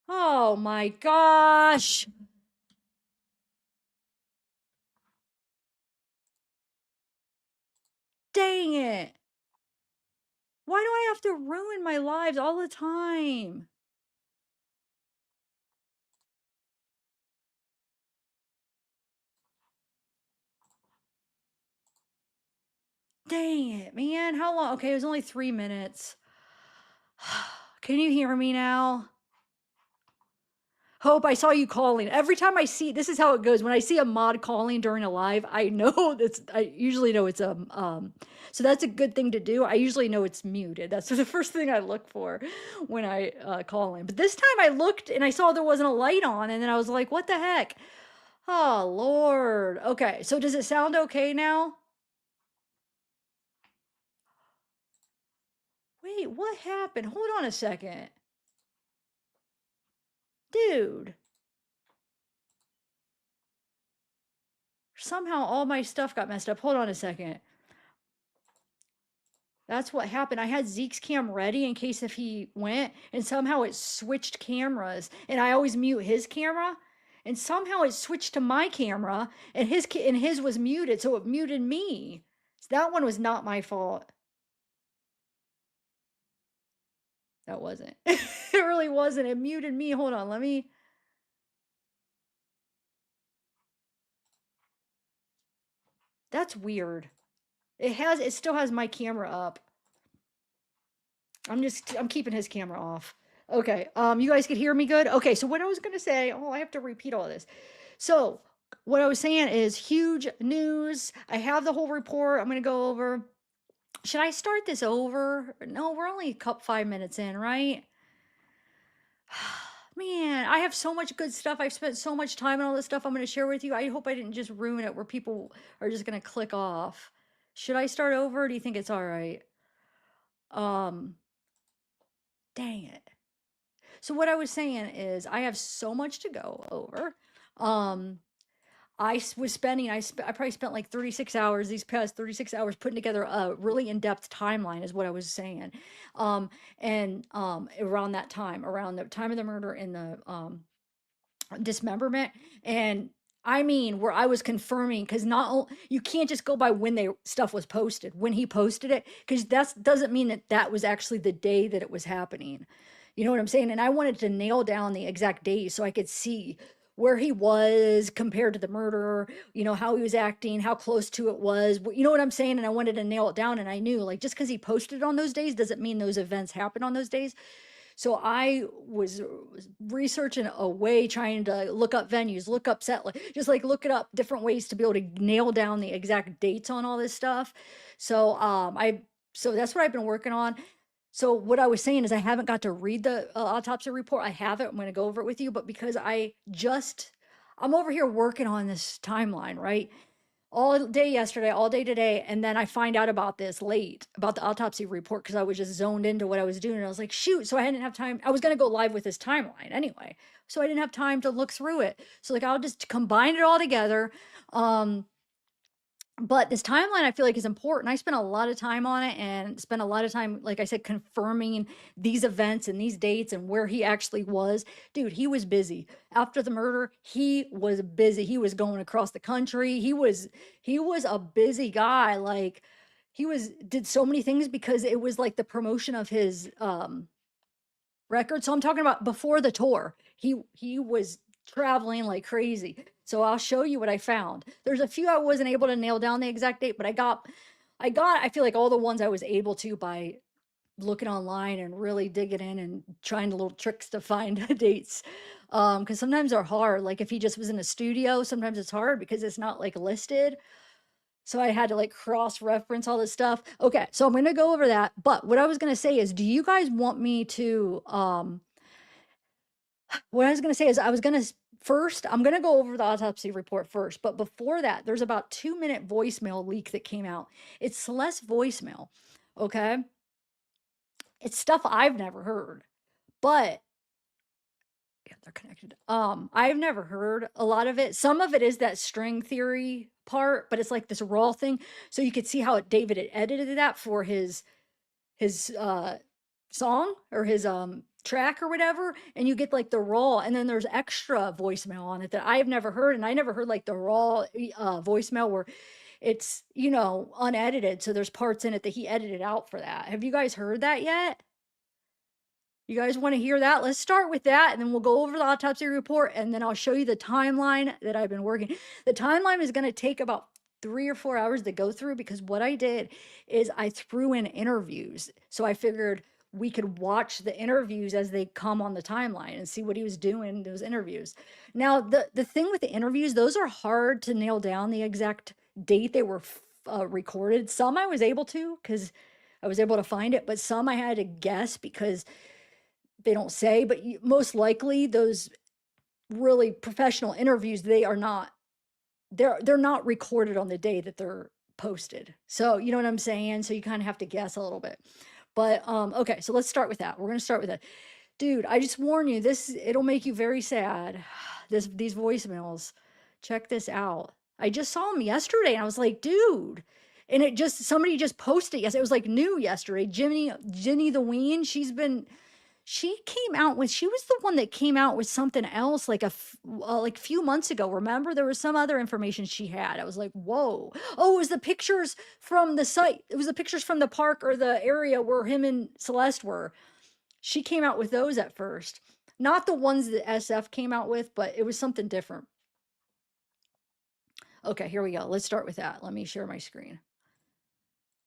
Oh my gosh. Dang it. Why do I have to ruin my lives all the time? Dang it, man. How long? Okay, it was only 3 minutes. Can you hear me now? Hope, I saw you calling. Every time I see, this is how it goes. When I see a mod calling during a live, I know that's, I usually know it's so that's a good thing to do. I usually know it's muted. That's the first thing I look for when I call in. But this time I looked and I saw there wasn't a light on, and then I was like, what the heck? Oh, Lord. Okay, so does it sound okay now? Wait, what happened? Hold on a second. Dude, somehow all my stuff got messed up. Hold on a second. That's what happened. I had Zeke's cam ready in case if he went, and somehow it switched cameras. And I always mute his camera, and somehow it switched to my camera, and his was muted, so it muted me. So that one was not my fault. That wasn't. It really wasn't. It muted me. Hold on, let me. That's weird. It still has my camera up. I'm keeping his camera off. Okay. You guys could hear me good? Okay, so what I was gonna say, oh, I have to repeat all this. So what I was saying is huge news. I have the whole report. I'm gonna go over. Should I start this over? No, we're only a couple 5 minutes in, right? Man, I have so much good stuff. I've spent so much time on all this stuff I'm gonna share with you. I hope I didn't just ruin it where people are just gonna click off. Should I start over? Or do you think it's all right? Um, Dang it. So what I was saying is I have so much to go over. Um, was spending, I probably spent like 36 hours, these past 36 hours putting together a really in-depth timeline is what I was saying. Around that time, around the time of the murder and the dismemberment. And I mean, where I was confirming, because you can't just go by when they stuff was posted, when he posted it, because that doesn't mean that that was actually the day that it was happening. You know what I'm saying? And I wanted to nail down the exact days so I could see where he was compared to the murderer, how he was acting, how close to it was. You know what I'm saying? And I wanted to nail it down. And I knew, like, just because he posted on those days doesn't mean those events happened on those days. So I was researching a way, trying to look up venues, look up just like look it up different ways to be able to nail down the exact dates on all this stuff. So so that's what I've been working on. So what I was saying is I haven't got to read the autopsy report. I have it. I'm going to go over it with you, but because I'm over here working on this timeline, right? All day yesterday, all day today, and then I find out about this late, about the autopsy report, because I was just zoned into what I was doing. And I was like, shoot, so I hadn't have time. I was gonna go live with this timeline anyway. So I didn't have time to look through it. So like I'll just combine it all together. Um, but this timeline I feel like is important. I spent a lot of time on it and spent a lot of time, like I said, confirming these events and these dates and where he actually was. Dude, he was busy. After the murder, he was busy. He was going across the country. He was a busy guy. Like he was did so many things because it was like the promotion of his record. So I'm talking about before the tour. He was traveling like crazy. So I'll show you what I found. There's a few I wasn't able to nail down the exact date, but I feel like all the ones I was able to by looking online and really digging in and trying little tricks to find dates. Because sometimes they're hard. Like if he just was in a studio, sometimes it's hard because it's not like listed. So I had to like cross reference all this stuff. Okay, so I'm gonna go over that. But what I was gonna say is, do you guys want me to what I was going to say is first, I'm going to go over the autopsy report first, but before that, there's about 2 minute voicemail leak that came out. It's Celeste voicemail. Okay. It's stuff I've never heard, but yeah, they're connected. I've never heard a lot of it. Some of it is that string theory part, but it's like this raw thing. So you could see how David had edited that for his song or his track or whatever, and you get like the raw, and then there's extra voicemail on it that I've never heard, and I never heard like the raw voicemail where it's, you know, unedited, so there's parts in it that he edited out for that. Have you guys heard that yet? You guys want to hear that? Let's start with that, and then we'll go over the autopsy report, and then I'll show you the timeline that I've been working. The timeline is going to take about 3 or 4 hours to go through, because what I did is I threw in interviews. So I figured we could watch the interviews as they come on the timeline and see what he was doing in those interviews. Now, the thing with the interviews, those are hard to nail down the exact date they were recorded. Some I was able to, because I was able to find it, but some I had to guess because they don't say, but most likely those really professional interviews, they are not, they're not recorded on the day that they're posted. So you know what I'm saying? So you kind of have to guess a little bit. But okay, so let's start with that. We're gonna start with that. Dude, I just warn you, it'll make you very sad. These voicemails. Check this out. I just saw them yesterday and I was like, dude. And somebody just posted yes, it was like new yesterday. Jenny the Ween, she came out with she was the one that came out with something else like like a few months ago. Remember, there was some other information she had. I was like, whoa. Oh, it was the pictures from the site. It was the pictures from the park or the area where him and Celeste were. She came out with those at first, not the ones that SF came out with, but it was something different. Okay, here we go. Let's start with that. Let me share my screen.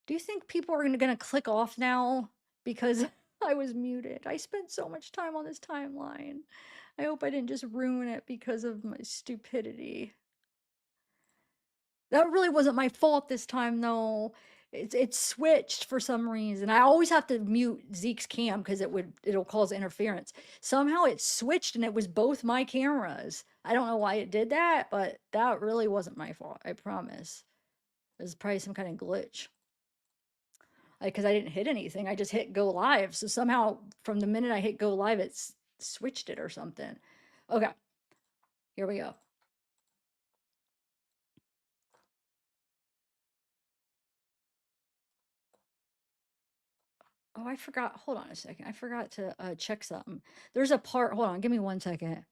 Do you think people are going to click off now because I was muted? I spent so much time on this timeline. I hope I didn't just ruin it because of my stupidity. That really wasn't my fault this time, though. It switched for some reason. I always have to mute Zeke's cam because it'll cause interference. Somehow it switched and it was both my cameras. I don't know why it did that, but that really wasn't my fault. I promise. It was probably some kind of glitch. Because I didn't hit anything. I just hit go live. So somehow from the minute I hit go live, it's switched it or something. Okay, here we go. Oh, I forgot. Hold on a second. I forgot to check something. There's a part. Hold on. Give me 1 second.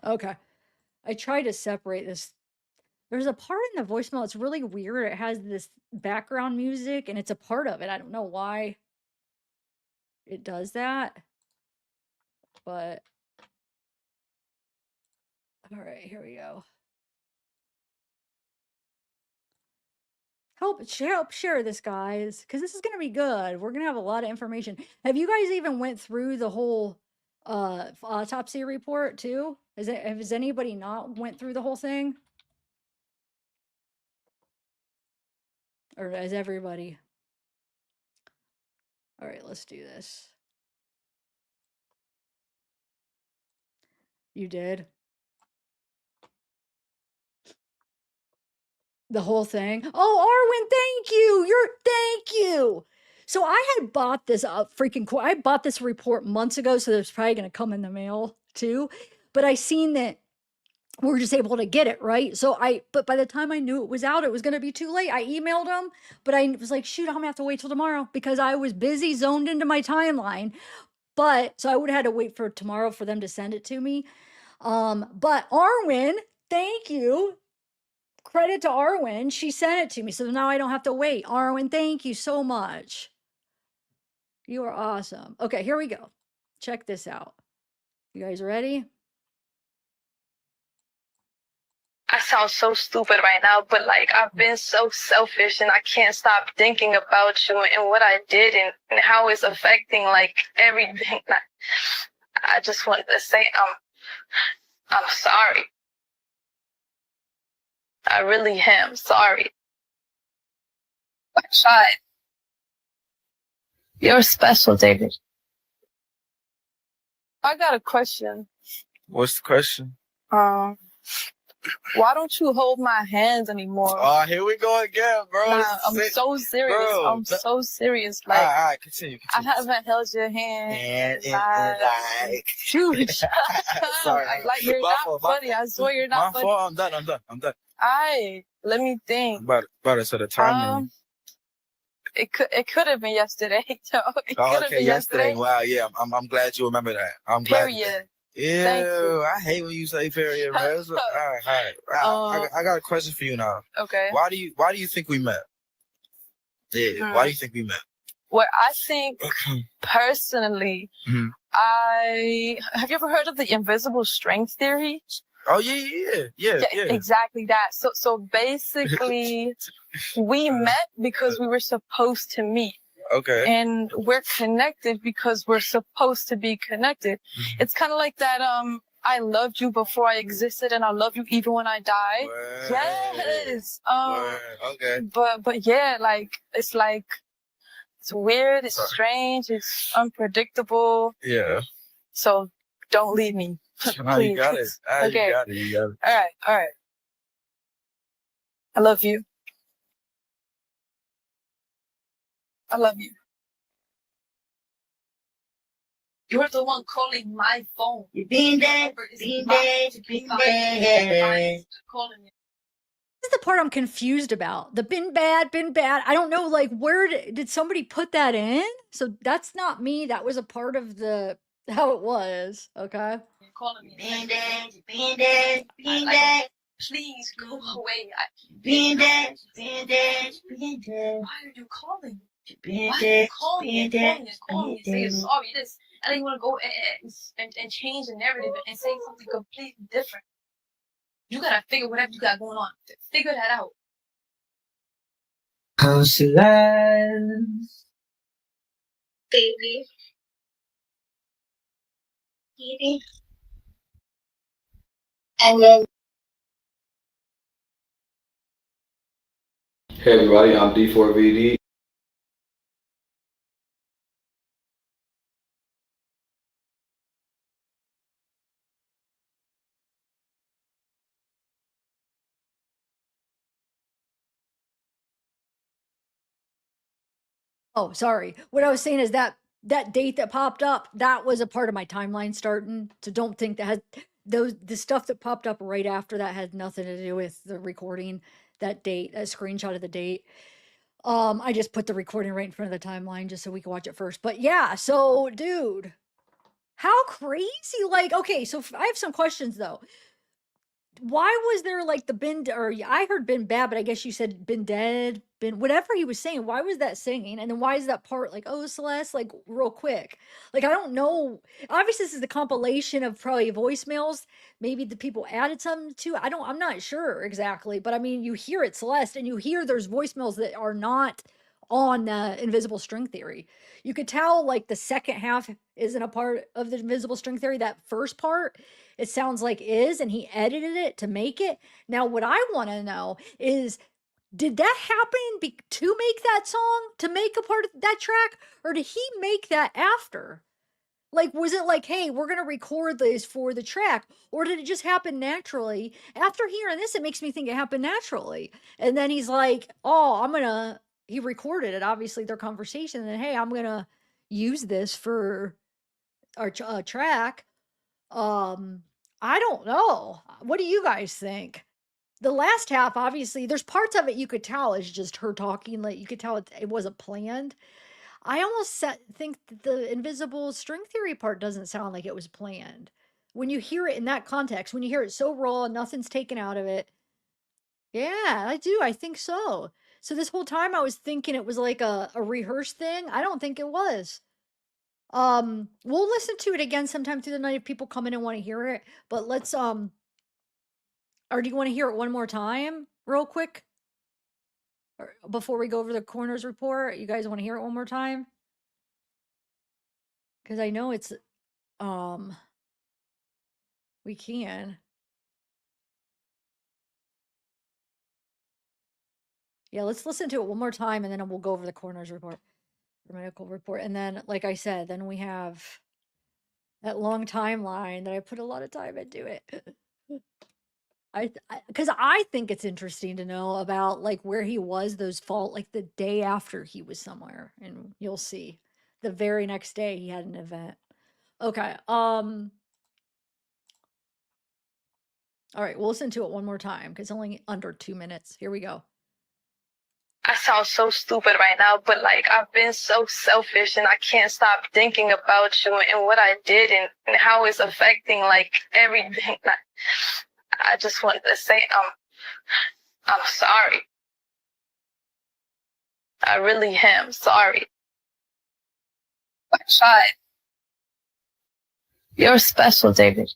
Okay. I tried to separate this. There's a part in the voicemail. It's really weird. It has this background music and it's a part of it. I don't know why it does that. But all right, here we go. Help share this, guys, because this is gonna be good. We're gonna have a lot of information. Have you guys even went through the whole autopsy report too? Has anybody not went through the whole thing? Or has everybody? All right, let's do this. You did? The whole thing? Oh, Arwen, thank you. Thank you. So I had bought this I bought this report months ago, so it's probably going to come in the mail too. But I seen that we were just able to get it, right? But by the time I knew it was out, it was going to be too late. I emailed them, but I was like, shoot, I'm going to have to wait till tomorrow because I was busy, zoned into my timeline. But so I would have had to wait for tomorrow for them to send it to me. But Arwen, thank you. Credit to Arwen. She sent it to me. So now I don't have to wait. Arwen, thank you so much. You are awesome. Okay, here we go. Check this out. You guys ready? I sound so stupid right now, but like I've been so selfish and I can't stop thinking about you and what I did and how it's affecting like everything. I just wanted to say I'm sorry. I really am sorry. I tried. You're special, David. I got a question. What's the question? Why don't you hold my hands anymore? Oh, here we go again, bro. Nah, I'm so serious. Bro, I'm so serious. Like, all right, continue. I haven't held your hand. And like, shoot. Sorry. Like, you're not funny. I swear you're not funny. My fault. I'm done. Alright, let me think. About to set a timer. It could have been yesterday. It could have been yesterday. Wow, yeah. I'm glad you remember that. I'm Period. glad. Ew, I hate when you say period, man. All right. I got a question for you now. Okay. Why do you think we met? Yeah. Why do you think we met? Well, I think personally, have you ever heard of the invisible strength theory? Oh yeah. Exactly that. So basically, we met because we were supposed to meet. Okay. And we're connected because we're supposed to be connected. It's kind of like that, I loved you before I existed and I love you even when I die. Word. Yes. Word. Okay. But yeah, it's weird, it's strange, it's unpredictable. Yeah. So don't leave me. No, you got it. Okay. You got it. All right. I love you. I love you. You're the one calling my phone. You been there, Calling me. This is the part I'm confused about. The been bad. I don't know, like, where did somebody put that in? So that's not me. That was a part of how it was. Okay. You're calling me. been there. Please go away. Been there. Why are you calling? Been Why are there, you calling me? been Call me. Say you're sorry. I didn't want to go and change the narrative and say something completely different. You gotta figure whatever you got going on. Figure that out. Oh, Celeste. Baby. And then Hey everybody, I'm D4VD. Oh, sorry. What I was saying is that date that popped up, that was a part of my timeline starting. So don't think that has the stuff that popped up right after that had nothing to do with the recording. That date, that screenshot of the date. I just put the recording right in front of the timeline just so we can watch it first. But yeah, so dude, how crazy! Like, okay, so I have some questions though. Why was there like the been or I heard been bad, but I guess you said been dead, been whatever he was saying. Why was that singing? And then why is that part like, oh, Celeste, like real quick? Like, I don't know. Obviously, this is the compilation of probably voicemails. Maybe the people added something to. I'm not sure exactly, but I mean, you hear it, Celeste, and you hear there's voicemails that are not on the invisible string theory. You could tell like the second half isn't a part of the invisible string theory. That first part, it sounds like is, and he edited it to make it. Now, what I want to know is, did that happen to make that song, to make a part of that track, or did he make that after? Like, was it like, hey, we're gonna record this for the track, or did it just happen naturally? After hearing this, it makes me think it happened naturally. And then he's like, oh, he recorded it, obviously, their conversation, and then, hey, I'm gonna use this for our track. I don't know. What do you guys think? The last half, obviously, there's parts of it you could tell is just her talking. Like, you could tell it wasn't planned. I almost think that the invisible string theory part doesn't sound like it was planned. When you hear it in that context, when you hear it so raw, nothing's taken out of it. Yeah, I do. I think so. So this whole time I was thinking it was like a rehearsed thing. I don't think it was. We'll listen to it again sometime through the night if people come in and want to hear it. But let's or do you want to hear it one more time, real quick, or before we go over the coroner's report? You guys want to hear it one more time? Because I know it's we can. Yeah, let's listen to it one more time, and then we'll go over the coroner's report, or medical report, and then, like I said, then we have that long timeline that I put a lot of time into it. Because I think it's interesting to know about like where he was those fall like the day after he was somewhere, and you'll see the very next day he had an event. Okay. All right, we'll listen to it one more time because it's only under 2 minutes. Here we go. I sound so stupid right now, but like I've been so selfish and I can't stop thinking about you and what I did and how it's affecting like everything. I just wanted to say I'm sorry. I really am sorry. I tried. You're special, David.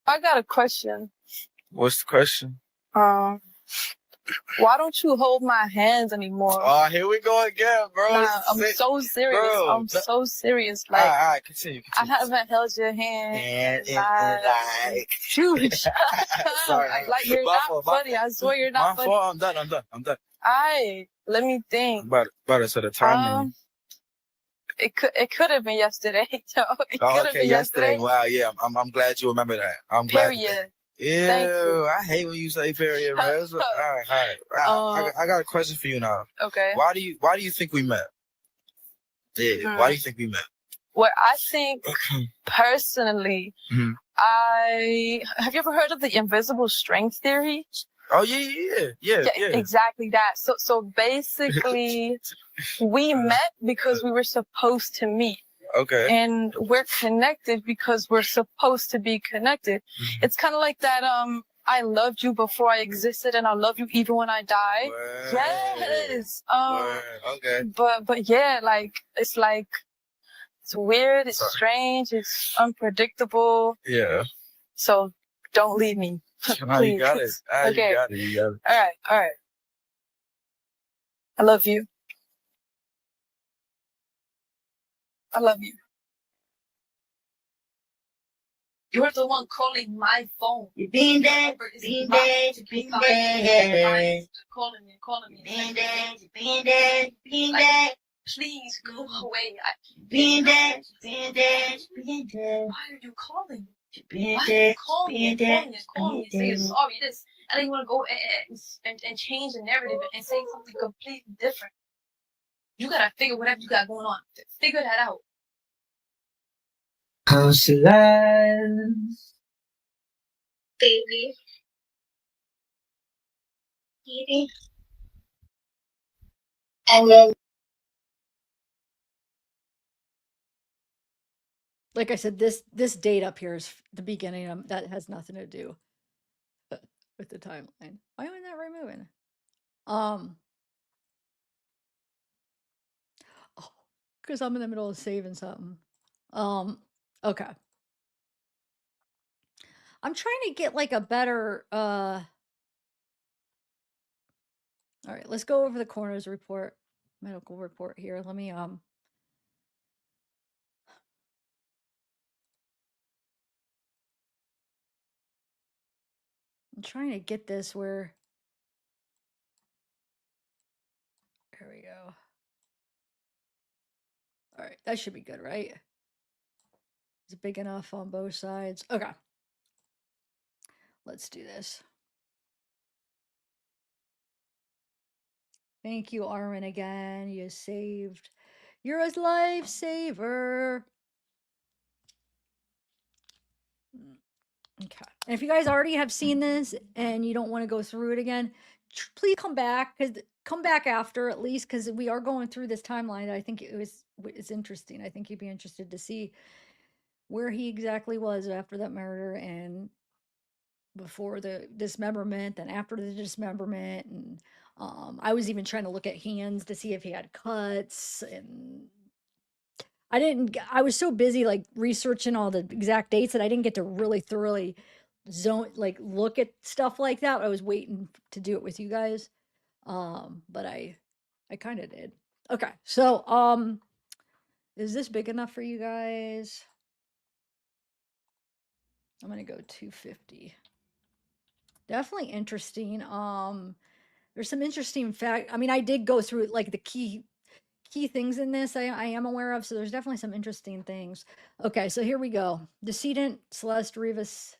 I got a question. What's the question? Why don't you hold my hands anymore? Oh, here we go again, bro. Nah, I'm so serious. Bro, I'm so serious. Like, all right, continue. I haven't held your hand. And like, Shoot. sorry. Like you're not funny. I swear you're not funny. I'm done. Alright, let me think. But it's at a time. It could have been yesterday. It could have been yesterday. Wow, yeah. I'm glad you remember that. I'm glad. Period. Ew, I hate when you say period, man. All right. I got a question for you now. Okay. Why do you think we met? Yeah. Why do you think we met? Well, I think personally, have you ever heard of the invisible strength theory? Oh yeah. Exactly that. So basically, we met because we were supposed to meet. Okay. And we're connected because we're supposed to be connected. It's kind of like that, I loved you before I existed and I'll love you even when I die. Word. Yes. Word. Okay. But yeah, it's weird, it's strange, it's unpredictable. Yeah. So don't leave me. No, you got it. Okay. You got it. All right. I love you. I love you. You're the one calling my phone. You been there, been there, been there. Calling me. Been there, been there. Please go away. Been there, been there, been there. Why are you calling? Been Why are there, you calling me? been there, Call me. Say you're sorry. This. I didn't want to go and change the narrative and say something completely different. You gotta figure whatever you got going on. Figure that out. Oh, Celeste. Baby. And then Like I said, this date up here is the beginning of that has nothing to do with the timeline. Why am I not removing? Because I'm in the middle of saving something. Okay. I'm trying to get like a better all right, let's go over the coroner's report, medical report here. Let me I'm trying to get this where there we go. All right, that should be good, right? Is it big enough on both sides? Okay. Let's do this. Thank you, Armin, again. You saved. You're a lifesaver. Okay. And if you guys already have seen this and you don't want to go through it again, please come back after at least because we are going through this timeline. I think it's interesting. I think you'd be interested to see where he exactly was after that murder and before the dismemberment and after the dismemberment. And I was even trying to look at hands to see if he had cuts, and I was so busy like researching all the exact dates that I didn't get to really thoroughly look at stuff like that. I was waiting to do it with you guys. But I kind of did. Okay. So, is this big enough for you guys? I'm going to go 250. Definitely interesting. There's some interesting fact. I mean, I did go through like the key things in this I am aware of. So there's definitely some interesting things. Okay, so here we go. Decedent Celeste Rivas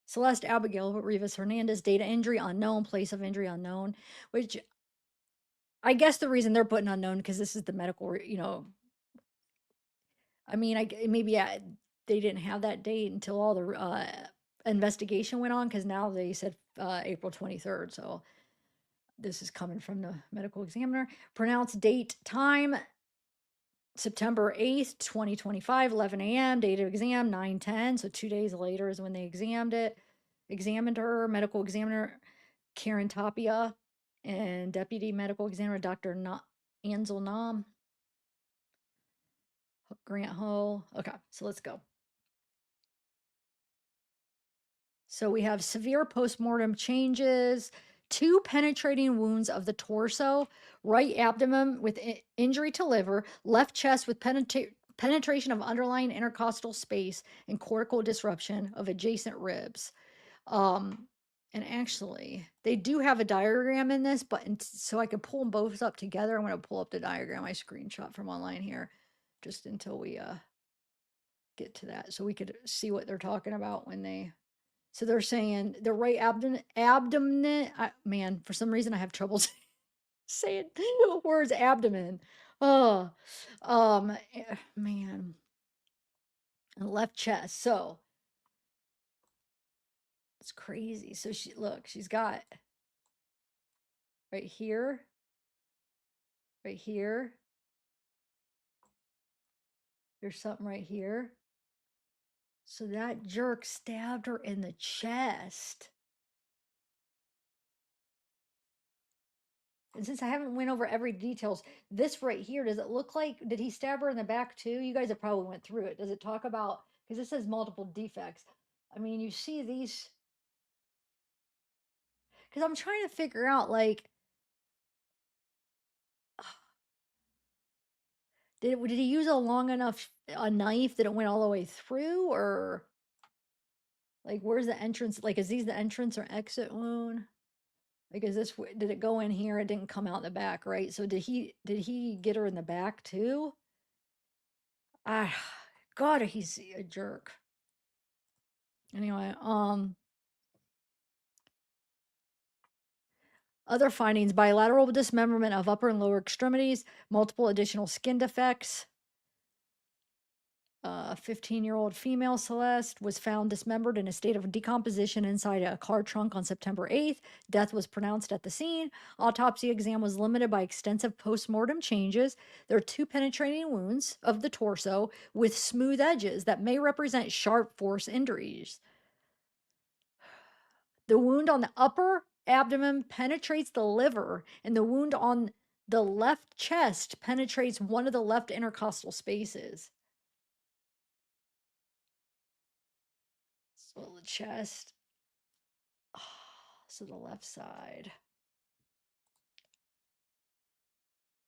Celeste Abigail Rivas Hernandez, data injury unknown, place of injury unknown, which I guess the reason they're putting unknown because this is the medical, I mean, maybe they didn't have that date until all the investigation went on because now they said April 23rd. So this is coming from the medical examiner. Pronounced date, time, September 8th, 2025, 11 a.m. Date of exam, 9/10. So 2 days later is when they examined her. Medical examiner Karen Tapia and deputy medical examiner Dr. Ansel Nam. Grant Ho. Okay, so let's go. So we have severe postmortem changes, 2 penetrating wounds of the torso, right abdomen with injury to liver, left chest with penetration of underlying intercostal space, and cortical disruption of adjacent ribs. And actually, they do have a diagram in this, but so I can pull them both up together. I'm going to pull up the diagram I screenshot from online here, just until we get to that, so we could see what they're talking about when they. So they're saying the right abdomen. Man, for some reason I have trouble saying words abdomen. Oh, man, and left chest. So it's crazy. So she's got right here, right here. There's something right here. So that jerk stabbed her in the chest. And since I haven't went over every details, this right here, does it look like, did he stab her in the back too? You guys have probably went through it. Does it talk about, because it says multiple defects. I mean, you see these, because I'm trying to figure out, like, did he use a long enough a knife that it went all the way through, or like where's the entrance? Like, is these the entrance or exit wound? Like, is this, did it go in here? It didn't come out the back, right? So did he get her in the back too? Ah, God, he's a jerk. Anyway, other findings: bilateral dismemberment of upper and lower extremities, multiple additional skin defects. 15-year-old female Celeste was found dismembered in a state of decomposition inside a car trunk on September 8th. Death was pronounced at the scene. Autopsy exam was limited by extensive postmortem changes. There are 2 penetrating wounds of the torso with smooth edges that may represent sharp force injuries. The wound on the upper abdomen penetrates the liver, and the wound on the left chest penetrates one of the left intercostal spaces. So the chest. So the left side.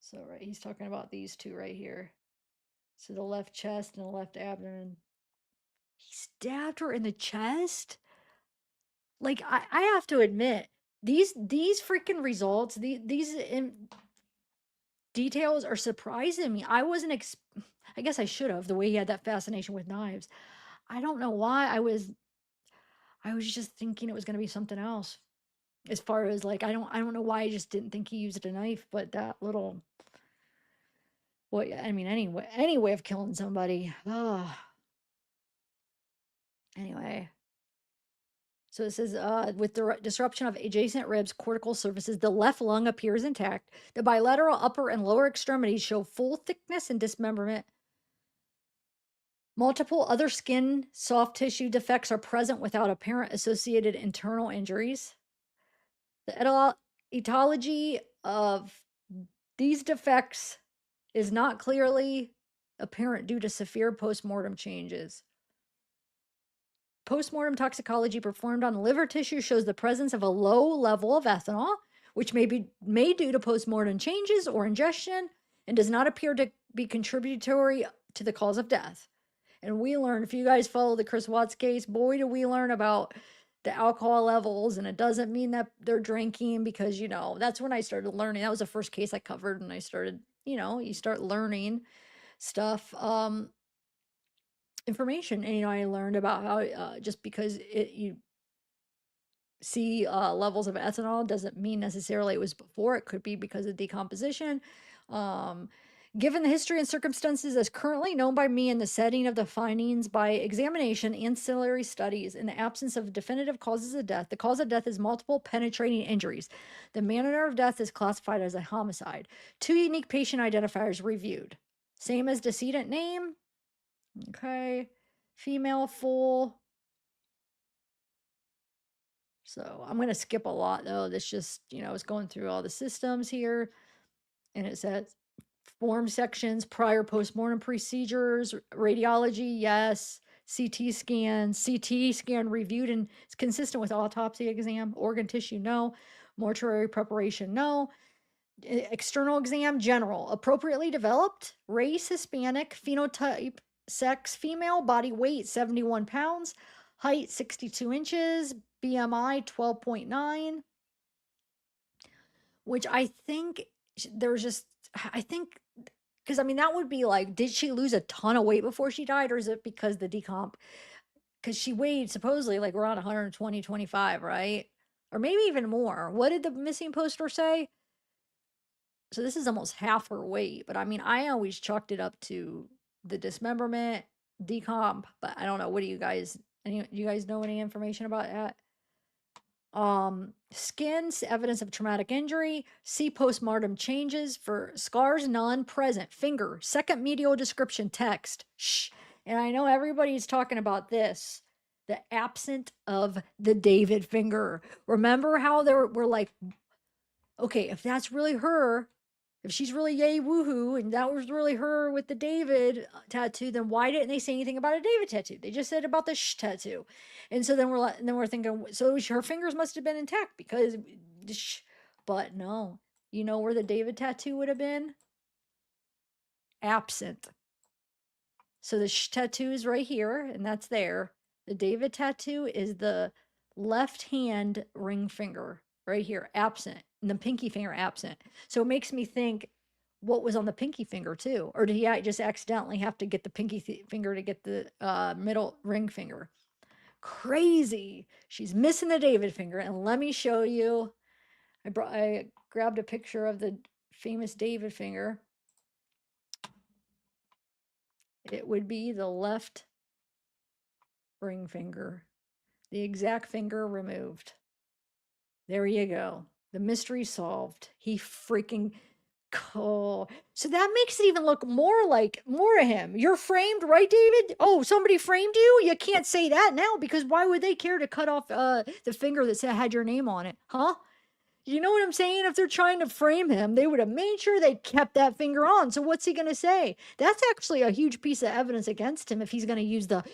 So right, he's talking about these 2 right here. So the left chest and the left abdomen. He stabbed her in the chest? Like, I have to admit, these freaking results, these details are surprising me. I wasn't I guess I should have, the way he had that fascination with knives. I don't know why I was just thinking it was going to be something else. As far as like, I don't know why I just didn't think he used a knife, but that little, well, I mean, any way of killing somebody. Oh. Anyway. So it says, with the disruption of adjacent ribs, cortical surfaces, the left lung appears intact. The bilateral upper and lower extremities show full thickness and dismemberment. Multiple other skin soft tissue defects are present without apparent associated internal injuries. The etiology of these defects is not clearly apparent due to severe postmortem changes. Postmortem toxicology performed on liver tissue shows the presence of a low level of ethanol, which may due to postmortem changes or ingestion, and does not appear to be contributory to the cause of death. And we learned, if you guys follow the Chris Watts case, boy, do we learn about the alcohol levels. And it doesn't mean that they're drinking, because, that's when I started learning. That was the first case I covered. And I started, you start learning stuff, information. And, I learned about how, just because see levels of ethanol doesn't mean necessarily it was before. It could be because of decomposition. Um, Given the history and circumstances as currently known by me in the setting of the findings by examination, ancillary studies, in the absence of definitive causes of death, the cause of death is multiple penetrating injuries. The manner of death is classified as a homicide. 2 unique patient identifiers reviewed. Same as decedent name. Okay. Female, full. So I'm going to skip a lot though. This just, it's going through all the systems here. And it says form sections, prior postmortem procedures, radiology, yes. CT scan reviewed and it's consistent with autopsy exam. Organ tissue, no. Mortuary preparation, no. External exam, general. Appropriately developed. Race, Hispanic. Phenotype, sex, female. Body weight, 71 pounds. Height, 62 inches. BMI, 12.9. Which I think there's just, I think, because I mean, that would be like, did she lose a ton of weight before she died? Or is it because the decomp? Because she weighed supposedly like around 120, 25, right? Or maybe even more. What did the missing poster say? So this is almost half her weight, but I mean, I always chalked it up to the dismemberment, decomp, but I don't know. What do you guys, you guys know any information about that? Skins, evidence of traumatic injury. See postmortem changes for scars, none present. Finger, second medial description text. Shh. And I know everybody's talking about this. The absent of the David finger. Remember how there were like, okay, if that's really her, if she's really yay woohoo, and that was really her with the David tattoo, then why didn't they say anything about a David tattoo? They just said about the sh tattoo, and so then we're thinking, so her fingers must have been intact because, but no, you know where the David tattoo would have been? Absent. So the sh tattoo is right here, and that's there. The David tattoo is the left hand ring finger right here, absent, and the pinky finger absent. So it makes me think what was on the pinky finger too, or did he just accidentally have to get the pinky finger to get the middle ring finger? Crazy. She's missing the David finger, and let me show you. I grabbed a picture of the famous David finger. It would be the left ring finger, the exact finger removed. There you go. The mystery solved. He freaking cool. So that makes it even look more like more of him. You're framed, right, David? Oh, somebody framed you? You can't say that now because why would they care to cut off the finger that had your name on it? Huh? You know what I'm saying? If they're trying to frame him, they would have made sure they kept that finger on. So what's he going to say? That's actually a huge piece of evidence against him if he's going to use the,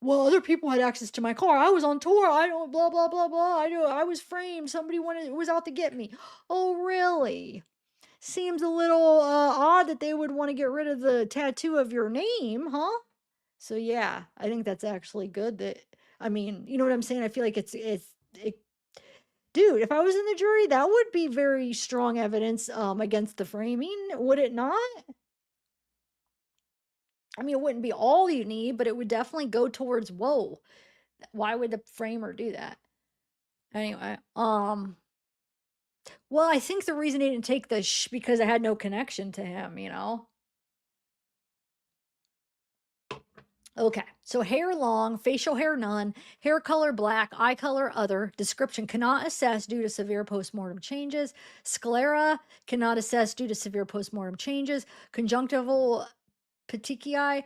well, other people had access to my car. I was on tour. I don't, blah, blah, blah, blah. I was framed. Somebody was out to get me. Oh, really? Seems a little odd that they would want to get rid of the tattoo of your name, huh? So yeah, I think that's actually good that, I mean, you know what I'm saying? I feel like it, dude, if I was in the jury, that would be very strong evidence against the framing, would it not? I mean, it wouldn't be all you need, but it would definitely go towards, whoa, why would the framer do that? Anyway, well, I think the reason he didn't take the because I had no connection to him, you know? Okay, so hair long, facial hair none, hair color black, eye color other, description cannot assess due to severe postmortem changes, sclera cannot assess due to severe postmortem changes, conjunctival petechiae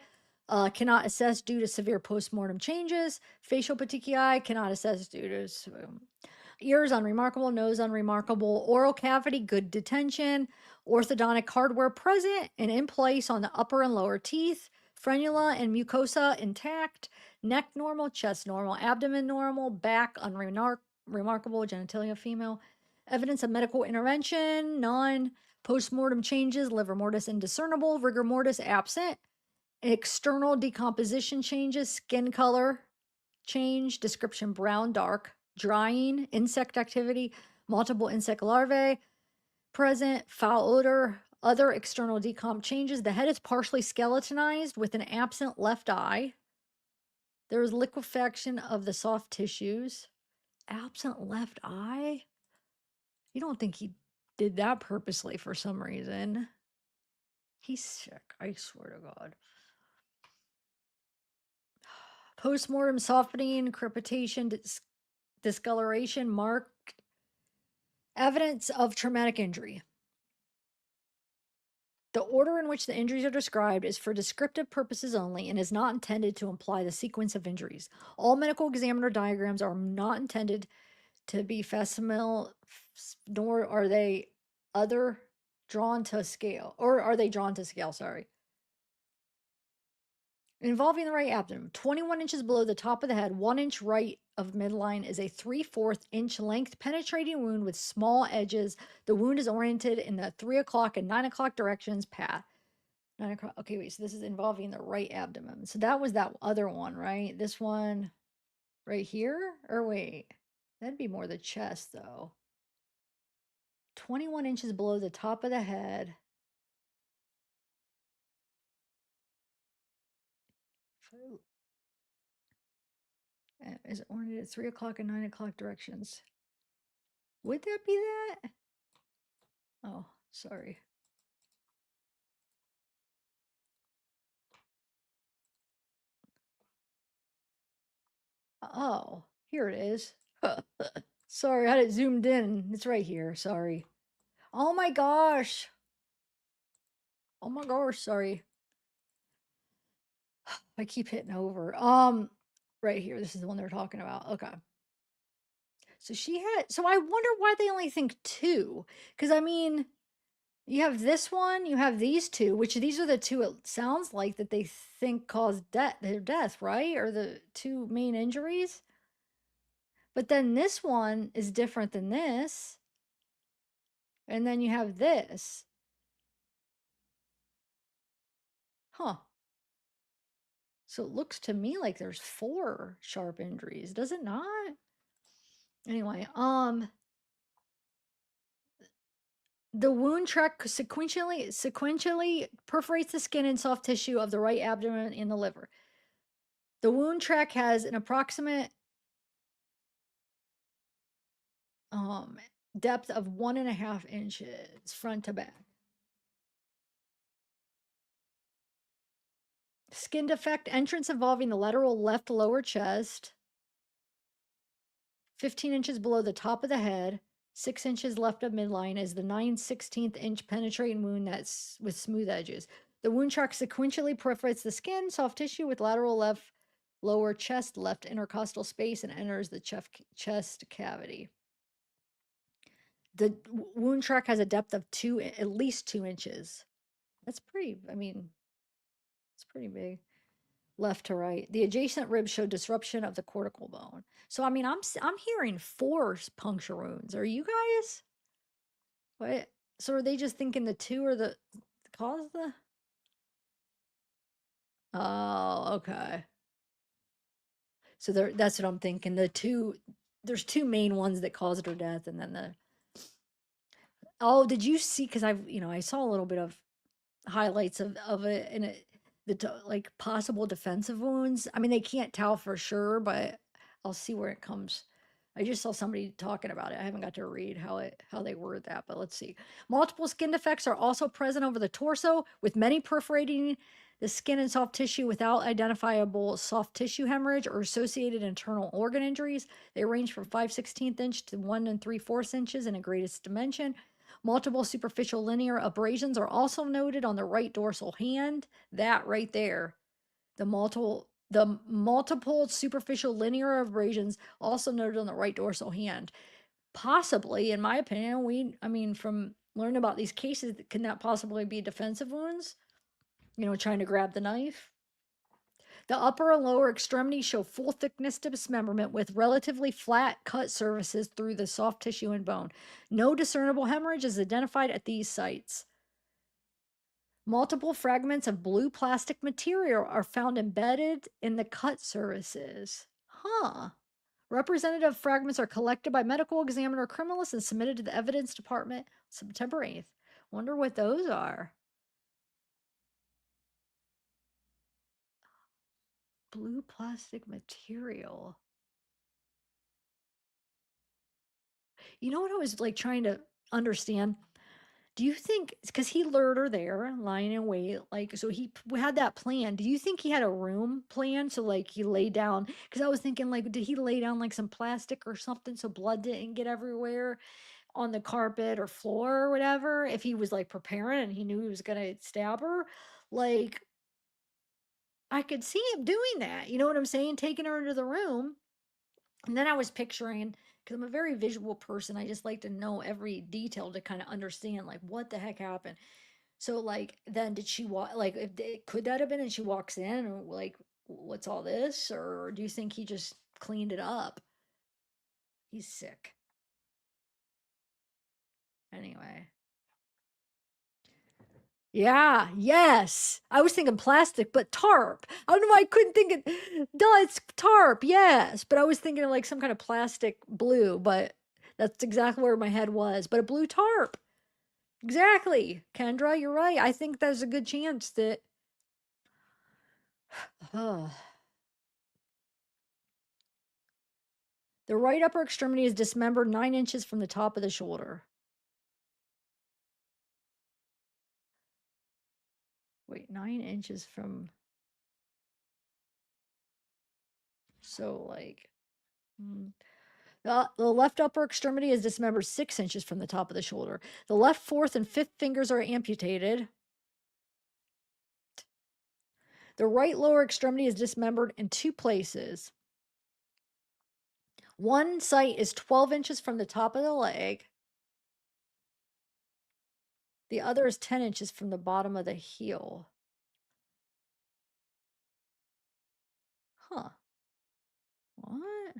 cannot assess due to severe postmortem changes, facial petechiae cannot assess due to ears unremarkable, nose unremarkable, oral cavity good detention, orthodontic hardware present and in place on the upper and lower teeth, frenula and mucosa intact, neck normal, chest normal, abdomen normal, back unremarkable, genitalia female. Evidence of medical intervention, none. Postmortem changes, livor mortis indiscernible, rigor mortis absent. External decomposition changes, skin color change, description brown, dark, drying, insect activity, multiple insect larvae present, foul odor, other external decomp changes. The head is partially skeletonized with an absent left eye. There is liquefaction of the soft tissues. Absent left eye? You don't think he did that purposely for some reason? He's sick, I swear to God. Postmortem softening, crepitation, discoloration, marked evidence of traumatic injury. The order in which the injuries are described is for descriptive purposes only and is not intended to imply the sequence of injuries. All medical examiner diagrams are not intended to be facsimile, nor are they drawn to scale, or are they drawn to scale, sorry. Involving the right abdomen, 21 inches below the top of the head, 1 inch right of midline is a 3/4 inch length penetrating wound with small edges. The wound is oriented in the 3 o'clock and 9 o'clock directions. Path 9 o'clock. Okay, wait. So this is involving the right abdomen. So that was that other one, right? This one right here? Or wait, that'd be more the chest though. 21 inches below the top of the head. Is oriented at 3 o'clock and 9 o'clock directions. Would that be that? Oh, sorry. Oh, here it is. Sorry, I had it zoomed in. It's right here. Sorry. Oh my gosh. Oh my gosh, sorry. I keep hitting over. Right here. This is the one they're talking about. Okay. So I wonder why they only think two. Because I mean, you have this one, you have these two, which these are the two it sounds like that they think caused their death, right? Or the two main injuries. But then this one is different than this. And then you have this. Huh. So it looks to me like there's 4 sharp injuries, does it not? Anyway, the wound track sequentially perforates the skin and soft tissue of the right abdomen and the liver. The wound track has an approximate depth of 1.5 inches front to back. Skin defect entrance involving the lateral left lower chest, 15 inches below the top of the head, 6 inches left of midline is the 9/16 inch penetrating wound that's with smooth edges. The wound track sequentially perforates the skin, soft tissue with lateral left lower chest, left intercostal space, and enters the chest cavity. The wound track has a depth of at least 2 inches. That's pretty, I mean, it's pretty big. Left to right. The adjacent ribs show disruption of the cortical bone. So I mean, I'm hearing 4 puncture wounds. Are you guys? What? So are they just thinking the 2 are the cause the? Oh, okay. So that's what I'm thinking. There's 2 main ones that caused her death, and then the. Oh, did you see? Because I saw a little bit of highlights of it, and like possible defensive wounds. I mean, they can't tell for sure, but I'll see where it comes. I just saw somebody talking about it. I haven't got to read how they word that, but let's see. Multiple skin defects are also present over the torso, with many perforating the skin and soft tissue without identifiable soft tissue hemorrhage or associated internal organ injuries. They range from 5/16 inch to 1 3/4 inches in a greatest dimension. Multiple superficial linear abrasions are also noted on the right dorsal hand. That right there. The multiple superficial linear abrasions also noted on the right dorsal hand. Possibly, in my opinion, from learning about these cases, can that possibly be defensive wounds? Trying to grab the knife. The upper and lower extremities show full thickness dismemberment with relatively flat cut surfaces through the soft tissue and bone. No discernible hemorrhage is identified at these sites. Multiple fragments of blue plastic material are found embedded in the cut surfaces. Huh. Representative fragments are collected by medical examiner criminalists and submitted to the evidence department September 8th. Wonder what those are. Blue plastic material. You know what I was like trying to understand? Do you think because he lured her there, lying in wait, like so had that plan? Do you think he had a room plan? So like he lay down? Because I was thinking like, did he lay down like some plastic or something so blood didn't get everywhere on the carpet or floor or whatever? If he was like preparing and he knew he was gonna stab her, like I could see him doing that. You know what I'm saying? Taking her into the room. And then I was picturing, because I'm a very visual person, I just like to know every detail to kind of understand, like, what the heck happened. So, like, then did she walk, like, could that have been? And she walks in, or like, what's all this? Or do you think he just cleaned it up? He's sick. Anyway. Yeah, yes. I was thinking plastic, but tarp. I don't know why I couldn't think it. Duh, it's tarp, yes. But I was thinking of like some kind of plastic blue, but that's exactly where my head was. But a blue tarp. Exactly. Kendra, you're right. I think there's a good chance that. The right upper extremity is dismembered 9 inches from the top of the shoulder. Wait, 9 inches from. So, like. The left upper extremity is dismembered 6 inches from the top of the shoulder. The left fourth and fifth fingers are amputated. The right lower extremity is dismembered in 2 places. One site is 12 inches from the top of the leg. The other is 10 inches from the bottom of the heel. Huh. What?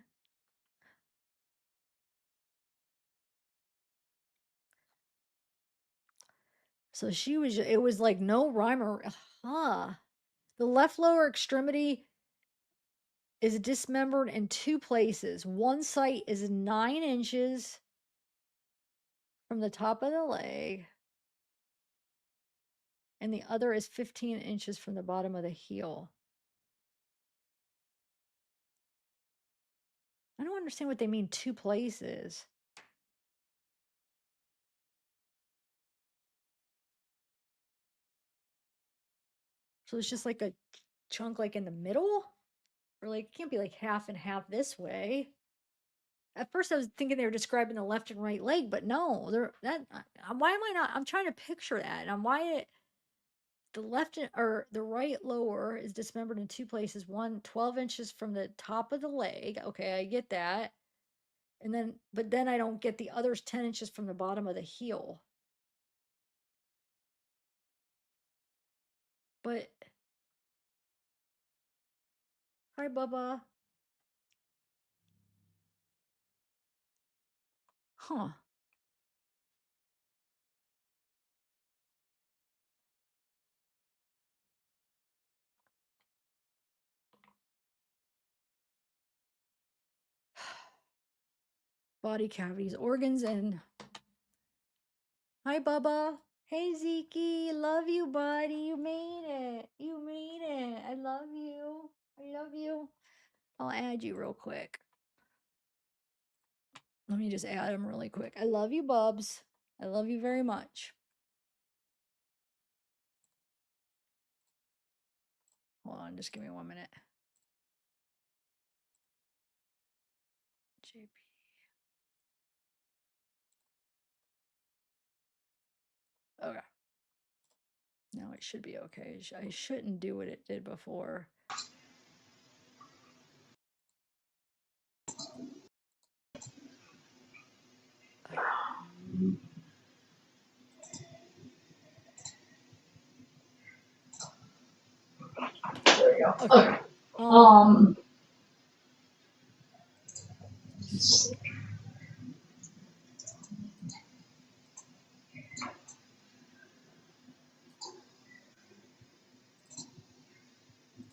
So it was like no rhyme or, huh. The left lower extremity is dismembered in 2 places. One site is 9 inches from the top of the leg, and the other is 15 inches from the bottom of the heel. I don't understand what they mean 2 places. So it's just like a chunk like in the middle? Or like it can't be like half and half this way. At first I was thinking they were describing the left and right leg, but no, why am I not I'm trying to picture that. And why the left or the right lower is dismembered in 2 places. One 12 inches from the top of the leg. Okay, I get that. And then but then I don't get the others 10 inches from the bottom of the heel. But hi Bubba. Huh. Body cavities, organs, and hi Bubba. Hey Zeke, love you, buddy. You made it. You made it. I love you. I love you. I'll add you real quick. Let me just add him really quick. I love you, Bubs. I love you very much. Hold on, just give me 1 minute. JP. Okay. Now it should be okay. I shouldn't do what it did before. There we go. Okay. Okay.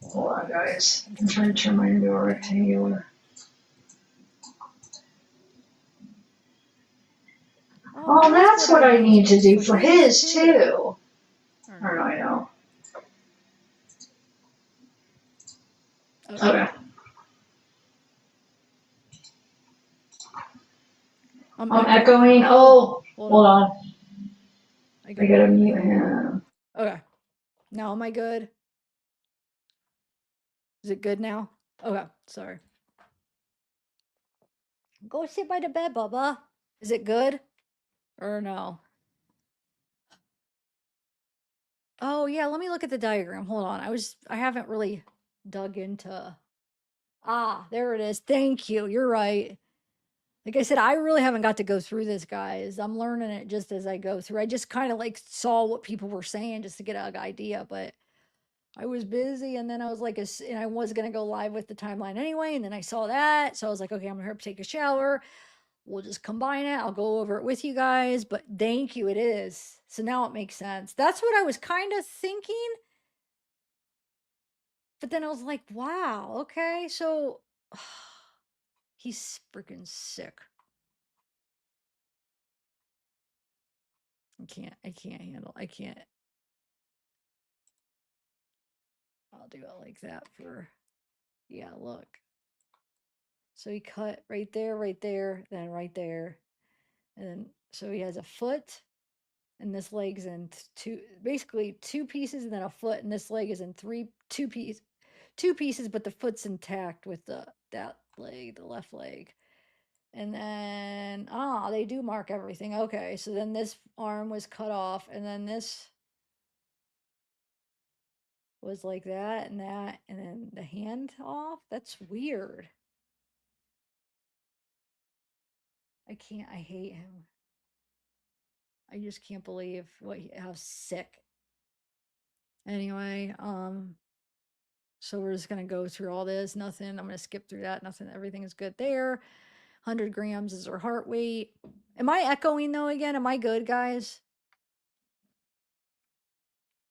Hold on, guys. I'm trying to turn mine into a rectangular. Oh, that's what I need to do for his too. Or no, I know. Okay. I'm echoing. Oh, hold on. I I gotta mute him. Okay. Now am I good? Is it good now? Okay, sorry. Go sit by the bed, Bubba. Is it good? Or no? Oh yeah, let me look at the diagram. Hold on. I haven't really dug into. Ah, there it is. Thank you. You're right. Like I said, I really haven't got to go through this, guys. I'm learning it just as I go through. I just kind of like saw what people were saying just to get an idea, but I was busy, and then I was like, and I was gonna go live with the timeline anyway, and then I saw that, so I was like, okay, I'm gonna take a shower. We'll just combine it. I'll go over it with you guys, but thank you. It is. So now it makes sense. That's what I was kind of thinking. But then I was like, wow, okay. So he's freaking sick. I can't handle, I can't. I'll do it like that for, yeah, look. So he cut right there, then right there. And then, so he has a foot, and this leg's in basically two pieces, and then a foot, and this leg is in two pieces, but the foot's intact with that leg, the left leg. And then they do mark everything. Okay, so then this arm was cut off, and then this was like that, and then the hand off. That's weird. I hate him. I just can't believe how sick. Anyway, so we're just gonna go through all this. Nothing. I'm gonna skip through that. Nothing. Everything is good there. 100 grams is her heart weight. Am I echoing though again? Am I good, guys?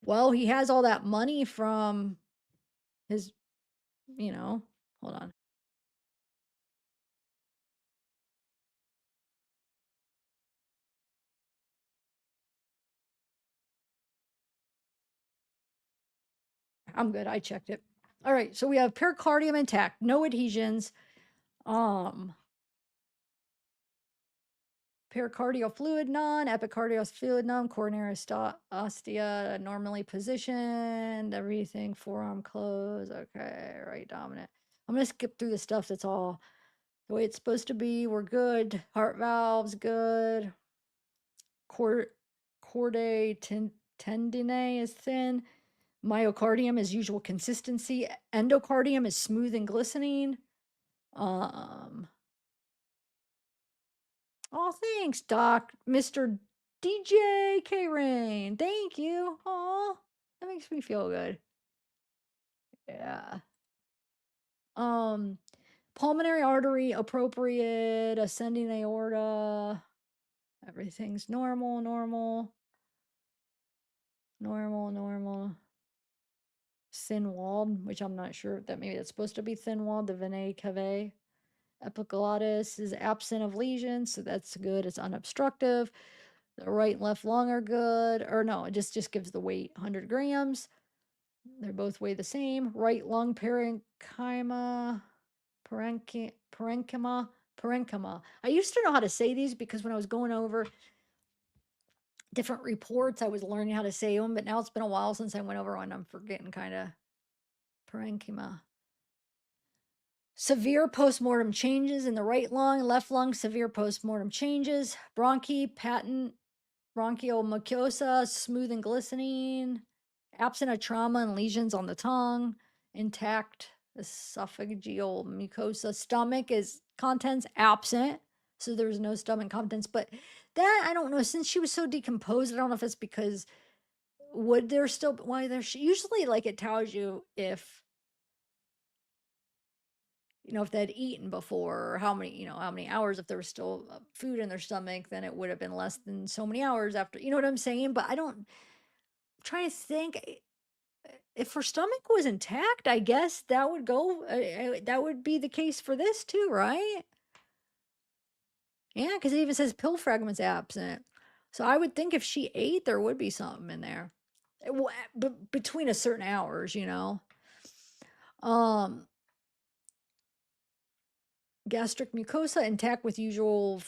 Well, he has all that money from his, hold on. I'm good. I checked it. All right. So we have pericardium intact, no adhesions. Pericardial fluid none, epicardial fluid none, coronary ostia normally positioned, everything forearm closed. Okay, right dominant. I'm gonna skip through the stuff that's all the way it's supposed to be. We're good. Heart valves good. Chordae tendineae is thin. Myocardium is usual consistency. Endocardium is smooth and glistening. Oh, thanks, Doc. Mr. DJ K Rain. Thank you. Oh, that makes me feel good. Yeah. Pulmonary artery appropriate, ascending aorta. Everything's normal. Thin walled, which I'm not sure that maybe that's supposed to be thin walled. The venae cavae. Epiglottis is absent of lesions, so that's good. It's unobstructive. The right and left lung are good. Or no, it just gives the weight 100 grams. They're both weigh the same. Right lung parenchyma. I used to know how to say these because when I was going over different reports, I was learning how to say them, but now it's been a while since I went over one. I'm forgetting kind of parenchyma. Severe postmortem changes in the right lung, left lung, severe postmortem changes. Bronchi, patent bronchial mucosa, smooth and glistening. Absent of trauma and lesions on the tongue. Intact esophageal mucosa. Stomach is contents absent. So there's no stomach contents. But that, I don't know. Since she was so decomposed, I don't know if it's because would there still, why there's usually like it tells you if if they'd eaten before or how many hours, if there was still food in their stomach, then it would have been less than so many hours after, you know what I'm saying? But I'm trying to think if her stomach was intact, I guess that would go, that would be the case for this too, right? Yeah, because it even says pill fragments absent. So I would think if she ate, there would be something in there. Between a certain hours, Gastric mucosa intact with usual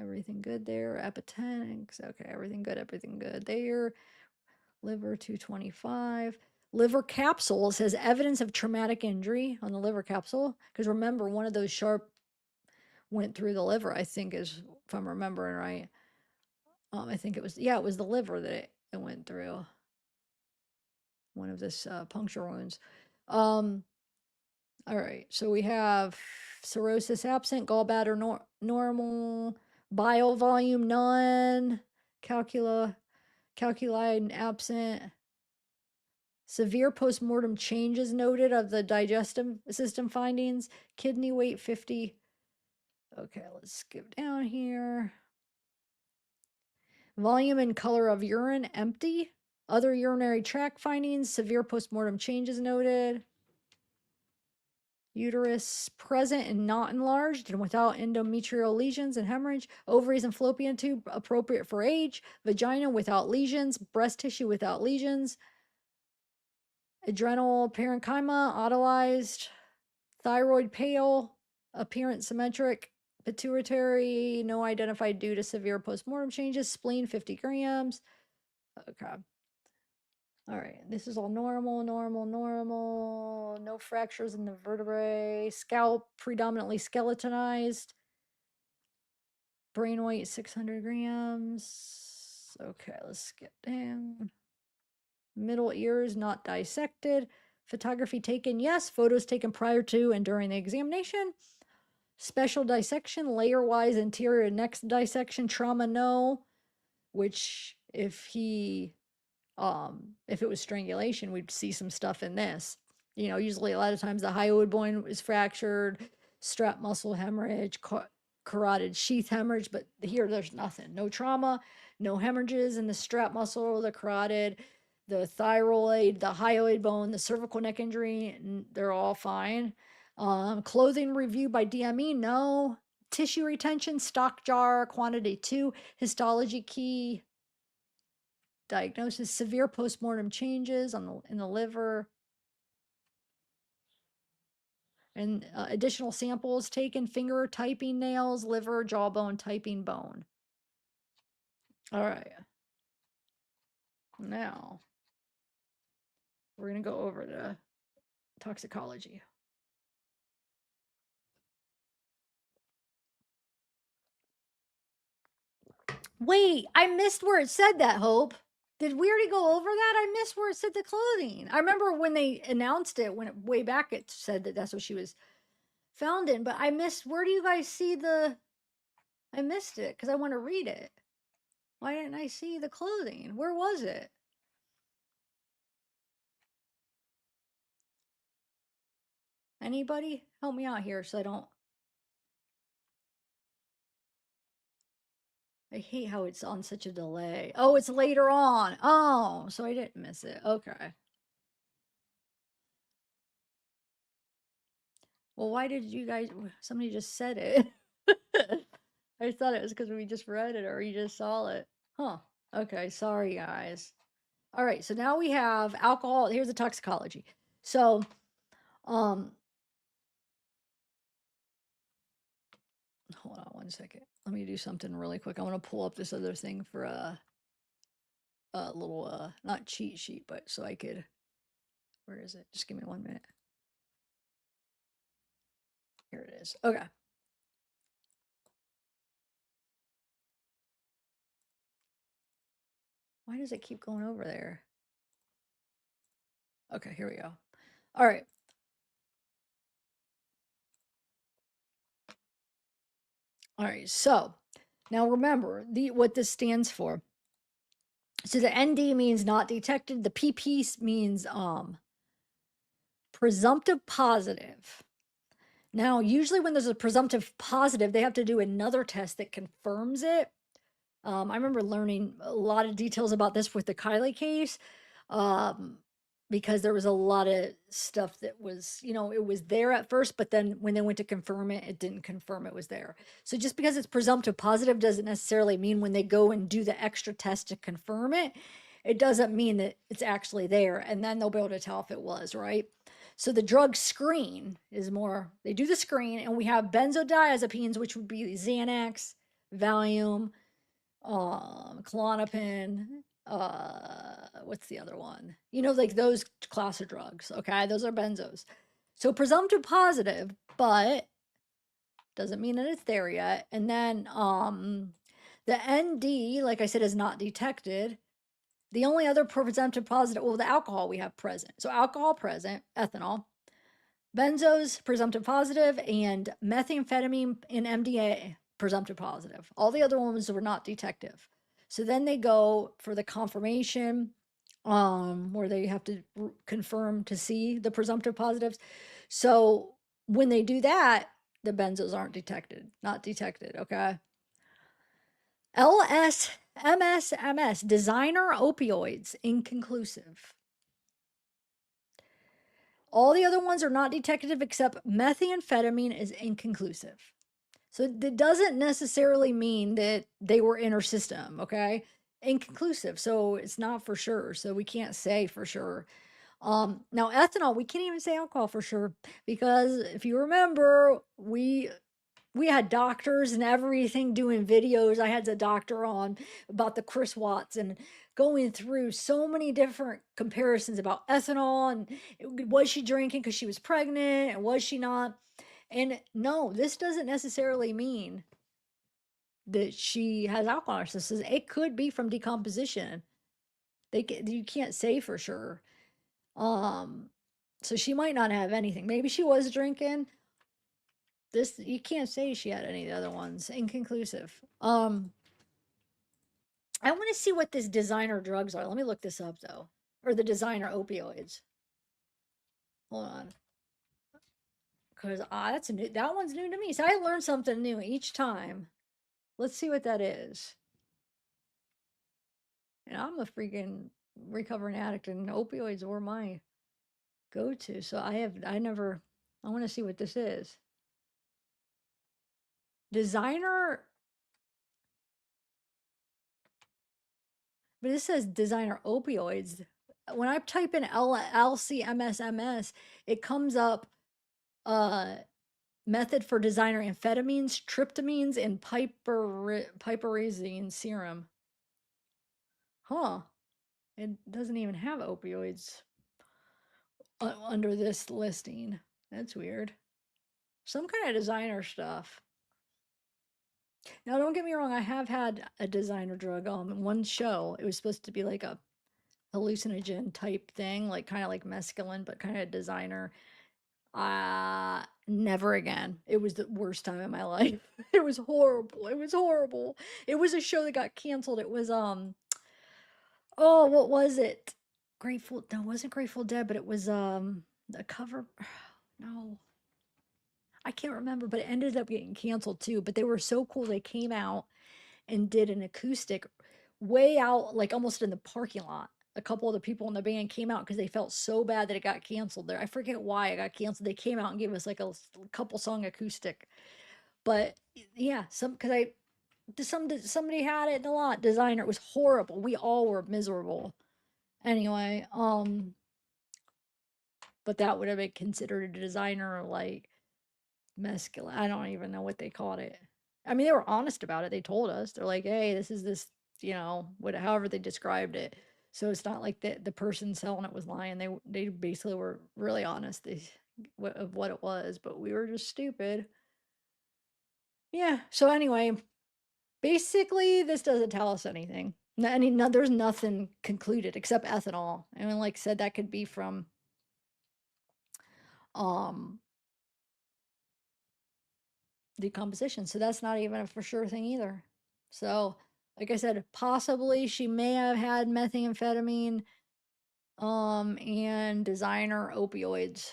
Everything good there. Epitenics. Okay, everything good there. Liver 225. Liver capsule says evidence of traumatic injury on the liver capsule. Because remember, one of those sharp went through the liver, I think, is if I'm remembering right. I think it was, yeah, it was the liver that it went through. One of this puncture wounds. All right, so we have cirrhosis absent, gallbladder normal, bile volume none, calculi absent. Severe postmortem changes noted of the digestive system findings. Kidney weight 50. Okay, let's skip down here. Volume and color of urine empty. Other urinary tract findings. Severe postmortem changes noted. Uterus present and not enlarged and without endometrial lesions and hemorrhage. Ovaries and fallopian tube appropriate for age. Vagina without lesions. Breast tissue without lesions. Adrenal parenchyma autolyzed. Thyroid pale. Appearance symmetric. Pituitary no identified due to severe postmortem changes. Spleen 50 grams. Okay. All right, this is all normal. No fractures in the vertebrae. Scalp predominantly skeletonized. Brain weight 600 grams. Okay, let's skip down. Middle ears not dissected. Photography taken, yes. Photos taken prior to and during the examination. Special dissection, layer-wise anterior neck dissection. Trauma, no. Which, if it was strangulation, we'd see some stuff in this. You know, usually a lot of times the hyoid bone is fractured, strap muscle hemorrhage, carotid sheath hemorrhage, but here there's nothing. No trauma, no hemorrhages in the strap muscle, the carotid, the thyroid, the hyoid bone, the cervical neck injury, they're all fine. Clothing review by DME, no. Tissue retention, stock jar, quantity 2, histology key. Diagnosis, severe postmortem changes in the liver. And additional samples taken, finger typing nails, liver, jawbone, typing bone. All right. Now, we're going to go over to toxicology. Wait, I missed where it said that, Hope. Did we already go over that? I missed where it said the clothing. I remember when they announced it, way back, it said that that's what she was found in, but I missed, where do you guys see I missed it because I want to read it. Why didn't I see the clothing? Where was it? Anybody help me out here so I don't. I hate how it's on such a delay. Oh, it's later on. Oh, so I didn't miss it. Okay. Well, why did you guys? Somebody just said it. I thought it was because we just read it or you just saw it. Huh. Okay. Sorry, guys. All right. So now we have alcohol. Here's the toxicology. So, hold on one second. Let me do something really quick. I want to pull up this other thing for a little not cheat sheet, but so I could. Where is it? Just give me 1 minute. Here it is. Okay. Why does it keep going over there? Okay, here we go. All right. All right. So now remember what this stands for. So the ND means not detected. The PP means presumptive positive. Now, usually when there's a presumptive positive, they have to do another test that confirms it. I remember learning a lot of details about this with the Kylie case, because there was a lot of stuff that was, it was there at first, but then when they went to confirm it, it didn't confirm it was there. So just because it's presumptive positive doesn't necessarily mean when they go and do the extra test to confirm it, it doesn't mean that it's actually there. And then they'll be able to tell if it was, right? So the drug screen is more, they do the screen, and we have benzodiazepines, which would be Xanax, Valium, Klonopin, what's the other one? You know, like those class of drugs, okay? Those are benzos. So presumptive positive, but doesn't mean that it's there yet. And then the ND, like I said, is not detected. The only other presumptive positive, well, the alcohol we have present. So alcohol present, ethanol, benzos presumptive positive, and methamphetamine and MDA presumptive positive. All the other ones were not detective. So then they go for the confirmation, where they have to confirm to see the presumptive positives. So when they do that, the benzos aren't detected, not detected. Okay. LSMSMS, designer opioids, inconclusive. All the other ones are not detective except methamphetamine is inconclusive. So it doesn't necessarily mean that they were in her system, okay? Inconclusive. So it's not for sure. So we can't say for sure. Now ethanol, we can't even say alcohol for sure because if you remember, we had doctors and everything doing videos. I had the doctor on about the Chris Watts and going through so many different comparisons about ethanol and was she drinking because she was pregnant and was she not? And no, this doesn't necessarily mean that she has alcohol in her system. It could be from decomposition. You can't say for sure. Um, so she might not have anything. Maybe she was drinking. This you can't say she had any of the other ones. Inconclusive. I want to see what this designer drugs are. Let me look this up though. Or the designer opioids. Hold on. Cause that's new. That one's new to me. So I learn something new each time. Let's see what that is. And I'm a freaking recovering addict, and opioids were my go-to. So I want to see what this is. Designer, but this says designer opioids. When I type in LCMSMS, it comes up uh method for designer amphetamines, tryptamines, and piperazine serum. Huh. It doesn't even have opioids under this listing. That's weird. Some kind of designer stuff. Now, don't get me wrong, I have had a designer drug in one show. It was supposed to be like a hallucinogen type thing, like kind of like mescaline, but kind of designer. Never again. It was the worst time in my life. It was horrible. It was horrible. It was a show that got canceled. It was oh, what was it? Grateful, no, it wasn't Grateful Dead, but it was a cover. No, I can't remember, but it ended up getting canceled too. But they were so cool. They came out and did an acoustic way out, like almost in the parking lot. A couple of the people in the band came out because they felt so bad that it got canceled there. I forget why it got canceled. They came out and gave us like a couple song acoustic. But yeah, somebody had it in a lot. Designer, it was horrible. We all were miserable. Anyway, but that would have been considered a designer like mescaline. I don't even know what they called it. I mean, they were honest about it. They told us. They're like, "Hey, this is this, however they described it." So it's not like the person selling it was lying. They basically were really honest of what it was, but we were just stupid. Yeah. So anyway, basically, this doesn't tell us anything. There's nothing concluded except ethanol. And like I said, that could be from um decomposition. So that's not even a for sure thing either. So, like I said, possibly she may have had methamphetamine, and designer opioids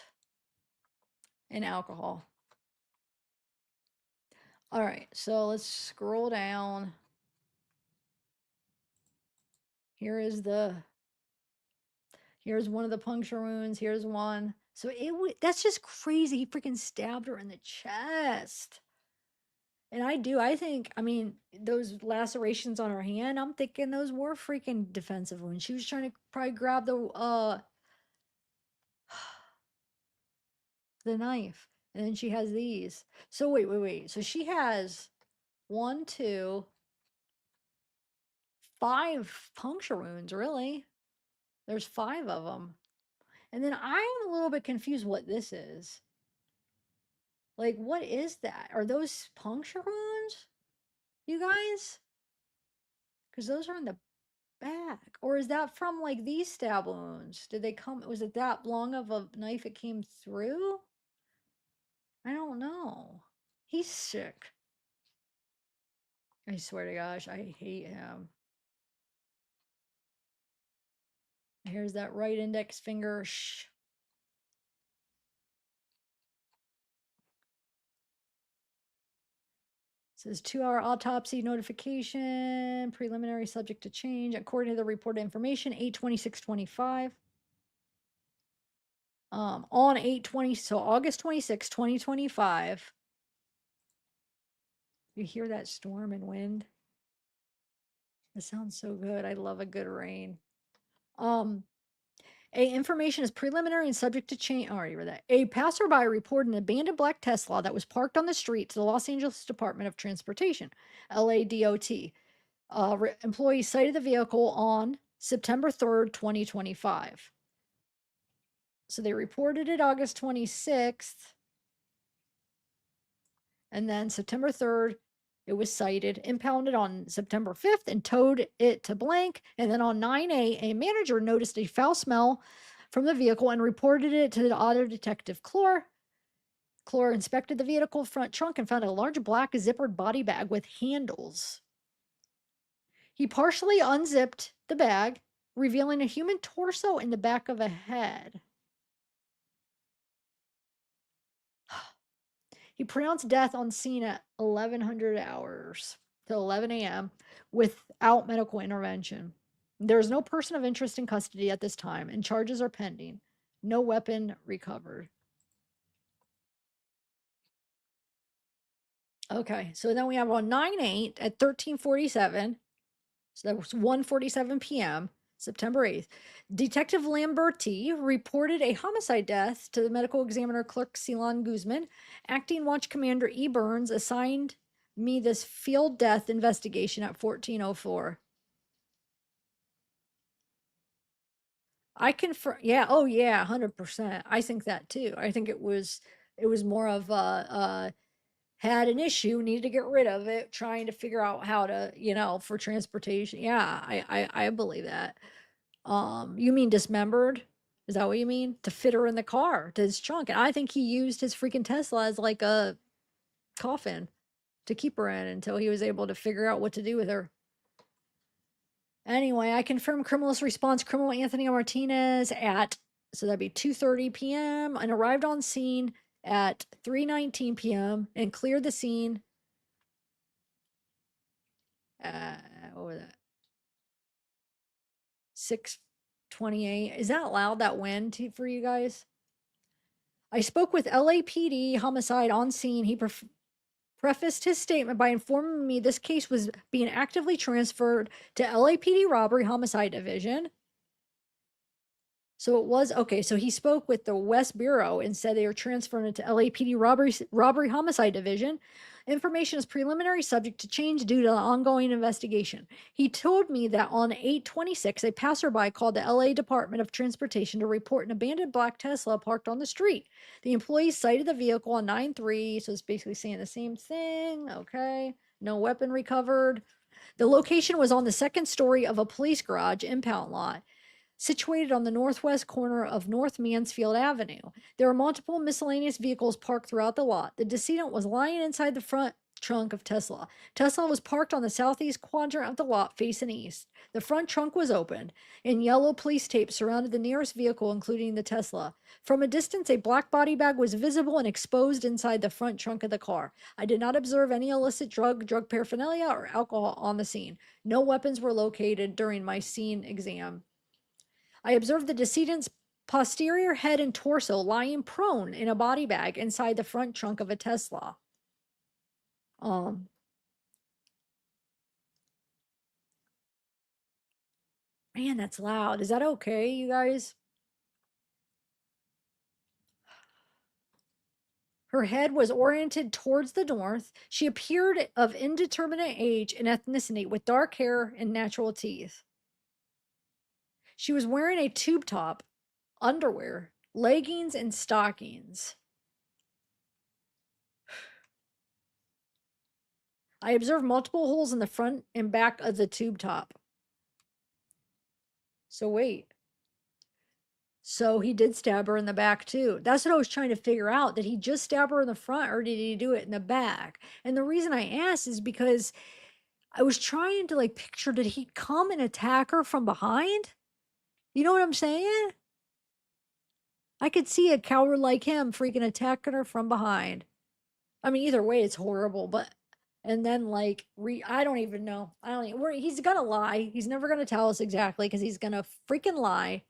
and alcohol. All right, so let's scroll down. Here is here's one of the puncture wounds. Here's one. So that's just crazy. He freaking stabbed her in the chest. And I think, I mean, those lacerations on her hand, I'm thinking those were freaking defensive wounds. She was trying to probably grab the the knife. And then she has these. So wait. So she has 1, 2, 5 puncture wounds, really. There's 5 of them. And then I'm a little bit confused what this is. Like, what is that? Are those puncture wounds, you guys? Because those are in the back. Or is that from like these stab wounds? Did they come? Was it that long of a knife it came through? I don't know. He's sick. I swear to gosh, I hate him. Here's that right index finger. Shh. Says 2-hour autopsy notification, preliminary subject to change. According to the reported information, 8/26/25. On 8/20, so August 26, 2025. You hear that storm and wind? It sounds so good. I love a good rain. Information is preliminary and subject to change. I already read that. A passerby reported an abandoned black Tesla that was parked on the street to the Los Angeles Department of Transportation, LADOT. Employees cited the vehicle on September 3rd, 2025. So they reported it August 26th. And then September 3rd, it was cited, impounded on September 5th, and towed it to blank. And then on 9/8, a manager noticed a foul smell from the vehicle and reported it to the auto detective Clore. Clore inspected the vehicle front trunk and found a large black zippered body bag with handles. He partially unzipped the bag, revealing a human torso in the back of a head. He pronounced death on scene at 1100 hours to 11 a.m. without medical intervention. There is no person of interest in custody at this time, and charges are pending. No weapon recovered. Okay, so then we have on 9/8 at 13:47. So that was 1:47 p.m., September 8th. Detective Lamberti reported a homicide death to the medical examiner clerk Ceylon Guzman. Acting Watch Commander E. Burns assigned me this field death investigation at 14:04. I confirm. Yeah. Oh, yeah. 100%. I think that too. I think it was more of had an issue, needed to get rid of it, trying to figure out how to, for transportation. Yeah, I believe that. You mean dismembered? Is that what you mean? To fit her in the car, to his trunk. And I think he used his freaking Tesla as like a coffin to keep her in until he was able to figure out what to do with her. Anyway, I confirmed criminalist response. Criminal Anthony Martinez at, so that'd be 2:30 p.m. and arrived on scene at 3:19 p.m. and cleared the scene. What was that? 6:28. Is that loud, that wind for you guys? I spoke with LAPD homicide on scene. He prefaced his statement by informing me this case was being actively transferred to LAPD robbery homicide division. So it was okay. So he spoke with the West Bureau and said they were transferring it to LAPD robbery homicide division. Information is preliminary, subject to change due to the ongoing investigation. He told me that on 8/26, a passerby called the LA Department of Transportation to report an abandoned black Tesla parked on the street. The employees cited the vehicle on 9/3, so it's basically saying the same thing. Okay, no weapon recovered. The location was on the second story of a police garage impound lot, situated on the northwest corner of North Mansfield Avenue. There were multiple miscellaneous vehicles parked throughout the lot. The decedent was lying inside the front trunk of Tesla. Tesla was parked on the southeast quadrant of the lot facing east. The front trunk was opened, and yellow police tape surrounded the nearest vehicle, including the Tesla. From a distance, a black body bag was visible and exposed inside the front trunk of the car. I did not observe any illicit drug paraphernalia, or alcohol on the scene. No weapons were located during my scene exam. I observed the decedent's posterior head and torso lying prone in a body bag inside the front trunk of a Tesla. Man, that's loud. Is that okay, you guys? Her head was oriented towards the north. She appeared of indeterminate age and ethnicity with dark hair and natural teeth. She was wearing a tube top, underwear, leggings, and stockings. I observed multiple holes in the front and back of the tube top. So wait. So he did stab her in the back too. That's what I was trying to figure out. Did he just stab her in the front or did he do it in the back? And the reason I asked is because I was trying to like picture, did he come and attack her from behind? You know what I'm saying? I could see a coward like him freaking attacking her from behind. I mean, either way, it's horrible, but and then like I don't even know. I don't even, he's gonna lie. He's never gonna tell us exactly because he's gonna freaking lie.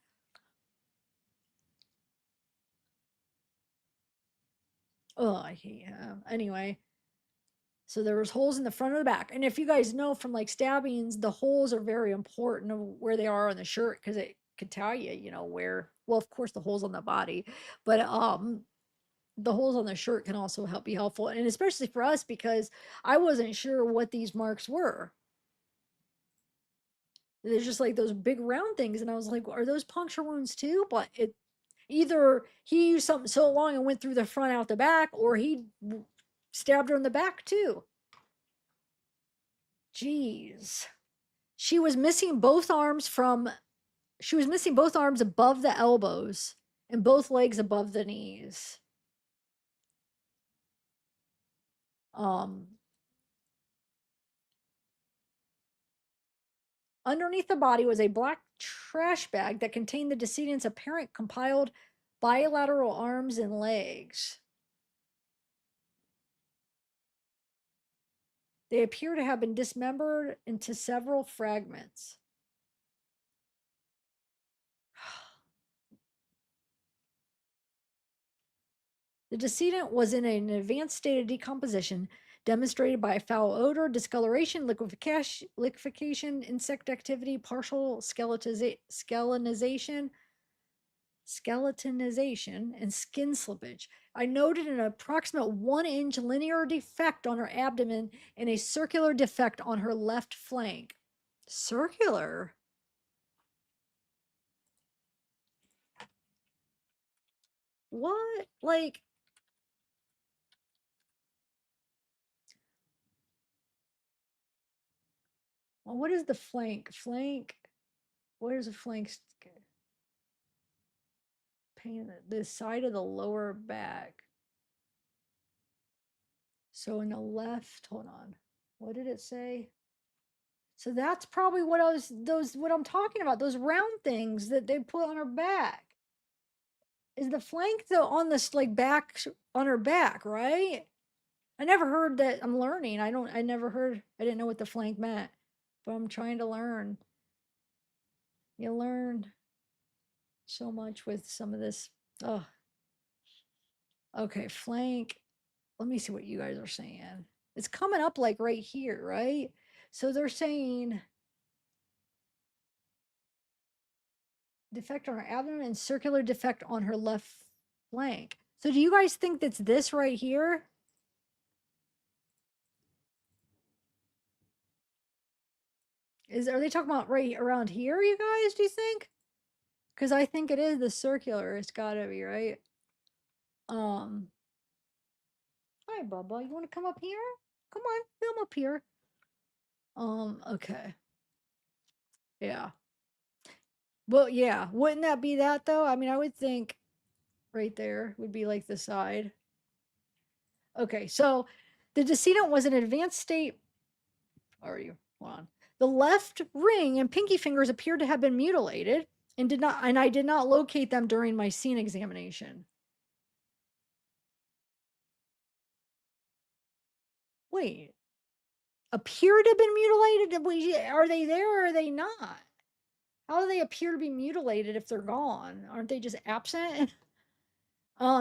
Oh, I hate him. Anyway, so there was holes in the front of the back. And if you guys know from like stabbings, the holes are very important of where they are on the shirt because it could tell you, you know, where, well, of course the holes on the body, but the holes on the shirt can also be helpful. And especially for us because I wasn't sure what these marks were. There's just like those big round things. And I was like, are those puncture wounds too? But it either he used something so long and went through the front out the back, or he stabbed her in the back too. Jeez. She was missing both arms above the elbows and both legs above the knees. Underneath the body was a black trash bag that contained the decedent's apparent compiled bilateral arms and legs. They appear to have been dismembered into several fragments. The decedent was in an advanced state of decomposition, demonstrated by foul odor, discoloration, liquefaction, insect activity, partial skeletonization, and skin slippage. I noted an approximate 1-inch linear defect on her abdomen and a circular defect on her left flank. Circular? What? Like, well, what is the flank? Where's the flank? Pain, the side of the lower back. So in the left, hold on. What did it say? So that's probably what what I'm talking about, those round things that they put on her back. Is the flank though on this like back on her back, right? I never heard that. I'm learning. I didn't know what the flank meant, but I'm trying to learn. You learn so much with some of this. Oh, okay, flank. Let me see what you guys are saying. It's coming up like right here, right? So they're saying defect on her abdomen and circular defect on her left flank. So do you guys think that's this right here? Are they talking about right around here, you guys, do you think? Because I think it is the circular. It's gotta be, right? Hi, Bubba. You want to come up here? Come on, come up here. Okay. Yeah. Well, yeah. Wouldn't that be that though? I mean, I would think right there would be like the side. Okay, so the decedent was in an advanced state. Are you? Hold on. The left ring and pinky fingers appeared to have been mutilated and I did not locate them during my scene examination. Wait. Appear to have been mutilated? Are they there or are they not? How do they appear to be mutilated if they're gone? Aren't they just absent?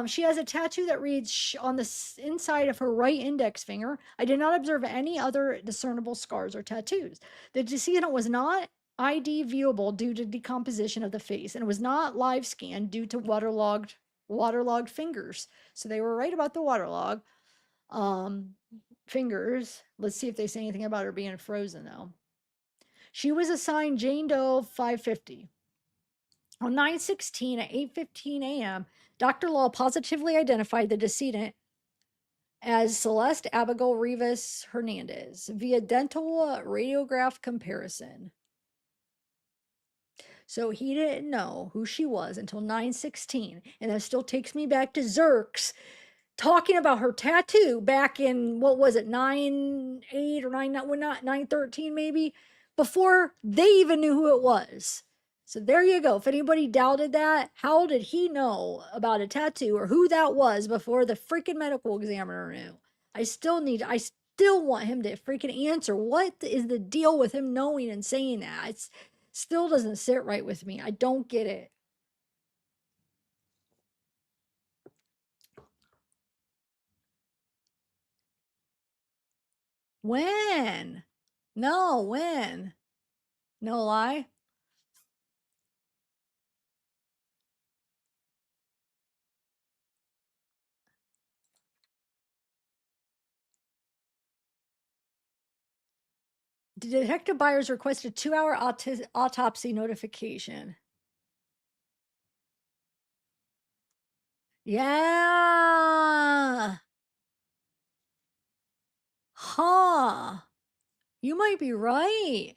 She has a tattoo that reads on the inside of her right index finger. I did not observe any other discernible scars or tattoos. The decedent was not ID viewable due to decomposition of the face and was not live scanned due to waterlogged waterlogged fingers. So they were right about the waterlog fingers. Let's see if they say anything about her being frozen though. She was assigned Jane Doe 550. On 9/16 at 8:15 a.m., Dr. Law positively identified the decedent as Celeste Abigail Rivas Hernandez via dental radiograph comparison. So he didn't know who she was until 9/16. And that still takes me back to Zerks talking about her tattoo back in, what was it, 9/8 or 9/13 maybe, before they even knew who it was. So there you go. If anybody doubted that, how did he know about a tattoo or who that was before the freaking medical examiner knew? I still want him to freaking answer. What is the deal with him knowing and saying that? It still doesn't sit right with me. I don't get it. When? No, when? No lie. Detective Byers requested 2-hour autopsy notification. Yeah. Huh. You might be right.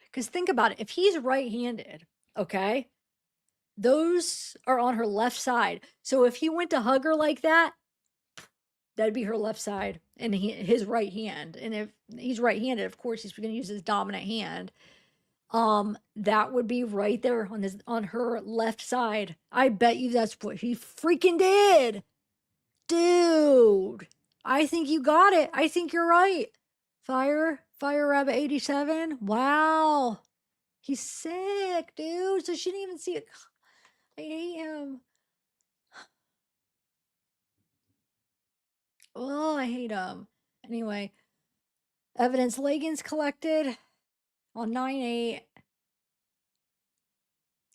Because think about it. If he's right-handed, okay, those are on her left side. So if he went to hug her like that, that'd be her left side and his right hand. And if he's right-handed, of course, he's going to use his dominant hand. That would be right there on her left side. I bet you that's what he freaking did. Dude, I think you got it. I think you're right. Fire Rabbit 87. Wow. He's sick, dude. So she didn't even see it. I hate him. Oh, I hate him. Anyway, evidence leggings collected on 9/8.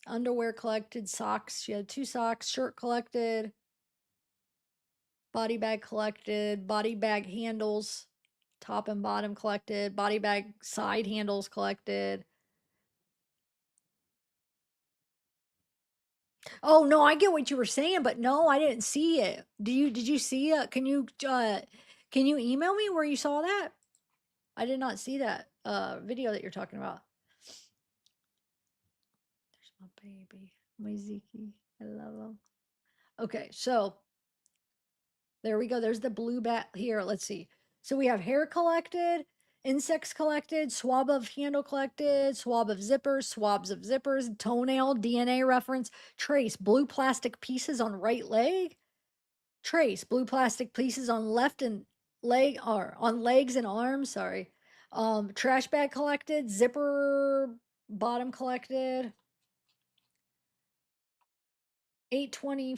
Underwear collected, socks. She had 2 socks, shirt collected, body bag collected, body bag handles, top and bottom collected, body bag side handles collected. Oh no, I get what you were saying, but no, I didn't see it. Did you see it? Can you email me where you saw that? I did not see that video that you're talking about. There's my baby, my Zeke. I love him. Okay, so there we go. There's the blue bat here. Let's see. So we have hair collected, insects collected, swab of handle collected, swab of zippers, swabs of zippers, toenail, DNA reference, trace, blue plastic pieces on right leg, trace, blue plastic pieces on left and leg, or on legs and arms, sorry. Trash bag collected, zipper bottom collected, 820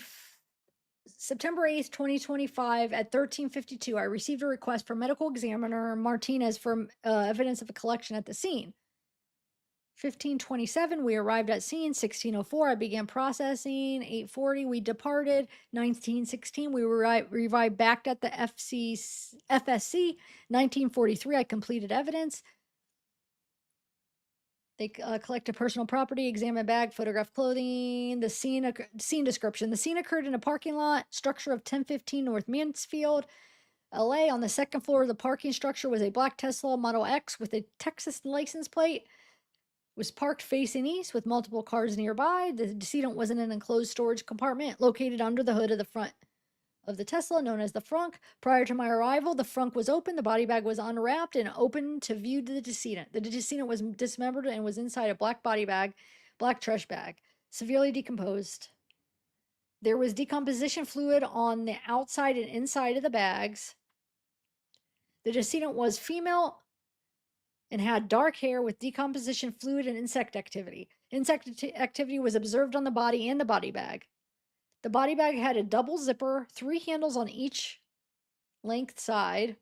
September 8th, 2025 at 13:52, I received a request from medical examiner Martinez for evidence of a collection at the scene. 15:27, we arrived at scene. 16:04, I began processing. 8:40, we departed. 19:16, we revived back at the FSC. 19:43, I completed evidence. They collected personal property, examined bag, photographed clothing. The scene description. The scene occurred in a parking lot, structure of 1015 North Mansfield, LA. On the second floor of the parking structure was a black Tesla Model X with a Texas license plate. Was parked facing east with multiple cars nearby. The decedent was in an enclosed storage compartment located under the hood of the front of the Tesla, known as the frunk. Prior to my arrival, the frunk was open, the body bag was unwrapped and open to view the decedent. The decedent was dismembered and was inside a black body bag, black trash bag, severely decomposed. There was decomposition fluid on the outside and inside of the bags. The decedent was female and had dark hair with decomposition fluid and insect activity. Insect activity was observed on the body and the body bag. The body bag had a double zipper, 3 handles on each length side.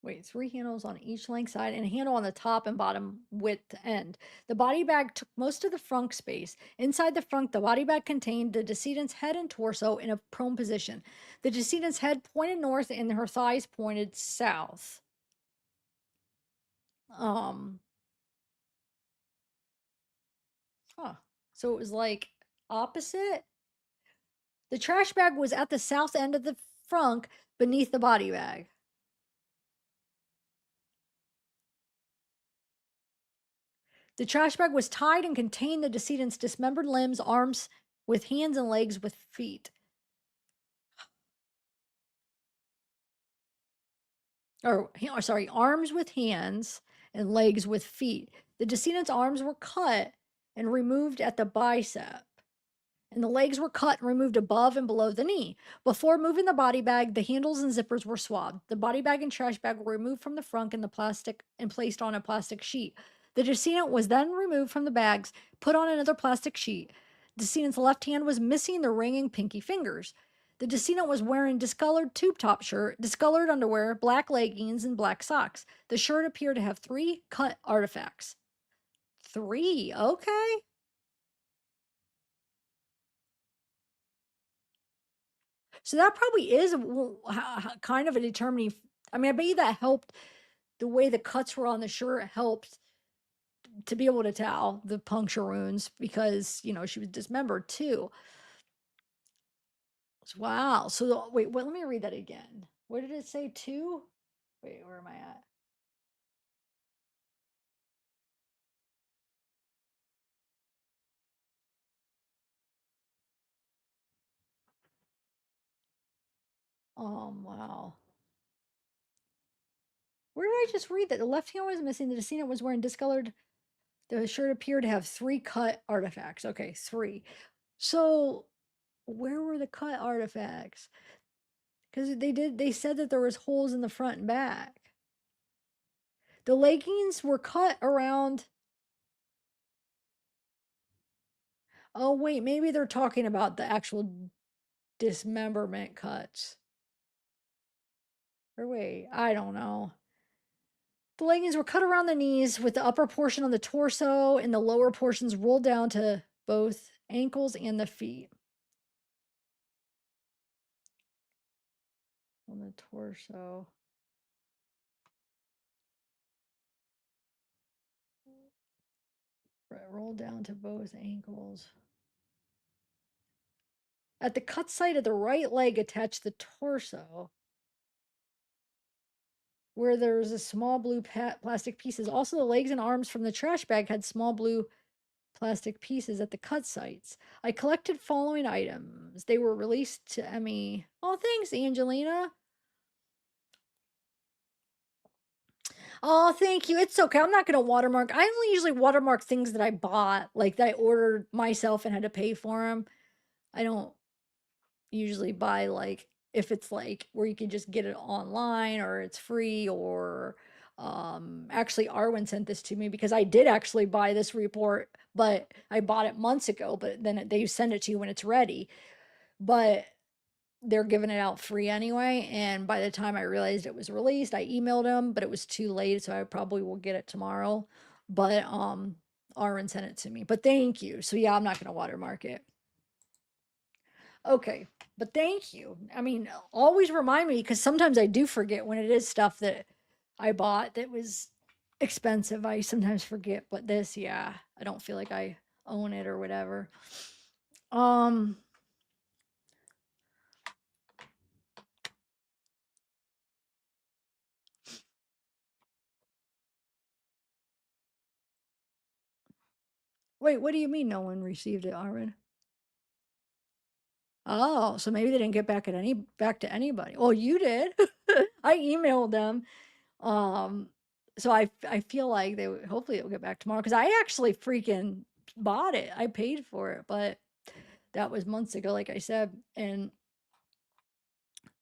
Wait, 3 handles on each length side and a handle on the top and bottom width end. The body bag took most of the frunk space. Inside the frunk, the body bag contained the decedent's head and torso in a prone position. The decedent's head pointed north and her thighs pointed south. Um, huh. So it was like opposite. The trash bag was at the south end of the frunk beneath the body bag. The trash bag was tied and contained the decedent's dismembered limbs, arms with hands and legs with feet. Or sorry, arms with hands and legs with feet. The decedent's arms were cut and removed at the bicep, and the legs were cut and removed above and below the knee. Before moving the body bag, the handles and zippers were swabbed. The body bag and trash bag were removed from the frunk and the plastic and placed on a plastic sheet. The decedent was then removed from the bags, put on another plastic sheet. The decedent's left hand was missing the ring and pinky fingers. The decedent was wearing discolored tube top shirt, discolored underwear, black leggings, and black socks. The shirt appeared to have 3 cut artifacts. 3, okay. So that probably is kind of a determining. I mean, I bet you that helped. The way the cuts were on the shirt helped to be able to tell the puncture wounds because she was dismembered too. Wow. So wait, let me read that again. What did it say? 2? Wait, where am I at? Wow. Where did I just read that? The left hand was missing. The decedent was wearing discolored. The shirt appeared to have 3 cut artifacts. Okay, 3. So where were the cut artifacts? Because they said that there was holes in the front and back. The leggings were cut around. Oh wait, maybe they're talking about the actual dismemberment cuts. Or wait, I don't know. The leggings were cut around the knees with the upper portion of the torso and the lower portions rolled down to both ankles and the feet. On the torso. Rolled down to both ankles. At the cut site of the right leg attached the torso, where there was a small blue plastic pieces. Also, the legs and arms from the trash bag had small blue plastic pieces at the cut sites. I collected following items. They were released to Emmy. Oh, thanks, Angelina. Oh, thank you. It's okay. I'm not going to watermark. I only usually watermark things that I bought, like that I ordered myself and had to pay for them. I don't usually buy like if it's like where you can just get it online or it's free or actually Arwen sent this to me because I did actually buy this report, but I bought it months ago, but then they send it to you when it's ready. But they're giving it out free anyway, and by the time I realized it was released, I emailed them, but it was too late, so I probably will get it tomorrow. But Arwen sent it to me. But thank you. So yeah, I'm not going to watermark it. Okay, but thank you. I mean, always remind me because sometimes I do forget when it is stuff that I bought that was expensive. I sometimes forget, but this, yeah, I don't feel like I own it or whatever. Wait, what do you mean no one received it, Arwen? Oh, so maybe they didn't get back to anybody. Well, you did. I emailed them. So I feel like hopefully it'll get back tomorrow because I actually freaking bought it. I paid for it, but that was months ago, like I said. And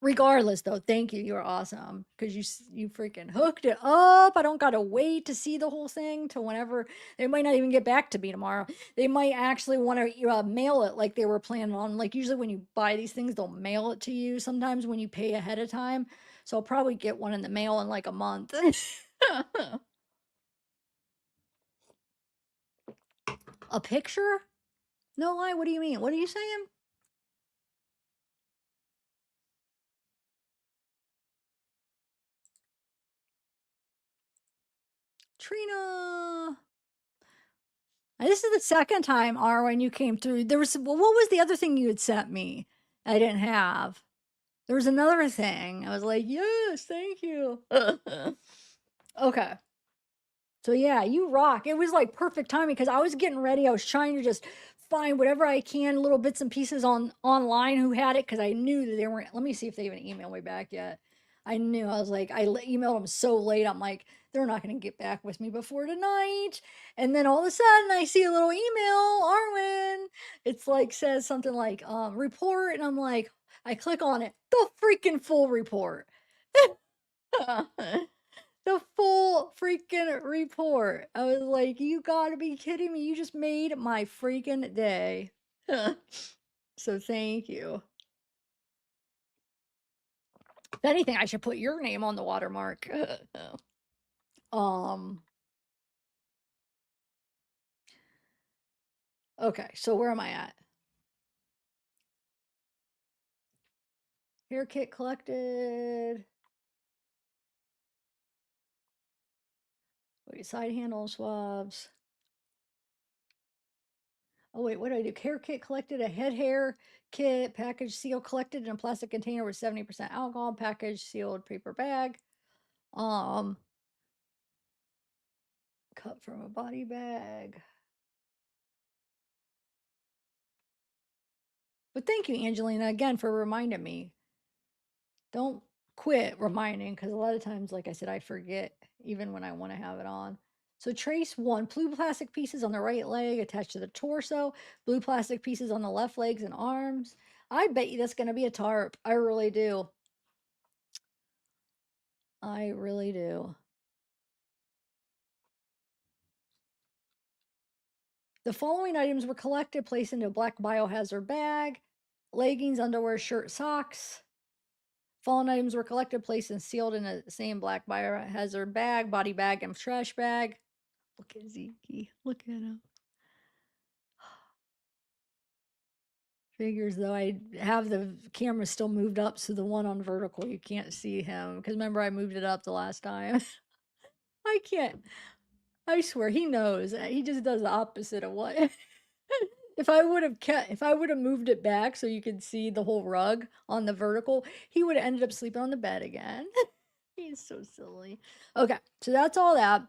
regardless, though, thank you. You're awesome because you freaking hooked it up. I don't gotta wait to see the whole thing till whenever. They might not even get back to me tomorrow. They might actually want to mail it like they were planning on. Like usually when you buy these things, they'll mail it to you. Sometimes when you pay ahead of time. So I'll probably get one in the mail in like a month. A picture? No lie, what do you mean? What are you saying? Trina. This is the second time, Arwen, you came through. There was, well, what was the other thing you had sent me? I didn't have. There was another thing. I was like, yes, thank you. Okay. So yeah, you rock. It was like perfect timing because I was getting ready. I was trying to just find whatever I can, little bits and pieces on online who had it because I knew that they weren't. Let me see if they even emailed me back yet. I knew. I was like, emailed them so late. I'm like, they're not going to get back with me before tonight. And then all of a sudden, I see a little email, Arwen. It's like says something like report, and I'm like, I click on it, the freaking full report. The full freaking report. I was like, you gotta be kidding me. You just made my freaking day. So thank you. If anything, I should put your name on the watermark. um okay, so where am I at? Hair kit collected. Wait, side handle swabs. Oh wait, what did I do? Hair kit collected, a head hair kit, package seal collected in a plastic container with 70% alcohol, package sealed paper bag. Cut from a body bag. But thank you, Angelina, again for reminding me. Don't quit reminding because a lot of times, like I said, I forget even when I want to have it on. So trace one, blue plastic pieces on the right leg attached to the torso, blue plastic pieces on the left legs and arms. I bet you that's going to be a tarp. I really do. I really do. The following items were collected, placed into a black biohazard bag: leggings, underwear, shirt, socks. Fallen items were collected, placed, and sealed in the same black biohazard bag, body bag, and trash bag. Look at Zeke. Look at him. Figures though, I have the camera still moved up, so the one on vertical, you can't see him. Because remember, I moved it up the last time. I can't. I swear, he knows. He just does the opposite of what. If I would have moved it back so you could see the whole rug on the vertical, he would have ended up sleeping on the bed again. He's so silly. Okay, so that's all that.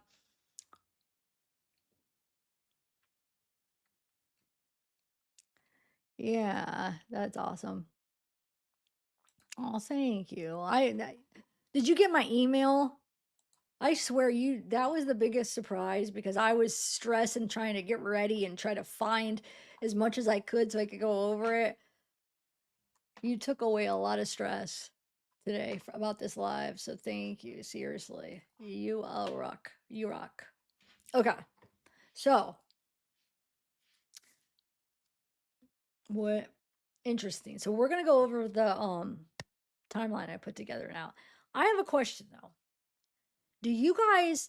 Yeah, that's awesome. Oh, thank you. Did you get my email? I swear that was the biggest surprise because I was stressed and trying to get ready and try to find as much as I could so I could go over it. You took away a lot of stress today about this live, so thank you. Seriously. You rock. You rock. Okay. So, what interesting. So we're going to go over the timeline I put together now. I have a question though. Do you guys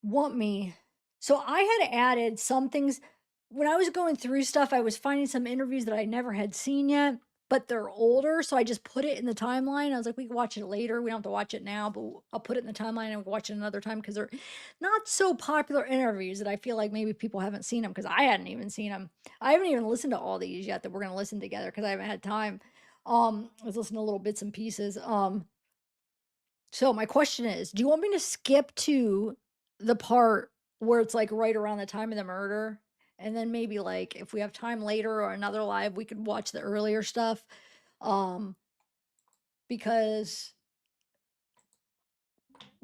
want me? So I had added some things when I was going through stuff. I was finding some interviews that I never had seen yet, but they're older. So I just put it in the timeline. I was like, we can watch it later. We don't have to watch it now, but I'll put it in the timeline and we'll watch it another time because they're not so popular interviews that I feel like maybe people haven't seen them because I hadn't even seen them. I haven't even listened to all these yet that we're going to listen together because I haven't had time. I was listening to little bits and pieces. So my question is, do you want me to skip to the part where it's like right around the time of the murder? And then maybe like if we have time later or another live, we could watch the earlier stuff. Because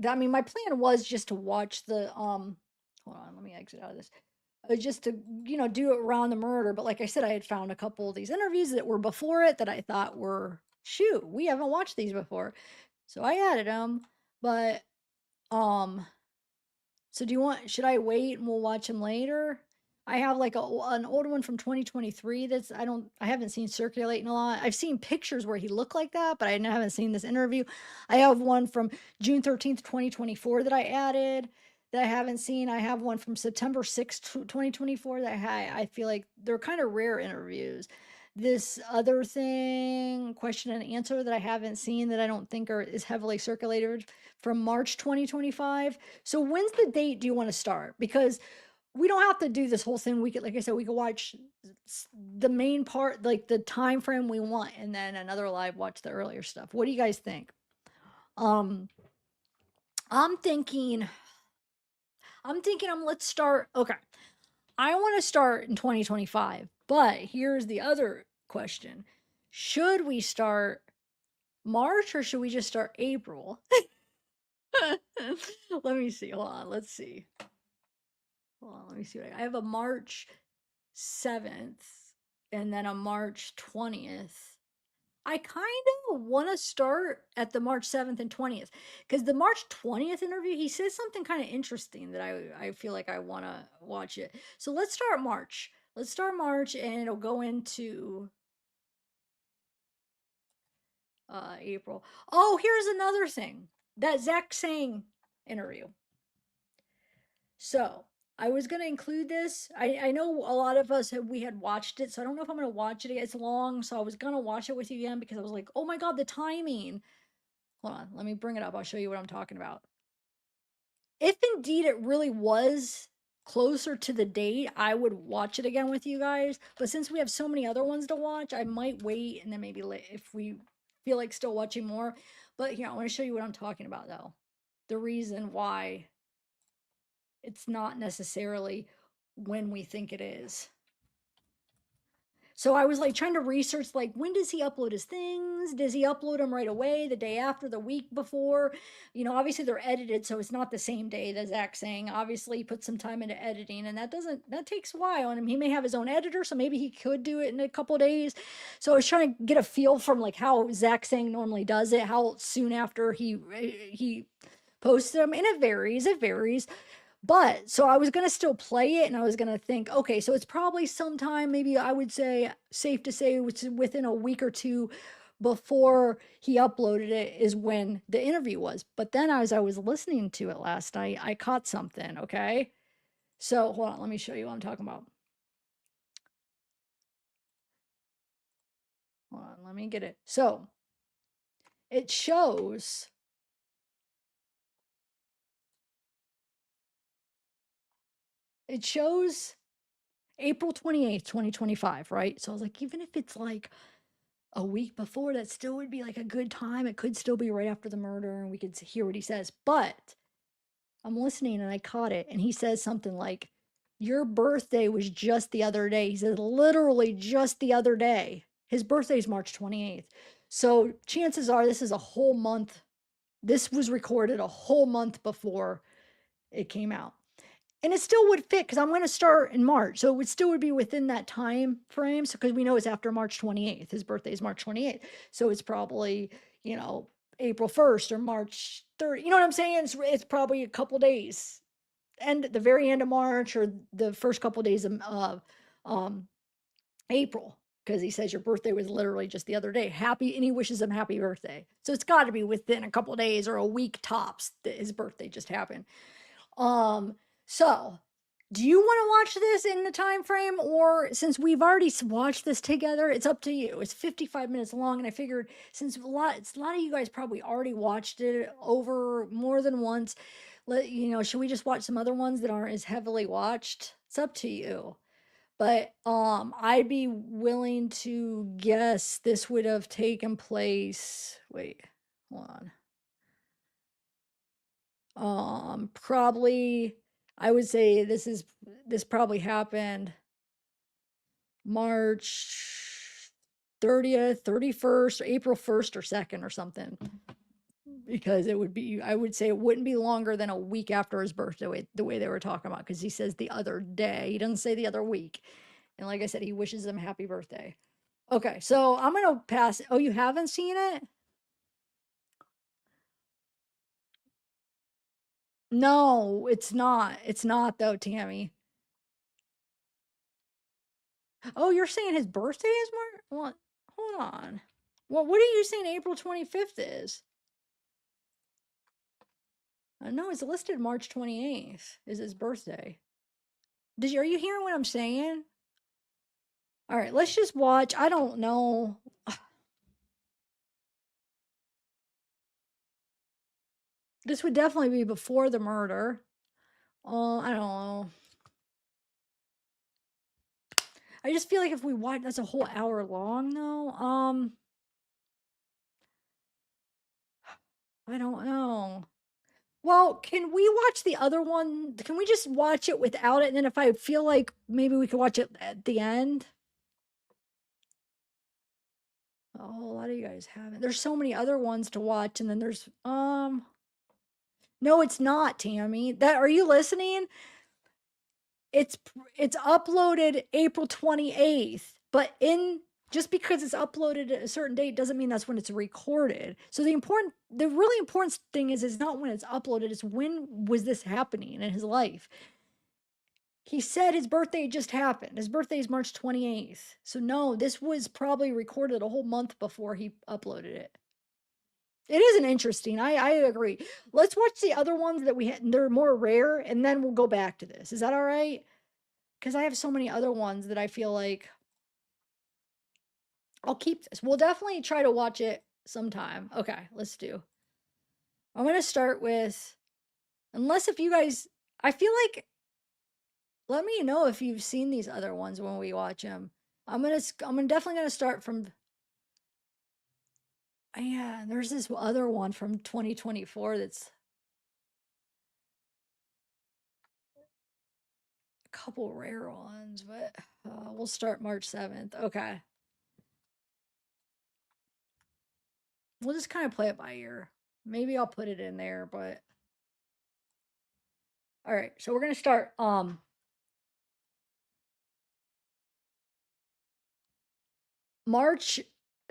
I mean my plan was just to watch the hold on, let me exit out of this. Just to, do it around the murder. But like I said, I had found a couple of these interviews that were before it that I thought were, shoot, we haven't watched these before. So I added them. But so should I wait and we'll watch them later? I have like an old one from 2023 that's I haven't seen circulating a lot. I've seen pictures where he looked like that, but I haven't seen this interview. I have one from June 13th, 2024 that I added that I haven't seen. I have one from September 6th, 2024 that I feel like they're kind of rare interviews. This other thing, question and answer that I haven't seen that I don't think is heavily circulated from March 2025. So when's the date do you want to start? Because we don't have to do this whole thing. We could, like I said, we could watch the main part, like the time frame we want, and then another live watch the earlier stuff. What do you guys think? Um, I'm thinking, let's start. Okay, I want to start in 2025, but here's the other question: should we start March or should we just start April? Let me see. Hold on. Let's see. Hold on. Let me see. I have a March 7th and then a March 20th. I kind of want to start at the March 7th and 20th because the March 20th interview, he says something kind of interesting that I feel like I want to watch it. So let's start March. Let's start March and it'll go into April. Oh, here's another thing. That Zach Sang interview. So I was gonna include this. I know a lot of us we had watched it, so I don't know if I'm gonna watch it again. It's long, so I was gonna watch it with you again because I was like, oh my god, the timing. Hold on, let me bring it up. I'll show you what I'm talking about. If indeed it really was closer to the date, I would watch it again with you guys. But since we have so many other ones to watch, I might wait and then maybe if we feel like still watching more. But here, I want to show you what I'm talking about though. The reason why it's not necessarily when we think it is. So I was like trying to research like when does he upload his things? Does he upload them right away, the day after, the week before? You know, obviously they're edited, so it's not the same day that Zach's saying. Obviously he put some time into editing, and that takes a while on him. He may have his own editor, so maybe he could do it in a couple days. So I was trying to get a feel from like how Zach Sang normally does it, how soon after he posts them, and it varies. It varies. But so I was going to still play it and I was going to think, okay, so it's probably sometime, maybe I would say, safe to say, within a week or two before he uploaded it is when the interview was. But then as I was listening to it last night, I caught something, okay? So hold on, let me show you what I'm talking about. Hold on, let me get it. So it shows. It shows April 28th, 2025, right? So I was like, even if it's like a week before, that still would be like a good time. It could still be right after the murder and we could hear what he says. But I'm listening and I caught it. And he says something like, your birthday was just the other day. He says, literally just the other day. His birthday is March 28th. So chances are this is a whole month. This was recorded a whole month before it came out. And it still would fit because I'm going to start in March. So would be within that time frame. So, because we know it's after March 28th. His birthday is March 28th. So it's probably, April 1st or March 3rd. You know what I'm saying? It's probably a couple days. And at the very end of March or the first couple days of April. Because he says your birthday was literally just the other day. Happy, and he wishes him happy birthday. So it's got to be within a couple days or a week tops that his birthday just happened. So do you want to watch this in the time frame, or since we've already watched this together, it's up to you. It's 55 minutes long, and I figured since a lot of you guys probably already watched it over more than once, should we just watch some other ones that aren't as heavily watched? It's up to you. But I'd be willing to guess this would have taken place. Wait, hold on. Probably I would say this probably happened March 30th, 31st, or April 1st or 2nd or something. Because I would say it wouldn't be longer than a week after his birthday, the way they were talking about, because he says the other day. He doesn't say the other week. And like I said, he wishes him happy birthday. Okay, so I'm going to pass. Oh, you haven't seen it? No, it's not. It's not though, Tammy. Oh, you're saying his birthday is March? What? Hold on. Well, what are you saying April 25th is? No, it's listed March 28th is his birthday. Are you hearing what I'm saying? All right, let's just watch. I don't know. This would definitely be before the murder. I don't know. I just feel like if we watch, that's a whole hour long, though. I don't know. Well, can we watch the other one? Can we just watch it without it? And then if I feel like maybe we could watch it at the end? Oh, a lot of you guys haven't. There's so many other ones to watch, and then there's no, it's not, Tammy. That are you listening? It's uploaded April 28th, but in just because it's uploaded at a certain date doesn't mean that's when it's recorded. So the really important thing is not when it's uploaded, it's when was this happening in his life. He said his birthday just happened. His birthday is March 28th. So no, this was probably recorded a whole month before he uploaded it. It isn't interesting. I agree. Let's watch the other ones that we had. They're more rare, and then we'll go back to this. Is that all right? Because I have so many other ones that I feel like I'll keep this. We'll definitely try to watch it sometime. Okay, let's do. I'm gonna start with, unless if you guys, I feel like, let me know if you've seen these other ones when we watch them. I'm definitely gonna start from. Yeah, there's this other one from 2024 that's a couple rare ones, but we'll start March 7th. Okay. We'll just kind of play it by ear. Maybe I'll put it in there, but all right. So we're gonna start. March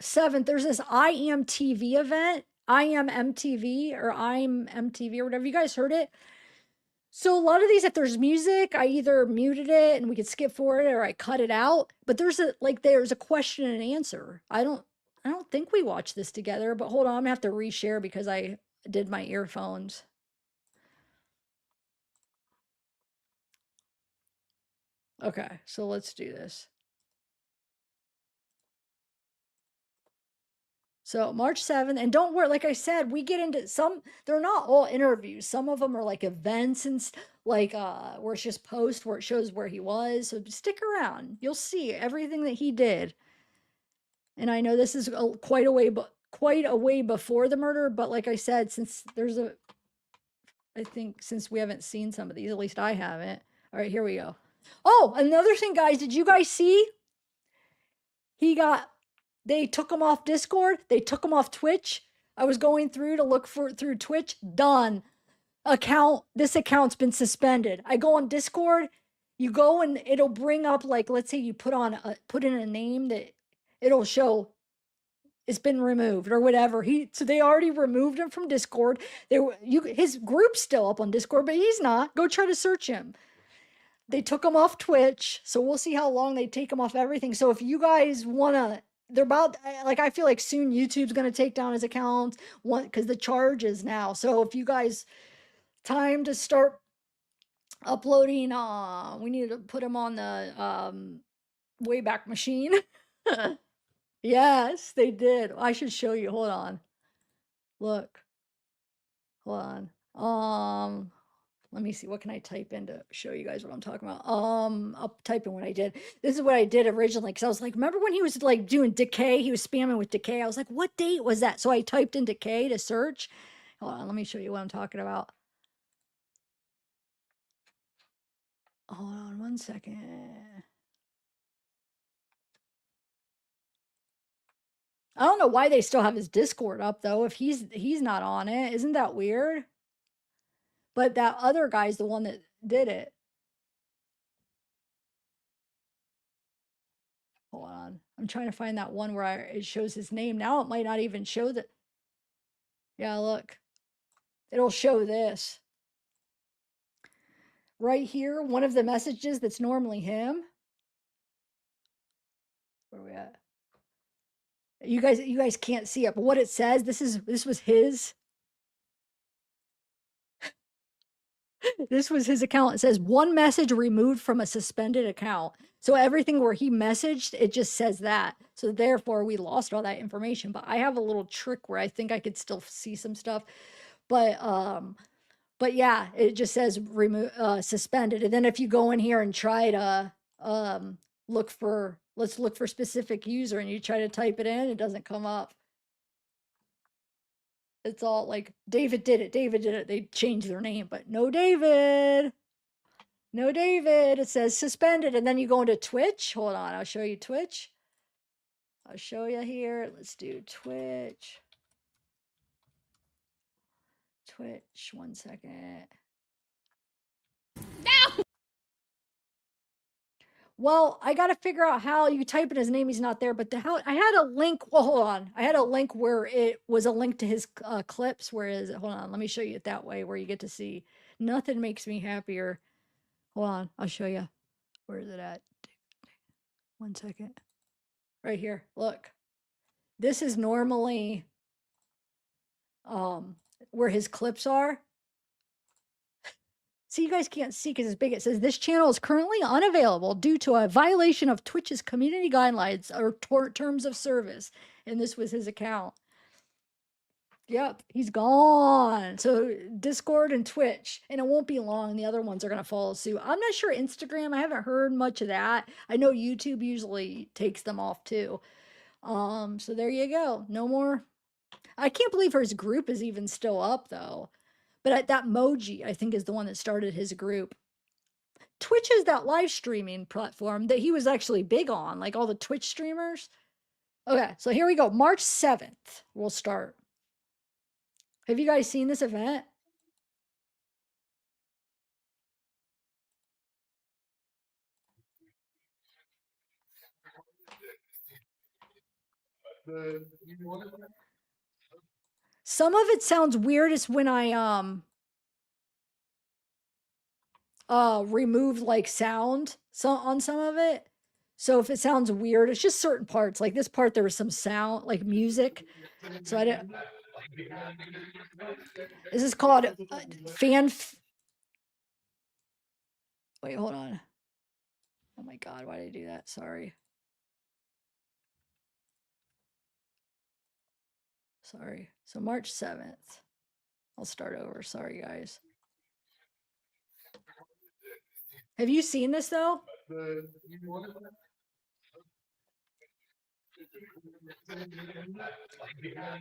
7th. There's this I Am TV event. I Am MTV or I'm MTV or whatever. You guys heard it? So a lot of these, if there's music, I either muted it and we could skip forward or I cut it out. But there's a question and answer. I don't think we watched this together, but hold on, I'm gonna have to reshare because I did my earphones. Okay, so let's do this. So March 7th, and don't worry, like I said, we get into some, they're not all interviews. Some of them are like events and like where it's just post where it shows where he was. So stick around. You'll see everything that he did. And I know this is quite a way before the murder, but like I said, I think since we haven't seen some of these, at least I haven't. All right, here we go. Oh, another thing, guys, did you guys see? They took him off Discord. They took him off Twitch. I was going through to look through Twitch. Done. This account's been suspended. I go on Discord. You go and it'll bring up, like, let's say you put in a name that it'll show it's been removed or whatever. So they already removed him from Discord. His group's still up on Discord, but he's not. Go try to search him. They took him off Twitch, so we'll see how long they take him off everything. So if you guys wanna, I feel like soon YouTube's gonna take down his account because the charges now. So if you guys, time to start uploading. We need to put him on the Wayback Machine. Yes, they did. I should show you. Hold on. Look. Hold on. Let me see. What can I type in to show you guys what I'm talking about? I'll type in what I did. This is what I did originally because I was like, remember when he was like doing decay? He was spamming with decay. I was like, what date was that? So I typed in decay to search. Hold on. Let me show you what I'm talking about. Hold on 1 second. I don't know why they still have his Discord up though. If he's not on it, isn't that weird? But that other guy's the one that did it. Hold on. I'm trying to find that one where it shows his name. Now it might not even show that. Yeah, look. It'll show this. Right here, one of the messages that's normally him. Where we at? You guys can't see it, but what it says, this was his. This was his account. It says one message removed from a suspended account. So everything where he messaged, it just says that. So therefore, we lost all that information. But I have a little trick where I think I could still see some stuff. But yeah, it just says remove suspended. And then if you go in here and try to let's look for specific user, and you try to type it in, it doesn't come up. It's all like David did it. David did it. They changed their name, but no David. No David. It says suspended. And then you go into Twitch. Hold on, I'll show you Twitch. I'll show you here. Let's do Twitch. Twitch, 1 second. Well, I got to figure out how you type in his name. He's not there, but I had a link. Well, hold on. I had a link where it was a link to his clips. Where is it? Hold on. Let me show you it that way where you get to see. Nothing makes me happier. Hold on. I'll show you. Where is it at? 1 second. Right here. Look. This is normally where his clips are. See, you guys can't see because it's big. It says this channel is currently unavailable due to a violation of Twitch's community guidelines or terms of service. And this was his account. Yep, he's gone. So Discord and Twitch, and it won't be long. The other ones are going to follow suit. I'm not sure Instagram. I haven't heard much of that. I know YouTube usually takes them off too. So there you go. No more. I can't believe his group is even still up though. But that Moji, I think, is the one that started his group. Twitch is that live streaming platform that he was actually big on, like all the Twitch streamers. Okay, so here we go. March 7th, we'll start. Have you guys seen this event? Some of it sounds weird is when I removed like sound on some of it. So if it sounds weird, it's just certain parts. Like this part, there was some sound, like music. So I didn't. This is called Wait, hold on. Oh my God, why did I do that? Sorry. Sorry. So March 7th. I'll start over. Sorry, guys. Have you seen this though?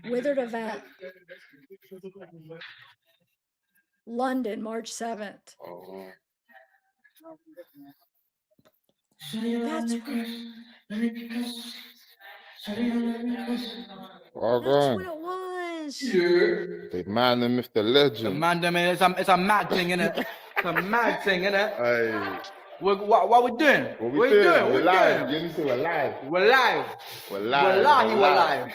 Withered event. London, March 7th. That's what it was. Big man and Mr. Legend. Man, it's a mad thing, innit? It's a mad thing, innit? Hey. What we doing? What we doing? We're live. You need to we're live. We're live. We're live. We're live.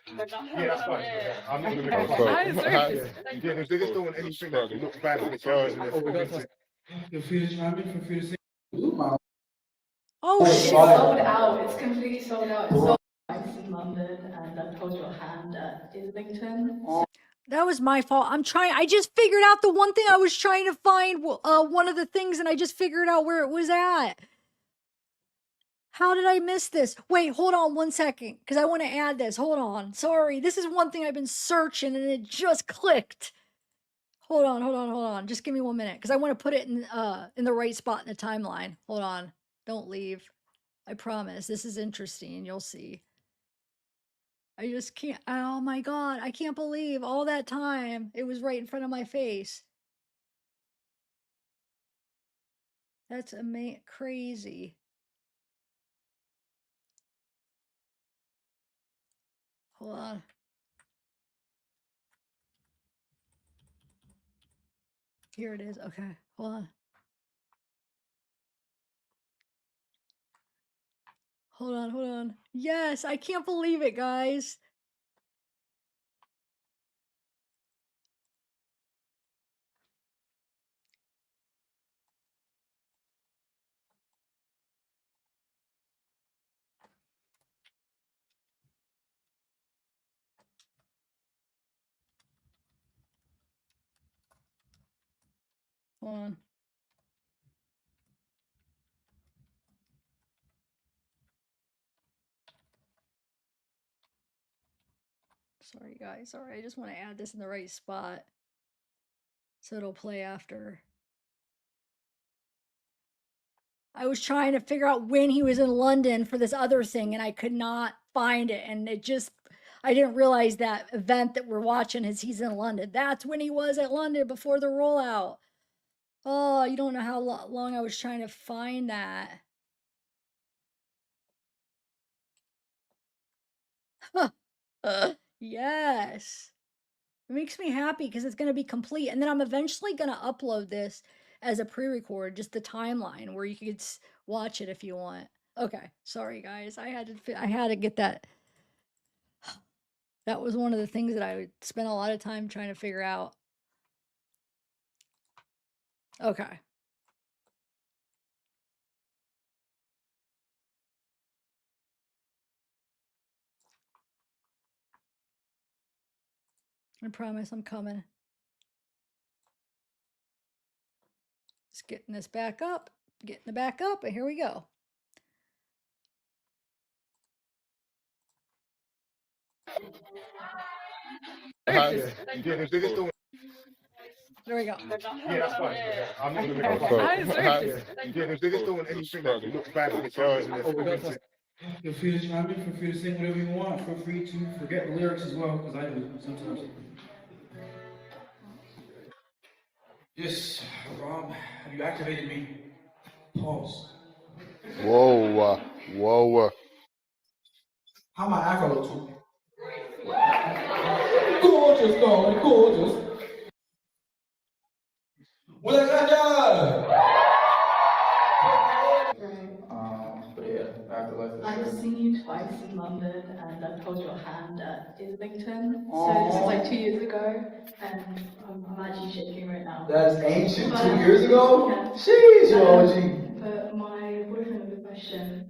Yeah, that's fine. I'm not gonna make it. They just don't want anything that looks bad on the camera. Oh shit! Sold out. It's completely sold out. It's sold out in London, and I've told your hand at Islington. That was my fault. I just figured out the one thing I was trying to find. One of the things, and I just figured out where it was at. How did I miss this? Wait, hold on 1 second, because I want to add this. Hold on. Sorry, this is one thing I've been searching, and it just clicked. Hold on. Just give me 1 minute, because I want to put it in the right spot in the timeline. Hold on. Don't leave. I promise. This is interesting. You'll see. I just can't. Oh my God. I can't believe all that time it was right in front of my face. That's crazy. Hold on. Here it is. Okay. Hold on. Hold on. Yes, I can't believe it, guys. Hold on. Sorry, guys. Sorry, I just want to add this in the right spot so it'll play after. I was trying to figure out when he was in London for this other thing, and I could not find it. And I didn't realize that event that we're watching is he's in London. That's when he was at London before the rollout. Oh, you don't know how long I was trying to find that. Yes. It makes me happy because it's going to be complete. And then I'm eventually going to upload this as a pre-record, just the timeline where you could watch it if you want. Okay. Sorry, guys. I had to get that. That was one of the things that I would spend a lot of time trying to figure out. Okay. I promise I'm coming. Just getting this back up, getting it back up, and here we go. Hi. Yeah, There we go. yeah, that's fine. I'm not gonna make a Hi. Yeah, they're just doing anything that looks bad for the charge. Feel free to chime in, feel free to sing whatever you want, feel free to forget the lyrics as well, because I do sometimes. Yes, Rob, have you activated me? Pause. Whoa, whoa. How my afro look too? Gorgeous, darling, gorgeous. What is that job? But yeah, afterlife. I've seen you twice in London, and I've held your hand at Islington. So this is like 2 years ago, and I'm actually shaking right now. That's ancient. 2 years ago? Yeah. Jeez, you're OG. But my boyfriend has a question,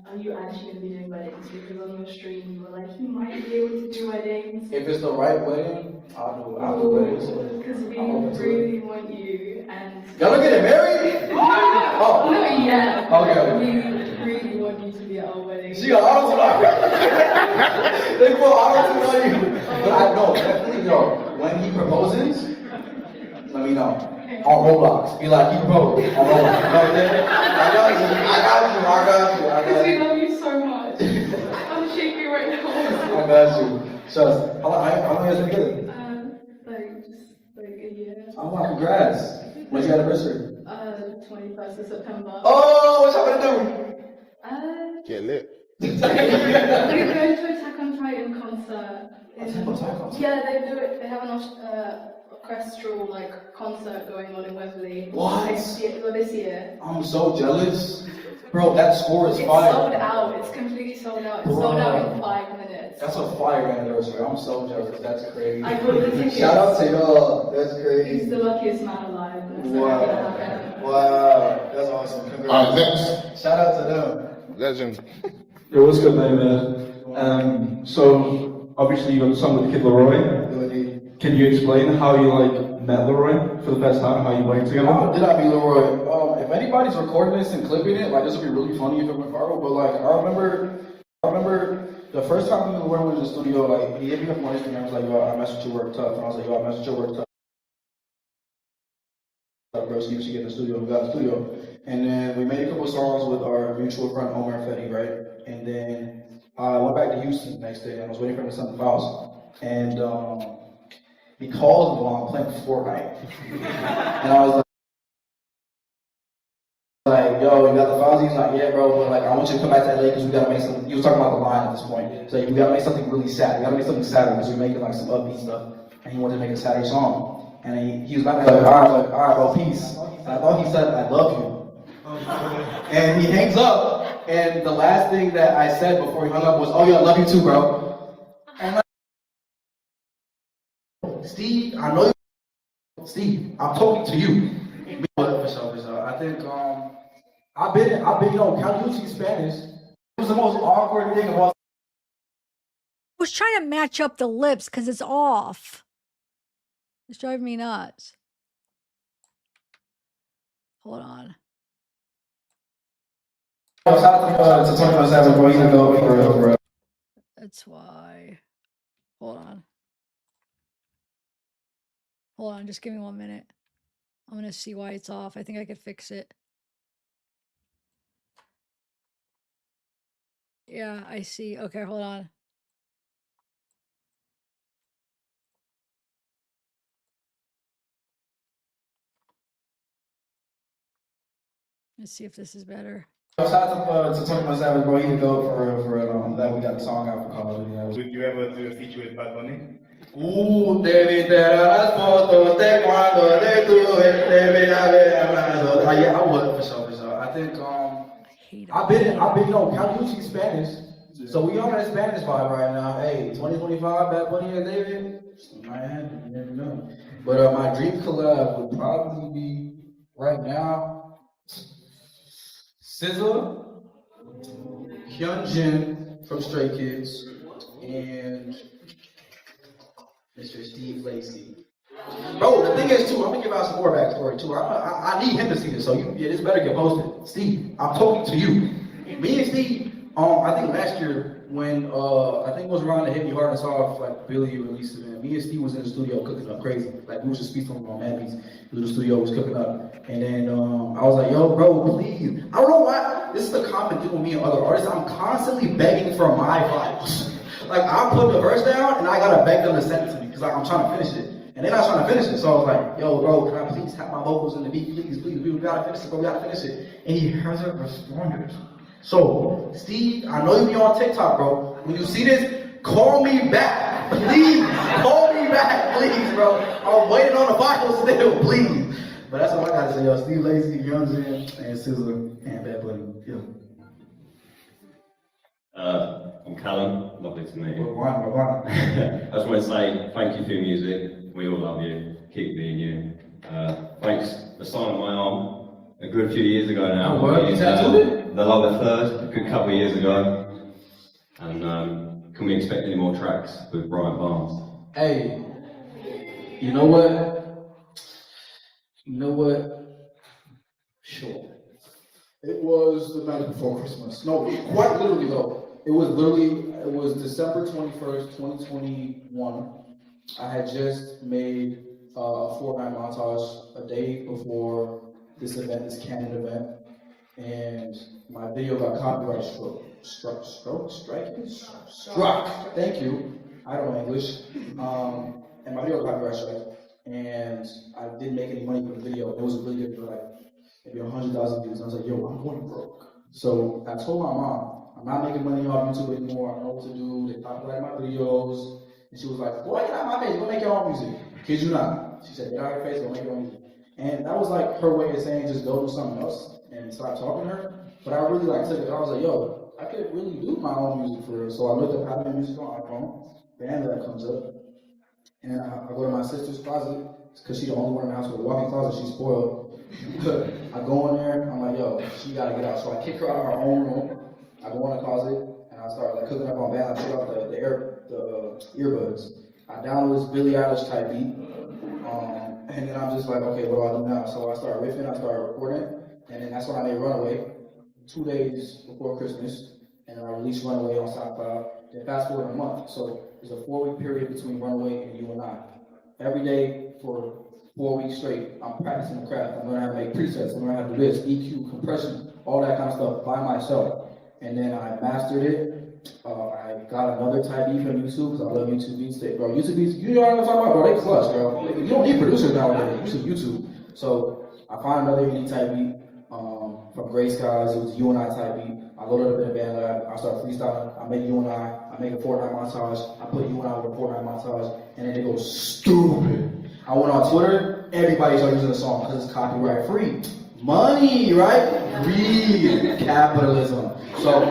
are you actually going to be doing weddings? Because on your stream you were like, he might be able to do weddings. If it's the right wedding, I'll do weddings. Because we really want you, and... Y'all are getting married? Oh. Not yet. Okay. We really want you to be at our wedding. She got auto-tune on you. They put auto-tune on you. But I know, definitely, when he proposes, let me know. On Roblox. Be like, he proposed. On Roblox. You know what I'm saying? I got you. Because we love you so much. I'm shaking right now. I got you. Trust. How long you guys been together? Like a year. Oh wow, congrats. When's your anniversary? 21st of September. Oh, what y'all gonna do? Get lit. We're going to Attack on Titan concert. Attack on Titan concert? Yeah, they do it. They have an orchestral concert going on in Wembley. What? This year. I'm so jealous. Bro, that score is It's fire. sold out. It's completely sold out. It's sold out in 5 minutes. That's a fire anniversary. I'm so jealous. That's crazy. I bought the tickets. Shout out to y'all. That's crazy. He's the luckiest man alive. That's Wow. not gonna happen. Wow. That's awesome. Congrats. Next. Shout out to them. Legend. Yo, what's good, man? So obviously you got the song with Kid Leroy. Can you explain how you met Leroy for the first time? How you played together? How did I meet Leroy? If anybody's recording this and clipping it, this would be really funny if it went viral. But I remember the first time me and Leroy was in the studio. He hit me up on Instagram. He was like, "Yo, I messed with your work tough," and I was like, "Yo, I messed with your work tough." Bro, so you should get in the studio. We got in the studio, and then we made a couple of songs with our mutual friend Omar Fetty, right? And then I went back to Houston the next day, and I was waiting for him to send the files. And he called me while I'm playing Fortnite, and I was like, "Yo, you got the files?" He's like, "Yeah, bro, but I want you to come back to LA because we gotta make something." He was talking about the line at this point, so we gotta make something really sad. We gotta make something sad because we're making some upbeat stuff, and he wanted to make a sadder song. And he was about to all right, bro, peace. And I thought he said, "I love you." And he hangs up, and the last thing that I said before he hung up was, "Oh yeah, I love you too, bro." And Steve, I know you. Steve, I'm talking to you. But for sure. I think I've been Calucci Spanish. It was the most awkward thing of all. I was trying to match up the lips because it's off. It's driving me nuts. Hold on. Shout out to 21 Savage, bro. He's a go for real, bro. That's why. Hold on. Hold on, just give me 1 minute. I'm gonna see why it's off. I think I could fix it. Yeah, I see. Okay, hold on. Let's see if this is better. Shout out to 21 Savage, bro. He's a go for real, for real. I'm glad we got the song out for college. Yeah. Would you ever do a feature with Bad Bunny? Te viste las fotos de cuando te tuve, te vi a ver hablando. Yeah, I would for sure. I think I've been, you know, Caliucci Spanish, so we on that Spanish vibe right now. Hey, 2025, Bad Bunny and David, man, you never know. But my dream collab would probably be right now, SZA, Hyunjin from Stray Kids, and Mr. Steve Lacy. Bro, the thing is too, I'm gonna give out some more backstory too. I need him to see this, so this better get posted. Steve, I'm talking to you. Me and Steve, I think last year when I think it was around the Hit Me Hard and Soft, like Billy released it, man. Me and Steve was in the studio cooking up crazy. Like we was just speaking on Manby's. The studio was cooking up, and then I was like, yo, bro, please. I don't know why. This is the common thing with me and other artists. I'm constantly begging for my files. Like I put the verse down, and I gotta beg them to send it to me because like I'm trying to finish it. And they're not trying to finish it, so I was like, yo, bro, can I please have my vocals in the beat, please, we gotta finish it, bro, we gotta finish it. And he hasn't responded. So, Steve, I know you be on TikTok, bro. When you see this, call me back, please. Call me back, please, bro. I'm waiting on the Bible still, please. But that's all I gotta say, yo. Steve Lacy, Youngin, and SZA, and Bad Bunny. Yeah. I'm Callum, lovely to meet you. Why? I just want to say thank you for your music. We all love you. Keep being you. Thanks for signing my arm a good few years ago now. You tattooed it? The Love Affair, a good couple of years ago. And can we expect any more tracks with Brian Barnes? Hey, you know what? Sure. It was the night before Christmas. No, quite literally though. It was December 21st, 2021. I had just made a Fortnite montage a day before this event, this Canon event, and my video got copyright struck. Thank you. I don't know English. And my video got copyright struck, and I didn't make any money with the video. It was a really good for like maybe 100,000 views. I was like, yo, I'm going broke. So I told my mom, I'm not making money off YouTube anymore. I know what to do. They copyright my videos. And she was like, boy, get out of my face, go make your own music. Kid you not. She said, get out of your face, go make your own music. And that was like her way of saying just go do something else and stop talking to her. But I really like took it. I was like, yo, I could really do my own music for real. So I looked up how to make music on iPhone. BandLab comes up. And I go to my sister's closet, because she's the only one in the house with a walk-in closet, she's spoiled. I go in there, I'm like, yo, she gotta get out. So I kick her out of her own room. I go in the closet, and I start like cooking up on BandLab, take off the earbuds. I download this Billie Eilish type beat, and then I'm just like, okay, what do I do now? So I start riffing, I start recording, and then that's when I made Runaway, 2 days before Christmas, and then I released Runaway on SoundCloud. Then fast forward a month, so there's a 4-week period between Runaway and You and I. Every day for 4 weeks straight, I'm practicing the craft. I'm learning how to make presets, I'm learning how to do this, EQ, compression, all that kind of stuff by myself. And then I mastered it. I got another type beat from YouTube because I love YouTube beats. Bro, YouTube beats, you know what I'm talking about, bro? They clutch, bro. You don't need producers nowadays. You use YouTube. So I find another unique type beat from Gray Skies. It was You and I type beat. I loaded up in a BandLab. I start freestyling. I make You and I make a Fortnite montage. I put You and I with a Fortnite montage, and then it goes stupid. I went on Twitter. Everybody started using the song because it's copyright free. Money, right? Greed, capitalism. So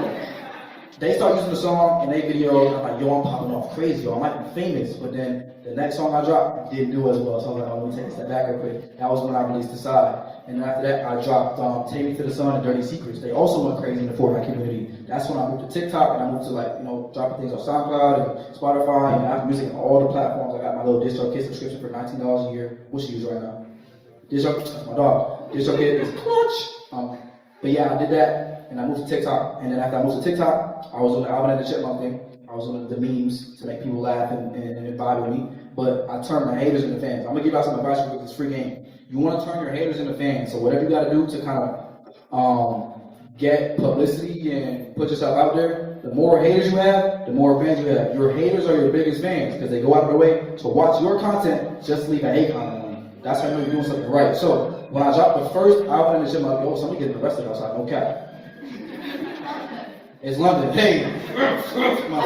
they start using the song in their videos. I'm like, yo, I'm popping off crazy, yo. I might be famous. But then the next song I dropped didn't do as well. So I was like, oh, let me take a step back real quick. That was when I released The Side. And then after that, I dropped Take Me to the Sun and Dirty Secrets. They also went crazy in the Fortnite community. That's when I moved to TikTok and I moved to like, you know, dropping things on SoundCloud and Spotify and Apple Music and all the platforms. I got my little distro kit subscription for $19 a year. What you use right now? This your, that's my dog. This your kid is clutch. But yeah, I did that, and I moved to TikTok. And then after I moved to TikTok, I was on the Alvin and the Chipmunk thing. I was on the memes to make people laugh and vibe with me. But I turned my haters into fans. I'm gonna give y'all some advice with this free game. You want to turn your haters into fans. So whatever you got to do to kind of get publicity and put yourself out there, the more haters you have, the more fans you have. Your haters are your biggest fans because they go out of their way to watch your content, just leave a hate comment on you. That's how you know you're doing something right. So when I dropped the first album in the gym, I'm like, yo, somebody getting arrested outside, no cap. It's London, hey. My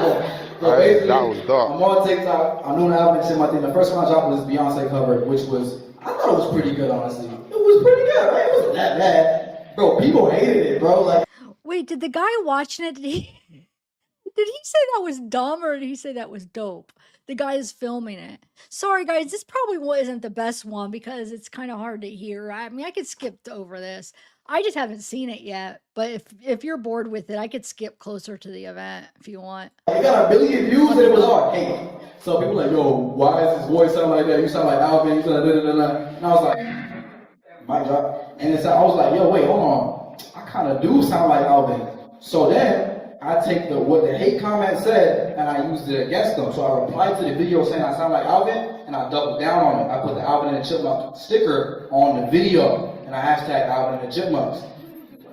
boy. So basically, that was dark. I'm on TikTok, I'm doing an album and shit, my thing. The first one I dropped was Beyonce cover, which was, I thought it was pretty good, honestly. It was pretty good, right? It wasn't that bad. Bro, people hated it, bro. Like, Wait, did the guy watching it, did he say that was dumb or did he say that was dope? The guy is filming it. Sorry, guys, this probably isn't the best one because it's kind of hard to hear. I mean, I could skip over this. I just haven't seen it yet. But if you're bored with it, I could skip closer to the event if you want. it got 1 billion views and it was all hate. So people like, yo, why is his voice sound like that? You sound like Alvin, you sound like da-da-da-da. And I was like, my God. And then I was like, yo, wait, hold on. I kind of do sound like Alvin. So then I take what the hate comment said and I used it against them. So I replied to the video saying I sound like Alvin and I doubled down on it. I put the Alvin and the Chipmunk sticker on the video and I hashtag Alvin and the Chipmunks.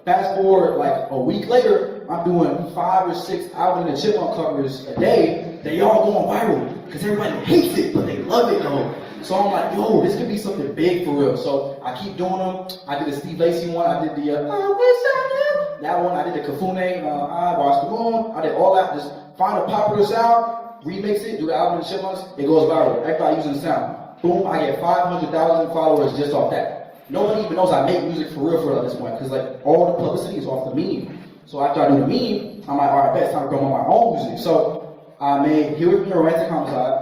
Fast forward like a week later, I'm doing 5 or 6 Alvin and the Chipmunk covers a day. They all going viral because everybody hates it, but they love it though. So I'm like, yo, this could be something big for real. So I keep doing them. I did the Steve Lacy one. I did the I wish I knew. That one. I did the Kafune, I Watch the Moon. I did all that. Just find a popular sound, remix it, do the Alvin and the Chipmunks. It goes viral. Everybody using the sound. Boom, I get 500,000 followers just off that. Nobody even knows I make music for real at this point because like all the publicity is off the meme. So after I do the meme, I'm like, all right, bet it's time to promote my own music. So I made Here With Me Romantic Homicide.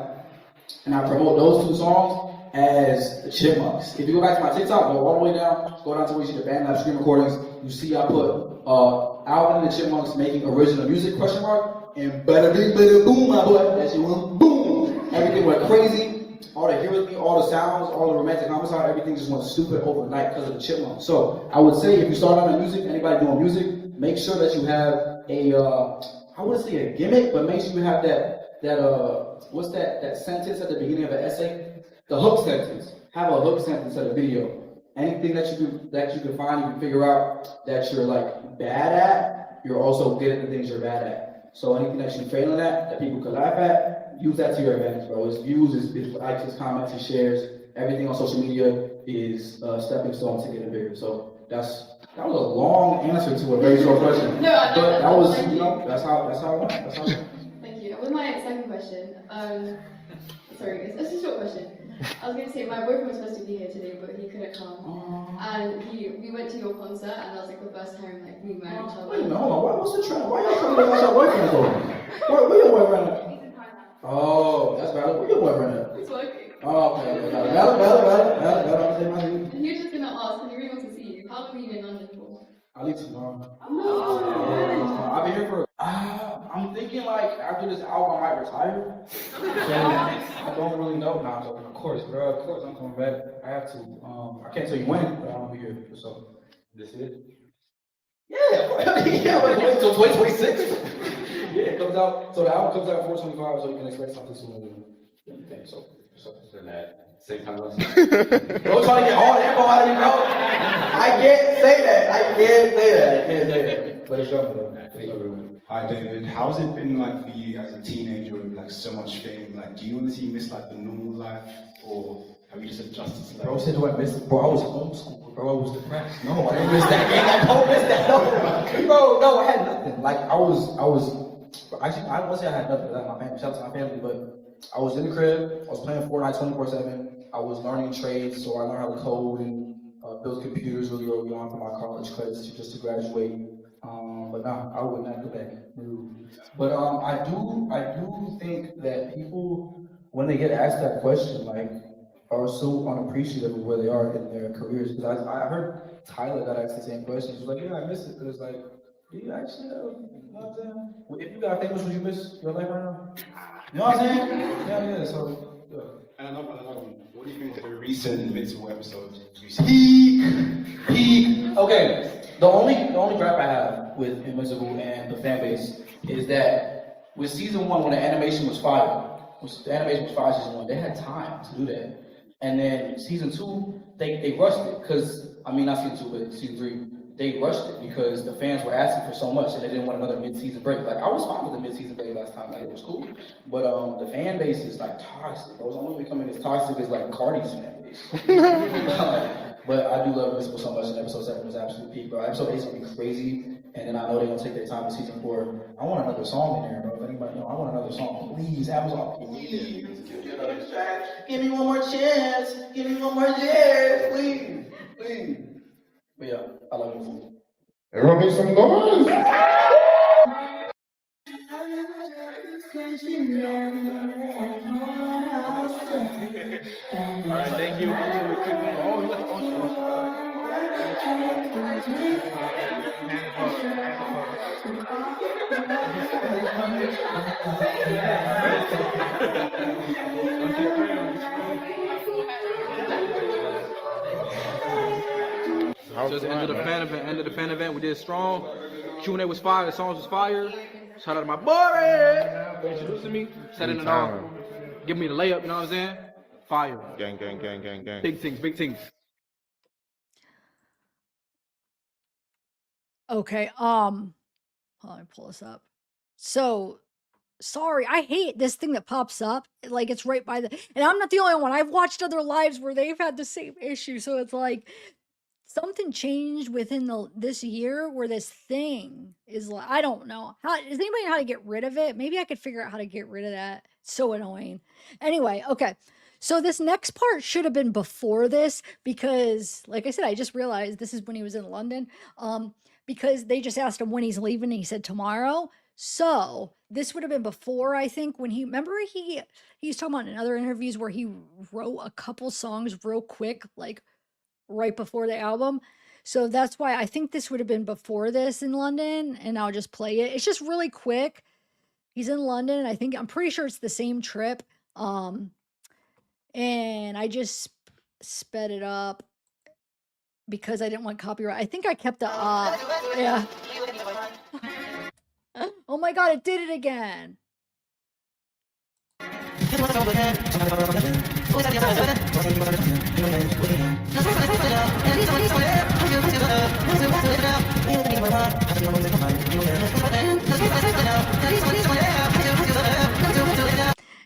And I promote those 2 songs as the Chipmunks. If you go back to my TikTok, go all the way down, go down to where you see the band lab screen recordings, you see I put Alvin and the Chipmunks making original music, question mark, and bada bing bada boom, my boy, that shit went boom. Everything went crazy. All the Here With Me, all the sounds, all the romantic homicide, everything just went stupid overnight because of the Chipmunks. So I would say if you start out in music, anybody doing music, make sure that you have I wouldn't say a gimmick, but make sure you have what's that sentence at the beginning of an essay? The hook sentence. Have a hook sentence at a video. Anything that you can find, you can figure out that you're like bad at, you're also good at the things you're bad at. So anything that you're failing at, that people can laugh at, use that to your advantage, bro. It's views, it's likes, it's comments, it's shares. Everything on social media is a stepping stone to getting bigger. So that was a long answer to a very short question. No, I know. But that was, that's how it went. That's how it went. Thank you. With my second question, sorry, it's a short question. I was going to say my boyfriend was supposed to be here today, but he couldn't come. And we went to your concert, and that was like the first time like we met each other. Wait a minute, hold on. What's the trend? Why y'all coming to watch your boyfriend for? Where your boyfriend at? He's in Thailand. Oh, that's valid. Where your boyfriend at? He's working. Oh, okay. Valid. And he was just going to ask, and he really wants to see you. How long have you been in London for? I'll leave tomorrow. Oh. I'll be here for. I'm thinking like after this album I might retire. So I don't really know. Nah, I'm joking. Of course, bro. Of course I'm coming back. I have to. I can't tell you when, but I'll be here. So this it. Yeah, yeah. Wait till 2026. Yeah, it comes out. So the album comes out 4/25, so you can expect something soon. So that same time last don't try to get all the info out of me, bro. I can't say that. But it's coming, though. Hi David, how's it been like for you as a teenager with like so much fame? Like, do you honestly miss like the normal life, or have you just adjusted to like? Bro said, do I miss it? Bro, I was homeschooled, bro. I was depressed. No, I didn't miss that game. I don't miss that. No, I had nothing. Like, actually, I won't say I had nothing. Like, my family, shout out to my family, but I was in the crib. I was playing Fortnite 24/7. I was learning trades, so I learned how to code and build computers really early on for my college credits just to graduate. But nah, I would not go back. No. But I do think that people, when they get asked that question, like, are so unappreciative of where they are in their careers. Because I heard Tyler got asked the same question. She was like, yeah, I miss it. Because like, do you actually know? You know what I'm saying? If you got famous, would you miss your life right now? You know what I'm saying? Yeah. So. Yeah. And another one. What do you think of the recent Invincible episode? Peak. Okay, the only gripe I have with Invincible and the fan base is that with season 1, when the animation was fire, season 1, they had time to do that. And then season 2, they rushed it because not season 2, but season 3. They rushed it because the fans were asking for so much and they didn't want another mid-season break. Like, I was fine with the mid-season break last time, like, it was cool. But the fan base is like toxic. Those only becoming as toxic as like Cardi's fan base. But I do love Invincible so much, and episode 7 was absolute peak, bro. Episode 8 is gonna be crazy, and then I know they're gonna take their time in season 4. I want another song in there, bro. If anybody know, I want another song. Please, Amazon, please. Give me one more chance. Give me one more chance, please. Please. But yeah, I love you. Everyone make some noise. All right, thank you. So it's the end of the fan event. End of the fan event. We did strong. Q&A was fire. The songs was fire. Shout out to my boy. Introducing me. Setting it off. Give me the layup. You know what I'm saying? Fire. Gang. Big things. Okay. Let me pull this up. So sorry, I hate this thing that pops up. Like, it's right by the, and I'm not the only one. I've watched other lives where they've had the same issue. So it's like something changed within this year where this thing is like, I don't know. Does anybody know how to get rid of it? Maybe I could figure out how to get rid of that. It's so annoying. Anyway, okay. So this next part should have been before this because, like I said, I just realized this is when he was in London. Because they just asked him when he's leaving and he said tomorrow. So this would have been before, I think, when he was talking about in other interviews where he wrote a couple songs real quick, like right before the album. So that's why I think this would have been before this in London, and I'll just play it. It's just really quick. He's in London. I'm pretty sure it's the same trip. And I just sped it up because I didn't want copyright. I think I kept the yeah. Oh my god, it did it again.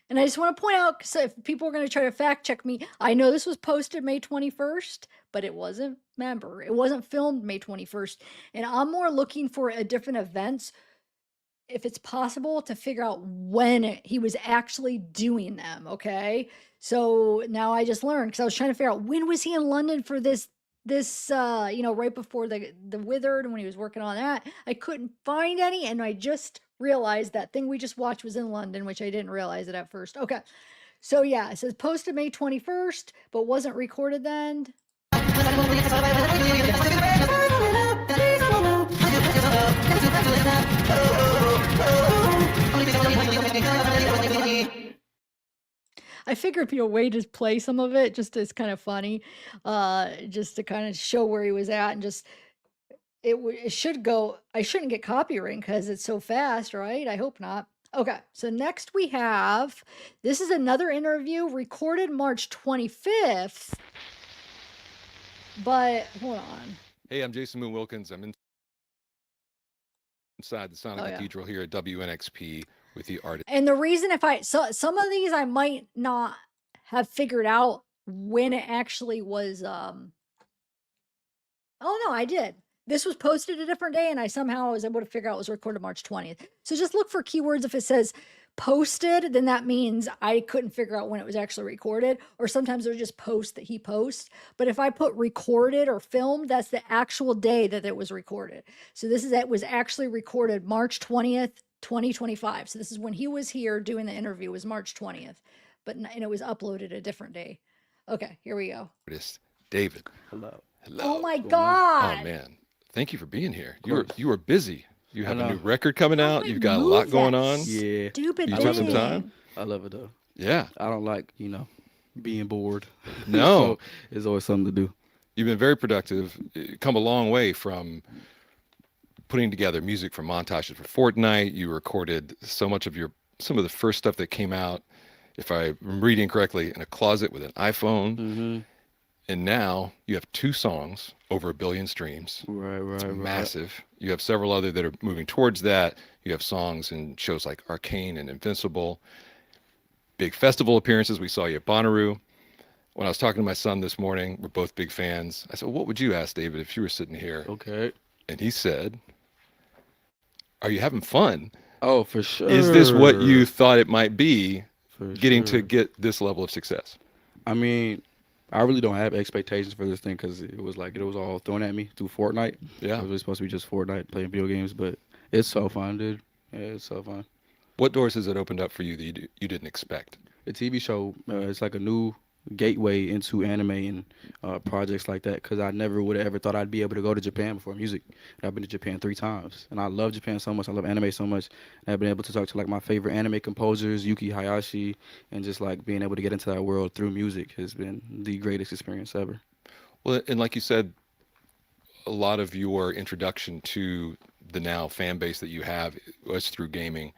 And I just want to point out, because if people are going to try to fact check me, I know this was posted May 21st, but it wasn't, remember, it wasn't filmed May 21st. And I'm more looking for a different events, if it's possible, to figure out when he was actually doing them, okay? So now I just learned, because I was trying to figure out when was he in London for this right before the Withered, and when he was working on that. I couldn't find any, and I just realized that thing we just watched was in London, which I didn't realize it at first. Okay, so yeah, it says posted May 21st, but wasn't recorded then. I figured it'd be a way to play some of it, just as kind of funny, just to kind of show where he was at, and just it should go. I shouldn't get copyright because it's so fast, right? I hope not. Okay, so next we have, this is another interview recorded March 25th, but hold on. Hey, I'm Jason Moon Wilkins. I'm inside the Sonic Cathedral here at WNXP with the artist. And the reason some of these I might not have figured out when it actually was, oh no, I did. This was posted a different day and I somehow was able to figure out it was recorded March 20th. So just look for keywords. If it says posted, then that means I couldn't figure out when it was actually recorded, or sometimes they're just posts that he posts. But if I put recorded or filmed, that's the actual day that it was recorded. So it was actually recorded March 20th, 2025. So this is when he was here doing the interview, was March 20th, and it was uploaded a different day. Okay, here we go. Artist David. Hello. Oh my God. Oh man, thank you for being here. You were busy. You have a new record coming out. You've got a lot going on. Yeah. Stupid You took some time. I love it though. Yeah. I don't like, being bored. No. So it's always something to do. You've been very productive. Come a long way from putting together music for montages for Fortnite. You recorded some of the first stuff that came out, if I'm reading correctly, in a closet with an iPhone. Mm-hmm. And now you have 2 songs over 1 billion streams. Right. It's massive. You have several other that are moving towards that. You have songs in shows like Arcane and Invincible. Big festival appearances. We saw you at Bonnaroo. When I was talking to my son this morning, we're both big fans. I said, what would you ask David if you were sitting here? Okay. And he said, are you having fun? Oh, for sure. Is this what you thought it might be, to get this level of success? I mean, I really don't have expectations for this thing because it was all thrown at me through Fortnite. Yeah. It was really supposed to be just Fortnite, playing video games, but it's so fun, dude. Yeah, it's so fun. What doors has it opened up for you that you didn't expect? The TV show, it's like a new gateway into anime and projects like that because I never would have ever thought I'd be able to go to Japan before music. I've been to Japan 3 times and I love Japan so much. I love anime so much. And I've been able to talk to like my favorite anime composers, Yuki Hayashi, and just like being able to get into that world through music has been the greatest experience ever. Well, and like you said, a lot of your introduction to the now fan base that you have was through gaming.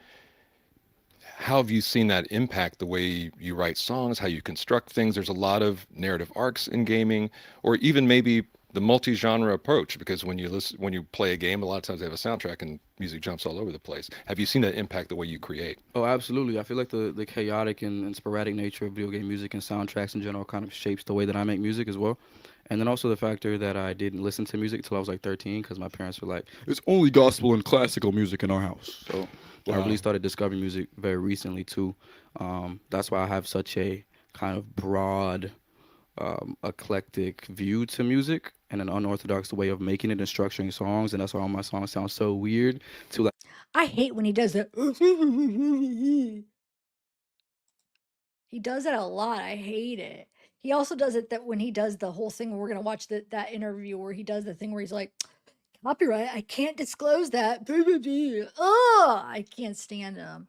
How have you seen that impact the way you write songs, how you construct things? There's a lot of narrative arcs in gaming, or even maybe the multi-genre approach, because when you play a game, a lot of times they have a soundtrack and music jumps all over the place. Have you seen that impact the way you create? Oh, absolutely. I feel like the chaotic and sporadic nature of video game music and soundtracks in general kind of shapes the way that I make music as well. And then also the factor that I didn't listen to music until I was like 13 because my parents were like, it's only gospel and classical music in our house. So I really started discovering music very recently too. That's why I have such a kind of broad, eclectic view to music and an unorthodox way of making it and structuring songs. And that's why all my songs sound so weird to like. I hate when he does that. He does it a lot. I hate it. He also does it that when he does the whole thing, we're gonna watch that interview where he does the thing where he's like, copyright, I can't disclose that. Oh, I can't stand him.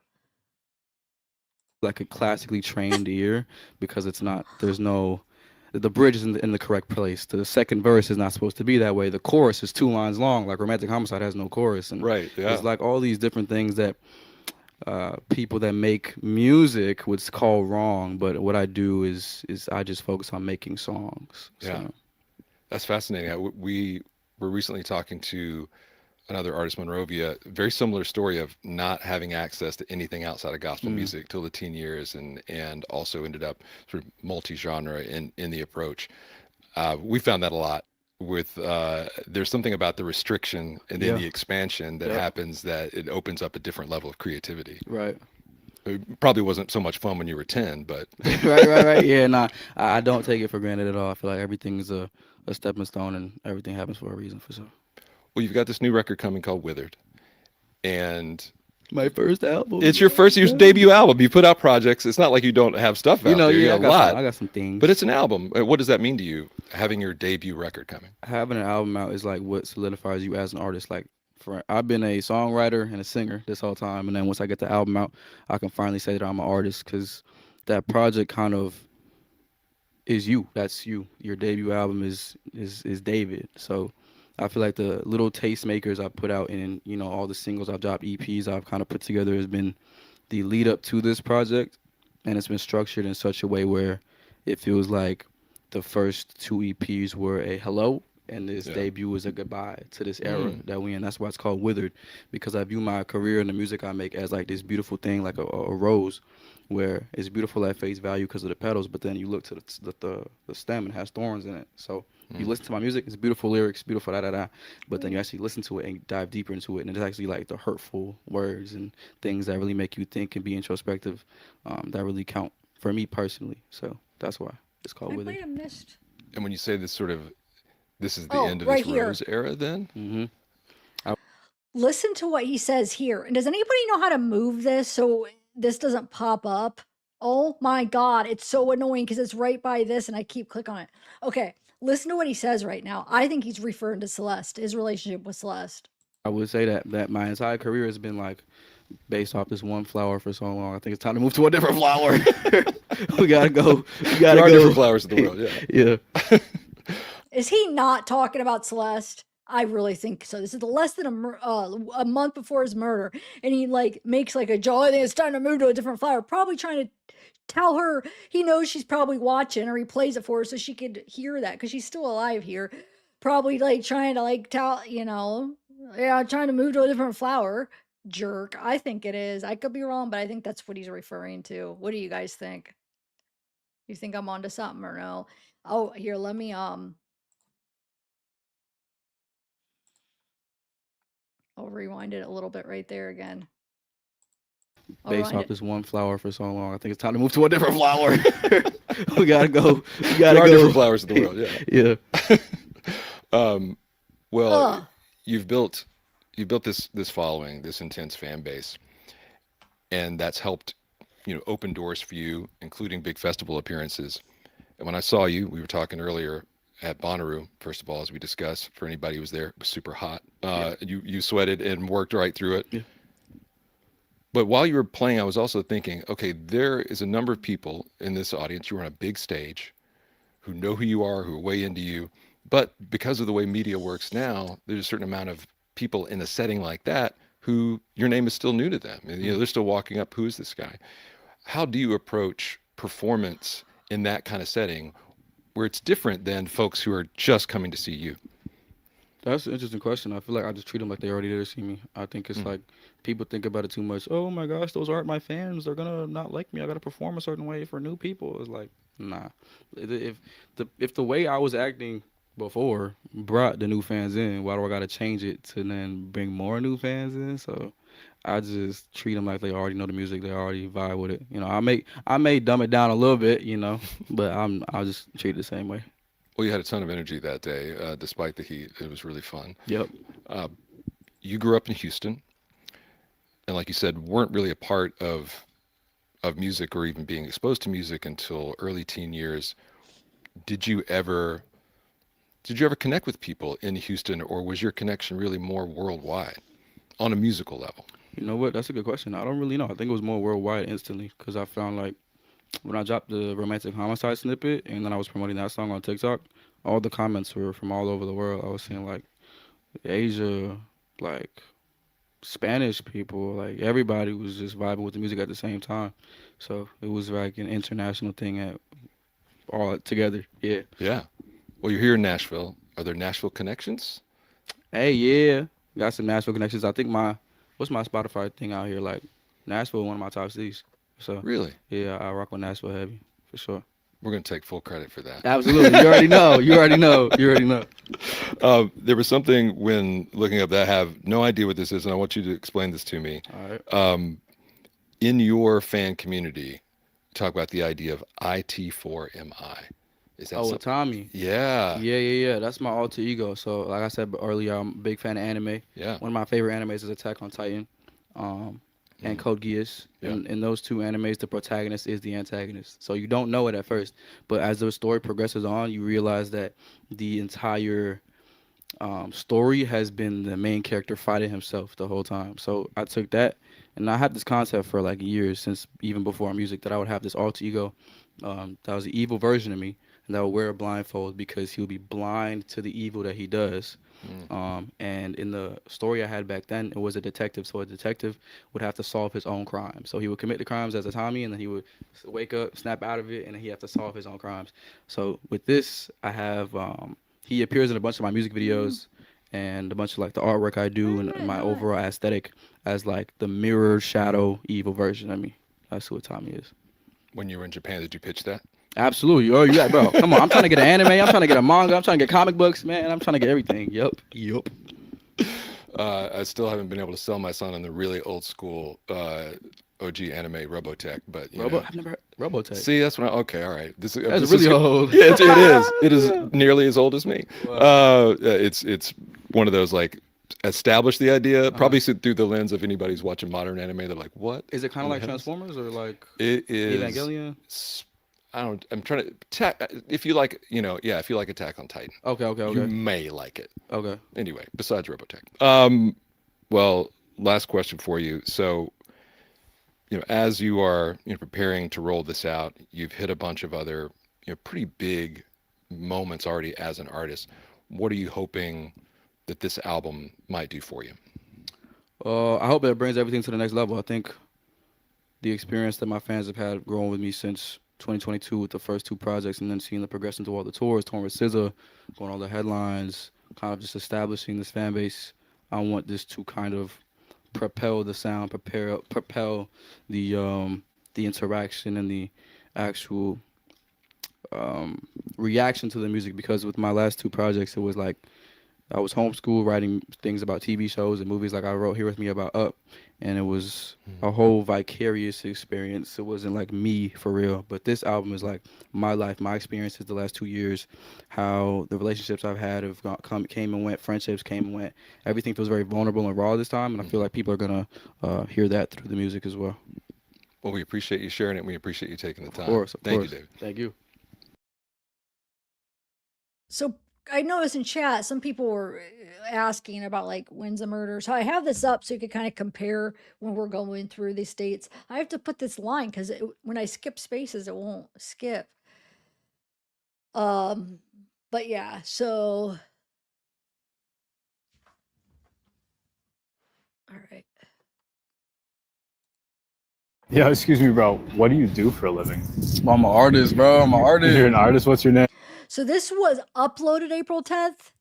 Like a classically trained ear because the bridge is in the correct place. The second verse is not supposed to be that way. The chorus is 2 lines long, like Romantic Homicide has no chorus. And right, yeah. It's like all these different things that people that make music would call wrong, but what I do is I just focus on making songs. So. Yeah, that's fascinating. We were recently talking to another artist, Monrovia, very similar story of not having access to anything outside of gospel music till the teen years, and also ended up sort of multi-genre in the approach. We found that a lot with there's something about the restriction and then the expansion that happens that it opens up a different level of creativity. Right. It probably wasn't so much fun when you were 10, but right. Yeah, nah, I don't take it for granted at all. I feel like everything is a stepping stone and everything happens for a reason, for sure. Well, you've got this new record coming called Withered, and my first album. It's your debut album. You put out projects. It's not like you don't have stuff out there. Yeah, a lot. I got some things. But it's an album. What does that mean to you, having your debut record coming? Having an album out is like what solidifies you as an artist. Like, I've been a songwriter and a singer this whole time, and then once I get the album out, I can finally say that I'm an artist because that project kind of is you. That's you. Your debut album is David. So I feel like the little tastemakers I put out and all the singles I've dropped, EPs I've kind of put together has been the lead up to this project, and it's been structured in such a way where it feels like the first 2 EPs were a hello and this debut is a goodbye to this era that we in. That's why it's called Withered, because I view my career and the music I make as like this beautiful thing, like a rose, where it's beautiful at face value because of the petals, but then you look to the stem and it has thorns in it. So you listen to my music, it's beautiful lyrics, beautiful but then you actually listen to it and dive deeper into it, and it's actually like the hurtful words and things that really make you think and be introspective that really count for me personally. So that's why it's called Withered. I might have missed. And when you say this is the end of this Rose era, then? Mm-hmm. Listen to what he says here. And does anybody know how to move this so this doesn't pop up? Oh my God, it's so annoying because it's right by this and I keep clicking on it. Okay, listen to what he says right now. I think he's referring to Celeste, his relationship with Celeste. I would say that my entire career has been like based off this one flower for so long. I think it's time to move to a different flower. We gotta go. We gotta There are go. different flowers in the world. Yeah. Yeah. Is he not talking about Celeste? I really think so. This is less than a month before his murder, and he like makes like a joke. I think it's time to move to a different flower. Probably trying to tell her he knows she's probably watching, or he plays it for her so she could hear that because she's still alive here. Probably like trying to like tell yeah, trying to move to a different flower. Jerk. I think it is. I could be wrong, but I think that's what he's referring to. What do you guys think? You think I'm onto something or no? Oh, here, let me I'll rewind it a little bit right there again. I'll Based rewind off it. this one flower for so long. I think it's time to move to a different flower. We gotta go. We gotta There are go. different flowers in the world. Yeah. Yeah. Well, Ugh. you've built this following, this intense fan base, and that's helped, open doors for you, including big festival appearances. And when I saw you, we were talking earlier at Bonnaroo, first of all, as we discussed, for anybody who was there, it was super hot. You sweated and worked right through it. Yeah. But while you were playing, I was also thinking, okay, there is a number of people in this audience, you're on a big stage, who know who you are, who are way into you. But because of the way media works now, there's a certain amount of people in a setting like that who your name is still new to them. And, they're still walking up, who is this guy? How do you approach performance in that kind of setting where it's different than folks who are just coming to see you? That's an interesting question. I feel like I just treat them like they already there to see me. I think it's like people think about it too much. Oh my gosh, those aren't my fans. They're gonna not like me. I gotta perform a certain way for new people. It's like, nah. If the way I was acting before brought the new fans in, why do I gotta change it to then bring more new fans in? So I just treat them like they already know the music. They already vibe with it. I may dumb it down a little bit, but I'll just treat it the same way. Well, you had a ton of energy that day, despite the heat. It was really fun. Yep. You grew up in Houston, and like you said, weren't really a part of music or even being exposed to music until early teen years. Did you ever connect with people in Houston, or was your connection really more worldwide on a musical level? You know what? That's a good question. I don't really know. I think it was more worldwide instantly because I found like when I dropped the Romantic Homicide snippet and then I was promoting that song on TikTok, all the comments were from all over the world. I was seeing like Asia, like Spanish people, like everybody was just vibing with the music at the same time. So it was like an international thing at all together. Yeah. Yeah. Well, you're here in Nashville. Are there Nashville connections? Hey, yeah. Got some Nashville connections. I think what's my Spotify thing out here? Like Nashville, one of my top cities. So really, yeah, I rock with Nashville heavy for sure. We're gonna take full credit for that. Absolutely, you already know. You already know. You already know. There was something when looking up that I have no idea what this is, and I want you to explain this to me. All right. In your fan community, talk about the idea of IT4MI. Is that with Tommy? Yeah. Yeah. That's my alter ego. So like I said earlier, I'm a big fan of anime. Yeah. One of my favorite animes is Attack on Titan. And Code Geass. Yeah. In those two animes, the protagonist is the antagonist. So you don't know it at first, but as the story progresses on, you realize that the entire story has been the main character fighting himself the whole time. So I took that, and I had this concept for like years, since even before music, that I would have this alter ego that was the evil version of me, and that would wear a blindfold because he would be blind to the evil that he does. And in the story I had back then, it was a detective. So a detective would have to solve his own crime. So he would commit the crimes as a Tommy, and then he would wake up, snap out of it, and then he have to solve his own crimes. So with this, I have he appears in a bunch of my music videos and a bunch of like the artwork I do and my overall aesthetic as like the mirror shadow evil version of me. That's who Tommy is. When you were in Japan, did you pitch that? Absolutely. Oh, yeah, bro. Come on. I'm trying to get an anime. I'm trying to get a manga. I'm trying to get comic books, man. I'm trying to get everything. Yup. I still haven't been able to sell my son on the really old school OG anime Robotech, but I've never heard Robotech. See, that's when okay, all right. This really is old. Yeah, it is. It is nearly as old as me. Wow. It's one of those like establish the idea probably through the lens of anybody who's watching modern anime. They're like, what? Is it kind of like Transformers or like it is Evangelion? I'm trying to if you like, if you like Attack on Titan. Okay. You may like it. Okay. Anyway, besides Robotech. Well, last question for you. So, as you are, preparing to roll this out, you've hit a bunch of other, pretty big moments already as an artist. What are you hoping that this album might do for you? I hope it brings everything to the next level. I think the experience that my fans have had growing with me since 2022 with the first two projects, and then seeing the progression through all the tours, touring with SZA, going all the headlines, kind of just establishing this fan base. I want this to kind of propel the sound, propel the interaction and the actual reaction to the music. Because with my last two projects, it was like I was homeschooled writing things about TV shows and movies, like I wrote Here With Me about Up, and it was a whole vicarious experience. It wasn't like me for real, but this album is like my life, my experiences the last 2 years, how the relationships I've had have came and went, friendships came and went. Everything feels very vulnerable and raw this time, and I feel like people are gonna hear that through the music as well. Well, we appreciate you sharing it. We appreciate you taking the time. Of course. Thank you, David. Thank you. So I noticed in chat, some people were asking about like when's the murder. So I have this up so you could kind of compare when we're going through these states. I have to put this line because when I skip spaces, it won't skip. But yeah, so. All right. Yeah, excuse me, bro. What do you do for a living? I'm an artist, bro. I'm an artist. You're an artist? What's your name? So this was uploaded April 10th.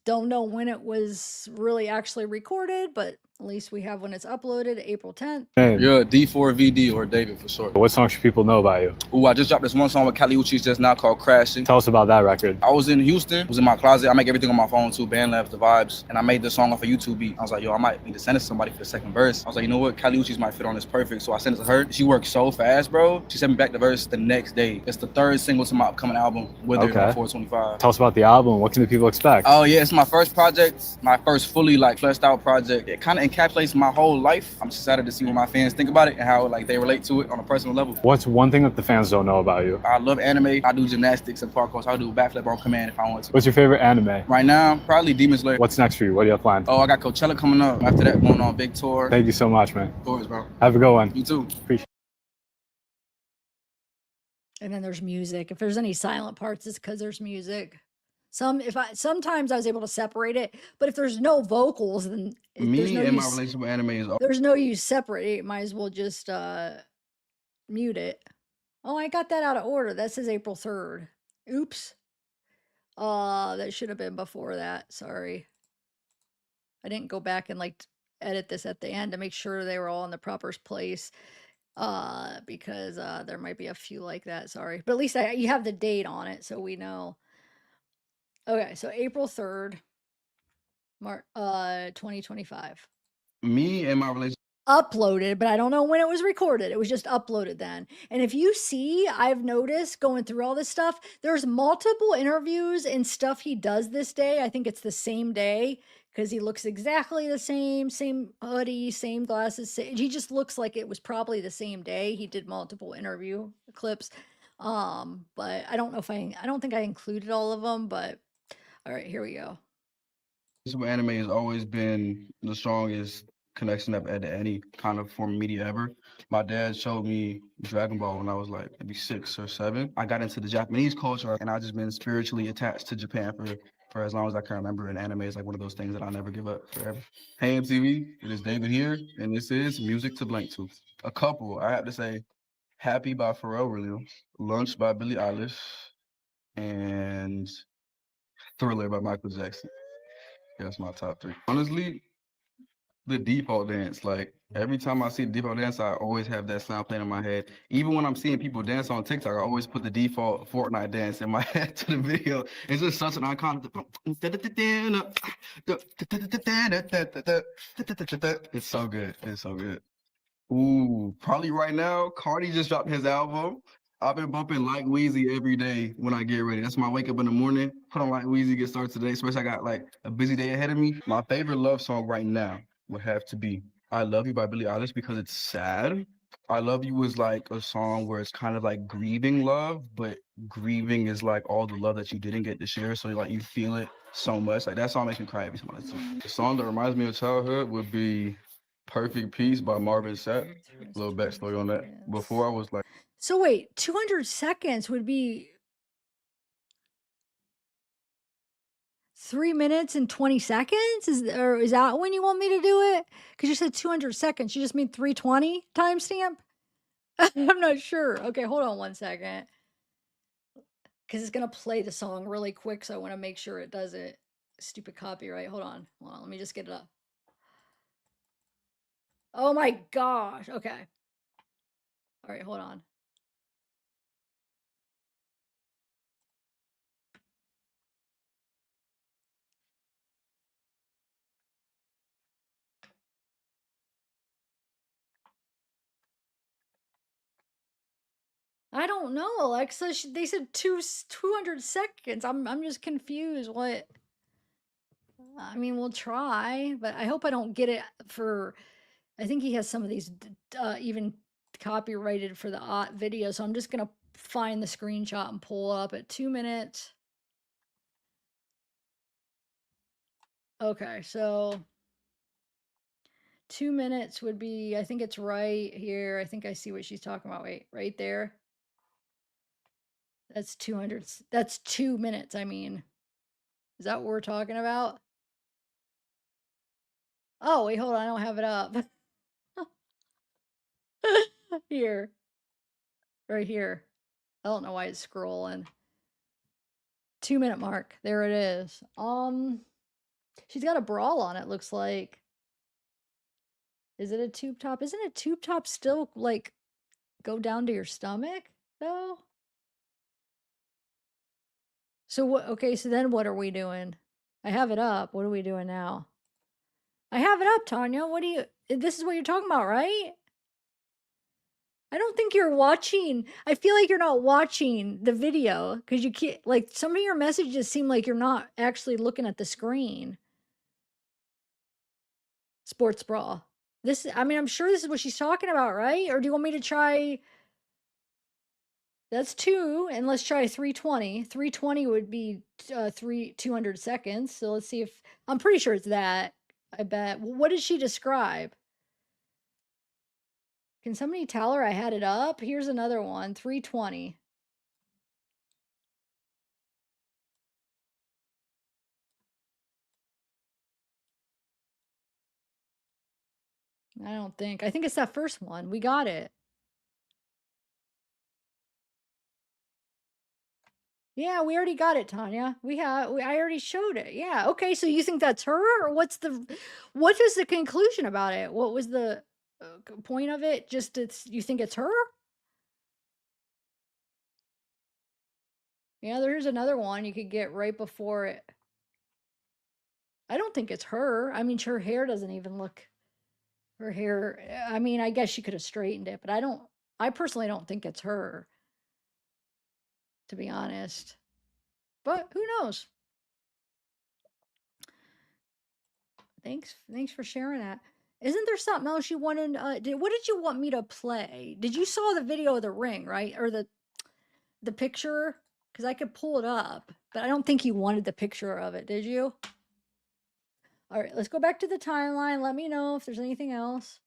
Don't know when it was really actually recorded, but at least we have when it's uploaded, April 10th. Yeah, D4VD or David for short. What song should people know about you? Ooh, I just dropped this one song with Kali Uchis just now called Crashing. Tell us about that record. I was in Houston, was in my closet. I make everything on my phone too, BandLabs, the vibes. And I made this song off a YouTube beat. I was like, yo, I might need to send it to somebody for the second verse. I was like, you know what? Kali Uchis might fit on this perfect. So I sent it to her. She worked so fast, bro. She sent me back the verse the next day. It's the third single to my upcoming album, Wither, Okay. 425. Tell us about the album. What can the people expect? Oh yeah, it's my first project, my first fully like fleshed out project. It kind of encapsulates my whole life. I'm just excited to see what my fans think about it and how like they relate to it on a personal level. What's one thing that the fans don't know about you? I love anime. I do gymnastics and parkour. So I do backflip on command if I want to. What's your favorite anime? Right now, probably Demon Slayer. What's next for you? What do you have planned? Oh, I got Coachella coming up. After that, going on a big tour. Thank you so much, man. Of course, bro. Have a good one. You too. Appreciate And then there's music. If there's any silent parts, it's because there's music. Sometimes I was able to separate it, but if there's no vocals, then there's no and my use. relationship with anime is There's no use separating it. Might as well just mute it. Oh, I got that out of order. That says April 3rd. Oops. That should have been before that. Sorry. I didn't go back and like edit this at the end to make sure they were all in the proper place. Because there might be a few like that. Sorry. But at least you have the date on it so we know. Okay, so April 3rd, 2025. me and my relationship. Uploaded, but I don't know when it was recorded. It was just uploaded then. And if you see, I've noticed going through all this stuff, there's multiple interviews and stuff he does this day. I think it's the same day because he looks exactly the same hoodie, same glasses. He just looks like it was probably the same day. He did multiple interview clips. But I don't know if I don't think I included all of them, but all right, here we go. Anime has always been the strongest connection I've had to any kind of form of media ever. My dad showed me Dragon Ball when I was like maybe 6 or 7. I got into the Japanese culture and I've just been spiritually attached to Japan for as long as I can remember. And anime is like one of those things that I'll never give up forever. Hey MTV, it is David here, and this is Music to Blank To. A couple, I have to say, Happy by Pharrell Williams, Lunch by Billie Eilish, and Thriller by Michael Jackson. That's my top 3. Honestly, the default dance, like every time I see the default dance, I always have that sound playing in my head. Even when I'm seeing people dance on TikTok, I always put the default Fortnite dance in my head to the video. It's just such an icon. It's so good. It's so good. Ooh, probably right now, Cardi just dropped his album. I've been bumping Like Wheezy every day when I get ready. That's my wake up in the morning. Put on Like Wheezy, get started today, especially I got like a busy day ahead of me. My favorite love song right now would have to be I Love You by Billie Eilish because it's sad. I Love You is like a song where it's kind of like grieving love, but grieving is like all the love that you didn't get to share. So like you feel it so much. Like that song makes me cry every time I listen to it. The song that reminds me of childhood would be "Perfect Peace" by Marvin Sapp. A little backstory on that. Before I was like, So wait, 200 seconds would be 3 minutes and 20 seconds? Is that when you want me to do it? Because you said 200 seconds. You just mean 320 timestamp? I'm not sure. Okay, hold on one second. Because it's going to play the song really quick, so I want to make sure it does it. Stupid copyright. Hold on. Let me just get it up. Oh my gosh. Okay. All right, hold on. I don't know, Alexa. They said 200 seconds. I'm just confused. What? I mean, we'll try, but I hope I don't get it for. I think he has some of these even copyrighted for the video, so I'm just gonna find the screenshot and pull up at 2 minutes. Okay, so 2 minutes would be. I think it's right here. I think I see what she's talking about. Wait, right there. That's 200. That's 2 minutes. I mean, is that what we're talking about? Oh, wait, hold on. I don't have it up. Here. Right here. I don't know why it's scrolling. 2 minute mark. There it is. She's got a bra on, it looks like. Is it a tube top? Isn't a tube top still like go down to your stomach though? So what, okay, so then what are we doing? I have it up. What are we doing now? I have it up, Tanya. What do you, this is what you're talking about, right? I don't think you're watching. I feel like you're not watching the video because you can't, like, some of your messages seem like you're not actually looking at the screen. Sports bra. This, I mean, I'm sure this is what she's talking about, right? Or do you want me to try? That's 2, and let's try 320. 320 would be 200 seconds. So let's see if, I'm pretty sure it's that. I bet. What did she describe? Can somebody tell her I had it up? Here's another one, 320. I don't think. I think it's that first one. We got it. Yeah, we already got it, Tanya. I already showed it. Yeah. Okay, so you think that's her, or what is the conclusion about it? What was the point of it? Just you think it's her? Yeah, there's another one you could get right before it. I don't think it's her. I mean, her hair doesn't even look, her hair, I mean, I guess she could have straightened it, but I personally don't think it's her, to be honest. But who knows? Thanks for sharing that. Isn't there something else you wanted? What did you want me to play? Did you saw the video of the ring, right? Or the picture? Because I could pull it up, but I don't think you wanted the picture of it, did you? All right, let's go back to the timeline. Let me know if there's anything else.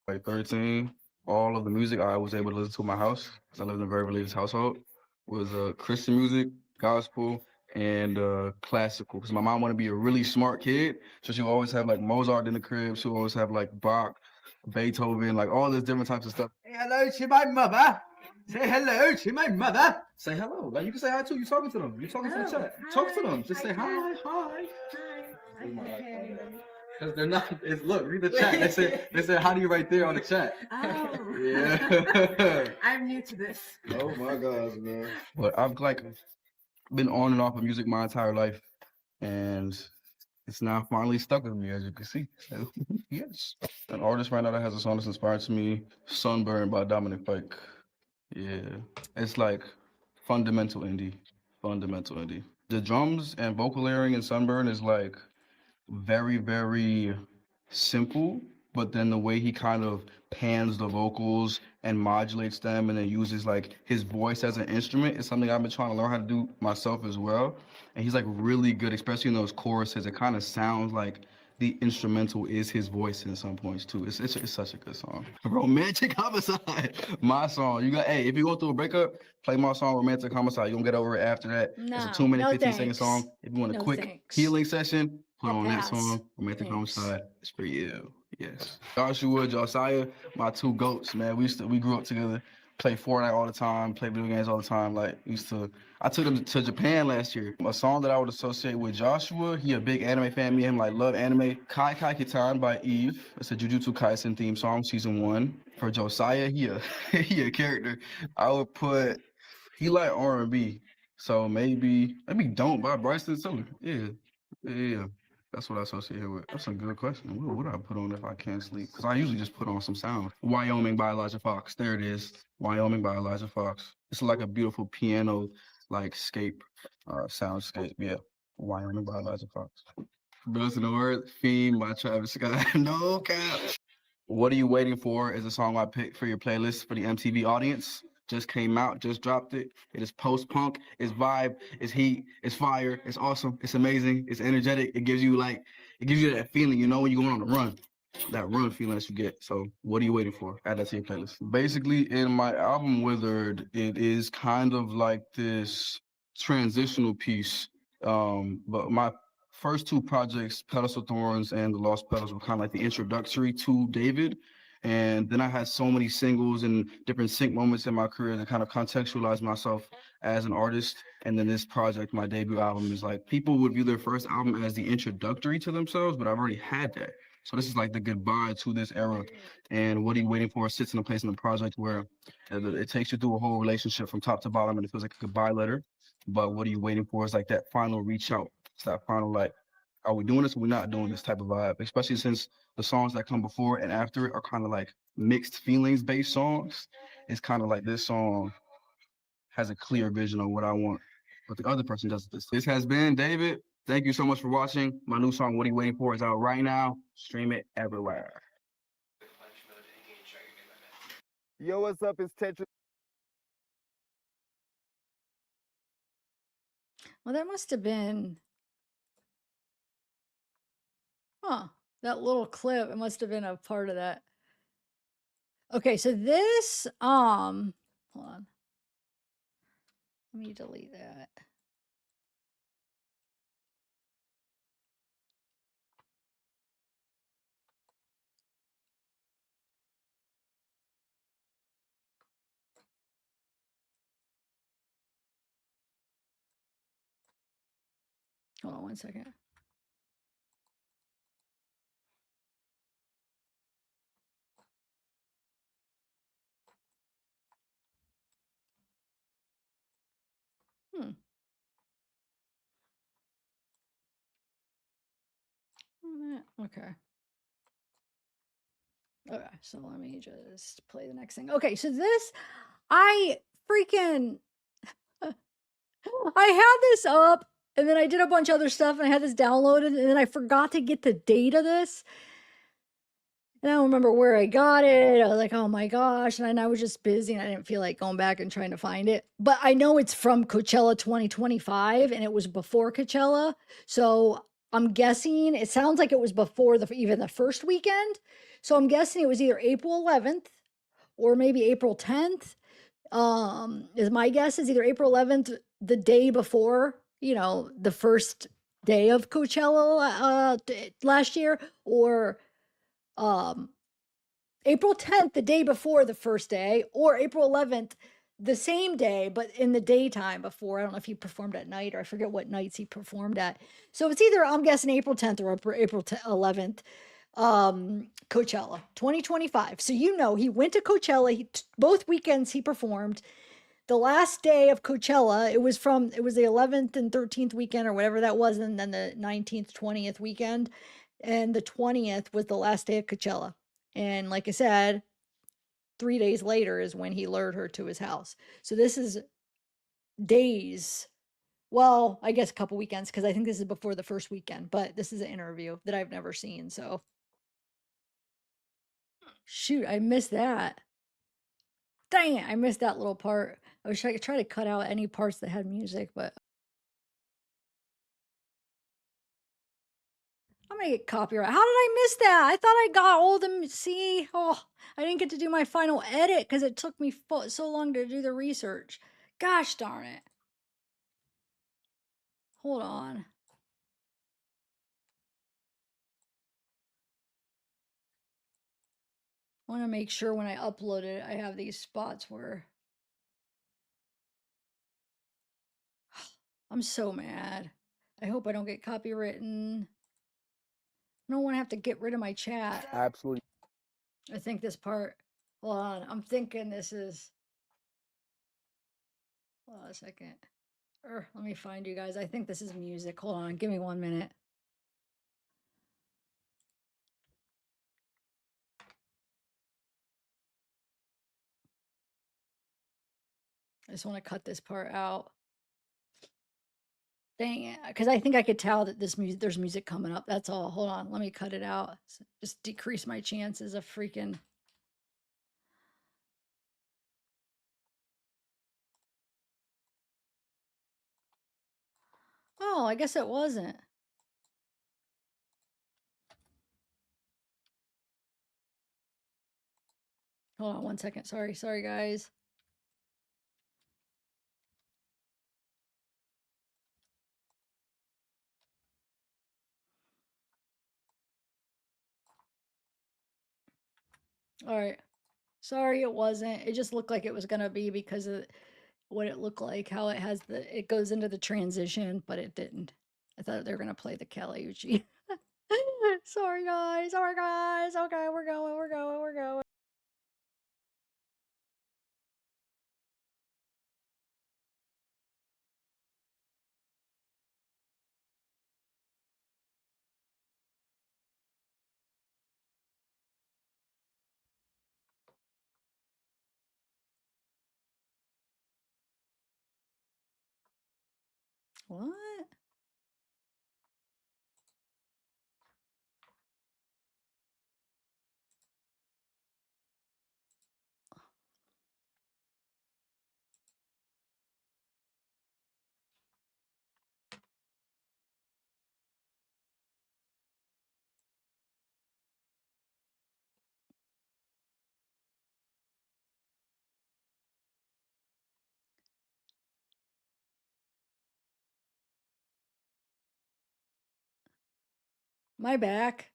like 13, all of the music I was able to listen to in my house, because I lived in a very religious household, was Christian music, gospel, and classical. Because my mom wanted to be a really smart kid, so she would always have like Mozart in the crib. She would always have like Bach, Beethoven, like all this different types of stuff. Say hello to my mother. Say hello to my mother. Say hello. Like you can say hi too. You talking to them. You talking to the chat. Talk to them. Just say hi. Hi. Because they're not. Look, read the chat. They said hi to you right there on the chat. Oh. Yeah. I'm new to this. Oh my gosh, man. But I've like been on and off of music my entire life, and it's now finally stuck with me, as you can see. So, yes. An artist right now that has a song that's inspired to me, Sunburn by Dominic Fike. Yeah. It's like fundamental indie. Fundamental indie. The drums and vocal layering in Sunburn is like very, very simple, but then the way he kind of pans the vocals and modulates them and then uses like his voice as an instrument is something I've been trying to learn how to do myself as well. And he's like really good, especially in those choruses. It kind of sounds like the instrumental is his voice in some points too. It's such a good song. Romantic Homicide, my song. You got, hey, if you're going through a breakup, play my song Romantic Homicide. You're gonna get over it after that. It's a No, 2 minute, no 15-second thanks. song. If you want a No quick thanks. healing session, put I'll on that pass. song, Romantic Thanks. Homicide. It's for you. Yes. Joshua, Josiah, my two goats, man. We grew up together, play Fortnite all the time, play video games all the time. Like I took them to Japan last year. A song that I would associate with Joshua, he a big anime fan, me and him like love anime. Kai Kai Kitan by Eve. It's a Jujutsu Kaisen theme song, season 1. For Josiah, he a character. I would put, he like R&B. So maybe Don't by Bryson Tiller. Yeah. That's what I associate it with. That's a good question. What would I put on if I can't sleep? Because I usually just put on some sound. Wyoming by Elijah Fox. There it is. Wyoming by Elijah Fox. It's like a beautiful piano, like soundscape. Yeah. Wyoming by Elijah Fox. Best in the Word, Theme by Travis Scott. No cap. What Are You Waiting For is a song I picked for your playlist for the MTV audience. Just came out, just dropped it. It is post-punk, it's vibe, it's heat, it's fire, it's awesome, it's amazing, it's energetic. It gives you that feeling, you know, when you're going on a run. That run feeling that you get. So what are you waiting for? Add that to your playlist. Basically, in my album Withered, it is kind of like this transitional piece. But my first two projects, Pedestal Thorns and The Lost Petals, were kind of like the introductory to David. And then I had so many singles and different sync moments in my career that kind of contextualize myself as an artist. And then this project, my debut album, is like people would view their first album as the introductory to themselves, but I've already had that. So this is like the goodbye to this era. And What Are You Waiting For sits in a place in the project where it takes you through a whole relationship from top to bottom, and it feels like a goodbye letter. But What Are You Waiting For is like that final reach out. It's that final like, are we doing this or we not doing this type of vibe, especially since the songs that come before and after it are kind of like mixed feelings based songs. It's kind of like this song has a clear vision of what I want, but the other person doesn't. This has been David. Thank you so much for watching. My new song, What Are You Waiting For, is out right now. Stream it everywhere. Yo, what's up? It's Tetris. Well, that must have been, that little clip. It must have been a part of that. Okay, so this, hold on. Let me delete that. Hold on one second. Okay. Okay, so let me just play the next thing. Okay, so this, I freaking, I had this up and then I did a bunch of other stuff and I had this downloaded and then I forgot to get the date of this. And I don't remember where I got it. I was like, oh my gosh. And I was just busy and I didn't feel like going back and trying to find it. But I know it's from Coachella 2025 and it was before Coachella. So I'm guessing it sounds like it was before even the first weekend. So I'm guessing it was either April 11th or maybe April 10th. Is my guess is either April 11th, the day before, the first day of Coachella last year, or April 10th, the day before the first day, or April 11th, the same day, but in the daytime before. I don't know if he performed at night or I forget what nights he performed at. So it's either, I'm guessing April 10th or April 11th, Coachella 2025. So, he went to Coachella, both weekends he performed. The last day of Coachella, it was the 11th and 13th weekend or whatever that was, and then the 19th, 20th weekend. And the 20th was the last day of Coachella. And like I said, 3 days later is when he lured her to his house. So this is days. Well, I guess a couple weekends, because I think this is before the first weekend, but this is an interview that I've never seen. So Shoot, I missed that. Dang it, I missed that little part. I was trying to cut out any parts that had music, but I'm gonna get copyright. How did I miss that? I thought I got all them. See, oh, I didn't get to do my final edit because it took me so long to do the research. Gosh darn it. Hold on. I want to make sure when I upload it, I have these spots where I'm so mad. I hope I don't get copywritten. I don't want to have to get rid of my chat. Absolutely. I think this part, hold on, I'm thinking this is, hold on a second. Let me find you guys. I think this is music. Hold on, give me 1 minute. I just want to cut this part out. Dang it, because I think I could tell that there's music coming up. That's all. Hold on, let me cut it out. Just decrease my chances of freaking. Oh, I guess it wasn't. Hold on 1 second. Sorry, guys. All right. Sorry, it wasn't. It just looked like it was gonna be because of what it looked like, how it goes into the transition, but it didn't. I thought they were gonna play the Caliucci. Sorry, guys. Okay, we're going. What? My back.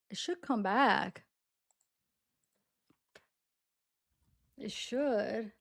It should come back. It should.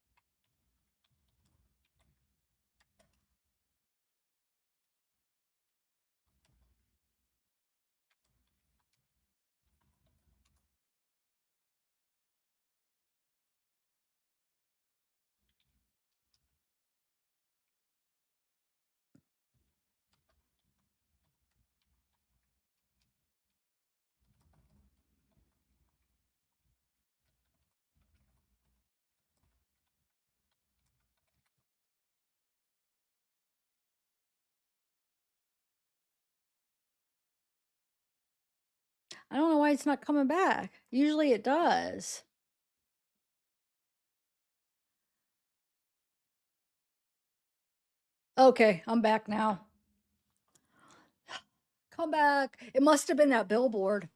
I don't know why it's not coming back. Usually it does. Okay, I'm back now. Come back. It must have been that billboard.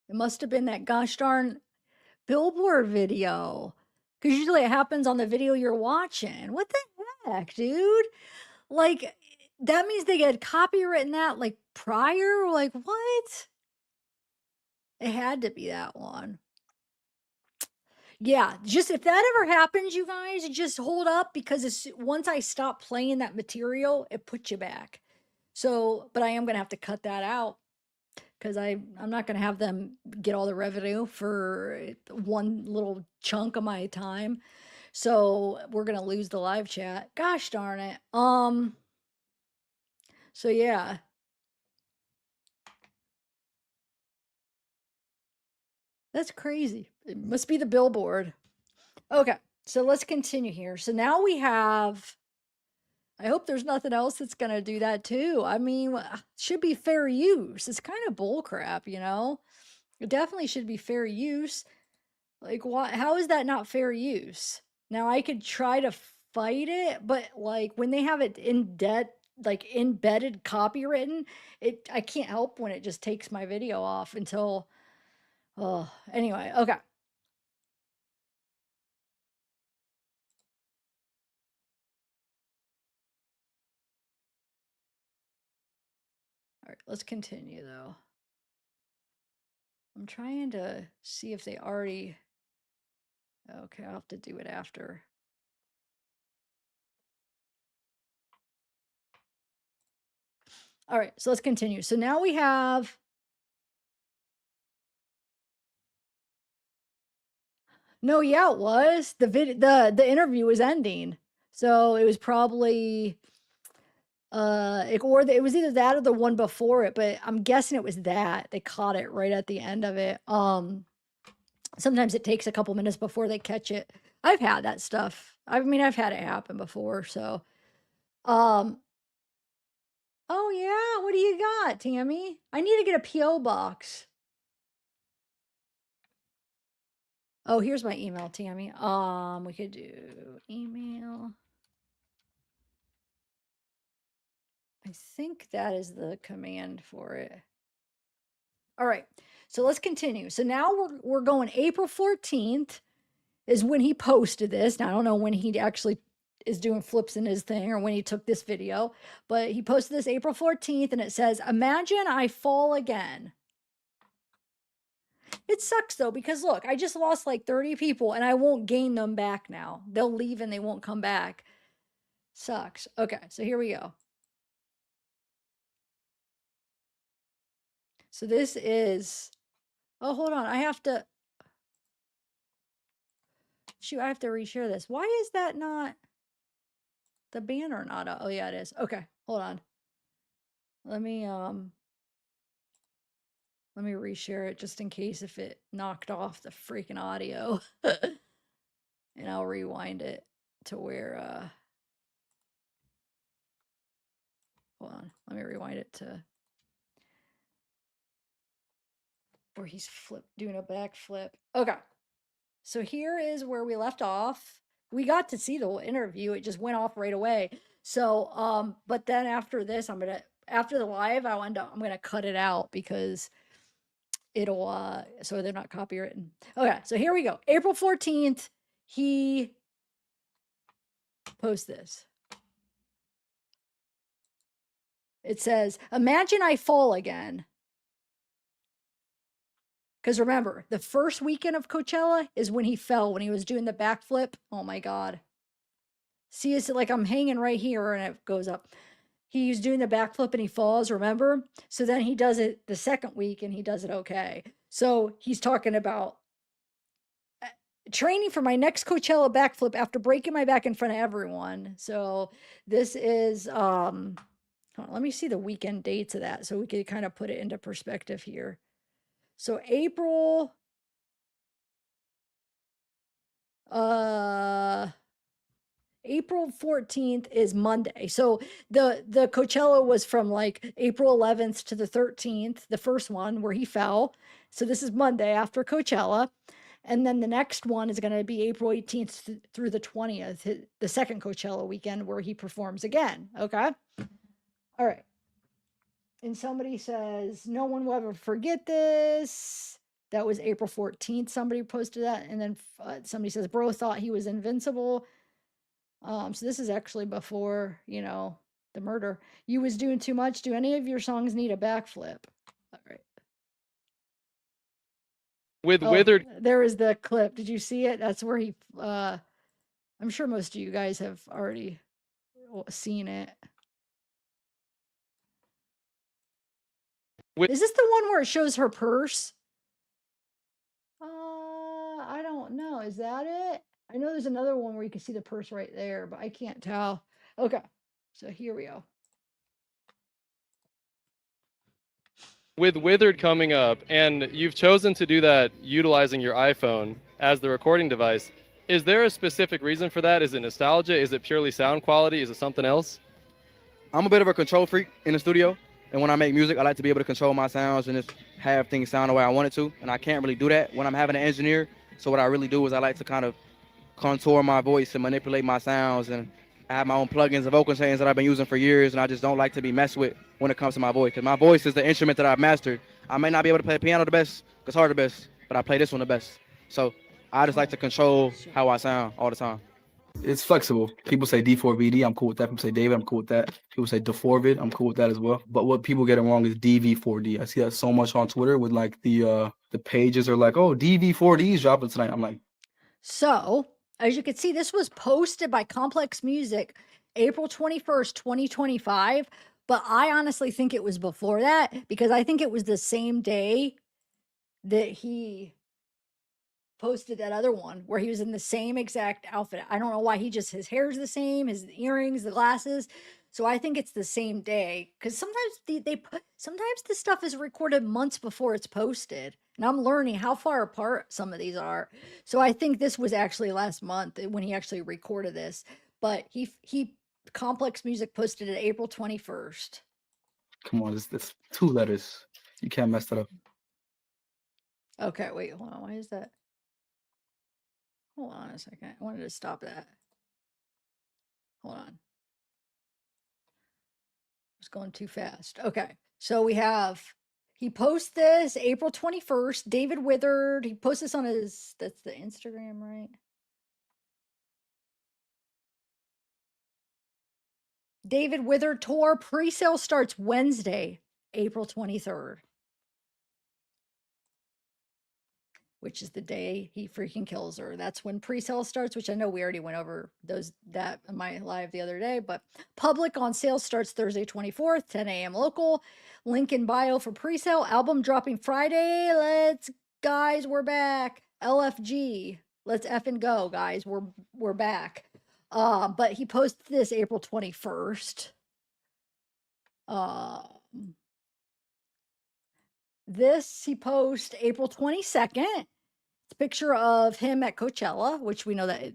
It must have been that gosh darn billboard video. Because usually it happens on the video you're watching. What the heck, dude? Like, that means they had copywritten that like prior? Like, what? It had to be that one. Yeah, just if that ever happens, you guys, just hold up because once I stop playing that material, it puts you back. So, but I am gonna have to cut that out because I'm not gonna have them get all the revenue for one little chunk of my time. So we're gonna lose the live chat. Gosh darn it. So yeah. That's crazy. It must be the billboard. Okay, so let's continue here. So now we have, I hope there's nothing else that's going to do that too. I mean, should be fair use. It's kind of bull crap, you know? It definitely should be fair use. Like, why, how is that not fair use? Now I could try to fight it, but like when they have it in debt, like embedded copywritten, I can't help when it just takes my video off until, oh, anyway, okay. All right, let's continue though. I'm trying to see if they already, okay, I'll have to do it after. All right, so let's continue. So now we have, no, yeah, it was the interview was ending. So it was probably, it was either that or the one before it, but I'm guessing it was that. They caught it right at the end of it. Sometimes it takes a couple minutes before they catch it. I've had that stuff. I mean, I've had it happen before, so. Oh yeah, what do you got, Tammy? I need to get a PO box. Oh, here's my email, Tammy. We could do email. I think that is the command for it. All right, so let's continue. So now we're going April 14th is when he posted this. Now I don't know when he actually is doing flips in his thing or when he took this video, but he posted this April 14th and it says, "Imagine I fall again." It sucks though, because look, I just lost like 30 people and I won't gain them back now. They'll leave and they won't come back. Sucks. Okay, so here we go. So this is, oh, hold on. I have to, shoot, I have to reshare this. Why is that not, the banner not, oh yeah, it is. Okay, hold on. Let me reshare it just in case if it knocked off the freaking audio. And I'll rewind it to where, hold on, let me rewind it to where he's doing a backflip. Okay. So here is where we left off. We got to see the whole interview. It just went off right away. So, but then after this, after the live, I'm gonna cut it out because it'll, so they're not copywritten. Okay, so here we go. April 14th, he posts this. It says, "Imagine I fall again." Because remember, the first weekend of Coachella is when he fell, when he was doing the backflip. Oh my God. See, it's like I'm hanging right here and it goes up. He's doing the backflip and he falls, remember? So then he does it the second week and he does it okay. So he's talking about training for my next Coachella backflip after breaking my back in front of everyone. So this is, hold on, let me see the weekend dates of that so we can kind of put it into perspective here. So April, April 14th is Monday. So the Coachella was from like April 11th to the 13th, the first one where he fell. So this is Monday after Coachella. And then the next one is going to be April 18th through the 20th, the second Coachella weekend where he performs again. Okay. All right. And somebody says, "No one will ever forget this." That was April 14th. Somebody posted that. And then somebody says, "Bro thought he was invincible." So this is actually before, you know, the murder. "You was doing too much. Do any of your songs need a backflip?" All right. With Oh, Withered, there is the clip. Did you see it? That's where he. I'm sure most of you guys have already seen it. Is this the one where it shows her purse? I don't know. Is that it? I know there's another one where you can see the purse right there, but I can't tell. Okay, so here we go. with Withered coming up, and you've chosen to do that utilizing your iPhone as the recording device, is there a specific reason for that? Is it nostalgia? Is it purely sound quality? Is it something else? I'm a bit of a control freak in the studio, and when I make music, I like to be able to control my sounds and just have things sound the way I want it to, and I can't really do that when I'm having an engineer. So what I really do is I like to kind of contour my voice and manipulate my sounds, and I have my own plugins and vocal chains that I've been using for years, and I just don't like to be messed with when it comes to my voice, because my voice is the instrument that I've mastered. I may not be able to play the piano the best, guitar the best, but I play this one the best. So I just like to control how I sound all the time. It's flexible. People say D4VD, I'm cool with that. People say David, I'm cool with that. People say D4Vid, I'm cool with that as well. But what people get it wrong is DV4D. I see that so much on Twitter with like the pages are like, oh, DV4D is dropping tonight. I'm like, So, as you can see, this was posted by Complex Music April 21st, 2025. But I honestly think it was before that because I think it was the same day that he posted that other one where he was in the same exact outfit. I don't know why his hair's the same, his earrings, the glasses. So I think it's the same day because sometimes sometimes this stuff is recorded months before it's posted, and I'm learning how far apart some of these are. So I think this was actually last month when he actually recorded this, but he Complex Music posted it April 21st. come on, it's 2 letters. You can't mess that up. Okay, wait, hold on. Why is that? Hold on a second. I wanted to stop that. Hold on. It's going too fast. Okay. So he posts this April 21st, David Withered. He posts this on that's the Instagram, right? David Withered tour pre-sale starts Wednesday, April 23rd. Which is the day he freaking kills her. That's when pre-sale starts, which I know we already went over that in my live the other day, but public on sale starts Thursday 24th, 10 a.m. local. Link in bio for pre-sale. Album dropping Friday. Guys, we're back. LFG. Let's effing go, guys. We're back. But he posted this April 21st. This he posted April 22nd. It's a picture of him at Coachella, which we know that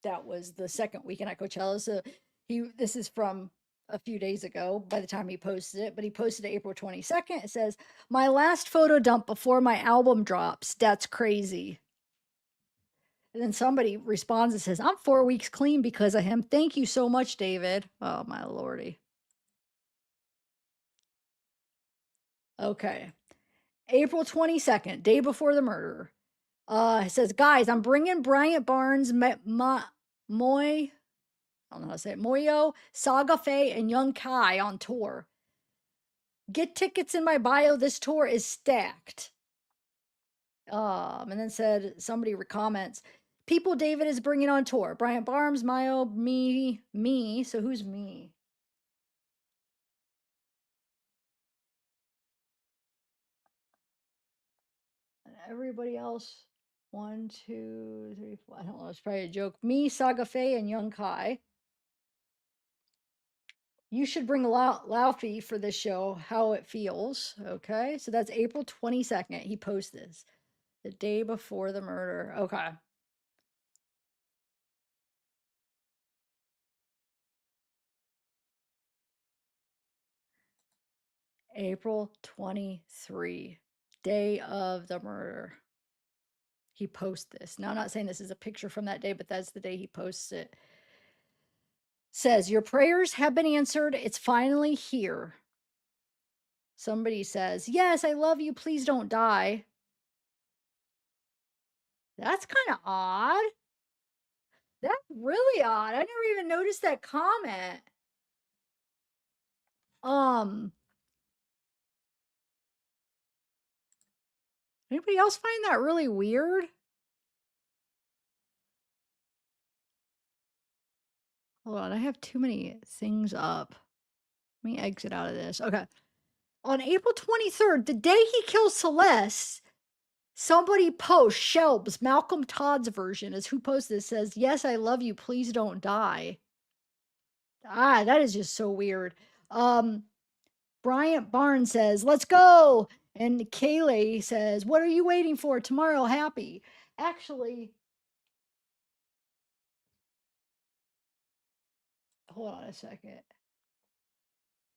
that was the second weekend at Coachella. So this is from a few days ago by the time he posted it, but he posted it April 22nd. It says, "My last photo dump before my album drops. That's crazy." And then somebody responds and says, "I'm 4 weeks clean because of him. Thank you so much, David." Oh my lordy. Okay. April 22nd, day before the murder. It says, "Guys, I'm bringing Bryant Barnes, Moy, I don't know how to say it, Moyo, Saga Faye, and Young Kai on tour. Get tickets in my bio. This tour is stacked." And then said somebody comments, "People David is bringing on tour: Bryant Barnes, Mayo, me. So who's me? And everybody else. 1, 2, 3, 4. I don't know. It's probably a joke. Me, Saga Faye, and Young Kai. You should bring Laufey for this show, how it feels. Okay. So that's April 22nd. He posts this the day before the murder. Okay. April 23, day of the murder. He posts this. Now, I'm not saying this is a picture from that day, but that's the day he posts it. Says, "Your prayers have been answered. It's finally here." Somebody says, "Yes, I love you. Please don't die." That's kind of odd. That's really odd. I never even noticed that comment. Um, Anybody else find that really weird? Hold on, I have too many things up. Let me exit out of this. Okay. On April 23rd, the day he kills Celeste, somebody posts Shelbs, Malcolm Todd's version is who posted this, says, "Yes, I love you, please don't die." Ah, that is just so weird. Bryant Barnes says, "Let's go." And Kaylee says, "What are you waiting for? Tomorrow, happy." Actually, hold on a second.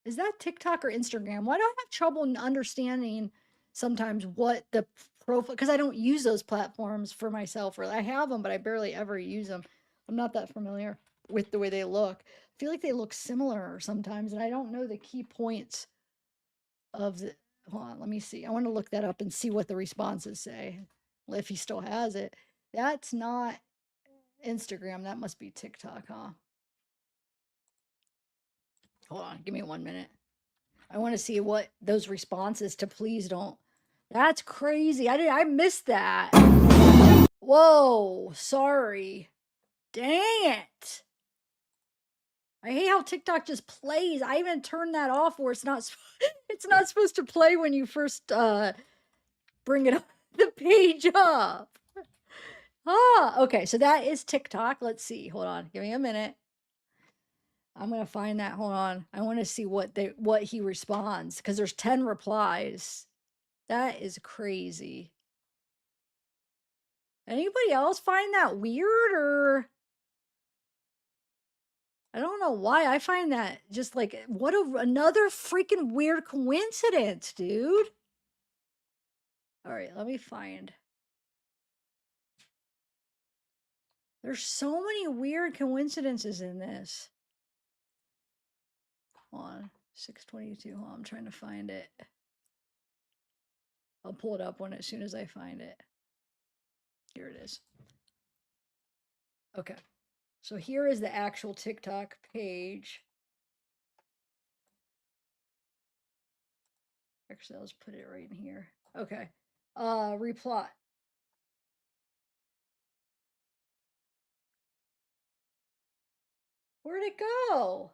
Is that TikTok or Instagram? Why do I have trouble understanding sometimes what the profile? Because I don't use those platforms for myself, or I have them, but I barely ever use them. I'm not that familiar with the way they look. I feel like they look similar sometimes, and I don't know the key points of the. Hold on, let me see. I want to look that up and see what the responses say. If he still has it. That's not Instagram. That must be TikTok, huh? Hold on, give me 1 minute. I want to see what those responses to please don't. That's crazy. I missed that. Whoa, sorry. Dang it. I hate how TikTok just plays. I even turned that off where it's not it's not supposed to play when you first bring it up the page up. Okay, so that is TikTok. Let's see. Hold on. Give me a minute. I'm gonna find that. Hold on. I want to see what he responds because there's 10 replies. That is crazy. Anybody else find that weird or I don't know why I find that just like what another freaking weird coincidence, dude. All right, let me find. There's so many weird coincidences in this. Hold on, 622. Hold on, I'm trying to find it. I'll pull it up as soon as I find it. Here it is. Okay. So here is the actual TikTok page. Actually, I'll just put it right in here. Okay. Reply. Where'd it go?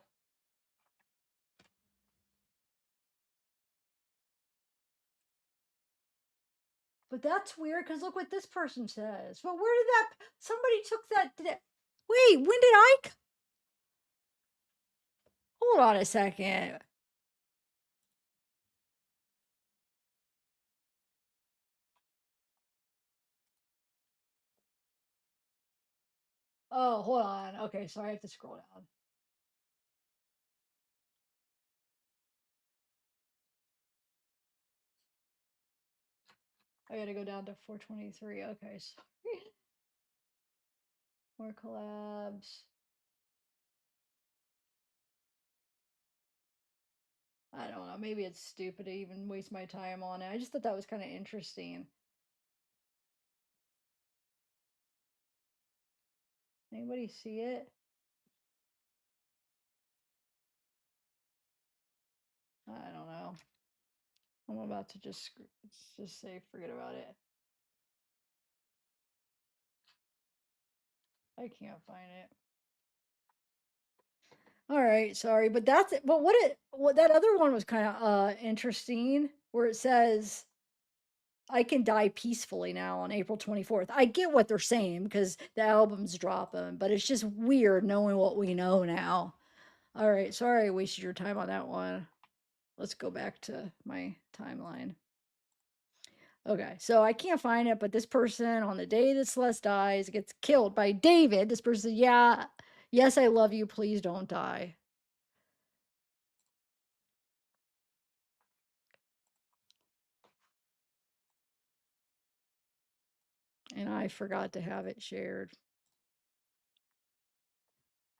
But that's weird because look what this person says. But where did that? Somebody took that. Wait, when did I? Hold on a second. Oh, hold on. Okay, so I have to scroll down. I gotta go down to 423. Okay, sorry. More collabs. I don't know. Maybe it's stupid to even waste my time on it. I just thought that was kind of interesting. Anybody see it? I don't know. I'm about to just say forget about it. I can't find it. All right, sorry, but that's it. But what that other one was kind of interesting, where it says I can die peacefully now on April 24th. I get what they're saying because the album's dropping, but it's just weird knowing what we know now. All right, sorry I wasted your time on that one. Let's go back to my timeline. Okay, so I can't find it, but this person on the day that Celeste dies gets killed by David. This person, yeah, yes, I love you. Please don't die. And I forgot to have it shared.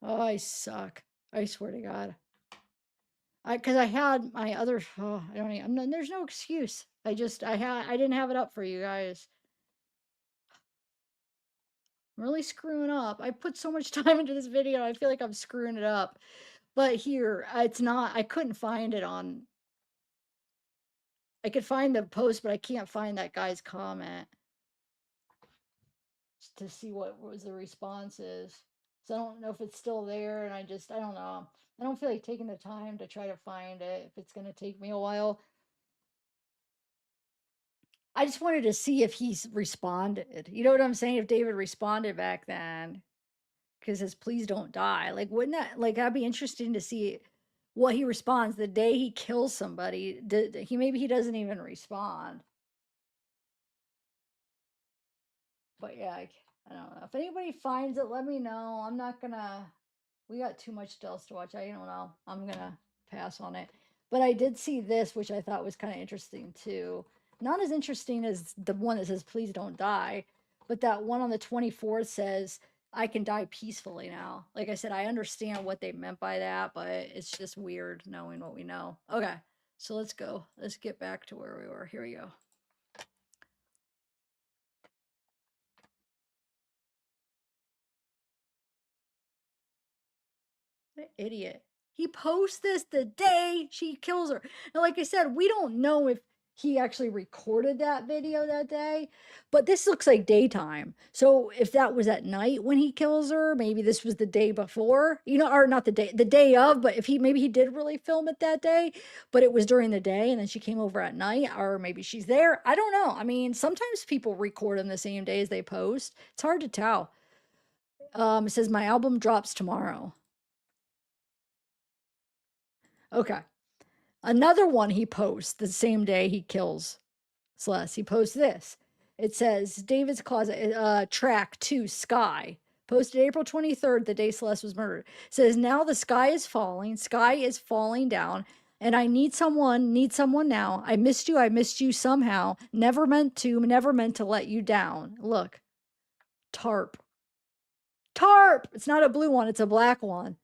Oh, I suck. I swear to God. Because I had my other. Oh, I don't even. There's no excuse. I didn't have it up for you guys. I'm really screwing up. I put so much time into this video. I feel like I'm screwing it up. But here, it's not. I couldn't find it on I could find the post, but I can't find that guy's comment to see what was the responses. So I don't know if it's still there, and I don't know. I don't feel like taking the time to try to find it if it's going to take me a while. I just wanted to see if he's responded. You know what I'm saying? If David responded back then, because his please don't die. Like, wouldn't that, like, that'd be interesting to see what he responds the day he kills somebody. Maybe he doesn't even respond. But yeah, I don't know. If anybody finds it, let me know. I'm not gonna. We got too much else to watch. I don't know. I'm gonna pass on it. But I did see this, which I thought was kind of interesting too. Not as interesting as the one that says "Please don't die," but that one on the 24th says "I can die peacefully now." Like I said, I understand what they meant by that, but it's just weird knowing what we know. Okay, so let's go. Let's get back to where we were. Here we go. Idiot. He posts this the day she kills her. And like I said, we don't know if he actually recorded that video that day, but this looks like daytime. So if that was at night when he kills her, maybe this was the day before, or not the day of, but if maybe he did really film it that day, but it was during the day and then she came over at night, or maybe she's there. I don't know. I mean, sometimes people record them the same day as they post. It's hard to tell. It says my album drops tomorrow. Okay. Another one he posts the same day he kills Celeste. He posts this. It says David's Closet, track 2, Sky. Posted April 23rd, the day Celeste was murdered. It says, now the sky is falling down, and I need someone now. I missed you somehow. Never meant to let you down. Look, tarp. It's not a blue one, it's a black one.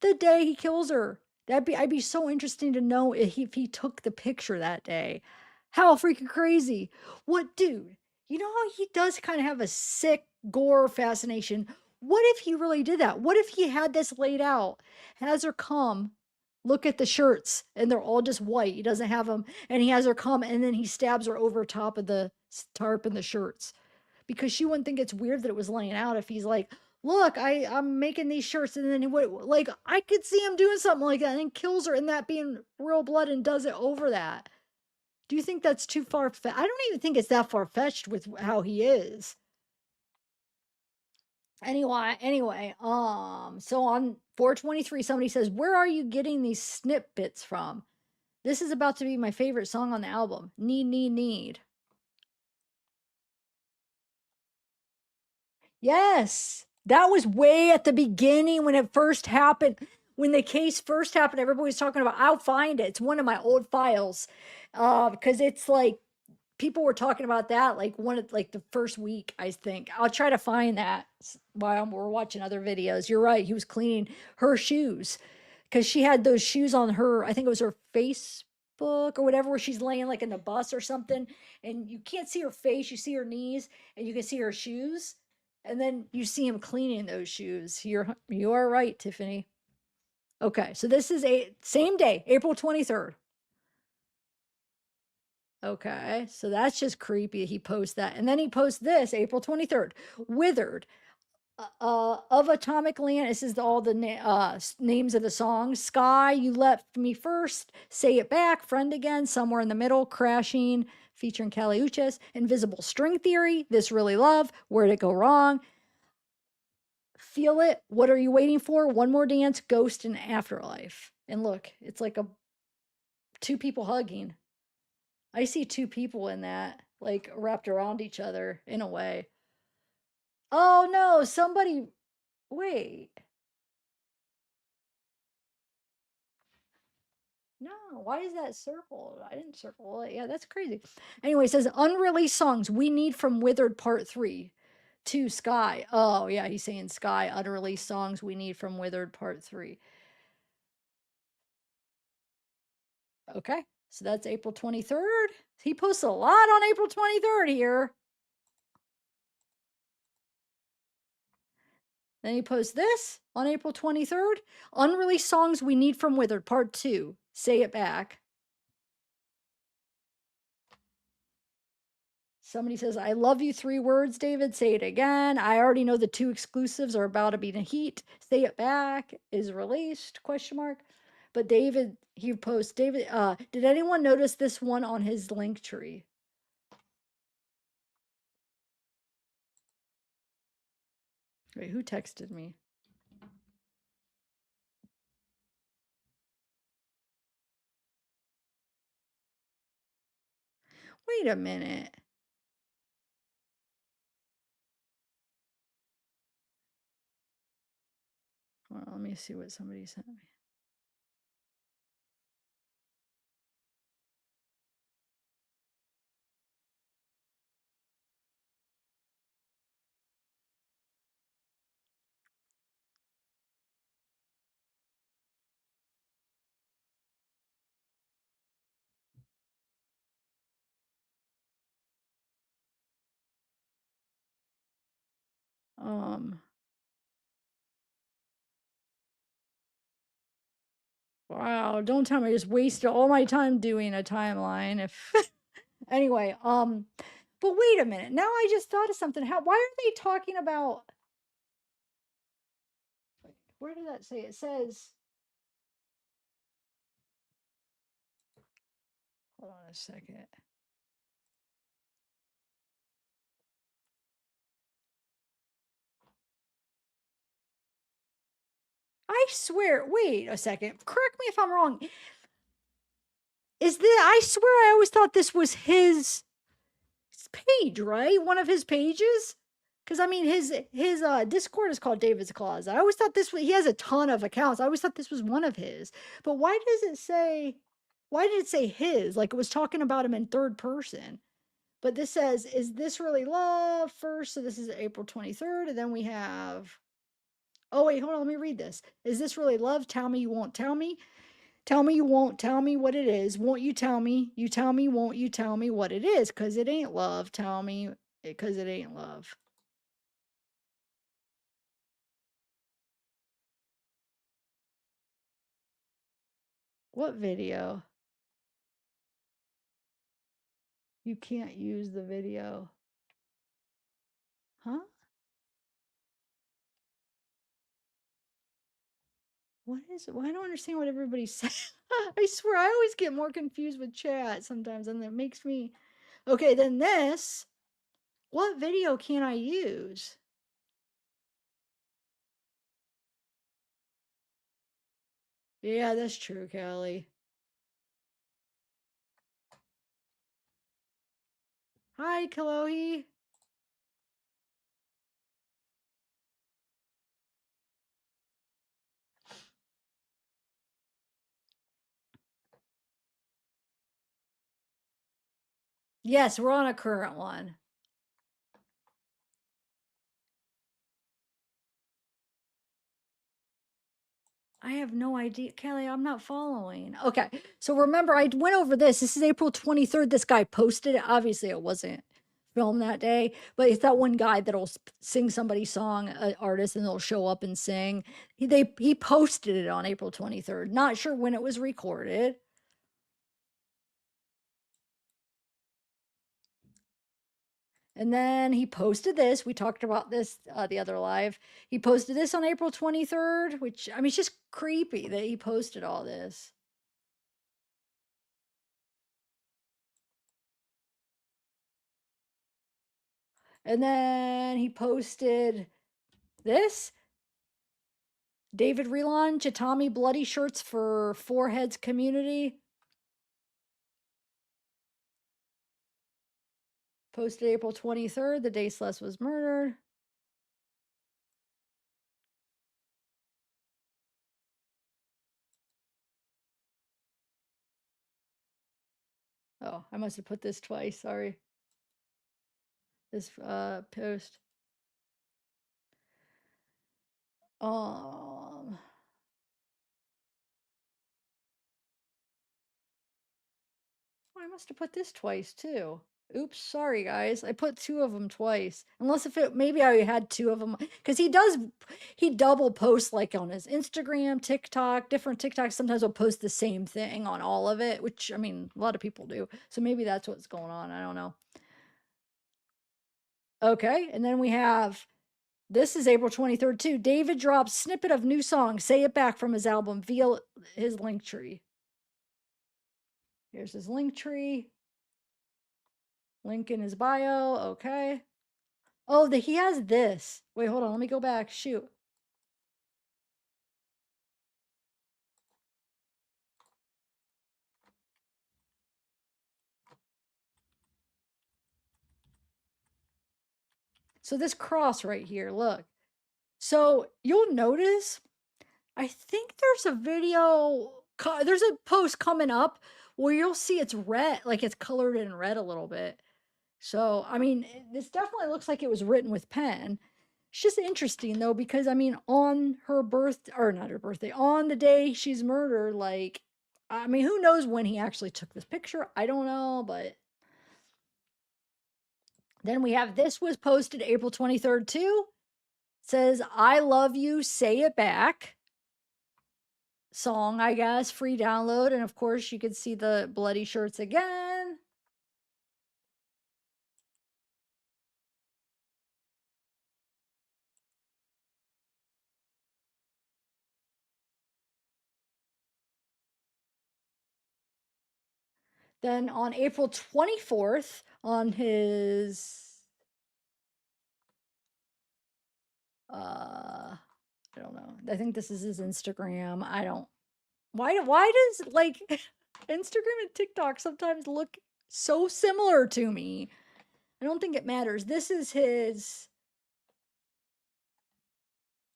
The day he kills her. I'd be so interesting to know if he took the picture that day. How freaking crazy. What dude? You know how he does kind of have a sick gore fascination. What if he really did that? What if he had this laid out? Has her come, look at the shirts, and they're all just white. He doesn't have them, and he has her come, and then he stabs her over top of the tarp and the shirts. Because she wouldn't think it's weird that it was laying out if he's like, look, I'm making these shirts, and then he would, like, I could see him doing something like that and then kills her and that being real blood and does it over that. Do you think that's too far-fetched? I don't even think it's that far-fetched with how he is. Anyway, so on 423, somebody says, where are you getting these snippets from? This is about to be my favorite song on the album. Need. Yes, that was way at the beginning when it first happened. When the case first happened, everybody was talking about. I'll find it. It's one of my old files, because it's like people were talking about that like the first week. I think I'll try to find that while we're watching other videos. You're right. He was cleaning her shoes because she had those shoes on her. I think it was her Facebook or whatever, where she's laying like in the bus or something, and you can't see her face. You see her knees, and you can see her shoes. And then you see him cleaning those shoes. You are right, Tiffany. Okay, so this is same day, April 23rd. Okay, so that's just creepy. He posts that. And then he posts this, April 23rd. Withered. Of Atomic Land. This is all the names of the songs. Sky, You Left Me First. Say It Back. Friend Again. Somewhere in the Middle. Crashing. Featuring Kali Uchis. Invisible String Theory. This Really Love. Where'd It Go Wrong? Feel It. What Are You Waiting For? One More Dance. Ghost and Afterlife. And look, it's like two people hugging. I see two people in that, like wrapped around each other in a way. Oh no, somebody, wait. No, why is that circled? I didn't circle it. Yeah, that's crazy. Anyway, it says unreleased songs we need from Withered Part 3 to Sky. Oh, yeah, he's saying Sky, unreleased songs we need from Withered Part 3. Okay, so that's April 23rd. He posts a lot on April 23rd here. Then he posts this on April 23rd. Unreleased songs we need from Withered Part 2. Say It Back. Somebody says, I love you 3 words, David. Say it again. I already know the 2 exclusives are about to be in heat. Say it back is released, question mark. But David, he posts, David, did anyone notice this one on his link tree? Wait, who texted me? Wait a minute. Hold on, let me see what somebody sent me. Wow, don't tell me I just wasted all my time doing a timeline. If anyway, but wait a minute. Now I just thought of something. Why are they talking about where did that say? It says hold on a second. I swear, wait a second. Correct me if I'm wrong. I swear I always thought this was his page, right? One of his pages? Because I mean his Discord is called David's Closet. I always thought this was he has a ton of accounts. I always thought this was one of his. But why did it say his? Like it was talking about him in third person. But this says, is this really love first? So this is April 23rd. And then we have, oh, wait, hold on. Let me read this. Is this really love? Tell me you won't tell me. Tell me you won't tell me what it is. Won't you tell me? You tell me, won't you tell me what it is? Because it ain't love. Tell me, because it ain't love. What video? You can't use the video. Huh? What is it? Well, I don't understand what everybody's saying. I swear, I always get more confused with chat sometimes, and that makes me. Okay, then this. What video can I use? Yeah, that's true, Kelly. Hi, Chloe. Yes, we're on a current one. I have no idea. Kelly, I'm not following. Okay. So remember, I went over this. This is April 23rd. This guy posted it. Obviously, it wasn't filmed that day, but it's that one guy that'll sing somebody's song, an artist, and they'll show up and sing. He posted it on April 23rd. Not sure when it was recorded. And then he posted this. We talked about this the other live. He posted this on April 23rd, which, I mean, it's just creepy that he posted all this. And then he posted this. David relaunch Tommy bloody shirts for Foreheads community. Posted April 23rd, the day Celeste was murdered. Oh, I must have put this twice. Sorry. This post. Oh, I must have put this twice too. Oops, sorry guys. I put 2 of them twice. Unless if it maybe I had 2 of them because he double posts like on his Instagram, TikTok, different TikToks. Sometimes will post the same thing on all of it, which I mean a lot of people do. So maybe that's what's going on. I don't know. Okay, and then we have, this is April 23rd too. David drops snippet of new song, Say It Back, from his album via his link tree. Here's his link tree. Link in his bio. Okay. Oh, he has this. Wait, hold on. Let me go back. Shoot. So this cross right here, look. So you'll notice, I think there's a video, there's a post coming up where you'll see it's red, like it's colored in red a little bit. So, I mean, this definitely looks like it was written with pen. It's just interesting though, because I mean, on her birth, or not her birthday, on the day she's murdered, like, I mean, who knows when he actually took this picture? I don't know, but then we have, this was posted April 23rd too. It says, I love you, say it back. Song, I guess, free download. And of course, you could see the bloody shirts again. Then on April 24th, on his I don't know. I think this is his Instagram. I don't, why does like Instagram and TikTok sometimes look so similar to me? I don't think it matters. This is his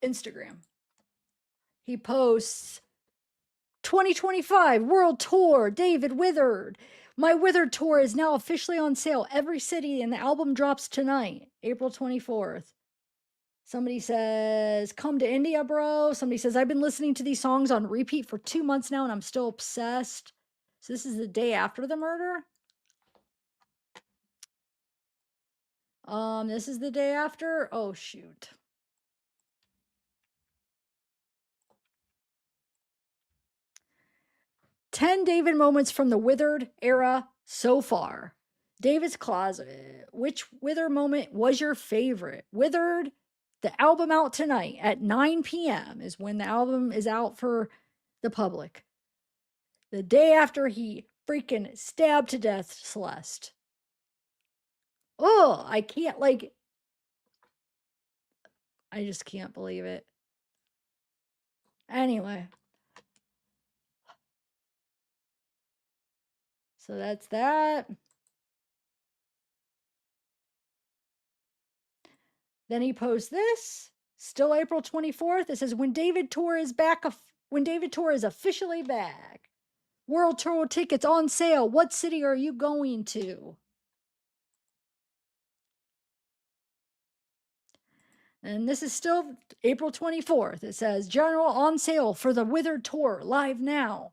Instagram. He posts 2025 World Tour, David Withered. My Withered Tour is now officially on sale every city, and the album drops tonight, April 24th. Somebody says, come to India, bro. Somebody says, I've been listening to these songs on repeat for 2 months now and I'm still obsessed. So this is the day after the murder. This is the day after. Oh, shoot. "10 David moments from the Withered era so far." David's Closet. Which Wither moment was your favorite? Withered, the album out tonight at 9 p.m. is when the album is out for the public. The day after he freaking stabbed to death Celeste. Oh, I can't, like, I just can't believe it. Anyway. So that's that. Then he posts this, still April 24th. It says, when David Tour is back, when David Tour is officially back. World Tour tickets on sale. What city are you going to? And this is still April 24th. It says, general on sale for the Withered Tour, live now.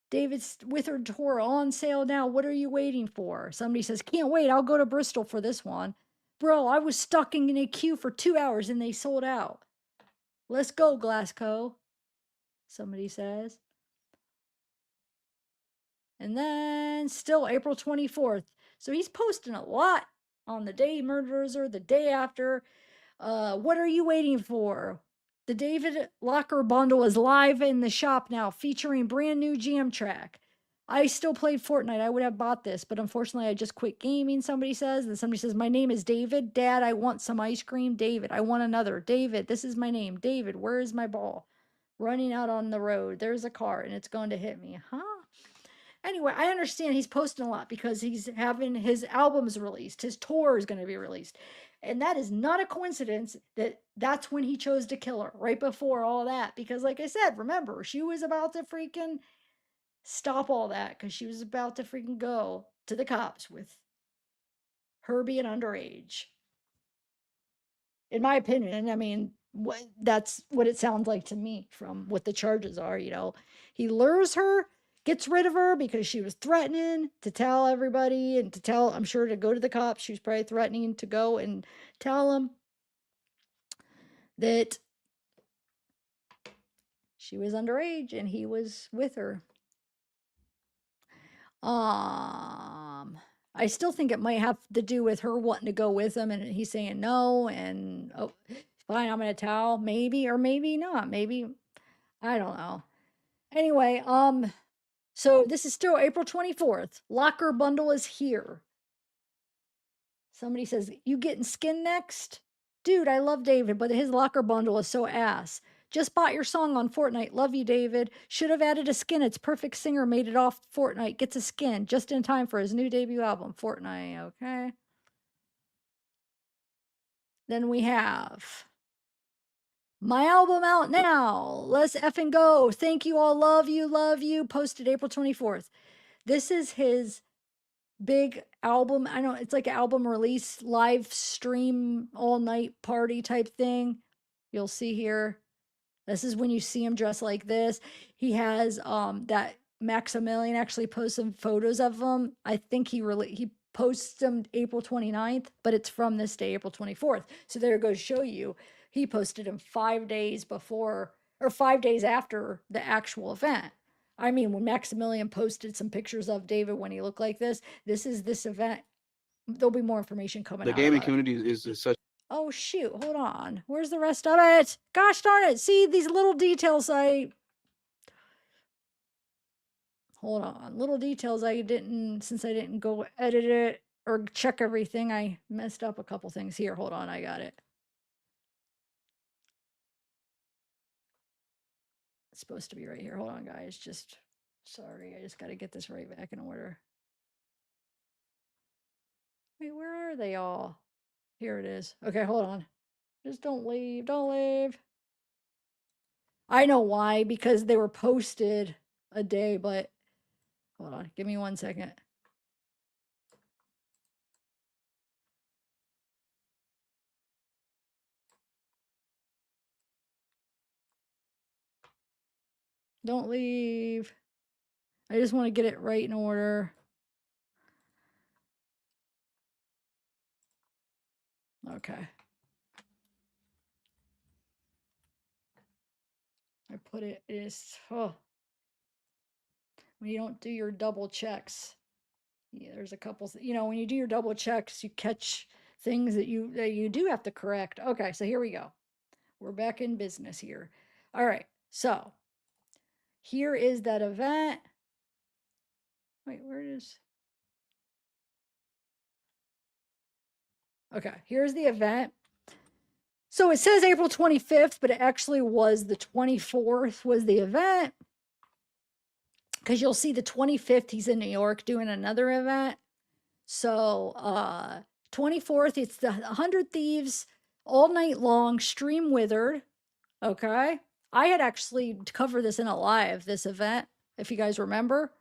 David's Withered Tour on sale now. What are you waiting for? Somebody says, can't wait. I'll go to Bristol for this one. Bro, I was stuck in a queue for 2 hours and they sold out. Let's go, Glasgow. Somebody says. And then still April 24th. So he's posting a lot on the day murderers or the day after. What are you waiting for? The David Locker bundle is live in the shop now, featuring brand new jam track. I still played Fortnite. I would have bought this, but unfortunately I just quit gaming, somebody says. And somebody says, my name is David. Dad, I want some ice cream. David, I want another. David, this is my name. David, where is my ball? Running out on the road. There's a car and it's going to hit me. Huh? Anyway, I understand he's posting a lot because he's having his albums released. His tour is going to be released. And that is not a coincidence that that's when he chose to kill her, right before all that. Because like I said, remember, she was about to freaking stop all that because she was about to freaking go to the cops with her being underage. In my opinion, I mean, that's what it sounds like to me from what the charges are, you know. He lures her, gets rid of her because she was threatening to tell everybody and to tell, I'm sure, to go to the cops. She was probably threatening to go and tell them that she was underage and he was with her. I still think it might have to do with her wanting to go with him and he's saying no and oh fine, I'm gonna tell. Maybe or maybe not. Maybe I don't know. Anyway, so this is still April 24th. Locker bundle is here. Somebody says, you getting skin next? Dude, I love David, but his locker bundle is so ass. Just bought your song on Fortnite. Love you, David. Should have added a skin. It's perfect singer made it off Fortnite. Gets a skin just in time for his new debut album, Fortnite. Okay. Then we have my album out now. Let's effing go. Thank you all. Love you. Love you. Posted April 24th. This is his big album. I know it's like an album release, live stream, all night party type thing. You'll see here. This is when you see him dressed like this. He has that Maximilian actually posts some photos of him. I think he posts them April 29th, but it's from this day, April 24th. So there it goes to show you. He posted him 5 days before or 5 days after the actual event. I mean, when Maximilian posted some pictures of David when he looked like this is this event. There'll be more information coming The out gaming about it. community is such. Oh shoot, hold on. Where's the rest of it? Gosh darn it. See these little details hold on. Little details since I didn't go edit it or check everything, I messed up a couple things here. Hold on, I got it. It's supposed to be right here. Hold on, guys. Sorry, I just got to get this right back in order. Wait, where are they all? Here it is. Okay, hold on. Just don't leave. Don't leave. I know why, because they were posted a day, but hold on. Give me 1 second. Don't leave. I just want to get it right in order. Okay. I put it is when you don't do your double checks. Yeah, there's a couple, when you do your double checks, you catch things that you do have to correct. Okay, so here we go. We're back in business here. All right, so here is that event. Wait, where is? Okay, here's the event. So it says April 25th, but it actually was the 24th was the event. Because you'll see the 25th, he's in New York doing another event. So 24th, it's the 100 Thieves all night long, stream withered. Okay. I had actually covered this in a live, this event, if you guys remember.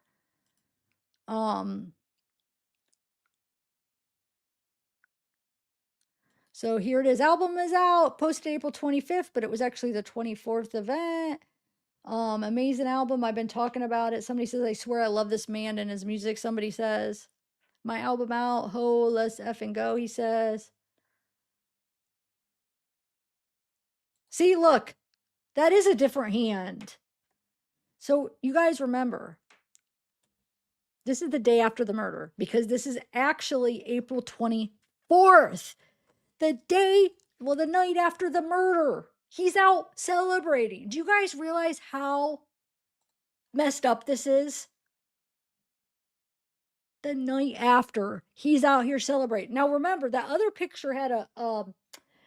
So here it is. Album is out, posted April 25th, but it was actually the 24th event. Amazing album. I've been talking about it. Somebody says, I swear I love this man and his music. Somebody says, my album out. Ho, let's effing go, he says. See, look, that is a different hand. So you guys remember, this is the day after the murder because this is actually April 24th. The night after the murder. He's out celebrating. Do you guys realize how messed up this is? The night after, he's out here celebrating. Now remember, that other picture had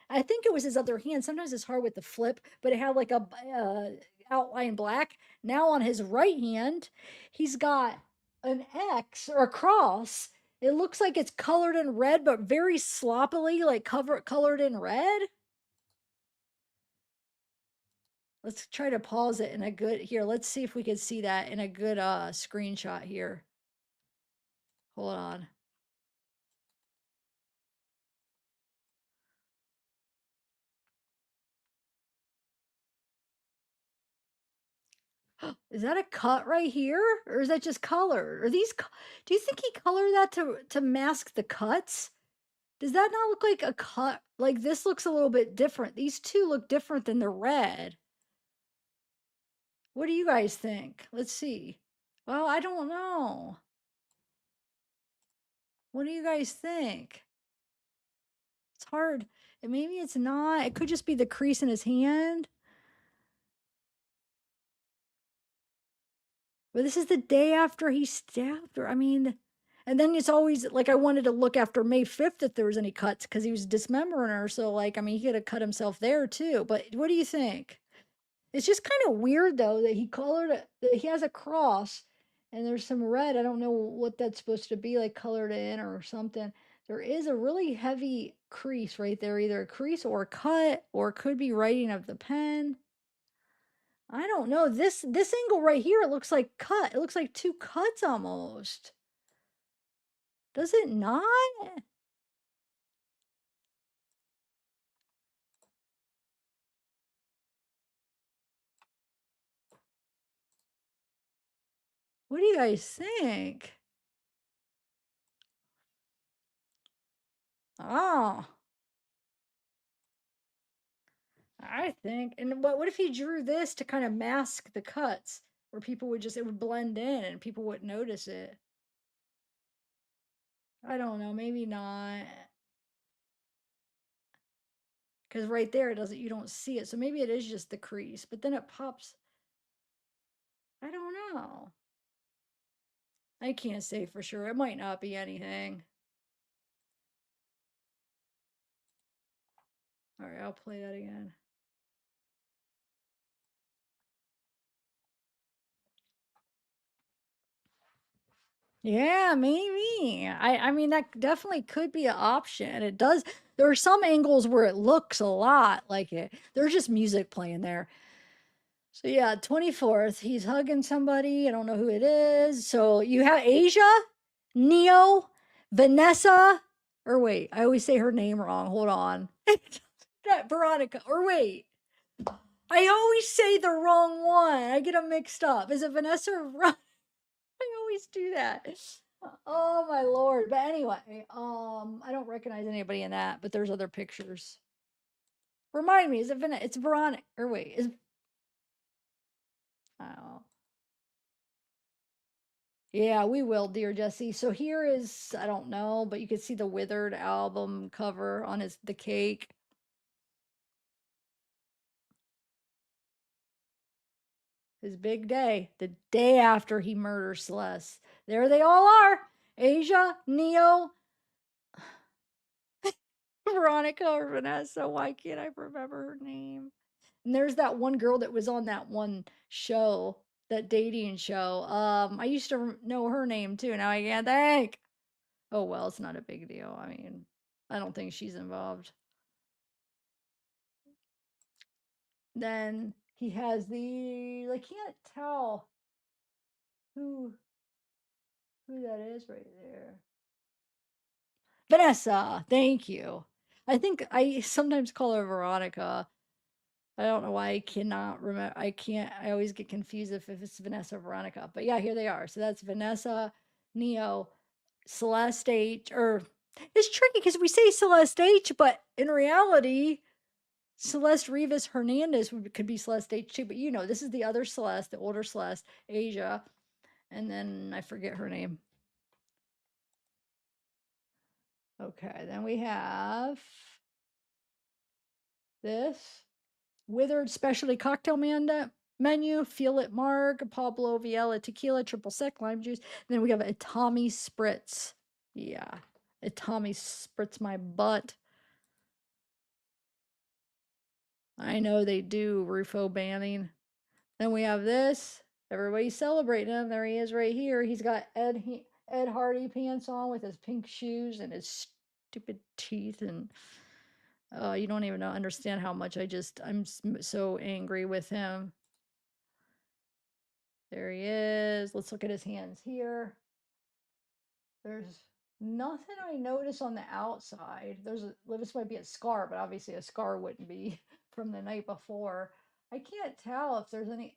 I think it was his other hand. Sometimes it's hard with the flip, but it had like a outline black. Now on his right hand, he's got an X or a cross. It looks like it's colored in red, but very sloppily, like colored in red. Let's try to pause it in a good here. Let's see if we can see that in a good screenshot here. Hold on. Is that a cut right here? Or is that just colored? Do you think he colored that to mask the cuts? Does that not look like a cut? Like this looks a little bit different. These two look different than the red. What do you guys think? Let's see. Well, I don't know. What do you guys think? It's hard. And maybe it's not. It could just be the crease in his hand. But this is the day after he stabbed her. I mean, and then it's always like I wanted to look after May 5th if there was any cuts because he was dismembering her. So, like, I mean, he could have cut himself there too. But what do you think? It's just kind of weird though that he colored it, that he has a cross and there's some red. I don't know what that's supposed to be, like colored in or something. There is a really heavy crease right there, either a crease or a cut, or it could be writing of the pen. I don't know. This angle right here, it looks like cut. It looks like two cuts almost. Does it not? What do you guys think? Oh, I think. And what if he drew this to kind of mask the cuts where people would just, it would blend in and people wouldn't notice it? I don't know. Maybe not. Because right there, it doesn't, you don't see it. So maybe it is just the crease, but then it pops. I don't know. I can't say for sure. It might not be anything. All right, I'll play that again. Yeah, maybe. I mean that definitely could be an option. It does. There are some angles where it looks a lot like it. There's just music playing there. So yeah, 24th, he's hugging somebody. I don't know who it is. So you have Asia, Neo, Vanessa, or wait, I always say her name wrong. Hold on. Not Veronica. Or wait. I always say the wrong one. I get them mixed up. Is it Vanessa or Veronica? I always do that. Oh my lord. But anyway, I don't recognize anybody in that, but there's other pictures. Remind me, is it it's Veronica or wait, is oh. Yeah, we will, dear Jesse. So here is, I don't know, but you can see the Withered album cover on the cake. His big day, the day after he murders Celeste. There they all are. Asia, Neo, Veronica or Vanessa. Why can't I remember her name? And there's that one girl that was on that one show, that dating show. I used to know her name too. Now I can't think. Oh well, it's not a big deal. I mean, I don't think she's involved. Then he has I can't tell who that is right there. Vanessa, thank you. I think I sometimes call her Veronica. I don't know why I cannot remember. I always get confused if it's Vanessa or Veronica. But yeah, here they are. So that's Vanessa, Neo, Celeste H. Or it's tricky because we say Celeste H, but in reality, Celeste Rivas Hernandez could be Celeste H too. But you know, this is the other Celeste, the older Celeste, Asia. And then I forget her name. Okay, then we have this Withered specialty cocktail menu, Feel It Marg, Pablo Viella tequila, triple sec, lime juice. And then we have a Tommy Spritz. Yeah, a Tommy Spritz my butt. I know they do Rufo banning. Then we have this. Everybody's celebrating him. There he is right here. He's got Ed Hardy pants on with his pink shoes and his stupid teeth. And you don't even understand how much I'm so angry with him. There he is. Let's look at his hands here. There's nothing I notice on the outside. This might be a scar, but obviously a scar wouldn't be from the night before. I can't tell if there's any.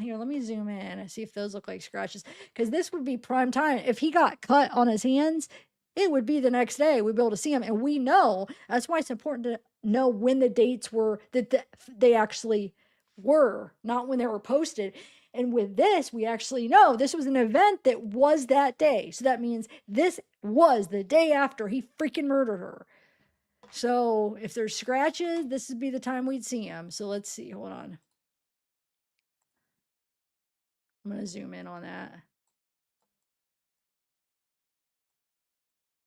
Here, let me zoom in and see if those look like scratches. Because this would be prime time. If he got cut on his hands, it would be the next day. We'd be able to see him. And we know, that's why it's important to know when the dates were that they actually were, not when they were posted. And with this, we actually know this was an event that was that day. So that means this was the day after he freaking murdered her. So if there's scratches, this would be the time we'd see him. So let's see. Hold on. I'm going to zoom in on that.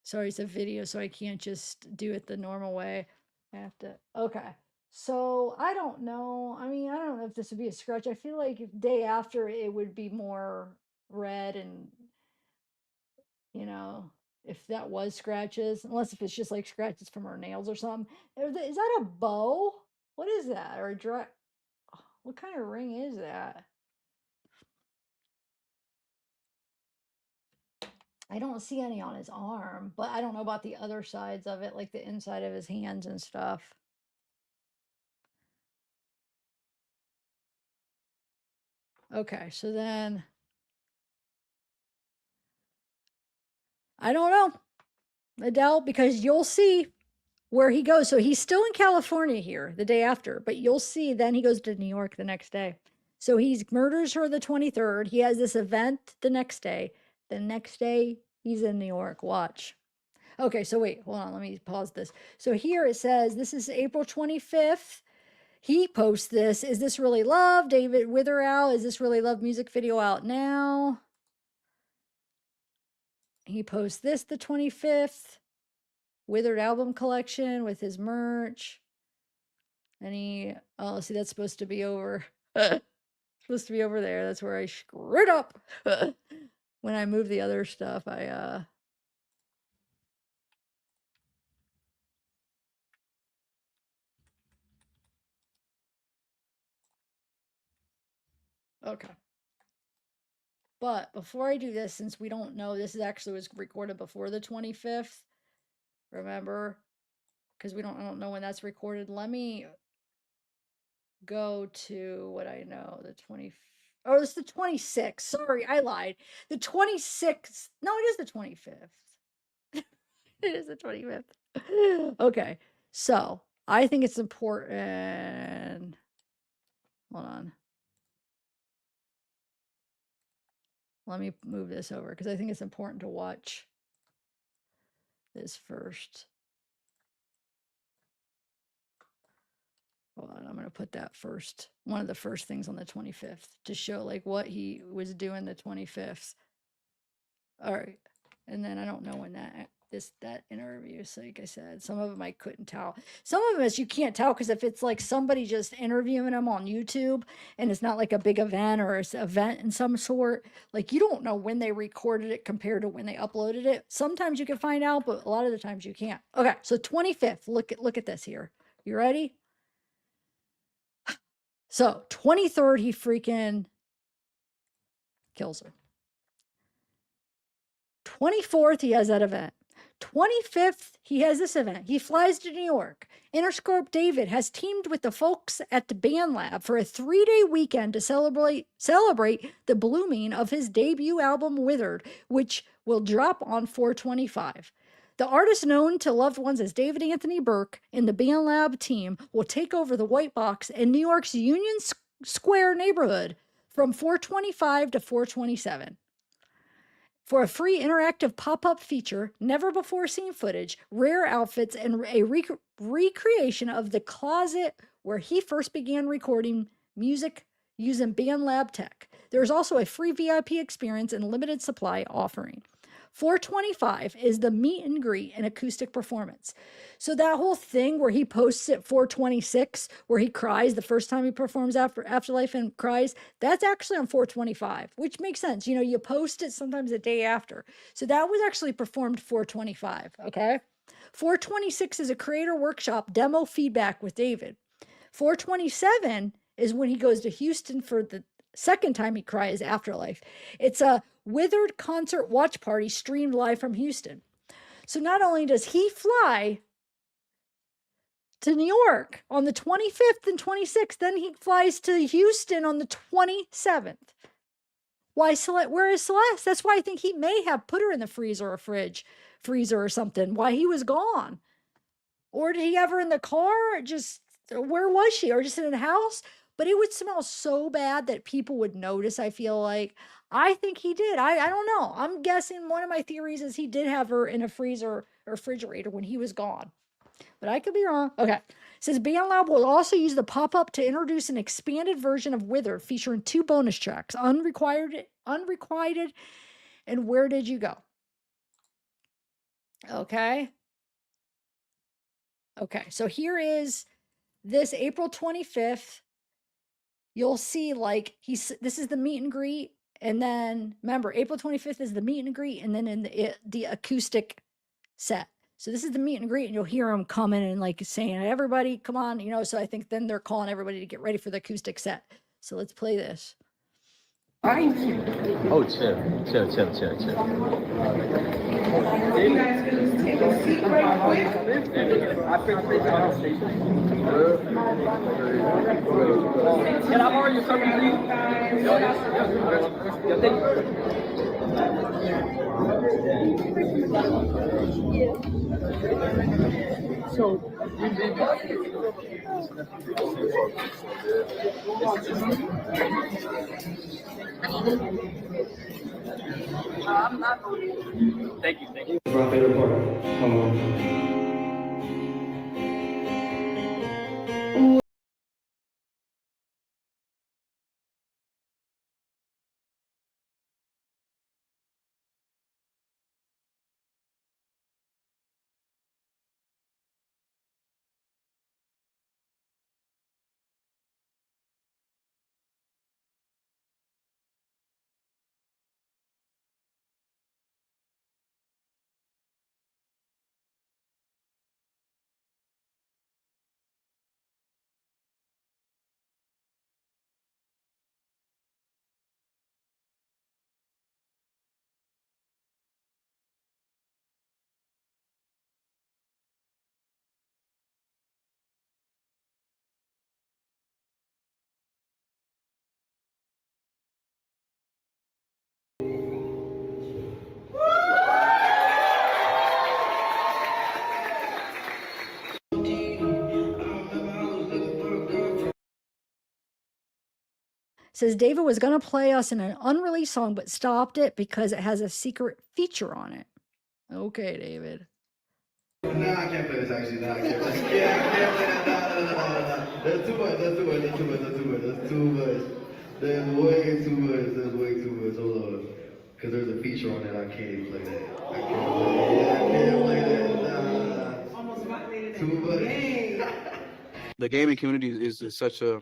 Sorry, it's a video, so I can't just do it the normal way. I have to. Okay. So I don't know. I mean, I don't know if this would be a scratch. I feel like if day after it would be more red and, you know, if that was scratches, unless if it's just like scratches from her nails or something. Is that a bow? What is that? Or a dry? What kind of ring is that? I don't see any on his arm, but I don't know about the other sides of it, like the inside of his hands and stuff. Okay, so then I don't know, Adele, because you'll see where he goes. So he's still in California here the day after, but you'll see then he goes to New York the next day. So he murders her the 23rd. He has this event the next day. The next day he's in New York. Watch. Okay, so wait, hold on. Let me pause this. So here it says this is April 25th. He posts this. Is this really love? David Witherow. Is this really love music video out now? He posts this the 25th. Withered album collection with his merch. And he, oh, see, that's supposed to be over. Supposed to be over there. That's where I screwed up. When I moved the other stuff, okay. But before I do this, since we don't know, this is actually was recorded before the 25th. Remember? Because I don't know when that's recorded. Let me go to what I know, the 20. Oh, it's the 26th. Sorry, I lied. The 26th. No, it is the 25th. It is the 25th. Okay. So I think it's important. Hold on. Let me move this over because I think it's important to watch this first. Hold on, I'm going to put that first. One of the first things on the 25th to show like what he was doing the 25th. All right. And then I don't know when that interview, so like I said, some of them I couldn't tell. Some of them you can't tell because if it's like somebody just interviewing them on YouTube and it's not like a big event or it's an event in some sort, like you don't know when they recorded it compared to when they uploaded it. Sometimes you can find out, but a lot of the times you can't. Okay, so 25th. Look at this here. You ready? So 23rd, he freaking kills her. 24th, he has that event. 25th, he has this event. He flies to New York. Interscope David has teamed with the folks at the Band Lab for a 3-day weekend to celebrate the blooming of his debut album Withered, which will drop on 4/25. The artist known to loved ones as David Anthony Burke and the Band Lab team will take over the White Box in New York's Union Square neighborhood from 4/25 to 4/27. For a free interactive pop-up feature, never before seen footage, rare outfits, and a recreation of the closet where he first began recording music using BandLab tech. There's also a free VIP experience and limited supply offering. 4/25 is the meet and greet and acoustic performance. So that whole thing where he posts at 4/26, where he cries the first time he performs Afterlife and cries, that's actually on 4/25, which makes sense. You know, you post it sometimes the day after. So that was actually performed 4/25, okay? 4/26 is a creator workshop demo feedback with David. 4/27 is when he goes to Houston for the second time he cries Afterlife. It's a Withered concert watch party streamed live from Houston. So not only does he fly to New York on the 25th and 26th, then he flies to Houston on the 27th. Why Celeste? Where is Celeste? That's why I think he may have put her in the freezer or freezer or something. Why he was gone. Or did he have her in the car? Just, where was she? Or just in the house? but it would smell so bad that people would notice, I feel like. I think he did. I don't know. I'm guessing one of my theories is he did have her in a freezer or refrigerator when he was gone. But I could be wrong. Okay. It says BandLab will also use the pop-up to introduce an expanded version of Withered featuring 2 bonus tracks, Unrequited, and Where Did You Go? Okay. Okay. So here is this April 25th. You'll see like this is the meet and greet. And then remember, April 25th is the meet and greet, and then in the acoustic set. So this is the meet and greet, and you'll hear them coming and like saying, everybody, come on, you know. So I think then they're calling everybody to get ready for the acoustic set. So let's play this. Oh, chill. You guys can just take a seat right quick. Can I borrow your service, Thank you. My favorite part. Says David was going to play us in an unreleased song, but stopped it because it has a secret feature on it. Okay, David. Nah, I can't play this actually. Nah, I can't play this. Yeah, I can't play that. Nah. That's too much. That's too much. There's way too much. Hold on. Because there's a feature on it. I can't even play that. I can't play that. Nah. Almost violated that. Too much. The gaming community is such a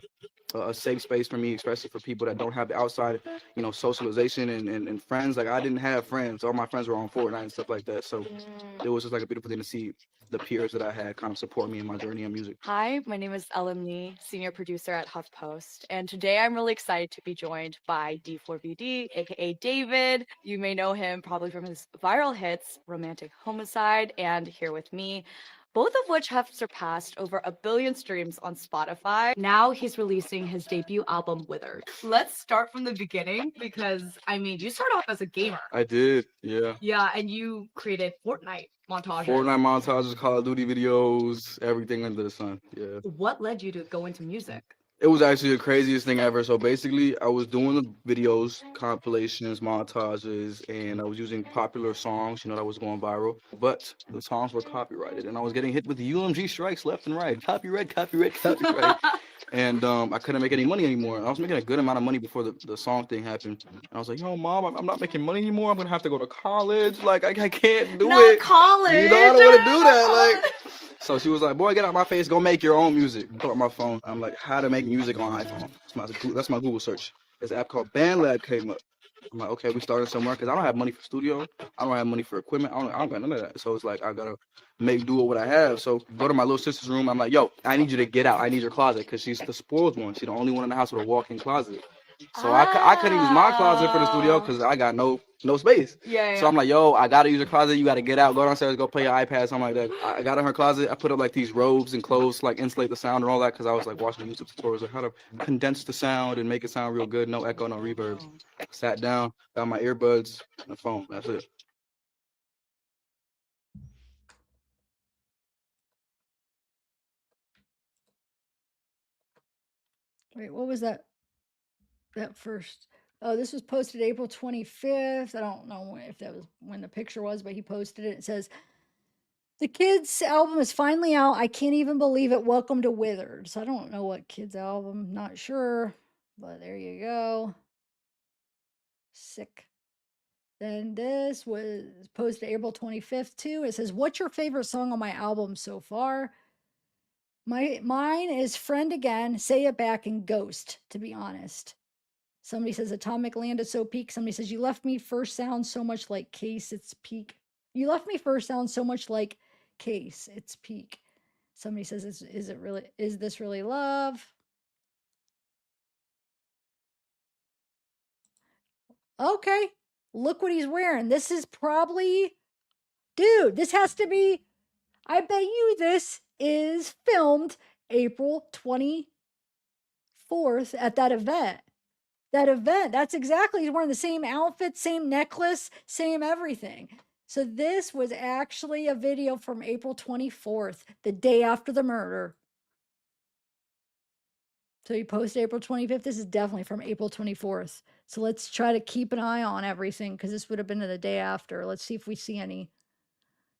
safe space for me, especially for people that don't have the outside, socialization and friends. Like I didn't have friends. All my friends were on Fortnite and stuff like that. So it was just like a beautiful thing to see the peers that I had kind of support me in my journey in music. Hi, my name is Ellen Lee, senior producer at HuffPost, and today I'm really excited to be joined by D4VD, aka David. You may know him probably from his viral hits, Romantic Homicide, and Here With Me, both of which have surpassed over 1 billion streams on Spotify. Now he's releasing his debut album, Withered. Let's start from the beginning because, you started off as a gamer. I did, yeah. Yeah, and you created Fortnite montages. Fortnite montages, Call of Duty videos, everything under the sun, yeah. What led you to go into music? It was actually the craziest thing ever. So basically, I was doing the videos, compilations, montages, and I was using popular songs, that was going viral. But the songs were copyrighted, and I was getting hit with UMG strikes left and right. Copyright. And I couldn't make any money anymore. I was making a good amount of money before the song thing happened. And I was like, yo, Mom, I'm not making money anymore. I'm going to have to go to college. Like, I can't do it. Not college. I don't want to do that. Like, so she was like, boy, get out my face. Go make your own music. Pull up my phone. I'm like, how to make music on iPhone. That's my Google search. There's an app called BandLab came up. I'm like, okay, we started somewhere because I don't have money for studio. I don't have money for equipment. I don't got none of that. So it's like, I got to make do with what I have. So go to my little sister's room. I'm like, yo, I need you to get out. I need your closet because she's the spoiled one. She's the only one in the house with a walk-in closet. So I couldn't use my closet for the studio because I got no space. Yeah. So I'm like, yo, I got to use your closet. You got to get out. Go downstairs, go play your iPad, something like that. I got in her closet. I put up like these robes and clothes to like insulate the sound and all that because I was like watching YouTube tutorials on how to condense the sound and make it sound real good. No echo, no reverb. Sat down, got my earbuds and the phone. That's it. Wait, what was that? That first. Oh, this was posted April 25th. I don't know if that was when the picture was, but he posted it. It says, the kids' album is finally out. I can't even believe it. Welcome to Withered. So I don't know what kids' album. Not sure. But there you go. Sick. Then this was posted April 25th too. It says, what's your favorite song on my album so far? Mine is Friend Again, Say It Back, and Ghost, to be honest. Somebody says Atomic Land is so peak. Somebody says, you left me first sound so much like Case, it's peak. You left me first sound so much like Case, it's peak. Somebody says, is this really love? Okay, look what he's wearing. This is probably, dude, this has to be, I bet you this is filmed April 24th at that event. That's exactly, he's wearing the same outfit, same necklace, same everything. So this was actually a video from April 24th, the day after the murder. So he posted April 25th. This is definitely from April 24th. So let's try to keep an eye on everything because this would have been the day after. Let's see if we see any.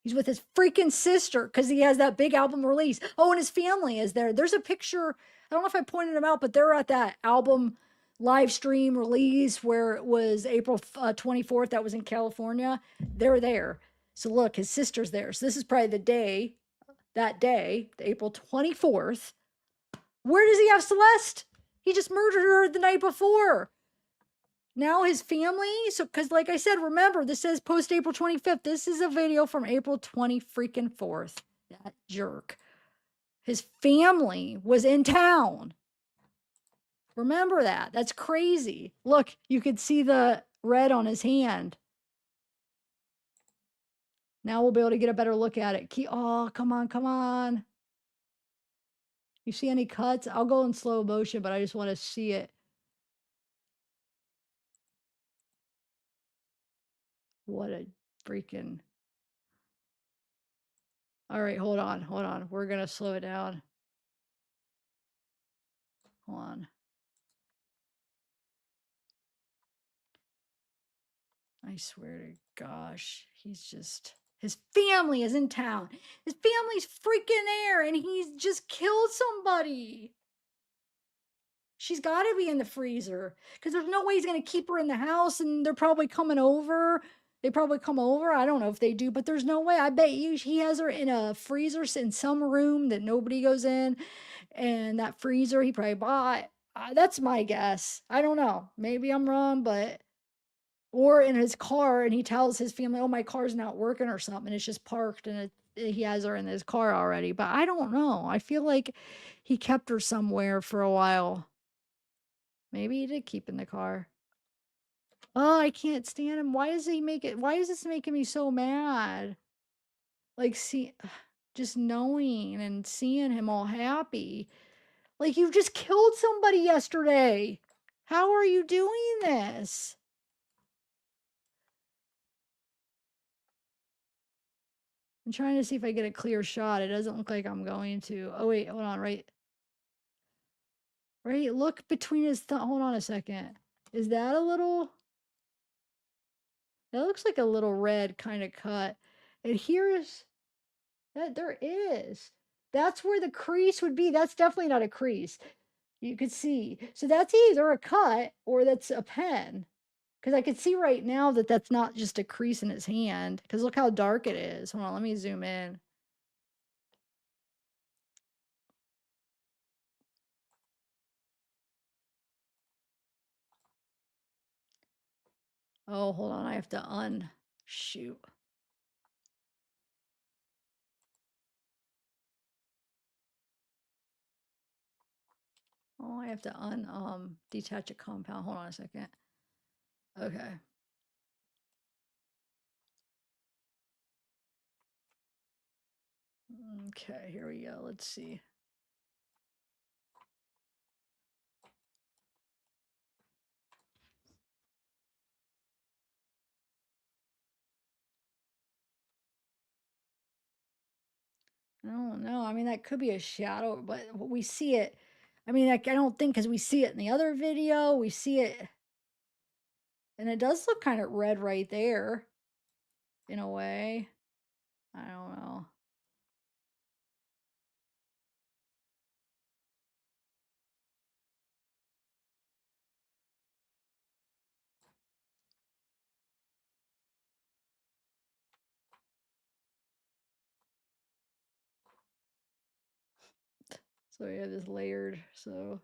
He's with his freaking sister because he has that big album release. Oh, and his family is there. There's a picture. I don't know if I pointed them out, but they're at that album live stream release where it was April 24th. That was in California. They're there. So look, his sister's there. So this is probably the day, April 24th. Where does he have Celeste? He just murdered her the night before. Now his family, so because like I said, remember this says post April 25th. This is a video from April 24th. That jerk. His family was in town. Remember that. That's crazy. Look, you could see the red on his hand. Now we'll be able to get a better look at it. Oh, come on, come on. You see any cuts? I'll go in slow motion, but I just want to see it. What a freaking. All right, hold on, hold on. We're going to slow it down. Hold on. I swear to gosh, his family is in town. His family's freaking there and he's just killed somebody. She's got to be in the freezer because there's no way he's going to keep her in the house and they're probably coming over. They probably come over. I don't know if they do, but there's no way. I bet you he has her in a freezer in some room that nobody goes in. And that freezer he probably bought. That's my guess. I don't know. Maybe I'm wrong, but. Or in his car and he tells his family, oh, my car's not working or something. It's just parked and he has her in his car already. But I don't know. I feel like he kept her somewhere for a while. Maybe he did keep in the car. Oh, I can't stand him. Why is this making me so mad? Like, just knowing and seeing him all happy. Like, you just killed somebody yesterday. How are you doing this? I'm trying to see if I get a clear shot. It doesn't look like I'm going to. Oh, wait, hold on, right. Right, look between his hold on a second. Is that a little? That looks like a little red kind of cut. And here's, that there is. That's where the crease would be. That's definitely not a crease. You could see. So that's either a cut or that's a pen. Because I could see right now that that's not just a crease in his hand. Because look how dark it is. Hold on, let me zoom in. Oh, hold on. I have to shoot. Oh, I have to detach a compound. Hold on a second. Okay. Okay, here we go. Let's see. I don't know. I mean, that could be a shadow, but we see it. I mean, like, I don't think, because we see it in the other video, we see it, and it does look kind of red right there, in a way. I don't know. So yeah, this layered, so.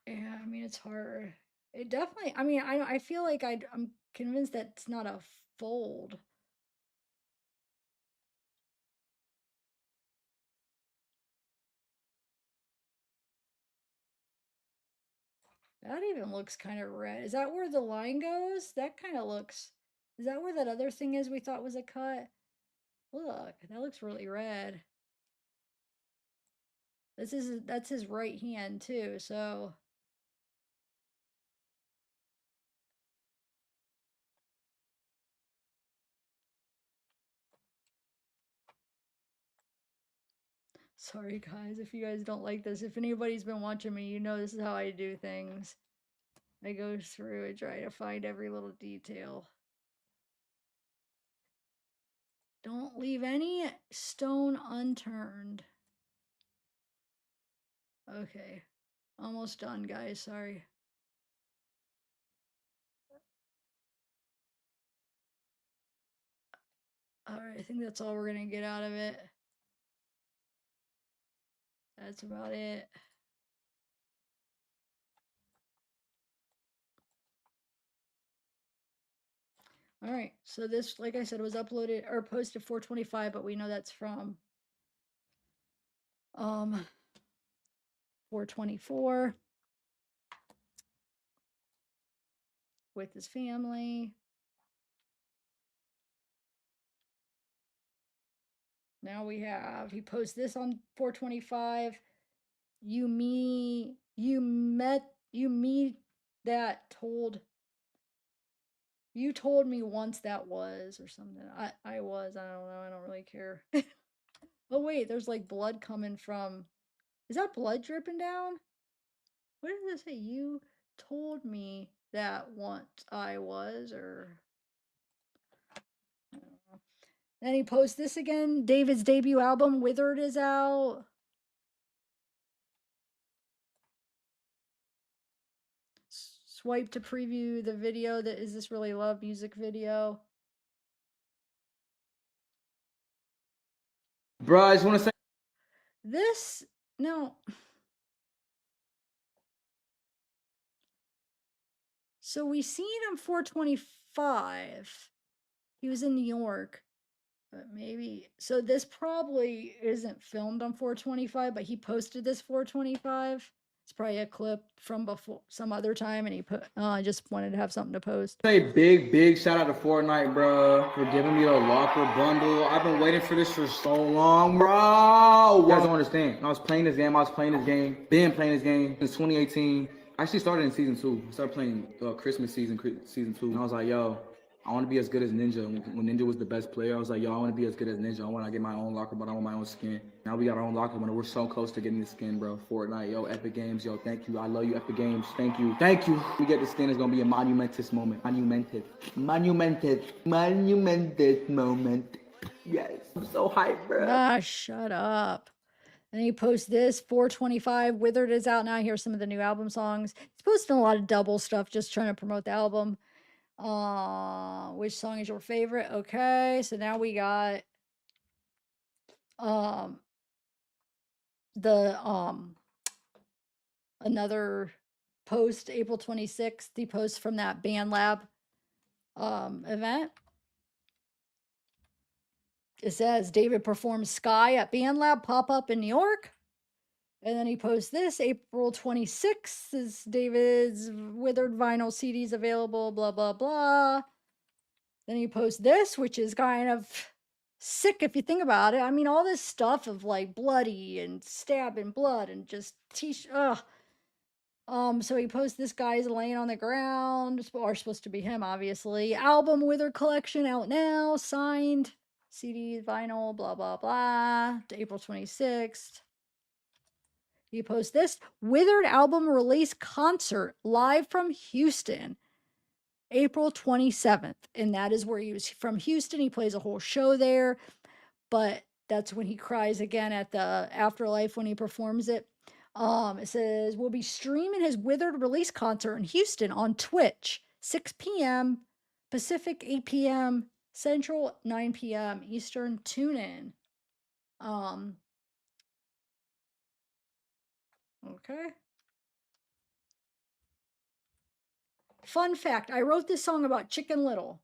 Yeah, I mean, it's hard. It definitely, I mean, I feel like I'm convinced that it's not a fold. That even looks kind of red. Is that where the line goes? That kind of looks, is that where that other thing is we thought was a cut? Look, that looks really red. That's his right hand too, so. Sorry guys, if you guys don't like this. If anybody's been watching me, you know this is how I do things. I go through and try to find every little detail. Don't leave any stone unturned. Okay. Almost done, guys. Sorry. Alright, I think that's all we're gonna get out of it. That's about it. Alright, so this, like I said, was uploaded or posted 425, but we know that's from 424 with his family. Now we have, he posts this on 425. You me that told, you told me once that was, or something. I was, I don't know, I don't really care. Oh wait, there's like blood coming from, is that blood dripping down? What does it say? You told me that once I was, or I don't know. Then he posts this again. David's debut album, Withered, is out. Swipe to preview the video that Is This Really Love music video. Bro, I just want to say This, no. So we seen him 425. He was in New York. But maybe, so this probably isn't filmed on 425, but he posted this 425. It's probably a clip from before some other time, and he put, I just wanted to have something to post. say big shout out to Fortnite, bro, for giving me the locker bundle. I've been waiting for this for so long, bro. You guys don't understand. I was playing this game. Been playing this game since 2018. I actually started in season 2. I started playing Christmas season 2, and I was like, yo, I want to be as good as Ninja. When Ninja was the best player, I was like, yo, I want to be as good as Ninja. I want to get my own locker, but I want my own skin. Now we got our own locker, but we're so close to getting the skin, bro. Fortnite, yo, Epic Games, yo, thank you. I love you, Epic Games. Thank you. We get the skin. It's going to be a monumentous moment. Monumented moment. Yes, I'm so hyped, bro. Ah, shut up. And he posts this 425. Withered is out now. Here's some of the new album songs. He's posting a lot of double stuff, just trying to promote the album. Which song is your favorite? Okay, so now we got another post, April 26th. He posts from that Band Lab event. It says David performs Sky at Band Lab pop-up in New York. And then he posts this, April 26th is David's Withered vinyl CDs available, blah, blah, blah. Then he posts this, which is kind of sick if you think about it. I mean, all this stuff of like bloody and stabbing blood and just ugh. So he posts this guy's laying on the ground, or supposed to be him, obviously. Album Wither collection out now, signed. CD, vinyl, blah, blah, blah. To April 26th. He posts this Withered album release concert live from Houston, April 27th. And that is where he was from Houston. He plays a whole show there, but that's when he cries again at the afterlife when he performs it. It says we'll be streaming his Withered release concert in Houston on Twitch, 6 p.m. Pacific, 8 p.m. Central, 9 p.m. Eastern. Tune in. Okay. Fun fact, I wrote this song about Chicken Little.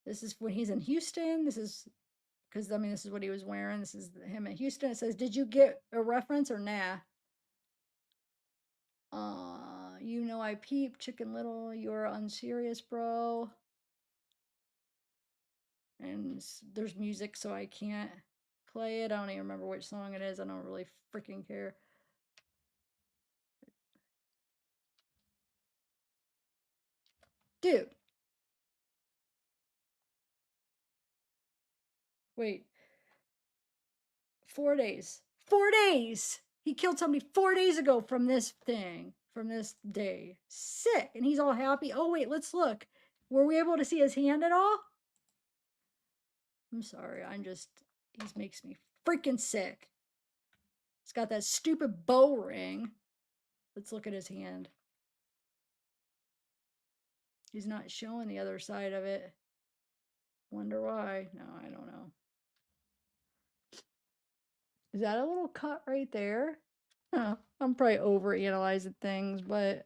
This is when he's in Houston. This is because, I mean, this is what he was wearing. This is him in Houston. It says, did you get a reference or nah? You know I peep, Chicken Little, you're unserious, bro. And there's music, so I can't play it. I don't even remember which song it is. I don't really freaking care. Dude. Wait. 4 days. 4 days! He killed somebody 4 days ago from this thing, from this day. Sick. And he's all happy. Oh, wait, let's look. Were we able to see his hand at all? I'm sorry. He makes me freaking sick. He's got that stupid bow ring. Let's look at his hand. He's not showing the other side of it. Wonder why. No, I don't know. Is that a little cut right there? Huh. I'm probably overanalyzing things, but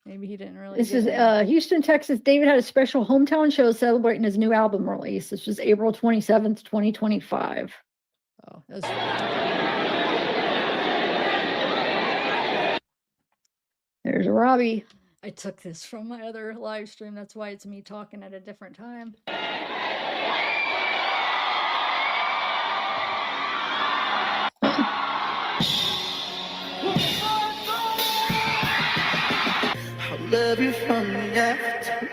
maybe he didn't really. This is Houston, Texas. David had a special hometown show celebrating his new album release. This was April 27th, 2025. Oh, that's there's Robbie. I took this from my other live stream. That's why it's me talking at a different time. Love you from the after.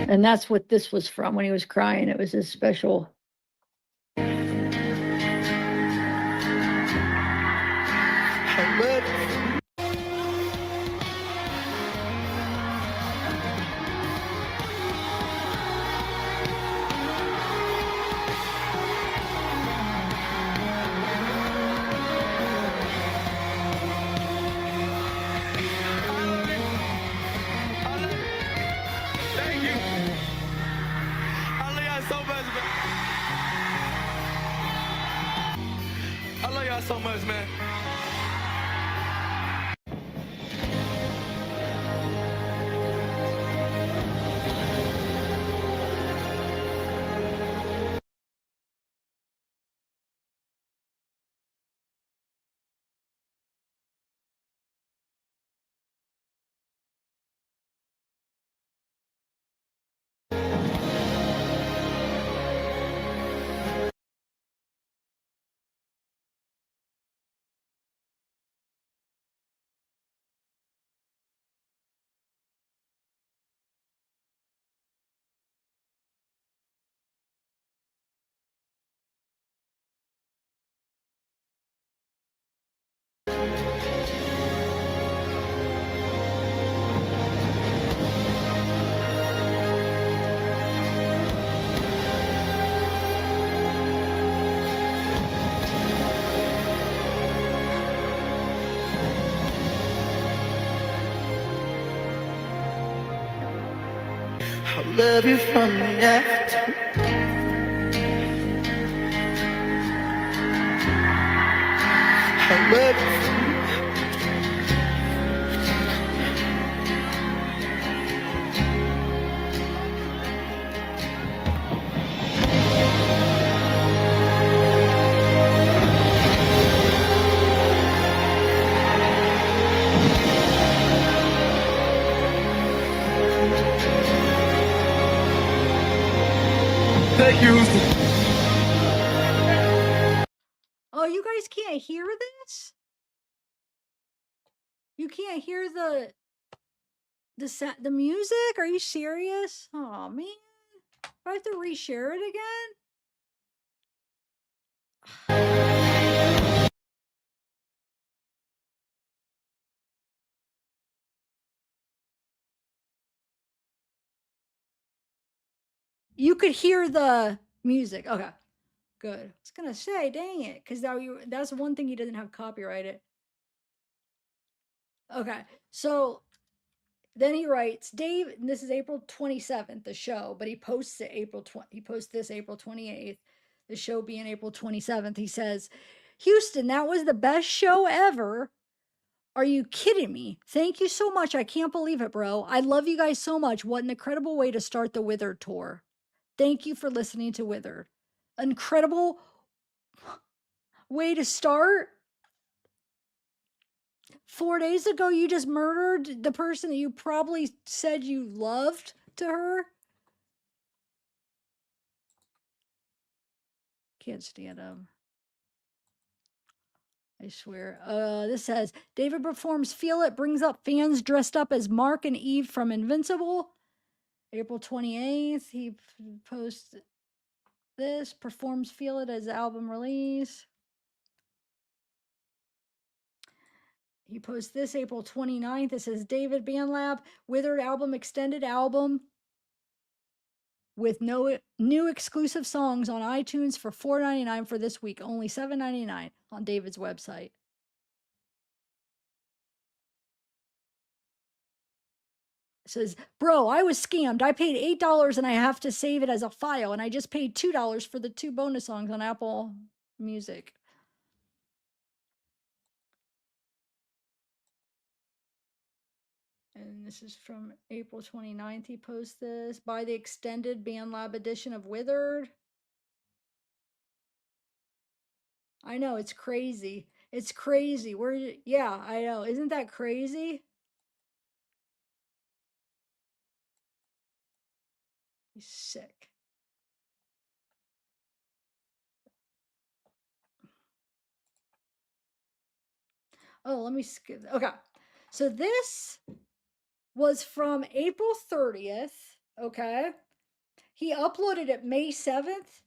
And that's what this was from when he was crying. It was his special. Thank you. I love y'all so much, man. I love y'all so much, man. I love you from the after. I love you from Thank you. Oh, you guys can't hear this? You can't hear the music? Are you serious? Oh man. Do I have to reshare it again? You could hear the music. Okay, good. I was gonna say, dang it, because that's one thing he doesn't have copyrighted. Okay, so then he writes, Dave, and this is April 27th, the show, but he posts it he posts this April 28th, the show being April 27th. He says, Houston, that was the best show ever. Are you kidding me? Thank you so much. I can't believe it, bro. I love you guys so much. What an incredible way to start the Withered tour. Thank you for listening to Withered. Incredible way to start. 4 days ago, you just murdered the person that you probably said you loved to her. Can't stand him. I swear. This says David performs Feel It, brings up fans dressed up as Mark and Eve from Invincible. April 28th, he posts this, performs Feel It as album release. He posts this April 29th. It says David BandLab, Withered album, extended album with no new exclusive songs on iTunes for $4.99 for this week, only $7.99 on David's website. It says, bro, I was scammed. I paid $8 and I have to save it as a file, and I just paid $2 for the 2 bonus songs on Apple Music. And this is from April 29th. He posts this. Buy the extended BandLab edition of Withered. I know, it's crazy. It's crazy. Yeah, I know. Isn't that crazy? He's sick. Oh, let me skip. Okay. So this was from April 30th. Okay. He uploaded it May 7th,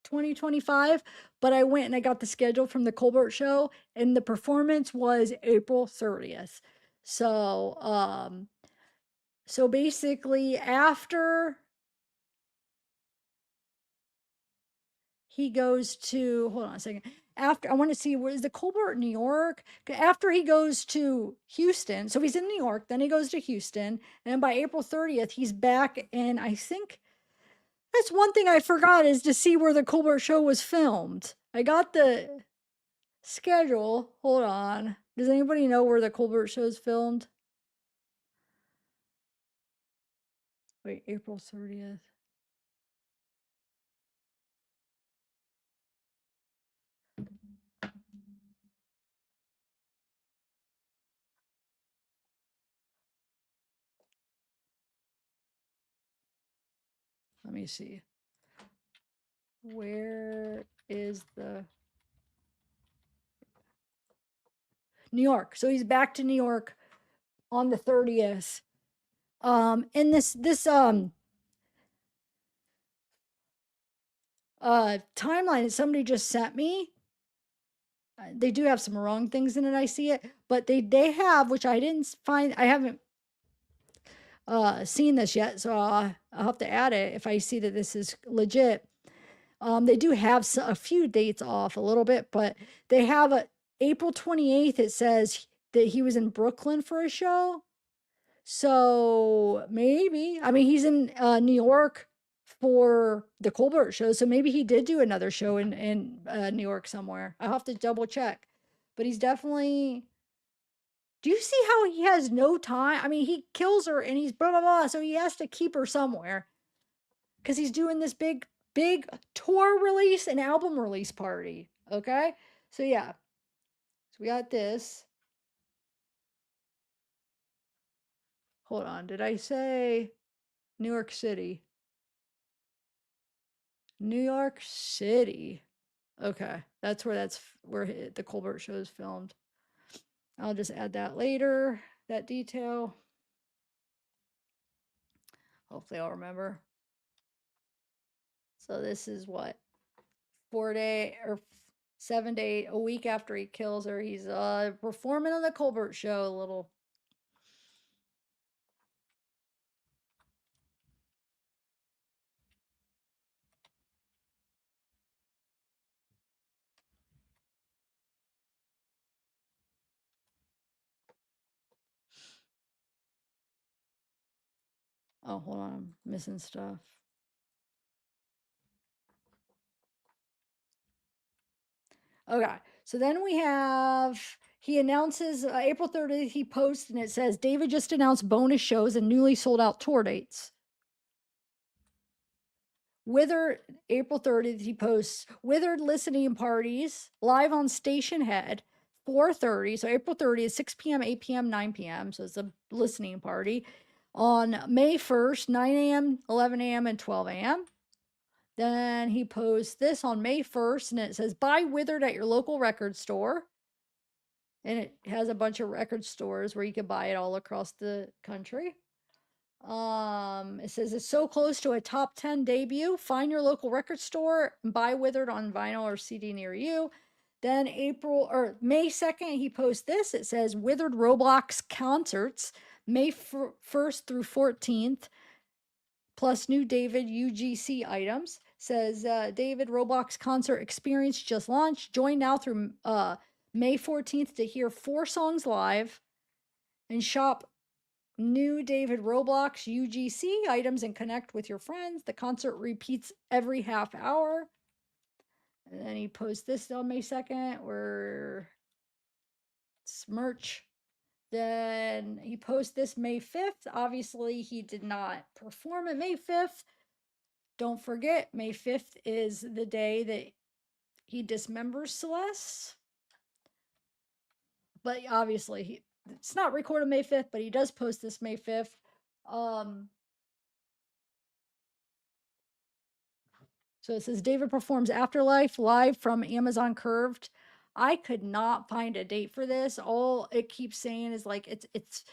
2025, but I went and I got the schedule from the Colbert Show, and the performance was April 30th. So basically after he goes to, hold on a second. After, I want to see, where is the Colbert, New York? After he goes to Houston, so he's in New York, then he goes to Houston, and by April 30th, he's back. And I think that's one thing I forgot, is to see where the Colbert Show was filmed. I got the schedule. Hold on. Does anybody know where the Colbert Show is filmed? Wait, April 30th. Let me see. Where is the New York? So he's back to New York on the 30th. And this timeline that somebody just sent me, they do have some wrong things in it, I see it, but they have, which I didn't find, I haven't seen this yet, so I'll have to add it if I see that this is legit. They do have a few dates off a little bit, but they have April 28th. It says that he was in Brooklyn for a show. So maybe, I mean, he's in New York for the Colbert Show, so maybe he did do another show in New York somewhere. I'll have to double check, but he's definitely. Do you see how he has no time? I mean, he kills her and he's blah blah blah, so he has to keep her somewhere because he's doing this big tour release and album release party. Okay, so yeah, so we got this. Hold on, did I say New York City? New York City. Okay, that's where the Colbert Show is filmed. I'll just add that later, that detail. Hopefully I'll remember. So this is what, 4 day or 7 day, a week after he kills her. He's performing on the Colbert Show. A little. Oh, hold on, I'm missing stuff. Okay, so then we have, he announces April 30th, he posts and it says, David just announced bonus shows and newly sold out tour dates. Withered, April 30th, he posts Withered listening parties live on Station Head, 4:30. So April 30th, 6 p.m., 8 p.m., 9 p.m. So it's a listening party. On May 1st, 9 a.m., 11 a.m., and 12 a.m. Then he posts this on May 1st, and it says, buy Withered at your local record store. And it has a bunch of record stores where you can buy it all across the country. It says it's so close to a top 10 debut. Find your local record store and buy Withered on vinyl or CD near you. Then May 2nd, he posts this. It says Withered Roblox concerts, May 1st through 14th, plus new David UGC items. Says David Roblox concert experience just launched. Join now through May 14th to hear 4 songs live and shop new David Roblox UGC items and connect with your friends. The concert repeats every half hour. And then he posts this on May 2nd where it's merch. Then he posts this May 5th. Obviously, he did not perform at May 5th. Don't forget, May 5th is the day that he dismembers Celeste. But obviously, it's not recorded May 5th, but he does post this May 5th. So it says David performs Afterlife live from Amazon Curved. I could not find a date for this. All it keeps saying is like it's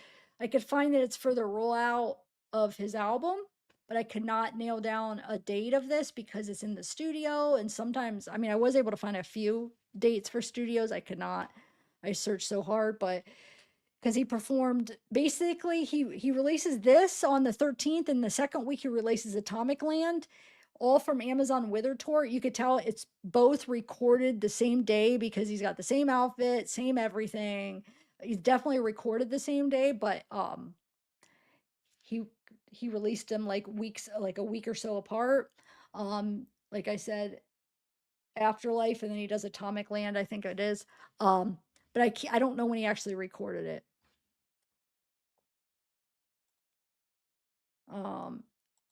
I could find that it's for the rollout of his album, but I could not nail down a date of this because it's in the studio. And sometimes, I mean, I was able to find a few dates for studios. I could not. I searched so hard, but because he performed, basically he releases this on the 13th, and the second week he releases Atomic Land, all from Amazon Wither Tour. You could tell it's both recorded the same day because he's got the same outfit, same everything. He's definitely recorded the same day, but he released them like a week or so apart. Like I said, Afterlife, and then he does Atomic Land, I think it is. But I don't know when he actually recorded it.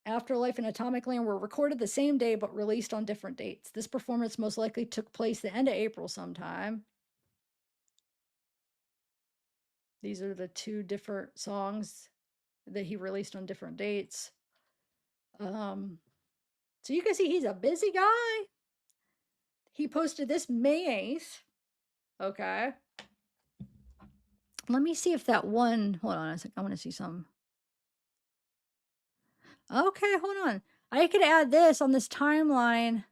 Afterlife and Atomic Land were recorded the same day but released on different dates. This performance most likely took place the end of April sometime. These are the 2 different songs that he released on different dates. So you can see he's a busy guy. He posted this May 8th. Okay. Let me see if that one, hold on a second. I want to see some. Okay, hold on. I could add this on this timeline.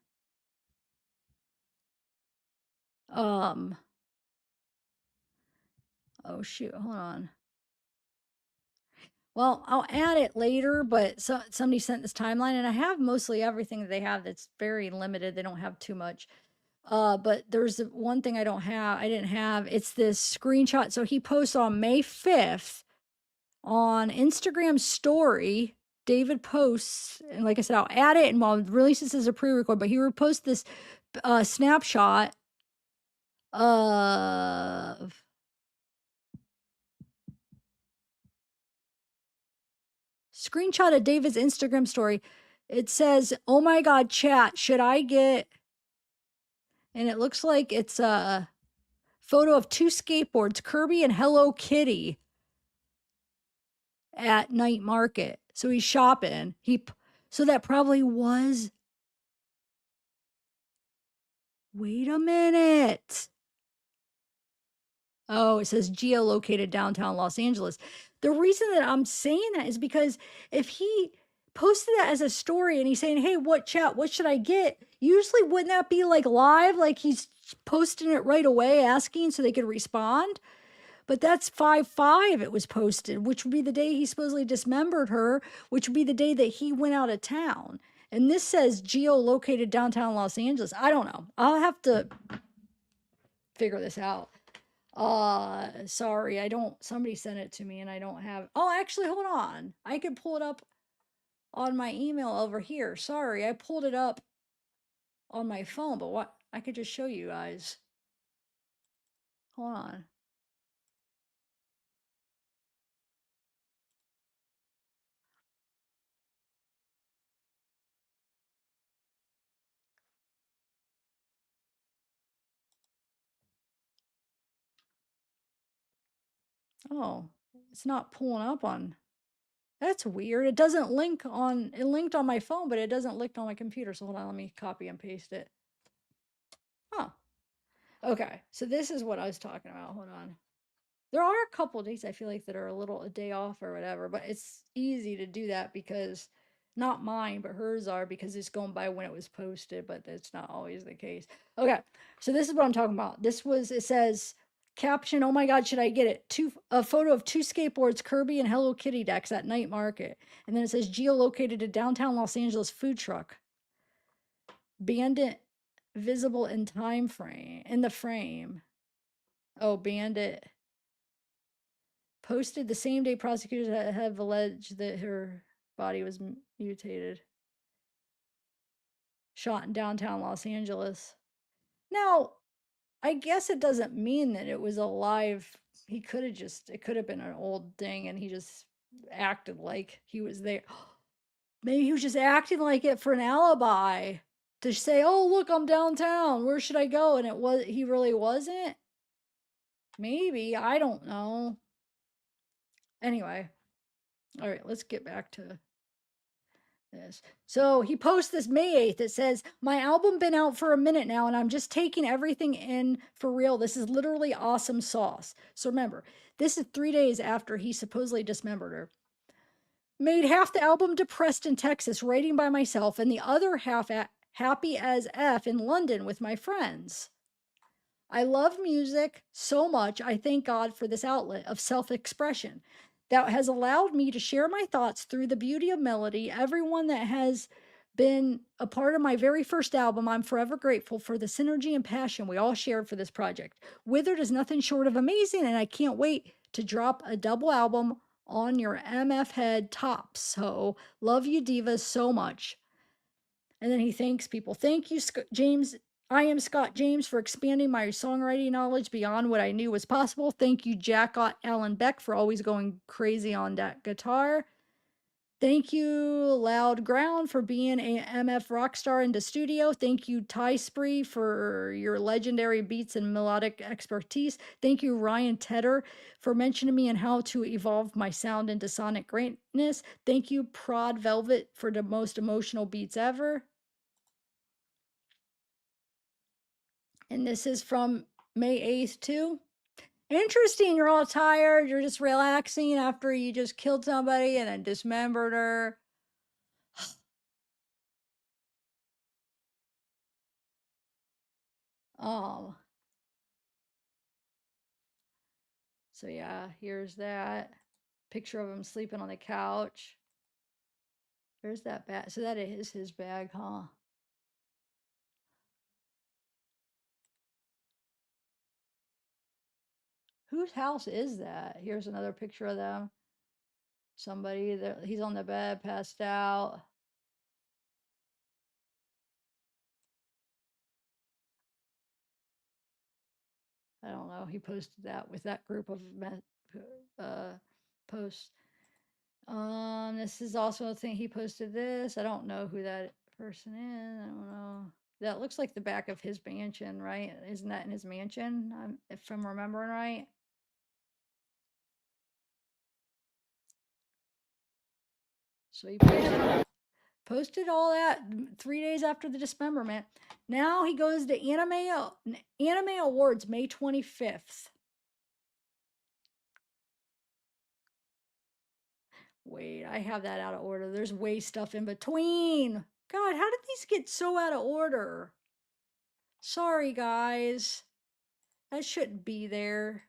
Oh shoot, hold on. Well, I'll add it later, but somebody sent this timeline, and I have mostly everything that they have that's very limited. They don't have too much. But there's one thing I didn't have. It's this screenshot. So he posts on May 5th on Instagram story. David posts, and like I said, I'll add it and I'll release this as a pre-record, but he reposts this snapshot of screenshot of David's Instagram story. It says, oh my God, chat, should I get, and it looks like it's a photo of 2 skateboards, Kirby and Hello Kitty, at night market. So he's shopping. So that probably was, wait a minute. Oh, it says geolocated downtown Los Angeles. The reason that I'm saying that is because if he posted that as a story and he's saying, hey, what should I get? Usually wouldn't that be like live? Like he's posting it right away, asking so they could respond. But that's 5/5 it was posted, which would be the day he supposedly dismembered her, which would be the day that he went out of town. And this says geolocated downtown Los Angeles. I don't know. I'll have to figure this out. Sorry, I don't, somebody sent it to me and I don't have, oh, actually, hold on. I could pull it up on my email over here. Sorry, I pulled it up on my phone, but what, I could just show you guys. Hold on. Oh, it's not pulling up on, that's weird. It doesn't link on, it linked on my phone, but it doesn't link on my computer. So hold on, let me copy and paste it. Huh. Okay, so this is what I was talking about. Hold on. There are a couple days I feel like that are a day off or whatever, but it's easy to do that because not mine, but hers are because it's going by when it was posted, but that's not always the case. Okay, so this is what I'm talking about. It says, caption, oh my God, should I get it? A photo of 2 skateboards, Kirby and Hello Kitty decks at night market. And then it says geolocated a downtown Los Angeles food truck. Bandit visible in the frame. Oh, bandit. Posted the same day prosecutors have alleged that her body was mutilated. Shot in downtown Los Angeles. Now, I guess it doesn't mean that it was a live. It could have been an old thing and he just acted like he was there. Maybe he was just acting like it for an alibi to say, oh, look, I'm downtown. Where should I go? And he really wasn't. Maybe, I don't know. Anyway, all right, let's get back to this. So he posts this May 8th. It says, my album been out for a minute now and I'm just taking everything in for real. This is literally awesome sauce. So remember, this is 3 days after he supposedly dismembered her. Made half the album depressed in Texas, writing by myself, and the other half happy as F in London with my friends. I love music so much. I thank God for this outlet of self-expression that has allowed me to share my thoughts through the beauty of melody. Everyone that has been a part of my very first album, I'm forever grateful for the synergy and passion we all shared for this project. Withered is nothing short of amazing, and I can't wait to drop a double album on your MF head tops. So love you divas so much. And then he thanks people. Thank you, James. I am Scott James for expanding my songwriting knowledge beyond what I knew was possible. Thank you, Jackot Alan Beck, for always going crazy on that guitar. Thank you, Loud Ground, for being a MF rock star in the studio. Thank you, Ty Spree, for your legendary beats and melodic expertise. Thank you, Ryan Tedder, for mentioning me and how to evolve my sound into sonic greatness. Thank you, Prod Velvet, for the most emotional beats ever. And this is from May 8th, too. Interesting, you're all tired. You're just relaxing after you just killed somebody and then dismembered her. Oh. So yeah, here's that. Picture of him sleeping on the couch. There's that bag. So that is his bag, huh? Whose house is that? Here's another picture of them. Somebody that he's on the bed, passed out. I don't know. He posted that with that group of posts. This is also a thing he posted this. I don't know who that person is. I don't know. That looks like the back of his mansion, right? Isn't that in his mansion? If I'm remembering right. So he posted all that 3 days after the dismemberment. Now he goes to Anime Awards May 25th. Wait, I have that out of order. There's way stuff in between. God, how did these get so out of order? Sorry, guys. That shouldn't be there.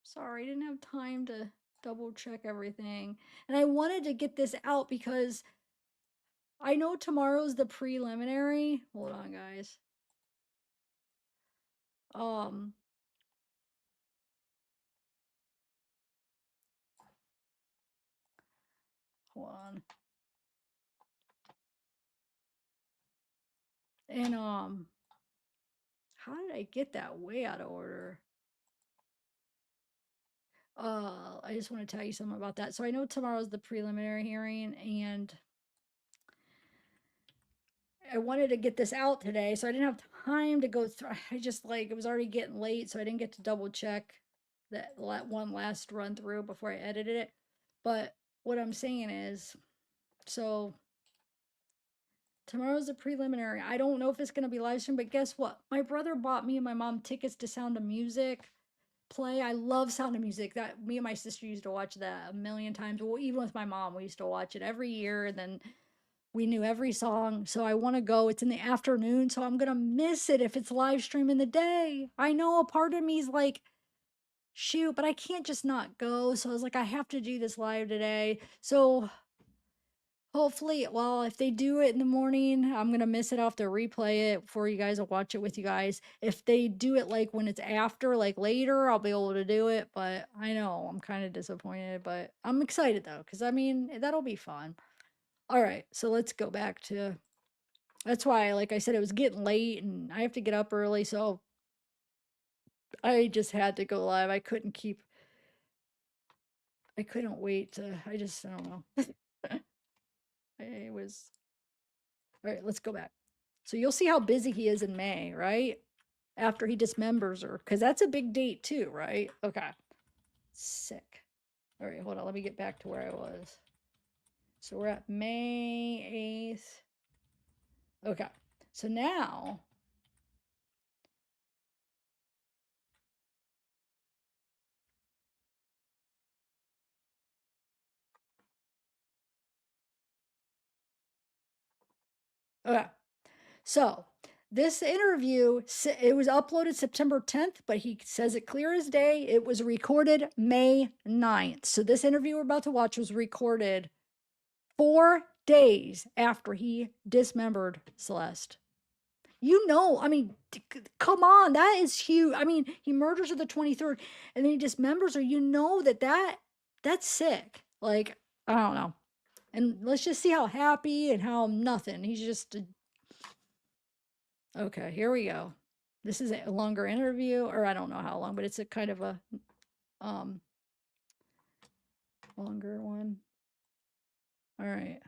Sorry, I didn't have time to double check everything. And I wanted to get this out because I know tomorrow's the preliminary. Hold on, guys. Hold on. And how did I get that way out of order? I just want to tell you something about that. So I know tomorrow's the preliminary hearing, and I wanted to get this out today, so I didn't have time to go through. I just it was already getting late, so I didn't get to double check that one last run through before I edited it. But what I'm saying is, so tomorrow's a preliminary. I don't know if it's going to be live stream, but guess what? My brother bought me and my mom tickets to Sound of Music play. I love Sound of Music. That me and my sister used to watch that a million times. Well, even with my mom, we used to watch it every year, and then we knew every song. So I want to go. It's in the afternoon, so I'm gonna miss it if it's live stream in the day. I know a part of me is like, shoot, but I can't just not go. So I was like, I have to do this live today. So hopefully, well, if they do it in the morning, I'm gonna miss it. I'll have to replay it for you guys. I'll watch it with you guys. If they do it like when it's after, like later, I'll be able to do it. But I know I'm kind of disappointed, but I'm excited though, because I mean, that'll be fun. All right, so let's go back to, that's why, like I said, it was getting late and I have to get up early, so I just had to go live. I couldn't wait to, I don't know. It was, all right, let's go back. So you'll see how busy he is in May, right? After he dismembers her, because that's a big date too, right? Okay. Sick. All right, hold on. Let me get back to where I was. So we're at May 8th. Okay. So now, okay. So this interview, it was uploaded September 10th, but he says it clear as day. It was recorded May 9th. So this interview we're about to watch was recorded 4 days after he dismembered Celeste. You know, I mean, come on, that is huge. I mean, he murders her the 23rd and then he dismembers her. You know that's sick. Like, I don't know. And let's just see how happy and how nothing. He's just okay, here we go. This is a longer interview, or I don't know how long, but it's a kind of a longer one. All right.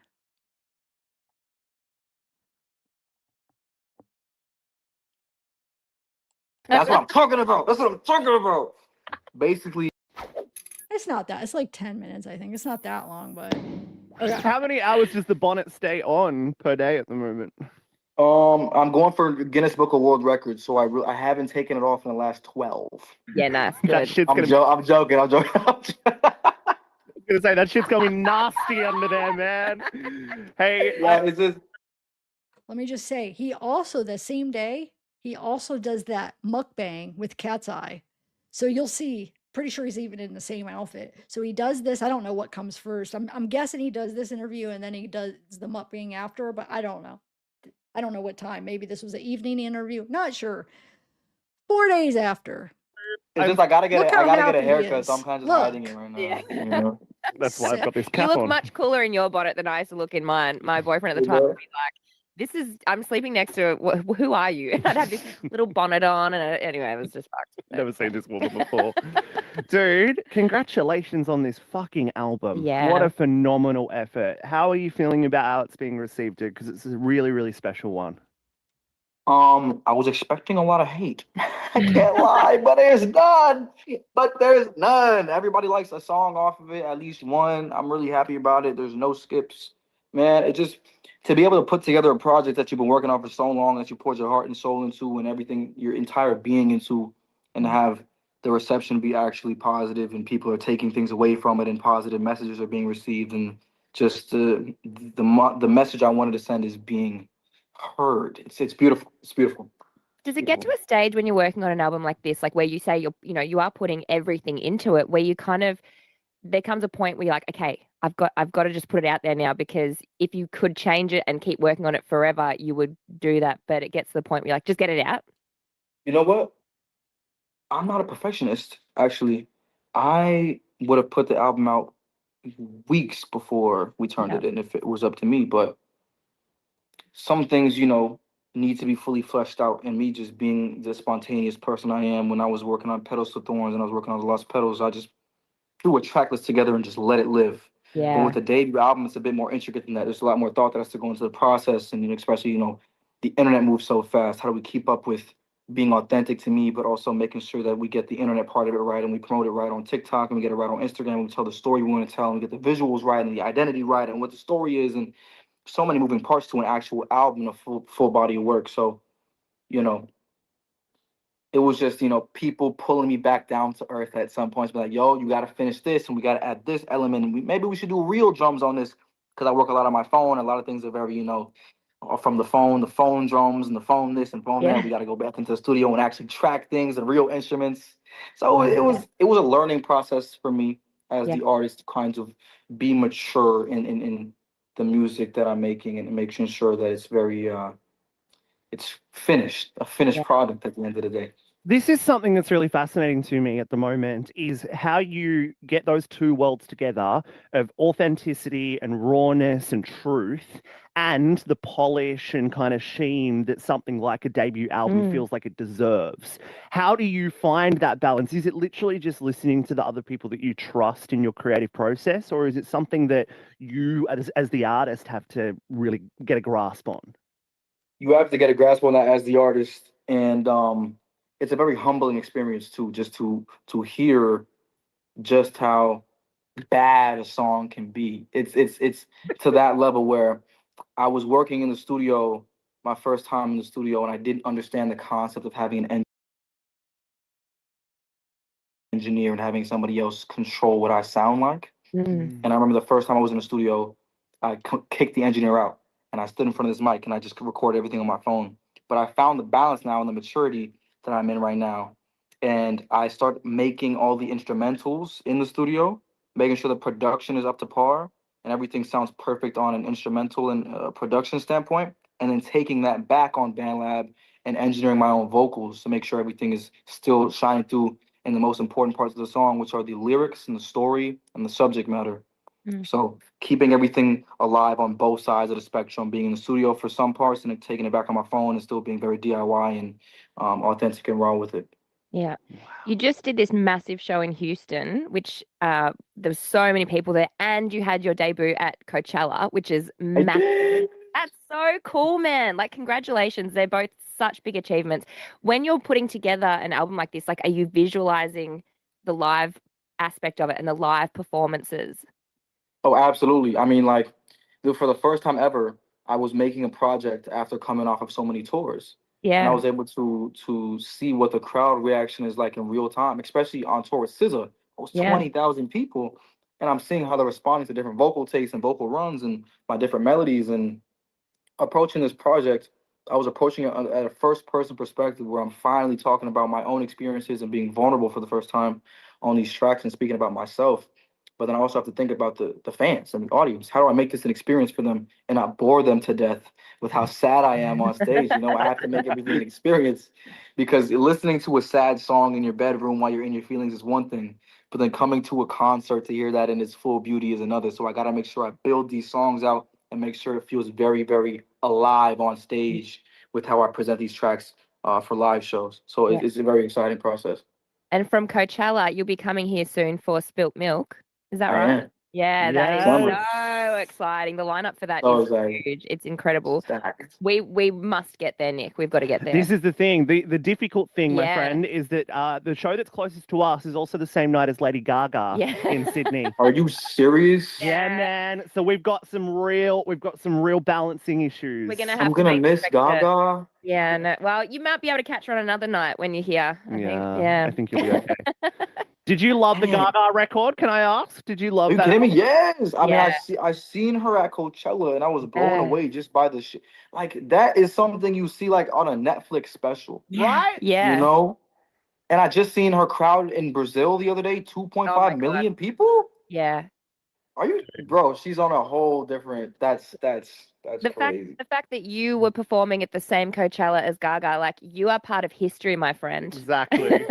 That's what I'm talking about. That's what I'm talking about. Basically, It's not that. It's like 10 minutes, I think. It's not that long, but okay. How many hours does the bonnet stay on per day at the moment? I'm going for Guinness Book of World Records, so I haven't taken it off in the last 12. Yeah, nice. That shit's I'm joking. I was gonna say that shit's gonna be nasty under there, man. Hey, yeah, it's just. Let me just say, he also the same day he also does that mukbang with Cat's Eye, so you'll see. Pretty sure he's even in the same outfit. So he does this. I don't know what comes first. I'm guessing he does this interview and then he does the mukbang after, but I don't know. I don't know what time. Maybe this was an evening interview. Not sure. 4 days after. It's just I gotta get a happy he haircut, so I'm is. kind of just Look. hiding it right now. Yeah. You know? That's why I've got this You cap look on. much cooler in your bonnet than I used to look in mine. My boyfriend at the time would be like, I'm sleeping next to, who are you? And I'd have this little bonnet on, and anyway, it was just fucked. Never seen this woman before. Dude, congratulations on this fucking album. Yeah. What a phenomenal effort. How are you feeling about how it's being received, dude? Because it's a really, really special one. I was expecting a lot of hate. I can't lie, but there's none. Everybody likes a song off of it, at least one. I'm really happy about it. There's no skips. Man, it just, to be able to put together a project that you've been working on for so long, that you poured your heart and soul into and everything, your entire being into, and to have the reception be actually positive and people are taking things away from it and positive messages are being received and just the message I wanted to send is being heard. It's beautiful. It's beautiful. Does it get to a stage when you're working on an album like this, like where you say you are putting everything into it, where you kind of there comes a point where you're like, okay, I've got to just put it out there now, because if you could change it and keep working on it forever, you would do that. But it gets to the point where you're like, just get it out. You know what? I'm not a perfectionist, actually. I would have put the album out weeks before we turned it in if it was up to me. But some things, need to be fully fleshed out. And me just being the spontaneous person I am, when I was working on Petals to Thorns and I was working on The Lost Petals, I just threw a track list together and just let it live. But with the debut album, it's a bit more intricate than that. There's a lot more thought that has to go into the process. And especially, the internet moves so fast. How do we keep up with being authentic to me, but also making sure that we get the internet part of it right and we promote it right on TikTok and we get it right on Instagram and we tell the story we want to tell and we get the visuals right and the identity right and what the story is, and so many moving parts to an actual album, a full body of work. So, it was just, people pulling me back down to earth at some points, be like, yo, you got to finish this and we got to add this element. And maybe we should do real drums on this, because I work a lot on my phone. A lot of things are very, from the phone drums and the phone this and phone that. We got to go back into the studio and actually track things and real instruments. So it was a learning process for me as the artist to kind of be mature in the music that I'm making and making sure that it's very, it's a finished product at the end of the day. This is something that's really fascinating to me at the moment, is how you get those two worlds together of authenticity and rawness and truth and the polish and kind of sheen that something like a debut album feels like it deserves. How do you find that balance? Is it literally just listening to the other people that you trust in your creative process, or is it something that you as the artist have to really get a grasp on? You have to get a grasp on that as the artist, and it's a very humbling experience too, just to hear just how bad a song can be. It's to that level where I was working in the studio, my first time in the studio, and I didn't understand the concept of having an engineer and having somebody else control what I sound like. And I remember the first time I was in the studio, I kicked the engineer out and I stood in front of this mic and I just recorded everything on my phone. But I found the balance now and the maturity that I'm in right now. And I start making all the instrumentals in the studio, making sure the production is up to par and everything sounds perfect on an instrumental and production standpoint. And then taking that back on BandLab and engineering my own vocals to make sure everything is still shining through in the most important parts of the song, which are the lyrics and the story and the subject matter. So keeping everything alive on both sides of the spectrum, being in the studio for some parts and then taking it back on my phone and still being very DIY and authentic and raw with it. Yeah. You just did this massive show in Houston, which there was so many people there, and you had your debut at Coachella, which is massive. That's so cool, man. Like, congratulations. They're both such big achievements. When you're putting together an album like this, like, are you visualizing the live aspect of it and the live performances? Oh, absolutely. I mean, like, for the first time ever, I was making a project after coming off of so many tours. And I was able to see what the crowd reaction is like in real time, especially on tour with SZA. It was 20,000 people. And I'm seeing how they're responding to different vocal takes and vocal runs and my different melodies. And approaching this project, I was approaching it at a first person perspective where I'm finally talking about my own experiences and being vulnerable for the first time on these tracks and speaking about myself. But then I also have to think about the fans and the audience. How do I make this an experience for them and not bore them to death with how sad I am on stage? I have to make everything an experience, because listening to a sad song in your bedroom while you're in your feelings is one thing, but then coming to a concert to hear that in its full beauty is another. So I got to make sure I build these songs out and make sure it feels very, very alive on stage with how I present these tracks for live shows. So it's a very exciting process. And from Coachella, you'll be coming here soon for Spilt Milk. Is that I right? am. Yeah, that is Yes. so exciting. The lineup for that So is excited. huge. It's incredible. Stacked. We must get there, Nick. We've got to get there. This is the thing. The difficult thing, my Yeah. friend, is that the show that's closest to us is also the same night as Lady Gaga Yeah. in Sydney. Are you serious? Yeah, man. So we've got some real balancing issues. We're gonna have I'm to gonna make miss the trek to- Gaga. Yeah, no. Well, you might be able to catch her on another night when you're here. I think. Yeah. I think you'll be okay. Did you love the Man. Gaga record? Can I ask? Did you love Are you that? kidding me? Yes. I mean, Yeah. I seen her at Coachella, and I was blown away just by the shit. Like that is something you see like on a Netflix special, Right? Yeah. you know? And I just seen her crowd in Brazil the other day, 2.5 million people. Yeah. Are you, bro? She's on a whole different. That's The crazy. fact that you were performing at the same Coachella as Gaga, like you are part of history, my friend. Exactly.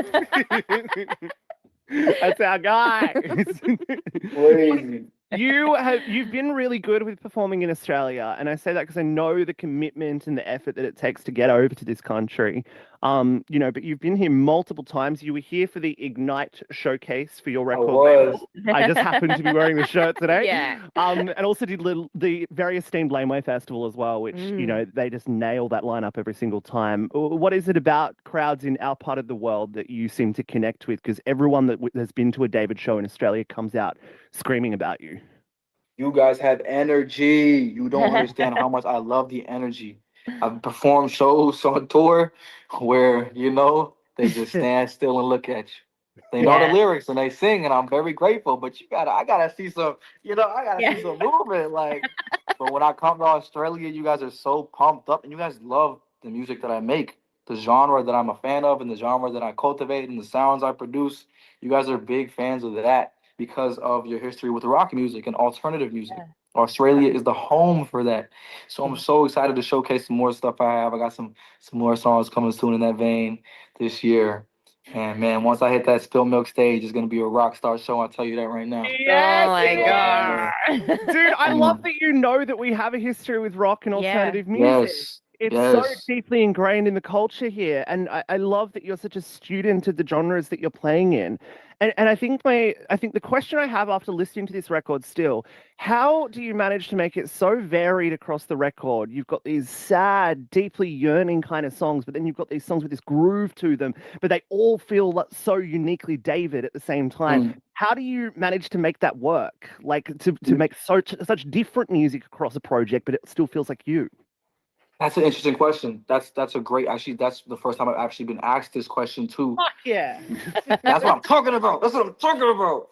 That's our guy. Crazy. You've been really good with performing in Australia, and I say that because I know the commitment and the effort that it takes to get over to this country. But you've been here multiple times. You were here for the Ignite showcase for your record label. I just happened to be wearing the shirt today. Yeah. And also did the very esteemed Laneway Festival as well, which they just nail that lineup every single time. What is it about crowds in our part of the world that you seem to connect with? Because everyone that has been to a David show in Australia comes out screaming about you. You guys have energy. You don't understand how much I love the energy. I've performed shows on tour where, they just stand still and look at you. They know the lyrics and they sing, and I'm very grateful. But I gotta see some, see some movement. Like, but when I come to Australia, you guys are so pumped up, and you guys love the music that I make, the genre that I'm a fan of, and the genre that I cultivate, and the sounds I produce. You guys are big fans of that because of your history with rock music and alternative music. Australia is the home for that. So I'm so excited to showcase some more stuff I have. I got some more songs coming soon in that vein this year. And man, once I hit that Spill Milk stage, it's gonna be a rock star show. I'll tell you that right now. Yes, oh my god. Dude, I love that you know that we have a history with rock and alternative music. Yes. It's so Yes. deeply ingrained in the culture here. And I love that you're such a student of the genres that you're playing in. And I think the question I have after listening to this record still, how do you manage to make it so varied across the record? You've got these sad, deeply yearning kind of songs, but then you've got these songs with this groove to them, but they all feel so uniquely David at the same time. How do you manage to make that work? Like to make such different music across a project, but it still feels like you? That's an interesting question. That's a great. Actually, that's the first time I've actually been asked this question too. Fuck yeah. That's what I'm talking about. That's what I'm talking about.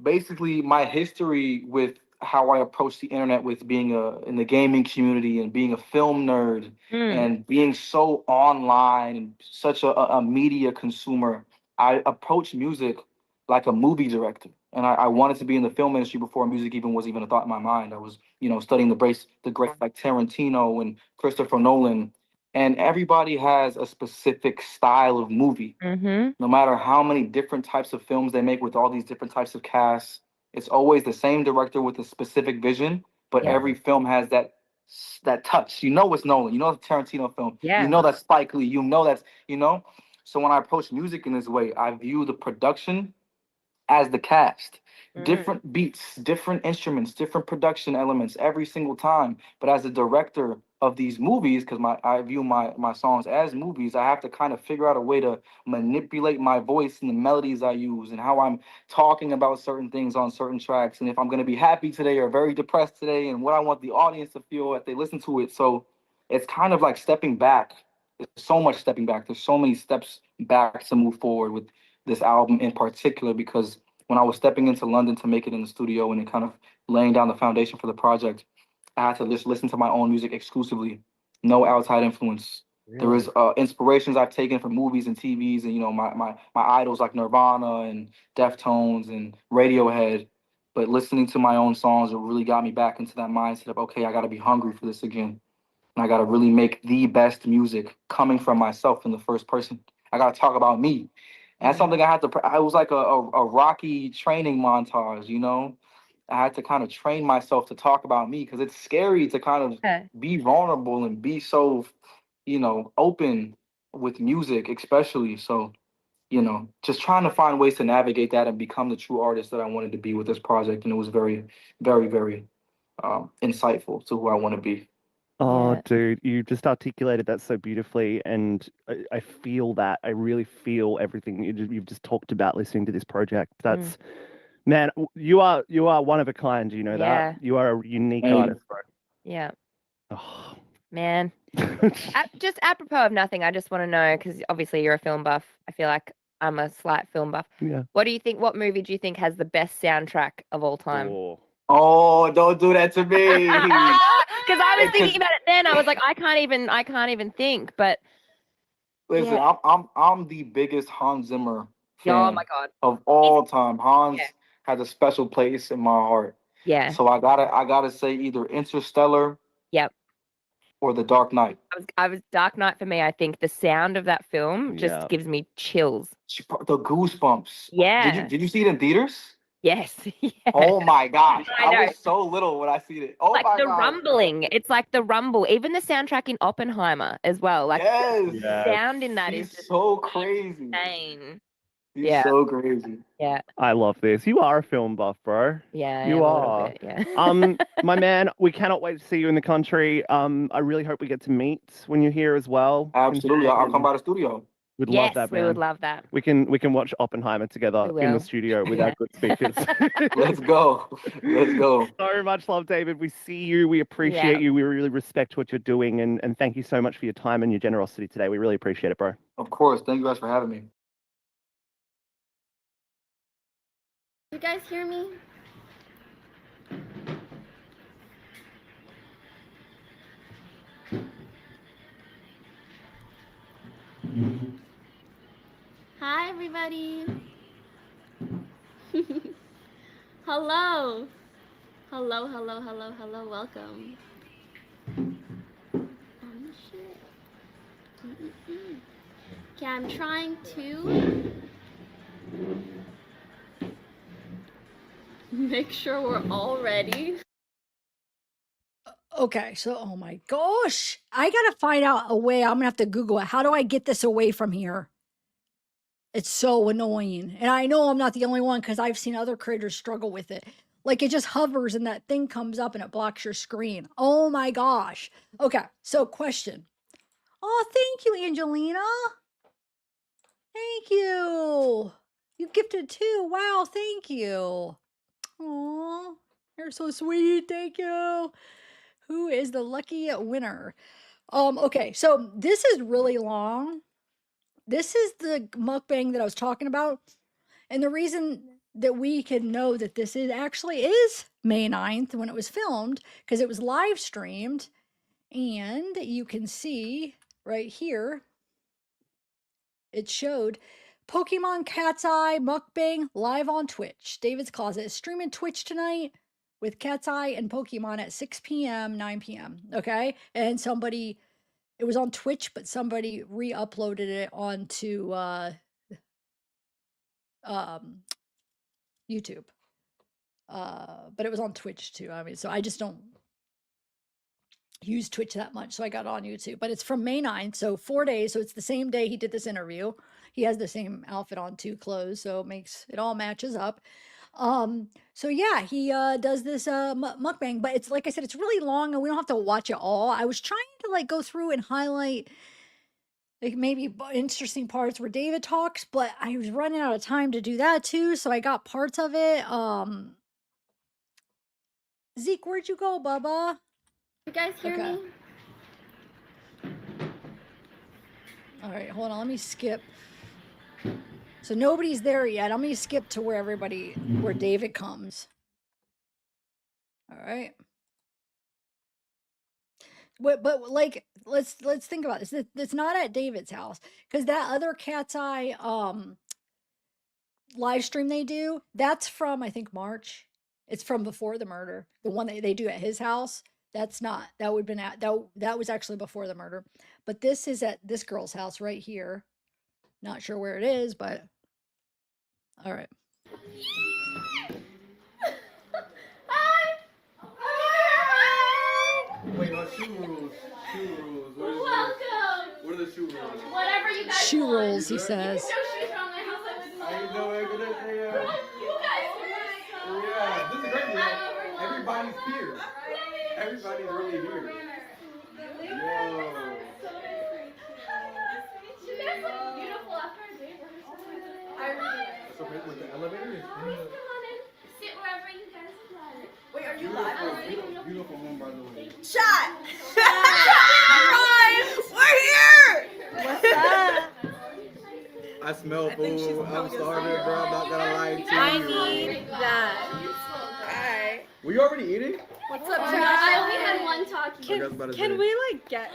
Basically, my history with how I approach the internet, with being in the gaming community and being a film nerd and being so online and such a media consumer, I approach music like a movie director. And I wanted to be in the film industry before music was even a thought in my mind. I was, studying the great like Tarantino and Christopher Nolan. And everybody has a specific style of movie. No matter how many different types of films they make with all these different types of casts, it's always the same director with a specific vision, but every film has that touch. It's Nolan, it's a Tarantino film. That's Spike Lee, that's. So when I approach music in this way, I view the production as the cast. Different beats, different instruments, different production elements every single time. But as a director of these movies, because I view my songs as movies, I have to kind of figure out a way to manipulate my voice and the melodies I use and how I'm talking about certain things on certain tracks, and if I'm going to be happy today or very depressed today, and what I want the audience to feel if they listen to it. So it's kind of like stepping back. There's so much stepping back. There's so many steps back to move forward with this album in particular, because when I was stepping into London to make it in the studio and kind of laying down the foundation for the project, I had to just listen to my own music exclusively, no outside influence. There is inspirations I've taken from movies and TVs, and my idols like Nirvana and Deftones and Radiohead. But listening to my own songs, it really got me back into that mindset of, okay, I got to be hungry for this again. And I got to really make the best music coming from myself in the first person. I got to talk about me. And that's something I had to, I was like a Rocky training montage, I had to kind of train myself to talk about me, because it's scary to kind of be vulnerable and be so, open with music, especially. So you know, just trying to find ways to navigate that and become the true artist that I wanted to be with this project. And it was very, very, very insightful to who I want to be. Oh, Yeah. dude, you just articulated that so beautifully, and I feel that. I really feel everything you've just talked about listening to this project. That's, man, you are one of a kind. You know Yeah. that. You are a unique Thank you. artist, bro. Yeah. Oh. Man. Just apropos of nothing, I just want to know, because obviously you're a film buff. I feel like I'm a slight film buff. Yeah. What do you think? What movie do you think has the best soundtrack of all time? Oh, don't do that to me. Because I was thinking about it then. I was like, I can't even think. But Listen, yeah. I'm the biggest Hans Zimmer fan Oh my God. of all time. Hans Yeah. has a special place in my heart. Yeah. So I gotta say either Interstellar. Yep. Or The Dark Knight. I was Dark Knight for me. I think the sound of that film just gives me chills. The goosebumps. Yeah. Did you see it in theaters? Yes. Yeah. Oh my gosh. I know. was so little when I seen it. Oh Like my the God. rumbling. It's like the rumble. Even the soundtrack in Oppenheimer as well. Like the sound in that is just so crazy. insane. He's so crazy. Yeah. I love this. You are a film buff, bro. Yeah, I you am a little are. bit, yeah. My man, we cannot wait to see you in the country. I really hope we get to meet when you're here as well. Absolutely. I'll come by the studio. We'd Yes, love that, we man. would love that. We can watch Oppenheimer together We in the will. studio with our good speakers. Let's go. Let's go. So much love, David. We see you. We appreciate Yeah. you. We really respect what you're doing, and thank you so much for your time and your generosity today. We really appreciate it, bro. Of course. Thank you guys for having me. You guys hear me? Hi, everybody. Hello. Hello, hello, hello, hello. Welcome. Shit. Okay, I'm trying to make sure we're all ready. Okay, so oh my gosh, I gotta find out a way. I'm gonna have to Google it. How do I get this away from here? It's so annoying. And I know I'm not the only one because I've seen other creators struggle with it. Like it just hovers and that thing comes up and it blocks your screen. Oh my gosh. Okay, so question. Oh, thank you, Angelina. Thank you. You gifted too. Wow, thank you. Oh, you're so sweet. Thank you. Who is the lucky winner? Okay, so this is really long. This is the mukbang that I was talking about. And the reason that we can know that this is May 9th when it was filmed, because it was live streamed. And you can see right here, it showed Pokemon Cat's Eye mukbang live on Twitch. David's Closet is streaming Twitch tonight with Cat's Eye and Pokemon at 6 p.m., 9 p.m. Okay. And it was on Twitch, but somebody re-uploaded it onto YouTube. But it was on Twitch too. I mean, so I just don't use Twitch that much, so I got it on YouTube. But it's from May 9th, so 4 days. So it's the same day he did this interview. He has the same outfit on, two clothes, so it all matches up. So yeah, he does this mukbang, but it's like I said, it's really long and we don't have to watch it all. I was trying to like go through and highlight like maybe interesting parts where David talks, but I was running out of time to do that too, so I got parts of it. Zeke, where'd you go, Bubba? You guys hear me? All right, hold on, let me skip. So nobody's there yet. I'm gonna skip to where David comes. All right. But like let's think about this. It's not at David's house because that other Cat's Eye live stream they do, that's from I think March. It's from before the murder. The one that they do at his house, that's not. That would have been that was actually before the murder. But this is at this girl's house right here. Not sure where it is, but all right. Wait, no, shoe rules. Shoe rules. Welcome. What are the shoe rules? Whatever you guys Shoe want. rules, he says. You can show shoes around the you doing? Good to see you. Yeah, this is great. Everybody's here. Everybody's really here. Yo. You guys look beautiful after a day. So with the elevator? Come on in. Sit wherever you guys like. Wait, are you live? Beautiful home, by the way. Shot! We're here! What's up? I smell food. I'm starving, bro. I'm not gonna lie to you. I need that. Hi. Were you already eating? What's up, I only had one talkie. Can we like get?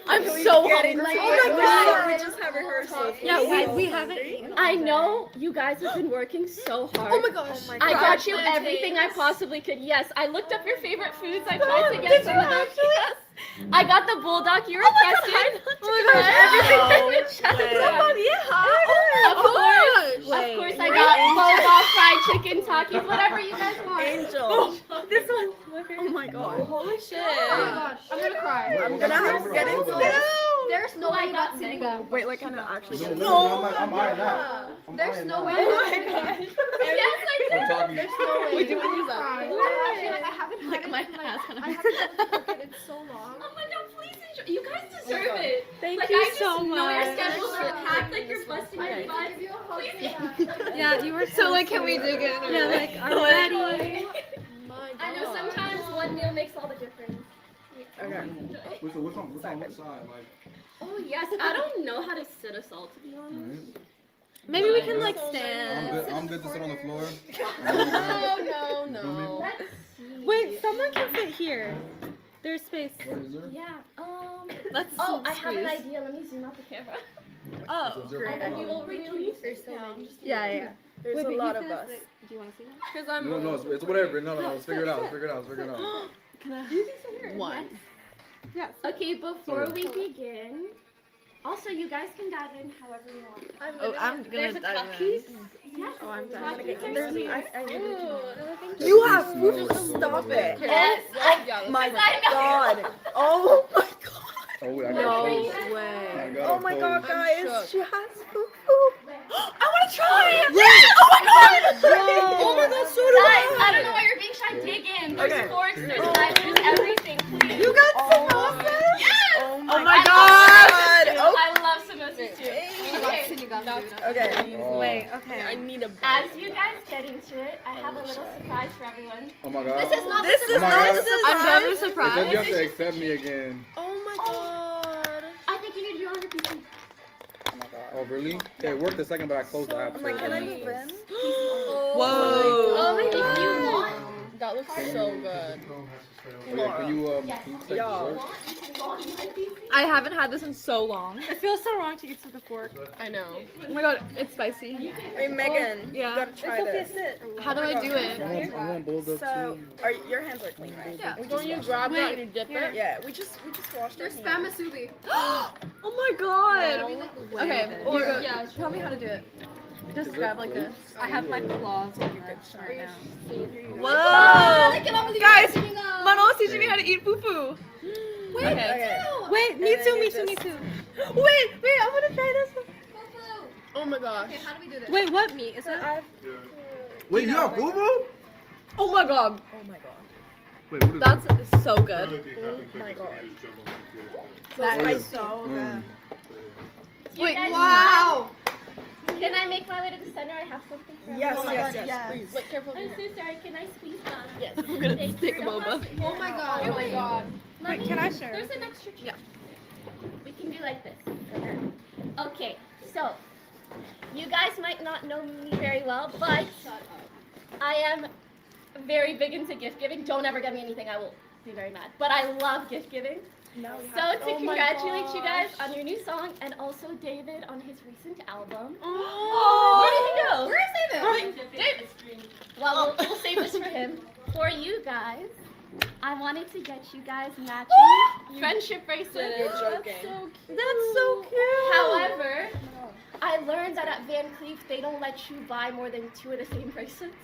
I'm so hungry. Oh my god! We just had rehearsal. Yeah, we haven't eaten. I know you guys have been working so hard. Oh my gosh! I got you everything I possibly could. Yes, I looked up your favorite foods. I tried to get some of them. Yes. I got the bulldog you requested. Oh my gosh! Everything in the chat. Of course, I got bulldog fried chicken takis, whatever you guys want. Angel. This one. Oh my god. Holy shit. Oh my gosh. I'm gonna cry. I'm gonna have to get into this. There's no way I got Senegal. Wait, like kind of actually get into No, I'm eyeing that. There's no way. Oh my god. Yes, I did. There's no way. Wait, do we use that? I haven't had it. I haven't had it in so long. Oh my god, please enjoy. You guys deserve it. Thank you so Know your much. schedules are packed, like you're busting your butt. Please. Yeah, you were so like, can we dig in? Yeah, like already. I know sometimes one meal makes all the difference. Okay. What's on which side? Like. Oh yes, I don't know how to sit us all, to be honest. Maybe we can like stand. I'm good to sit on the floor. No. Wait, someone can fit here. There's space. Yeah. Let's. Oh, I have an idea. Let me zoom out the camera. Oh, And then we will retweet this down. yeah. There's a lot of us. Do you want to see that? Because I'm. No, it's whatever. No, let's figure it out. Let's figure it out. Can I? Do you think so? One. Yes. Okay, before we begin, also you guys can dive in however you want. I'm gonna There's a dive cookies. in. Yes. Oh, I'm Talkies diving in. are There's. sweet. I need to know. You You have food. Stop it. Yes. Oh my god. Oh my god. Oh, wait, I No got way. got Oh a my pose. god, guys. She has food. I want to try it. Yes! Oh my god. Oh my god, so do Guys, I don't know why you're being shy. Dig in. There's Okay. forks, there's knives, there's everything. Please. You got samosas? Yes! Oh my I god. love samosas. I love samosas too. Okay. Wait, okay. I need a As you guys get into it, I have a little surprise for everyone. Oh my god. This is not This the is surprise. not a surprise. I'm never It says surprised. you have to accept me again. Oh my god. I think you need to do on your PC. Oh, really? Okay, it worked a second, but I closed the app. I'm like, can I move in? Whoa. Oh, If you want. that looks so good. Wait, can you take Yo. the work? I haven't had this in so long. It feels so wrong to eat with a fork. I know. Oh my god, it's spicy. Hey Megan, you gotta try this. How do I do it? I want bowls up So, too. your hands are clean, right? Yeah. Don't you grab that and you dip it? Yeah, we just washed it. Spam musubi. Oh my god. Okay, or yeah, tell me how to do it. Just grab like this. I have my claws on your lips right now. Whoa! Guys, Mano's teaching me how to eat fufu. Wait, wait, me too. Wait, I want to try this one. Oh my gosh. Okay, how do we do this? Wait, what meat is it? Wait, you have boo-boo? Oh my god. Wait, what is That's so good. Oh my god. That is so good. Wait, wow. Can I make my way to the center? I have something for Yes, everyone. yes, please. Wait, careful. I'm so sorry. Can I squeeze that? Yes, I'm gonna Thank take you a so boba. much. Oh my god. Oh my god. Wait, can I share? There's an extra chair. We can do like this. Okay, so you guys might not know me very well, but I am very big into gift giving. Don't ever get me anything. I will be very mad. But I love gift giving. So to congratulate you guys on your new song and also David on his recent album. Oh. Where did he go? Where is David? David. Well, we'll save this for him. For you guys, I wanted to get you guys matching friendship bracelets. You're joking. That's so cute. However, I learned that at Van Cleef they don't let you buy more than 2 of the same bracelets.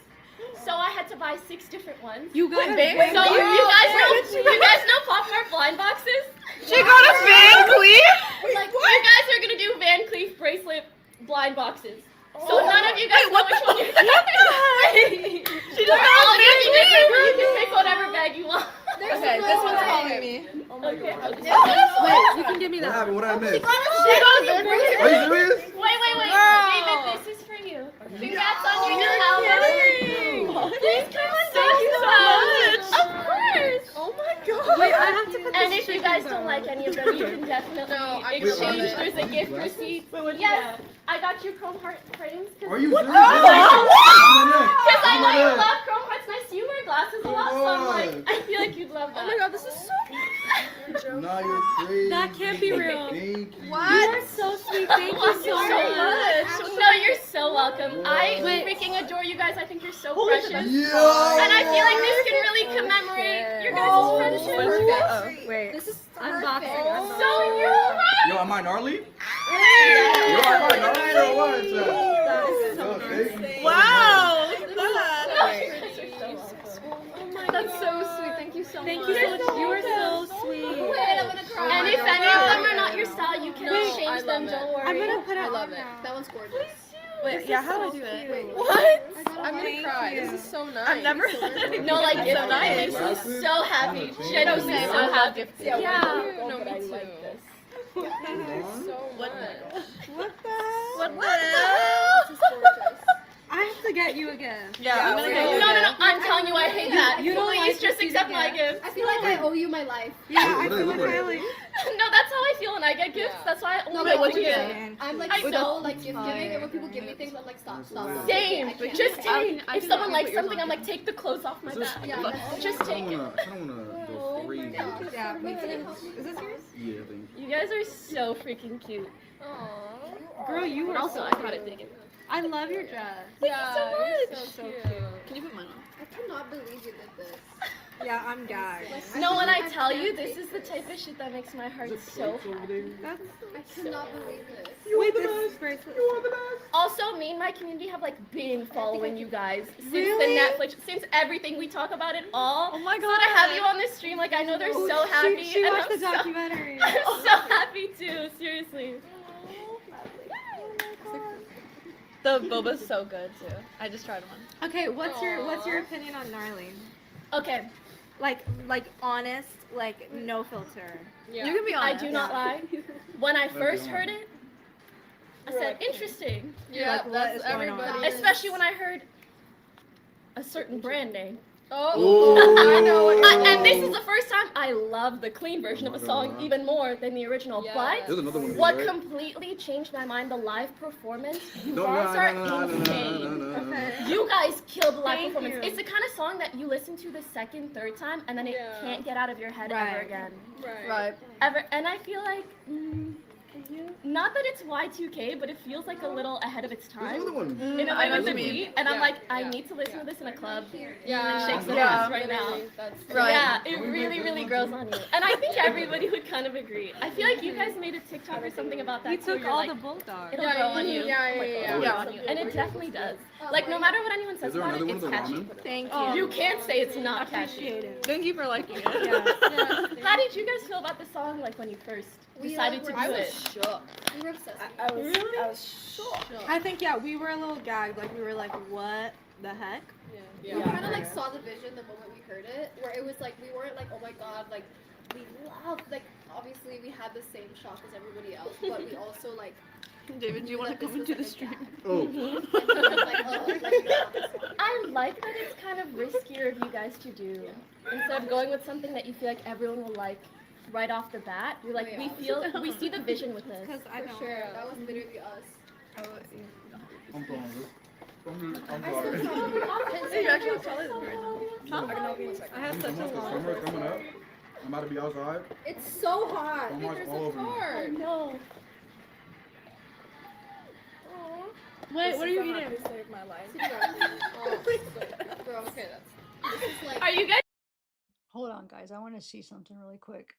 So I had to buy 6 different ones. You got a So Van you Cleef? guys know Pop Mart blind boxes? She got a Van Cleef? Like you guys are gonna do Van Cleef bracelet blind boxes. So none of you guys know which one you're taking. She just all you can pick whatever bag you want. Okay, this one's calling me. Oh my Okay. god. Wait, you can give me What that. happened? What I missed? She goes in. Are you serious? Wait. Girl. David, this is for you. Congrats on your new album. Please come on. Thank you so much. Of course. Oh my god. Wait, I have to put and if you guys don't like any of them, you can definitely exchange. There's a gift receipt. Yes, I got you chrome heart frames. Are you Because serious? I know you love chrome hearts. And I see you wear glasses a lot, so I'm like, I feel like you'd love that. Oh my god, this is so No, you're crazy. That can't be real. Thank you. What? You are so sweet. Thank you so much. No, you're so welcome. I freaking adore you guys. I think you're so precious. Yo. And I feel like this can really commemorate your guys' friendship. Oh, wait. This is unboxing. So you're right. Yo, am I gnarly? Yeah. Yo, am I gnarly or what? That is so insane. Wow. That's so sweet. Thank you so much. Thank you so much. You are so sweet. Wait, I'm gonna cry. And if any of them are not your style, you can change them. Don't worry. I'm gonna put it. I love it. That one's gorgeous. Wait, yeah, how do I do it? Wait, What? I'm gonna cry. This is so nice. I've never. No, like it makes me so happy. Genuinely so happy. Yeah. No, me too. What What the hell? This is gorgeous. I have to get you again. Yeah, I'm gonna get you. No. I'm telling you, I hate that. You don't Please like just to see accept the my gift. gift. I feel like I owe you my life. Yeah, What do they look like? No, that's how I feel when I get gifts. That's why I only but like to you give. get? I'm like I so know. like gift giving, and when people give me things, I'm like stop. Same, I can't. just take. I If can someone put likes yours something, on I'm like, take the clothes off my back. Yeah, that's- Just take it. I don't wanna go crazy. Yeah, wait, is this yours? Yeah, I think. You guys are so freaking cute. Aww. Girl, you were also, I got it digging. I love your dress. Thank you so much. So cute. Can you put mine on? I cannot believe you did this. Yeah, I'm gagged. No, when I tell you, this is the type of shit that makes my heart so happy. I cannot believe this. Wait, this is bracelet. Also, me and my community have like been following you guys since the Netflix, since everything we talk about it all. Oh my god! So to have you on this stream, like I know they're so happy. She and watched I'm the documentary. I'm so happy too. Seriously. The boba's so good too. I just tried one. Okay, what's your opinion on gnarly? Okay. Like honest, like no filter. Yeah. You can be honest. I do not lie. When I first heard it, I said, interesting. Yeah, Like, that's everybody. Especially when I heard a certain brand name. Oh, I know what you're And this is the first time I love the clean version of a song even more than the original. Yes. There's another one But here, what right? completely changed my mind, the live performance. You No, guys no, are no, no, no, insane. no, no, no. You guys killed the live Thank performance. you. It's the kind of song that you listen to the second, third time, and then it can't get out of your head ever again. Right. Ever. And I feel like, not that it's Y2K, but it feels like a little ahead of its time. another one. In a I know way with what the you mean. beat, and I'm Yeah, like, I need to listen to this in a club. Yeah. And shake some Yeah. ass right now. That's Right. Yeah, it really grows on you. And I think everybody would kind of agree. I feel like you guys made a TikTok or something about that. We too, took you're all like, the bulldogs. It'll grow on you. Yeah. It'll grow on you. And it definitely does. Like, no matter what anyone says Is there about it, another it's one of the catchy. ramen? Thank You you. can't say it's not catchy. Appreciate it. Thank you for liking it. How did you guys feel about the song, like, when you first decided to do it? shook. We were obsessed. I was shocked. I think we were a little gagged. Like we were like, what the heck? Yeah. We kind of like saw the vision the moment we heard it, where it was like we weren't like, oh my god, like we love, like obviously we had the same shock as everybody else, but we also like. David, do you want to come into the stream? Oh. I like that it's kind of riskier of you guys to do. Instead of going with something that you feel like everyone will like right off the bat, you're like, we see the vision with this. Because for sure, that was literally us. I'm going with I'm Hey, you're actually taller than me right I have such a long. Summer coming up. I'm about to be outside. It's so hot. Oh Hey, my- there's all a over me. car. No. Wait, what are you eating? Saved my life. Bro, okay, this is like. Are you guys? Hold on, guys. I want to see something really quick.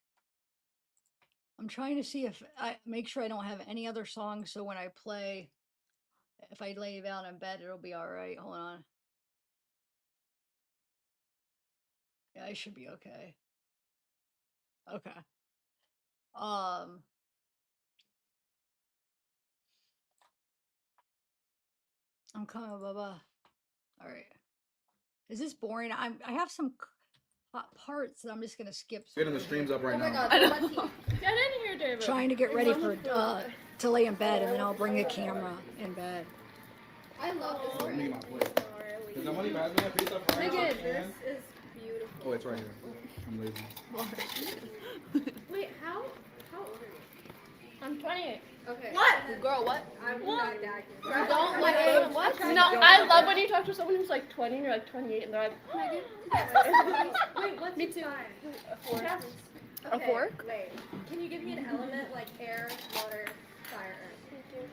I'm trying to see if I make sure I don't have any other songs, so when I play, if I lay down in bed, it'll be all right. Hold on. Yeah, I should be okay. Okay. Um. I'm coming, Bubba. All right. Is this boring? I have some hot parts that I'm just gonna skip. Getting the streams up right Oh my now. god, get in here, David. Trying to get ready for to lay in bed, and then I'll bring a camera in bed. I love this Let me one. get my plate. Is somebody pass me that pizza fries? Megan, this is beautiful. Oh, it's right here. I'm lazy. Wait, how old are you? I'm 28. Okay. What? Girl, what? I'm not that good. You don't like Wait, what? No, I love when you talk to someone who's like 20 and you're like 28 and they're like, Wait, what's me too. A fork. A fork? Wait, can you give me an element like air, water, fire, earth?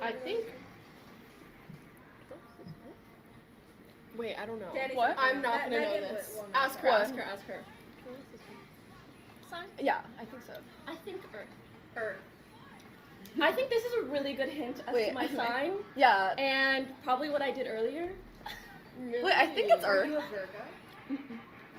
I think. Wait, I don't know. Danny, What? I'm not gonna know Megan this. will know. Ask her, ask her, ask her. Sign? Yeah, I think so. I think earth. Earth. I think this is a really good hint as to my sign. Yeah. And probably what I did earlier. Wait, I think it's earth. Are you a Virgo?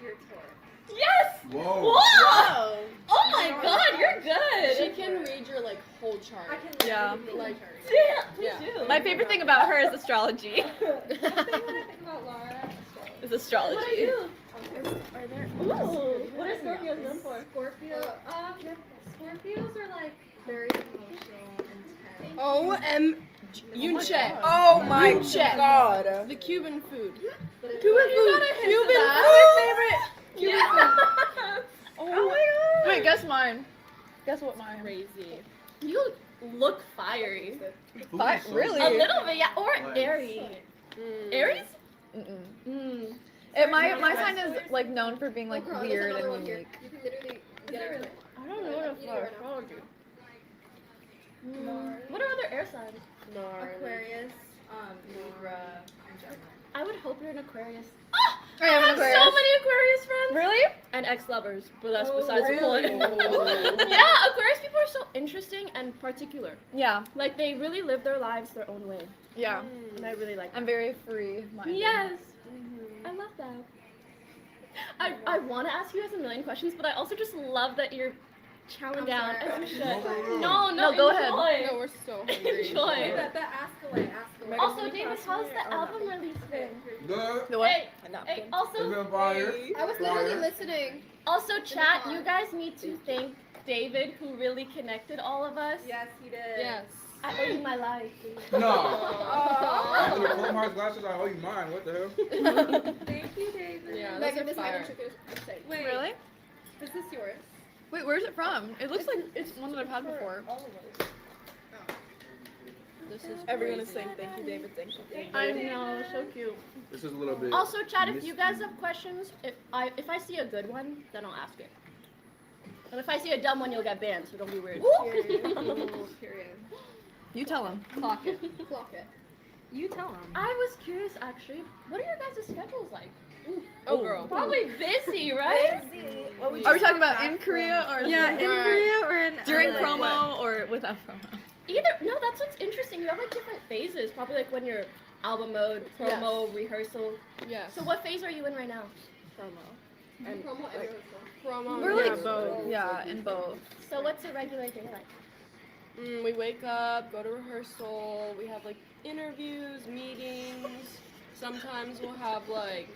You're a Taurus. Yes! Whoa. Whoa! Oh my god, you're good! She can read your like whole chart. I can Yeah. like Yeah, please do. My favorite thing about her is astrology. My favorite thing about Laura is astrology. What are you? Are there? Ooh, what are Scorpios known for? Scorpios are like very emotional, intense. O.M. Yunche. Oh my Yunche. god. The Cuban food. Cuban food. Cuban That's food. my favorite. Cuban food. Oh my god. Wait, guess mine. Guess what mine? Crazy. You look fiery. Really? A little bit, yeah. Or airy. Aries? Mm-mm. My sign is like known for being like Oh, girl, there's weird another and one here. unique. You can literally get it. I don't know enough about astrology. What are other air signs? Aquarius, Libra, and Gemini. I would hope you're an Aquarius. I am an have Aquarius. so many Aquarius friends. Really? And ex-lovers, but that's Oh, besides the really? point. Yeah, Aquarius people are so interesting and particular. Yeah. Like they really live their lives their own way. Yeah. And I really like that. I'm very free-minded. Yes. I love that. I want to ask you guys a million questions, but I also just love that you're chowing down as you should. No, go ahead. No, we're so hungry. Enjoy. But ask away, ask away. Also, Davis, how's the album release been? Good. The what? Hey, also, It's been fire. I was literally listening. also, chat, you guys need to thank David, who really connected all of us. Yes, he did. Yes. I owe you my life. No. After the full Mars glasses, I owe you mine. What the hell? Thank you, David. Yeah, Megan, those this are Megan fire. took it. Wait, Really? is this yours? Wait, where's it from? It looks like it's one that I've had before. This is Everyone is saying thank you, David. Thank you, David. I know, so cute. This is a little bit. Also, chat, if you guys have questions, if I see a good one, then I'll ask it. And if I see a dumb one, you'll get banned, so don't be weird. Period. You tell him. Clock it. Clock it. You tell him. I was curious, actually. What are your guys' schedules like? Oh, girl. Probably busy, right? Are we talking about in Korea or in Korea or in during LA? promo or without promo? Either. No, that's what's interesting. You have like different phases. Probably like when you're album mode, promo, rehearsal. Yes. So what phase are you in right now? Promo. And promo like, promo. We're like both. Yeah, in both. So what's a regular day like? We wake up, go to rehearsal, we have like interviews, meetings. Sometimes we'll have like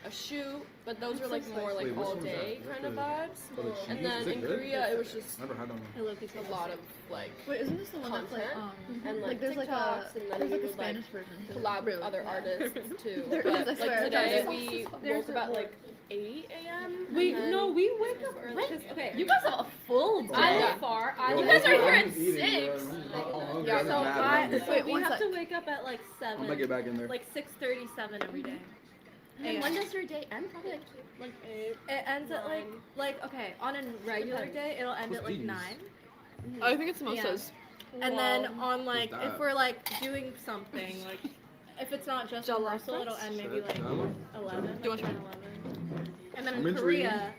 a shoot, but those are like more like all day kind of vibes. And then in Korea, it was just Never had them. a lot of like Wait, isn't this the one that's content like and like there's like a TikToks, and then there's we like a would like Spanish version too. collab with other artists too. There But is, I like swear. today, There's- we there's woke up at like 8 a.m. We and then- no, we wake up early. Wait, 'cause, okay. you guys have a full day. I Yeah. live far. You guys are here at 6. Yeah, So Wait, we one have sec. to wake up at like 7. I'm gonna get back in there. Like 6:37 every day. And when does your day end? Probably like 8. It ends at like okay, on a regular day it'll end at like 9. I think it's mimosas. And then on like What's that? if we're like doing something like if it's not just rehearsal it'll end maybe like 11. Do you want to try? 11. And then I'm in into Korea,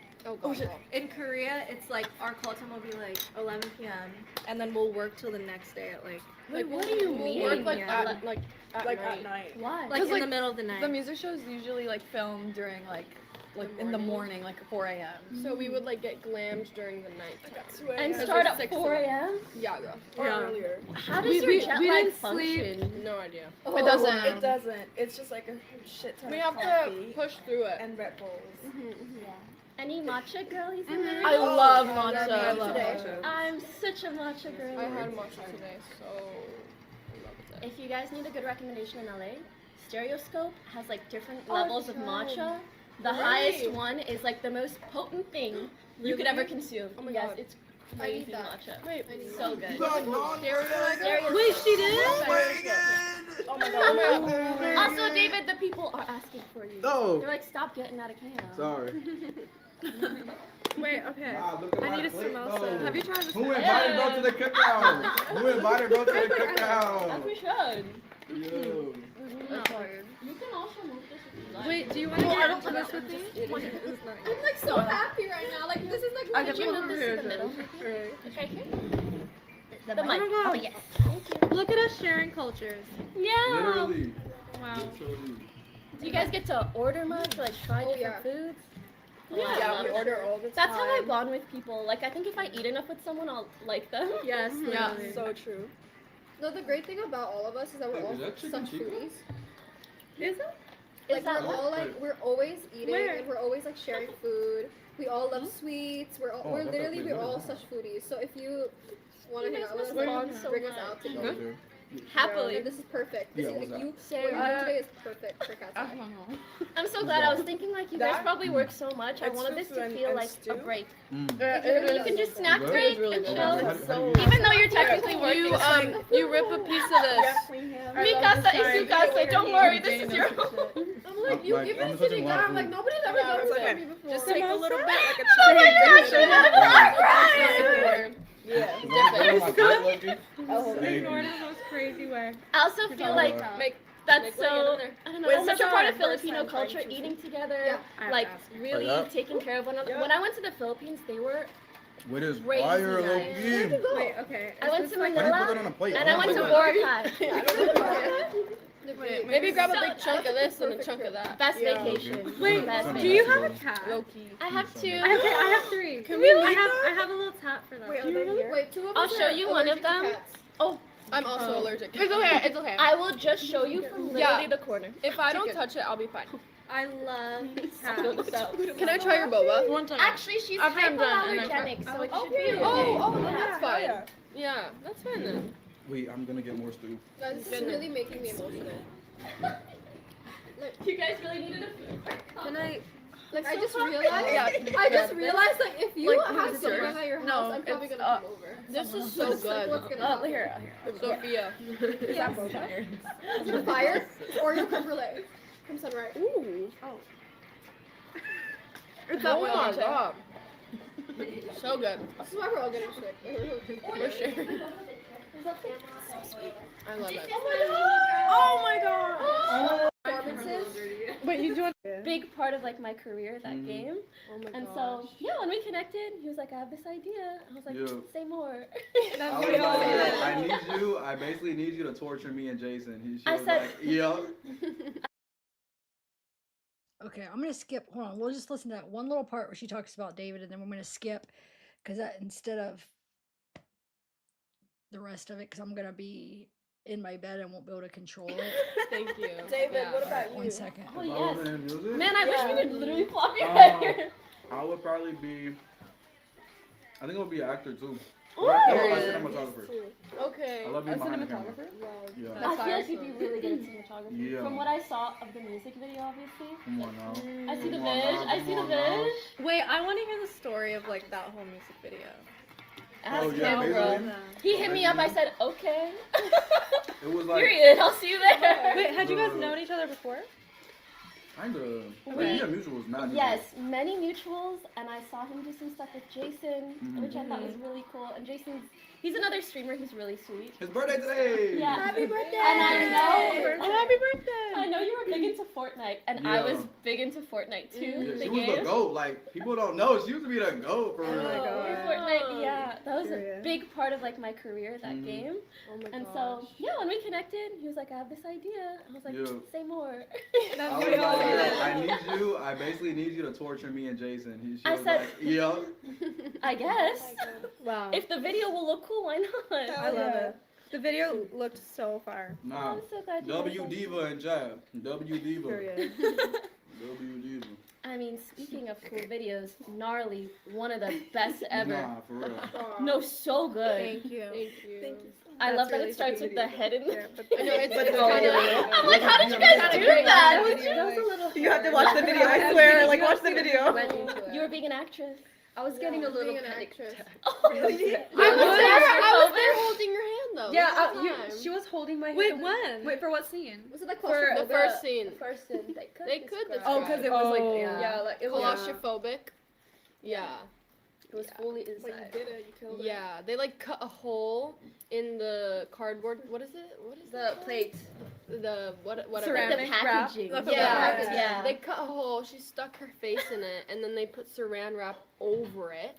Oh shit. in Korea it's like our call time will be like 11 p.m. and then we'll work till the next day at like Wait, what do you We'll mean? work like Yeah. at at night. Why? Like in like, the middle of the night. The music shows usually like filmed during like like in the morning, like 4 a.m. So we would like get glammed during the night together. And Because start we're at 6 4 of us. a.m.? Yeah, girl. Or Yeah. earlier. How does your jet lag function? No idea. It doesn't. It doesn't. It's just like a shit ton. We have to push through it. And Red Bulls. Yeah. Any matcha girlies in there? I love Oh, matcha. I love matcha. I'm such a matcha girl. I had matcha today, so I loved it. If you guys need a good recommendation in LA, Stereoscope has like different Oh, levels of tried. matcha. The Right. highest one is like the most potent thing you could ever Really? consume. Oh my yes, God. it's I need crazy that. matcha. Wait, so good. You got Stereoscope. Wait, she did? Oh my God. Oh my God. Also, David, the people are asking for you. Oh. They're like, stop getting out of chaos. Sorry. Wait, okay. Wow, look at I my need a plate, samosa. though. Have you tried this? Who invited bro to the cookout? Who invited bro to the cookout? We should. Yo. You can also move this if you like. Wait, do you want to I get don't this with me? I'm like so happy right now. Like this is like I my get one dream. over This here, is the middle. Joe. It's right here. The Oh my mic. God. Oh, yes. Thank you. Look at us sharing cultures. Yeah. Literally. Wow. Literally. Do you guys get to order much? Like try different yeah. foods? Yeah, we order all the time. That's how I bond with people. Like I think if I eat enough with someone, I'll like them. Yes, Yeah, literally. so true. No, the great thing about all of us is that we're all Is that chicken such tikka? foodies. Is it? Like that we're all like we're always eating Where? and we're always like sharing food. We all love sweets. We're all, Oh, we're that's literally actually we're all good. such foodies. So if you want to You hang guys out with us, must like, bond so bring us much. out to That go. was there. Happily. And this is perfect. This Yeah, is, what was like, that? you, Same. what you're doing today is perfect for Cat's Eye. I'm so glad. I was thinking like you guys That- probably work so much. I It's wanted this fufu to and- feel and like stew. a break. It You can just snack Good? break really and good. chill. How do you Even though you're technically working. You rip a piece of this. Mikasa is Sukasa. Don't worry, this is your own. I'm like, you Like, give I'm it touching to me a lot now. of I'm like, food. nobody's ever done this for me before. Just take a little bit, like a Oh my gosh, chunk. Yeah. Ignored in the most crazy way. I also feel like that's Make so, another. I don't know, Wait, it's such this a is part our of first Filipino time trying culture, sushi. eating together, Yeah. I have like to ask. really that? taking care of one another. When I went to the Philippines, they were With his Crazy fire, nice. Loki. Wait, okay. I went to Why do you put that on Manila a plate? and I went to Boracay. Maybe grab a big chunk of this and a chunk of that. Best Yeah. vacation. Wait, Best do you vacation. have a cat? Low-key. I have two. I have 3. Can we I leave have a little tat for them. Wait, are they here? Wait, 2 of I'll us show are you one of allergic to them. cats. Oh, I'm also allergic. it's okay. It's okay. I will just show you from literally the corner. If I don't touch it, I'll be fine. I love cats. Can I try your boba? One time. Actually, she's After I'm done, and I hypoallergenic, so it should be Okay. okay. Oh, that's fine. Yeah, that's fine then. Wait, I'm gonna get more stew. Guys, this is really making me emotional. You guys really needed a food. Can I? Like So I just hot. realized. Yeah. I just realized like if you Like, have this is someone yours? at your house, No, I'm probably it's, gonna come over. This is so good. What's gonna happen? Here. Sophia. Is that boba? Is it fire? Or your creme brulee from Sunrise? Ooh. Oh. It's that oh one. my god. So good. This is why we're all getting sick. We're sharing. I love it. Oh my god. Performances. Wait, you doing? Big part of like my career, that game. Oh my And gosh. so, yeah, when we connected, he was like, I have this idea. I was like, Yeah. say more. I was like, I need you. I basically need you to torture me and Jason. She I was said- like, yeah. Okay, I'm gonna skip. Hold on, we'll just listen to that one little part where she talks about David, and then we're gonna skip because instead of the rest of it, because I'm gonna be in my bed and won't be able to control it. Thank you. David, what about you? 1 second. Oh, If I yes. wasn't in music, Man, I wish we could literally flop your head here. I would probably be. I think I would be an actor too. Ooh. Or a Period. cinematographer. Okay. I love being A behind the camera. cinematographer? Yeah. I feel like you'd be really good at cinematography. Yeah. From what I saw of the music video, obviously. Come on now. I see the Come on vision. now, I see the come on now. vision. Wait, I want to hear the story of like that whole music video. Ask Oh, yeah, him, bro. basically. He hit me up. I said, okay. It was like. Period. I'll see you there. Wait, had you guys known each other before? Kinda. Okay. Yeah, mutuals, not Yes, many mutuals, and I saw him do some stuff with Jason, Mhm. which I thought was really cool. And he's another streamer who's really sweet. His birthday today. Yeah. Happy birthday! And I know. Oh, happy birthday! I know you were big into Fortnite, and I was big into Fortnite too. Yeah, the she was game. the GOAT. Like, people don't know. She used to be the GOAT for real. Fortnite, yeah, that was Period. a big part of like my career, that game. Oh my And gosh. so, yeah, when we connected, he was like, I have this idea. I was like, Yeah. say more. I was like, I basically need you to torture me and Jason. She I was said- like, yeah. I guess. Wow. If the video will look cool, why not? I love it. The video looked so fire. Nah. I'm so glad you W guys Diva and Jab. W Diva. Period. W Diva. I mean, speaking of cool videos, gnarly, one of the best ever. Nah, for real. No, so good. Thank you. Thank you. I That's love that really it starts sweet with the of you. head in the. Yeah, but I know, it's but kind kind of. I'm like, how did you guys do that? You have to watch the video. I swear. Like, watch the video. You were being an actress. I was getting a little panic attack. Really? I was there holding your hand though. Yeah, the whole time. she was holding my hand. Wait, when? Wait, for what scene? Was it the For the first scene? The first scene. They could describe. Oh, because it was like, Yeah, like it was claustrophobic. Yeah. It was fully inside. But you did it. You killed it. Yeah, they like cut a hole in the cardboard. What is it? What is The it? plate. The whatever. Ceramic the wrap. packaging. Yeah, Yeah. They cut a hole. She stuck her face in it, and then they put saran wrap over it.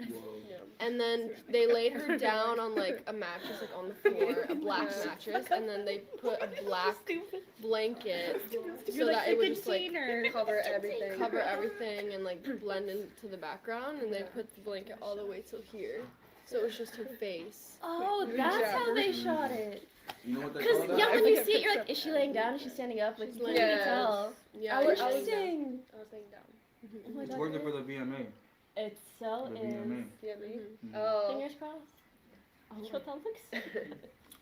And then they laid her down on like a mattress, like on the floor, a black mattress, and then they put a black blanket so that it would just like cover everything and like blend into the background. And they put the blanket all the way till here, so it was just her face. Oh, that's how they shot it. You know what they Because call that? yeah, when you see it, you're like, is she laying down? Is she standing up? Like, you can't really tell. Yeah, I was I was interesting. laying down. Oh my It's God. working for the VMA. It so The is. VMA. Oh. Fingers crossed. Oh, that looks so good.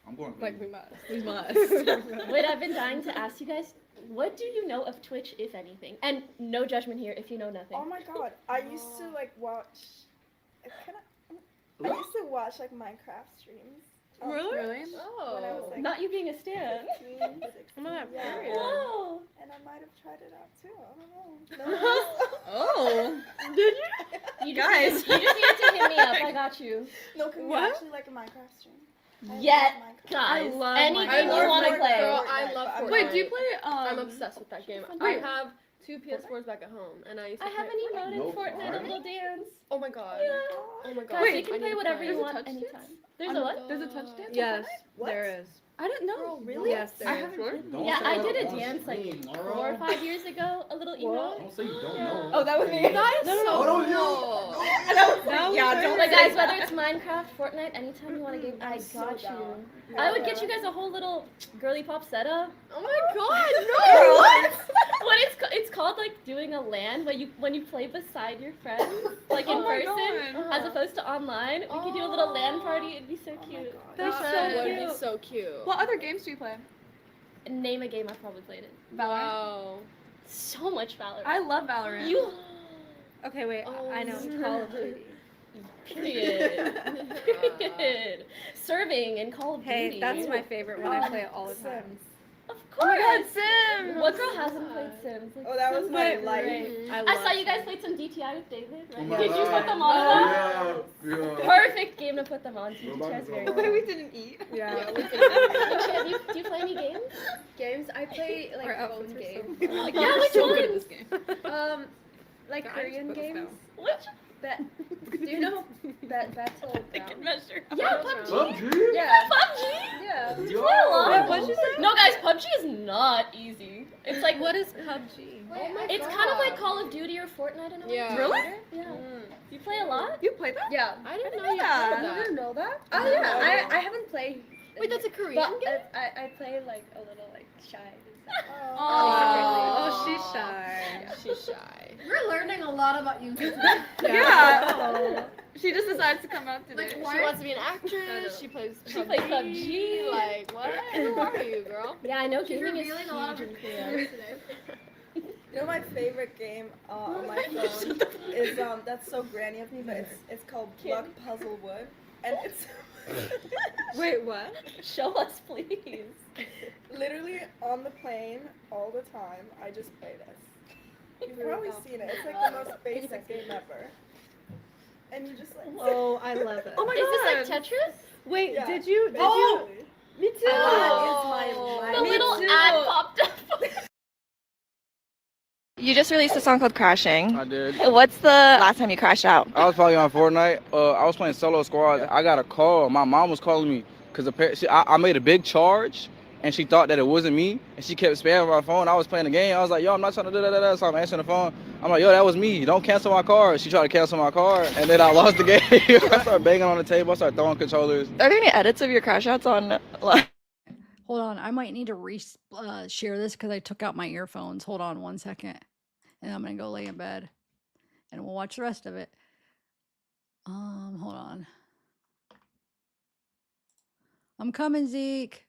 I'm going for Like, it. we must. We must. Wait, I've been dying to ask you guys, what do you know of Twitch, if anything? And no judgment here if you know nothing. Oh my god, I used to like watch. I used to watch like Minecraft streams. Really? Oh. When I was like Not you being a stan. 15, 16. I'm not Yeah. period. Whoa. And I might have tried it out too. I don't know. Oh. Did you? You Guys. just needed to hit me up. I got you. No, can we What? actually like a Minecraft stream? Yet, Minecraft. guys. love Any Minecraft. game you I want to love play. Girl, I love Fortnite. Wait, do you play? I'm obsessed with that game. I Wait. have 2 PS4s back at home, and I used to I have play an emote in No Fortnite, a fun. little dance. Oh my god. Yeah. Oh my god. Guys, Wait, you can I play need to whatever you play. want anytime. There's a what? There's a touch dance. Yes. There is. I don't know. Girl, Really? Yes, there I is. haven't. Don't Yeah, say I that did a on dance like screen, 4 or Laura. 5 years ago. A little emote. Don't say you don't know. Oh, that was me. That is so Oh, don't cool. Yeah, don't But say guys, that. whether it's Minecraft, Fortnite, anytime you want to game, I so got you. down. I would get you guys a whole little girly pop setup. Oh my god, no! What? What it's called like doing a LAN when you play beside your friends, like in Oh my person, God. as opposed to online. We could do a little LAN party. It'd be so cute. That's That so would be cute. so cute. What other games do you play? Name a game I've probably played it. Wow. So much Valorant. I love Valorant. You. Okay, wait. I know. Call of Duty. Period. Period. Serving in Call of Duty. Hey, that's my favorite one. I play it all the time. Of Oh my course. God, Sims! What girl hasn't played Sims? Like, Oh, that was Sims my are life. great. I I love saw you guys Sims. played some DTI with David, right? Oh my Did you God. put them on? Yeah. Perfect game to put them on. DTI is very Wait, good. we didn't eat. Yeah. Do you play any games? Games? I play like Our phone outfits are games. so Like, Yeah, I'm which so one? good at this game. Like Guys, Korean put us games. down. Which? Do you know Battle? Measure. Yeah, PUBG. PUBG? Yeah. PUBG. Yeah. You play a lot. Wait, what'd you say? No, guys, PUBG is not easy. It's like What is PUBG? Oh my it's god. kind of like Call of Duty or Fortnite in a way. Yeah. Really? Yeah. You play a lot? You play that? Yeah. I didn't know you Yeah. played that. know that? Oh yeah. I haven't played. Wait, that's a Korean But game? I play like a little like shy. Oh, she's shy. She's shy. We're learning a lot about you. Yeah. Yeah. She just decided to come out today. She wants to be an actress. She plays She plays PUBG. Like, what? Who are you, girl? Yeah, I know gaming is revealing a lot huge of in Korea. You know my favorite game on my phone is that's so granny of me, but it's called Block Puzzle Wood, and it's Wait, what? Show us, please. literally on the plane all the time. I just play this. You've probably seen it. It's like the most basic game ever. And you just like. Oh, I love it. Oh my god. Is this like Tetris? Wait, Yeah. did you? Oh! Me too. That is my life. The Me little too. ad popped up. You just released a song called Crashing. I did. What's the last time you crashed out? I was probably on Fortnite. I was playing solo squad. I got a call. My mom was calling me because I made a big charge, and she thought that it wasn't me, and she kept spamming my phone. I was playing the game. I was like, yo, I'm not trying to do that. So I'm answering the phone. I'm like, yo, that was me. Don't cancel my card. She tried to cancel my card, and then I lost the game. I started banging on the table. I started throwing controllers. Are there any edits of your crash outs on? Hold on, I might need to share this because I took out my earphones. Hold on 1 second, and I'm gonna go lay in bed, and we'll watch the rest of it. Hold on. I'm coming, Zeke.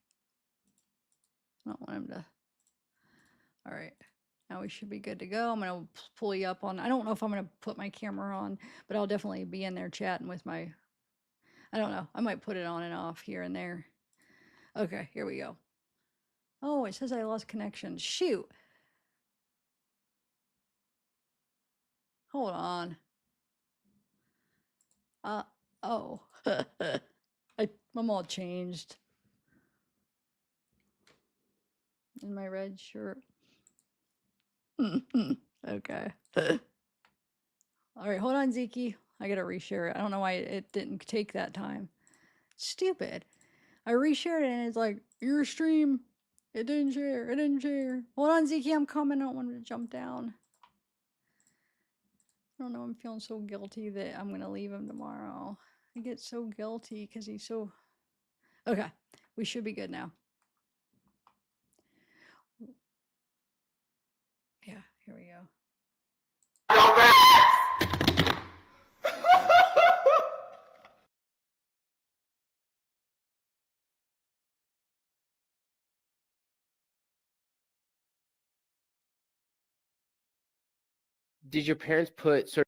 I don't want him to. All right. Now we should be good to go. I'm going to pull you up on. I don't know if I'm going to put my camera on, but I'll definitely be in there chatting with my. I don't know. I might put it on and off here and there. Okay, here we go. Oh, it says I lost connection. Shoot. Hold on. Oh. I'm all changed. In my red shirt. Okay. All right, hold on, Zeke. I gotta reshare it. I don't know why it didn't take that time. Stupid. I reshared it and it's like, your stream. It didn't share. It didn't share. Hold on, Zeke. I'm coming. I don't want him to jump down. I don't know. I'm feeling so guilty that I'm gonna leave him tomorrow. I get so guilty because he's so. Okay, we should be good now. Yeah, here we go. Did your parents put certain?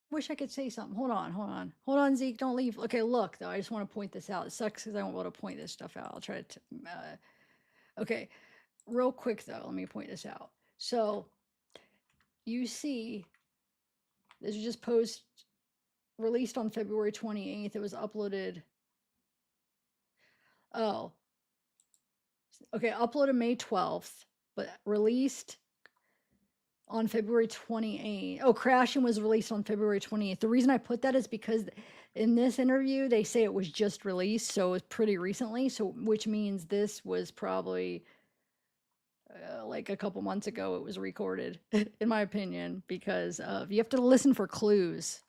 Wish I could say something. Hold on, Zeke. Don't leave. Okay, look though. I just want to point this out. It sucks because I won't be able to point this stuff out. I'll try to. Okay, real quick though. Let me point this out. So, you see, this was just released on February 28th. It was uploaded. Oh, okay. Uploaded May 12th, but released on February 28th. Oh, Crashing was released on February 28th. The reason I put that is because in this interview, they say it was just released, so it was pretty recently. So, which means this was probably like a couple months ago. It was recorded, in my opinion, because you have to listen for clues.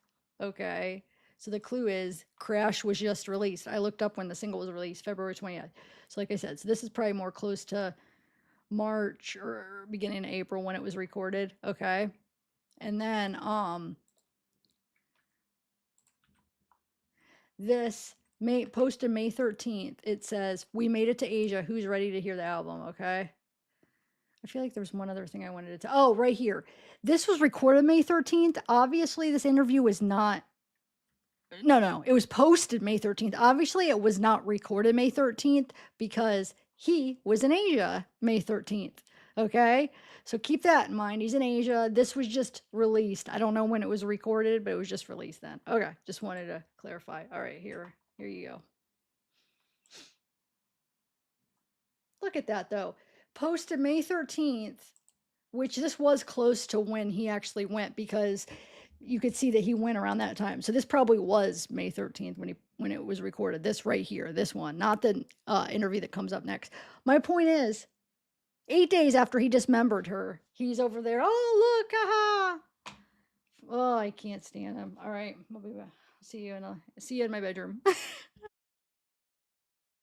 Okay. So the clue is Crash was just released. I looked up when the single was released, February 20th. So, like I said, so this is probably more close to March or beginning of April when it was recorded. Okay. And then this posted May 13th. It says, "We made it to Asia. Who's ready to hear the album?" Okay. I feel like there's one other thing I wanted to oh, right here. This was recorded May 13th. Obviously, this interview was not no, it was posted May 13th. Obviously, it was not recorded May 13th because he was in Asia May 13th. Okay? So keep that in mind. He's in Asia. This was just released. I don't know when it was recorded, but it was just released then. Okay, just wanted to clarify. All right, here you go. Look at that though. Posted May 13th, which this was close to when he actually went because you could see that he went around that time. So this probably was May 13th when it was recorded. This right here, this one, not the interview that comes up next. My point is, 8 days after he dismembered her, he's over there. Oh, look, aha! Oh, I can't stand him. All right, we'll be back. See you in my bedroom.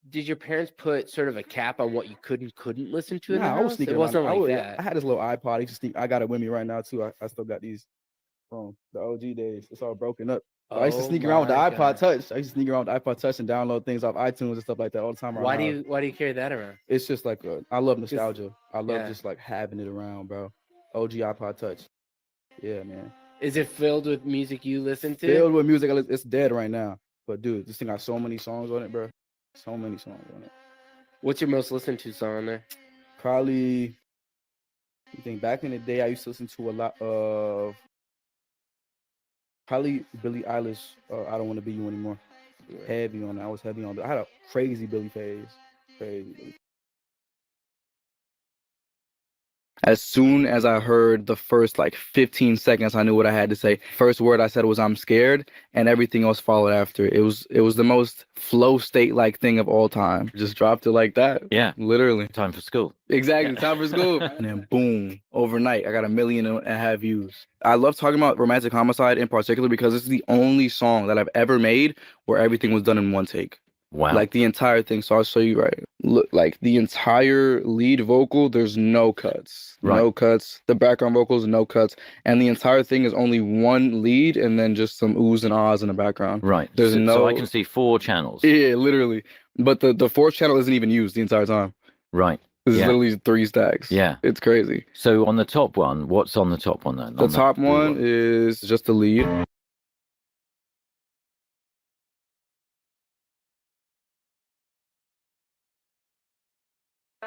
Did your parents put sort of a cap on what you could and couldn't listen to in the Nah, I was house? sneaking It around. wasn't like that. I had this little iPod. I used to sneak. I got it with me right now too. I still got these from the OG days. It's all broken up. But I used to sneak around with the my iPod God. Touch. I used to sneak around with the iPod Touch and download things off iTunes and stuff like that all the time. Why do you carry that around? It's just like I love nostalgia. I love yeah. just like having it around, bro. OG iPod Touch. Yeah, man. Is it filled with music you listen to? Filled with music. It's dead right now. But dude, this thing got so many songs on it, bro. So many songs on it. What's your most listened to song on there? Probably. You think back in the day, I used to listen to a lot of probably Billie Eilish. I Don't Want to Be You Anymore. Yeah. Heavy on it. I was heavy on it. I had a crazy Billie phase. Crazy. As soon as I heard the first like 15 seconds, I knew what I had to say. First word I said was "I'm scared," and everything else followed after. It was the most flow state like thing of all time. Just dropped it like that. Yeah. Literally. Time for school. Exactly. Time for school. And then boom, overnight, I got 1.5 million views. I love talking about Romantic Homicide in particular because this is the only song that I've ever made where everything was done in one take. Wow. Like the entire thing. So I'll show you right. Look, like the entire lead vocal, there's no cuts. Right. No cuts. The background vocals, no cuts. And the entire thing is only one lead and then just some oohs and ahs in the background. Right. There's So I can see 4 channels. Yeah, literally. But the fourth channel isn't even used the entire time. Right. This is Yeah. literally 3 stacks. Yeah. It's crazy. So on the top one, what's on the top one then? The top one is just the lead.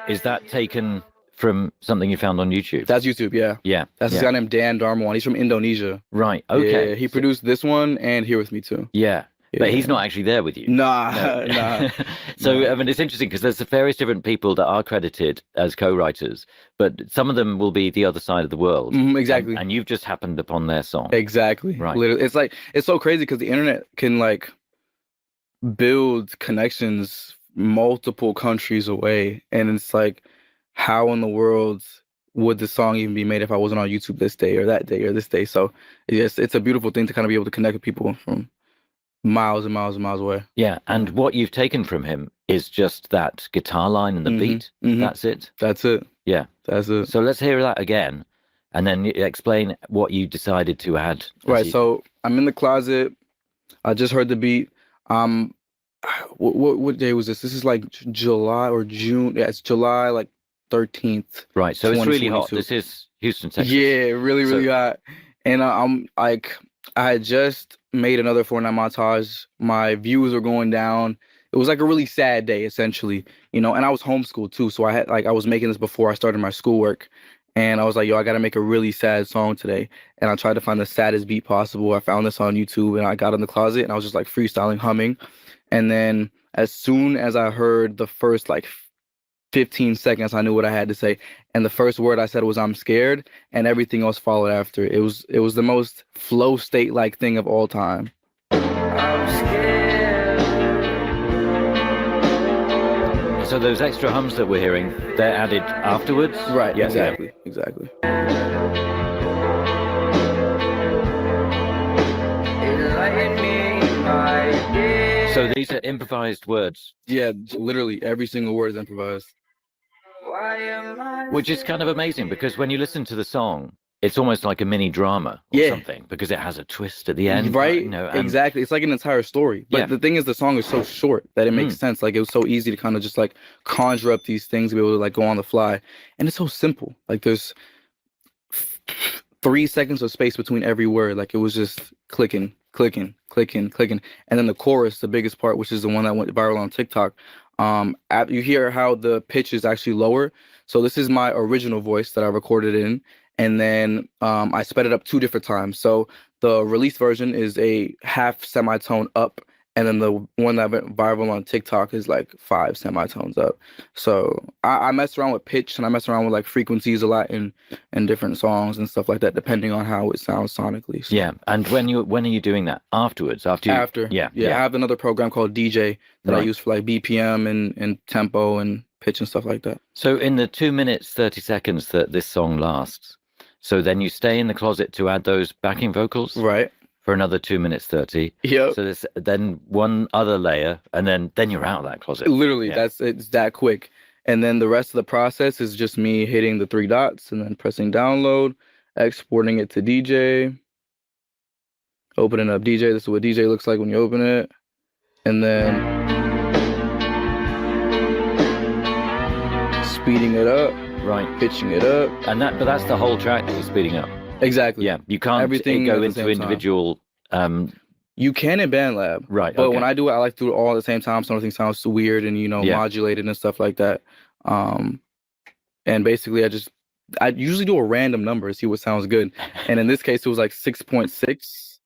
Is that taken from something you found on YouTube? That's YouTube, yeah. Yeah. That's yeah. this guy named Dan Darmwan. He's from Indonesia. Right. Okay. Yeah, he produced this one and Here With Me Too. Yeah. But Yeah. he's not actually there with you. Nah, No. nah. So, I mean, it's interesting because there's various different people that are credited as co-writers, but some of them will be the other side of the world. Exactly. And you've just happened upon their song. Exactly. Right. Literally. It's like, it's so crazy because the internet can like build connections multiple countries away. And it's like, how in the world would the song even be made if I wasn't on YouTube this day or that day or this day? So yes, it's a beautiful thing to kind of be able to connect with people from miles and miles and miles away. Yeah. And what you've taken from him is just that guitar line and the beat. That's it. That's it. Yeah. That's it. So let's hear that again. And then explain what you decided to add. Right. So I'm in the closet. I just heard the beat. What day was this? This is like July or June. Yeah, it's July like 13th. Right. So it's really hot. 2022. This is Houston, Texas. Yeah, really, really So- hot. And I'm like, I had just made another Fortnite montage. My views were going down. It was like a really sad day, essentially, you know. And I was homeschooled too, so I was making this before I started my schoolwork. And I was like, yo, I gotta make a really sad song today. And I tried to find the saddest beat possible. I found this on YouTube, and I got in the closet, and I was just like freestyling, humming. And then as soon as I heard the first like 15 seconds, I knew what I had to say. And the first word I said was "I'm scared," and everything else followed after. It was the most flow state like thing of all time. So those extra hums that we're hearing, they're added afterwards? Right, Yeah, exactly, exactly. So these are improvised words, Yeah, literally every single word is improvised. which is kind of amazing because when you listen to the song, it's almost like a mini drama or Yeah. something because it has a twist at the end. Right? You know, and- Exactly. It's like an entire story. But Yeah. the thing is, the song is so short that it makes sense. Like, it was so easy to kind of just like conjure up these things to be able to like go on the fly. And it's so simple. Like, there's 3 seconds of space between every word. Like, it was just clicking, clicking, clicking, clicking. And then the chorus, the biggest part, which is the one that went viral on TikTok. You hear how the pitch is actually lower. So this is my original voice that I recorded in. And then I sped it up 2 different times. So the release version is a half semitone up, and then the one that went viral on TikTok is like 5 semitones up. So I mess around with pitch and I mess around with like frequencies a lot in different songs and stuff like that, depending on how it sounds sonically. So Yeah. And when are you doing that? Afterwards? After? yeah, I have another program called DJ that I Right. use for like BPM and tempo and pitch and stuff like that. So in the 2 minutes, 30 seconds that this song lasts, so then you stay in the closet to add those backing vocals? Right. For another 2 minutes 30. Yep. So there's then one other layer, and then you're out of that closet. Literally, Yeah. it's that quick. And then the rest of the process is just me hitting the 3 dots and then pressing download, exporting it to DJ, opening up DJ. This is what DJ looks like when you open it. And then speeding it up, right, pitching it up. But that's the whole track that you're speeding up. Exactly. Yeah, you can't Everything go at the into same time. individual. You can in BandLab, right? But okay. when I do it, I like to do it all at the same time, so nothing sounds weird and Yeah. modulated and stuff like that. And basically, I usually do a random number to see what sounds good. And in this case, it was like 6.6,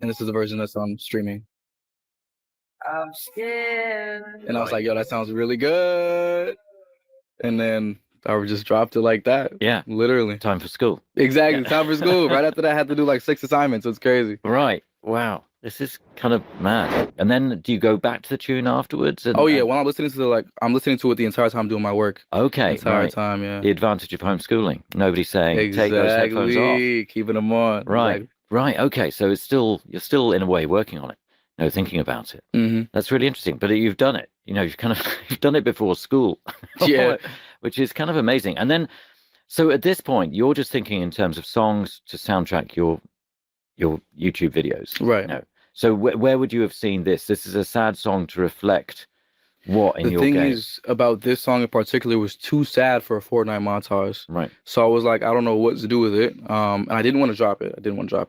and this is the version that's on streaming. I'm scared. And I was like, yo, that sounds really good. And then I just dropped it like that. Yeah. Literally. Time for school. Exactly. Yeah. Time for school. Right after that, I had to do like 6 assignments. It's crazy. Right. Wow. This is kind of mad. And then do you go back to the tune afterwards? Oh yeah, when I'm listening to I'm listening to it the entire time doing my work. Okay, the entire right. time, yeah. The advantage of homeschooling. Nobody's saying take those headphones off. Exactly. Keeping them on. Right. Exactly. Right. Okay. So you're still in a way working on it. Thinking about it. Mm-hmm. That's really interesting. But you've done it. You've kind of you've done it before school. Yeah. Which is kind of amazing. And then, so at this point, you're just thinking in terms of songs to soundtrack your YouTube videos. Right. So where would you have seen this? This is a sad song to reflect what in your game? The thing is about this song in particular was too sad for a Fortnite montage. Right. So I was like, I don't know what to do with it. And I didn't want to drop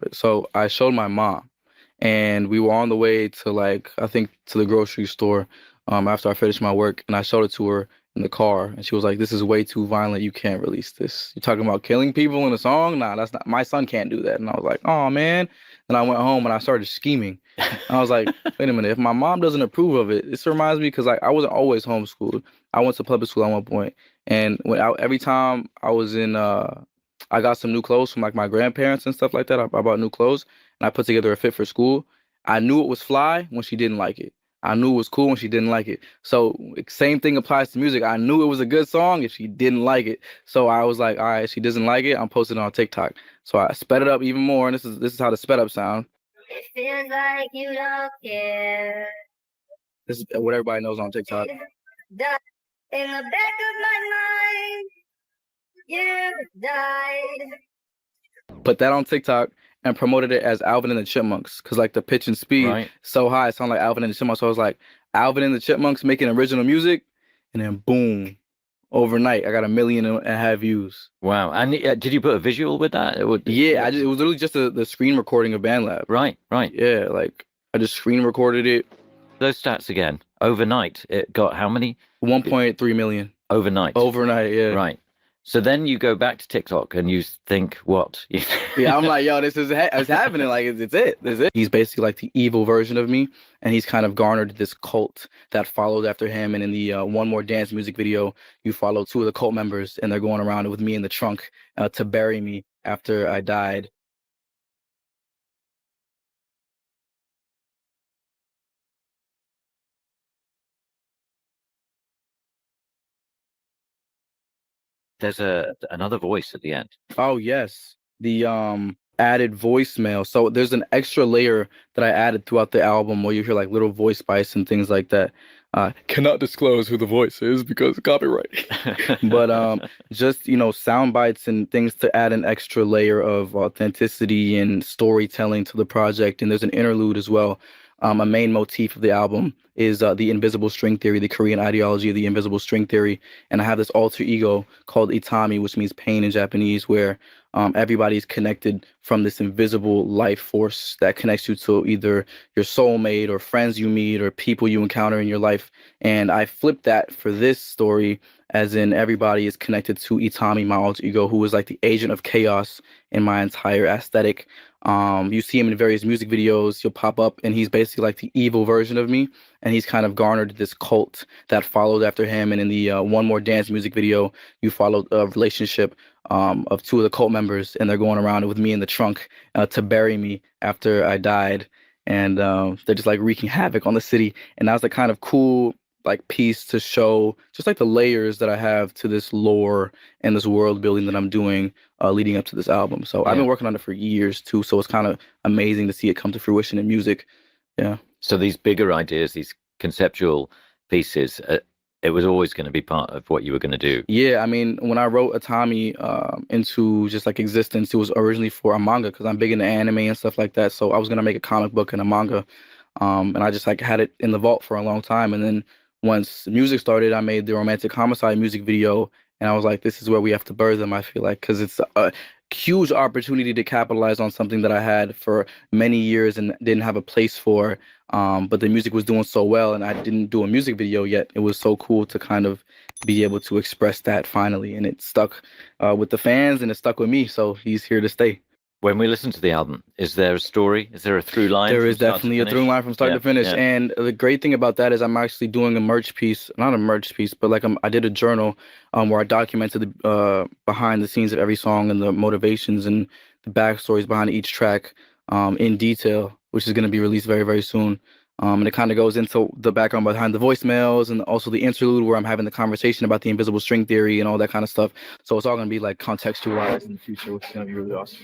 it. So I showed my mom, and we were on the way to I think to the grocery store after I finished my work, and I showed it to her in the car, and she was like, this is way too violent. You can't release this. You're talking about killing people in a song? Nah, that's not, my son can't do that. And I was like, oh man. And I went home and I started scheming. I was like, wait a minute, if my mom doesn't approve of it, this reminds me, because I wasn't always homeschooled. I went to public school at one point, and every time I was in, I got some new clothes from my grandparents and stuff like that. I bought new clothes, and I put together a fit for school. I knew it was fly when she didn't like it. I knew it was cool when she didn't like it. So same thing applies to music. I knew it was a good song if she didn't like it. So I was like, all right, she doesn't like it, I'm posting it on TikTok. So I sped it up even more, and this is how the sped up sound. It feels like you don't care. This is what everybody knows on TikTok. In the back of my mind, you died. Put that on TikTok and promoted it as Alvin and the Chipmunks, because the pitch and speed so high, it sounded like Alvin and the Chipmunks. So I was like, Alvin and the Chipmunks making original music, and then boom, overnight I got 1.5 million views. Wow! And did you put a visual with that? It was literally just the screen recording of BandLab. Right. Yeah, I just screen recorded it. Those stats again. Overnight, it got how many? 1.3 million. Overnight, yeah. Right. So then you go back to TikTok and you think, what? Yeah, I'm like, yo, this is it's happening. It's it. He's basically the evil version of me, and he's kind of garnered this cult that followed after him. And in the One More Dance music video, you follow 2 of the cult members, and they're going around with me in the trunk to bury me after I died. There's another voice at the end. Oh yes, the added voicemail. So there's an extra layer that I added throughout the album where you hear little voice bites and things like that. Cannot disclose who the voice is because of copyright. But just sound bites and things to add an extra layer of authenticity and storytelling to the project. And there's an interlude as well. A main motif of the album is the invisible string theory, the Korean ideology of the invisible string theory. And I have this alter ego called Itami, which means pain in Japanese, where everybody's connected from this invisible life force that connects you to either your soulmate or friends you meet or people you encounter in your life. And I flipped that for this story, as in everybody is connected to Itami, my alter ego, who is the agent of chaos in my entire aesthetic. You see him in various music videos. He'll pop up, and he's basically the evil version of me. And he's kind of garnered this cult that followed after him. And in the One More Dance music video, you follow a relationship of 2 of the cult members, and they're going around with me in the trunk to bury me after I died. And they're just wreaking havoc on the city. And that was the kind of cool piece to show just the layers that I have to this lore and this world building that I'm doing leading up to this album. So I've been working on it for years too. So it's kind of amazing to see it come to fruition in music. Yeah. So these bigger ideas, these conceptual pieces, it was always going to be part of what you were going to do. Yeah, I mean, when I wrote Atami into just existence, it was originally for a manga, because I'm big into anime and stuff like that. So I was going to make a comic book and a manga. And I just had it in the vault for a long time. And then once music started, I made the Romantic Homicide music video, and I was like, this is where we have to birth them, I feel like, because it's a huge opportunity to capitalize on something that I had for many years and didn't have a place for. But the music was doing so well, and I didn't do a music video yet. It was so cool to kind of be able to express that finally, and it stuck with the fans, and it stuck with me, so he's here to stay. When we listen to the album, is there a story? Is there a through line? There from is start to definitely a finish? through line from start Yeah, to finish. yeah. And the great thing about that is I'm actually doing a merch piece, not a merch piece, but like I did a journal where I documented the behind the scenes of every song and the motivations and the backstories behind each track in detail, which is going to be released very, very soon. And it kind of goes into the background behind the voicemails and also the interlude where I'm having the conversation about the invisible string theory and all that kind of stuff. So it's all going to be like contextualized in the future, which is going to be really awesome.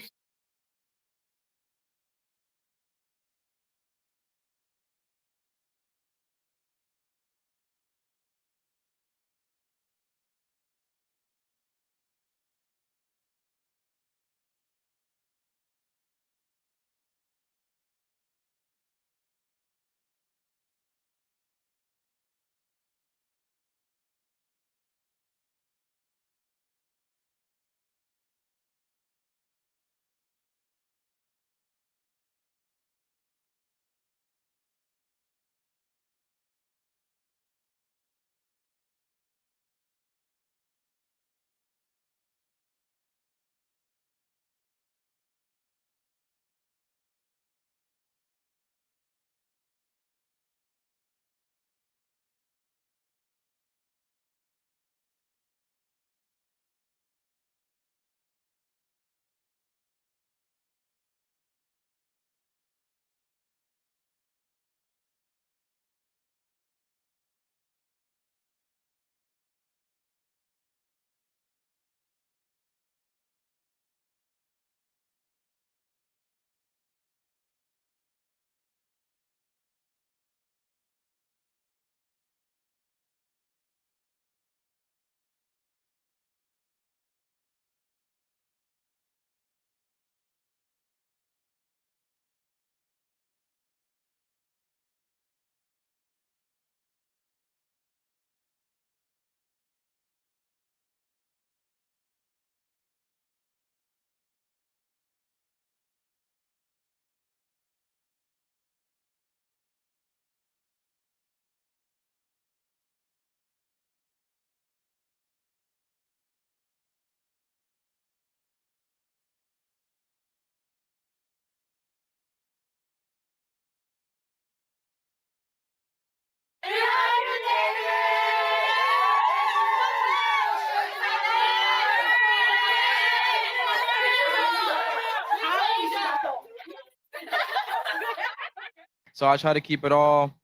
So I try to keep it all,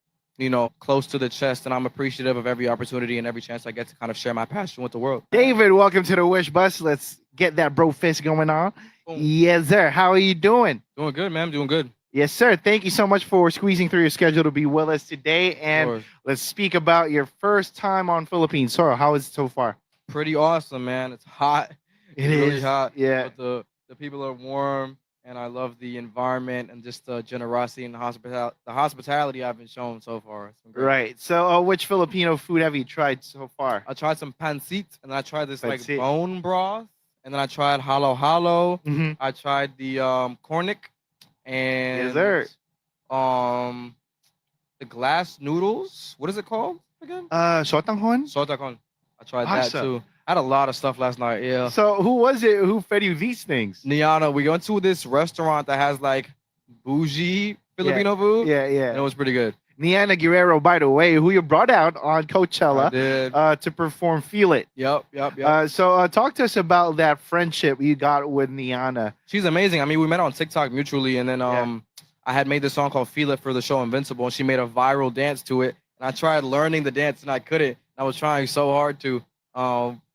close to the chest, and I'm appreciative of every opportunity and every chance I get to kind of share my passion with the world. David, welcome to the Wish Bus. Let's get that bro fist going on. Boom. Yes, sir. How are you doing? Doing good, man. Doing good. Yes, sir. Thank you so much for squeezing through your schedule to be with us today. And Sure. let's speak about your first time on Philippines. Sorry, how is it so far? Pretty awesome, man. It's hot. It It's really is, hot. yeah. But the people are warm, and I love the environment and just the generosity and the hospitality I've been shown so far. It's been great. Right. So, which Filipino food have you tried so far? I tried some pancit, and then I tried this like Pancit. bone broth, and then I tried halo halo. Mhm. I tried the cornic, and Yes, sir. the glass noodles. What is it called again? Sotanghon? Sotakon. I tried that Awesome. too. I had a lot of stuff last night. Yeah. So, who was it who fed you these things? Niana, we went to this restaurant that has like bougie Filipino food. Yeah, yeah. And it was pretty good. Niana Guerrero, by the way, who you brought out on Coachella I did. to perform Feel It. Yep. So talk to us about that friendship you got with Niana. She's amazing. I mean, we met on TikTok mutually, and then I had made this song called Feel It for the show Invincible, and she made a viral dance to it. And I tried learning the dance, and I couldn't. I was trying so hard to.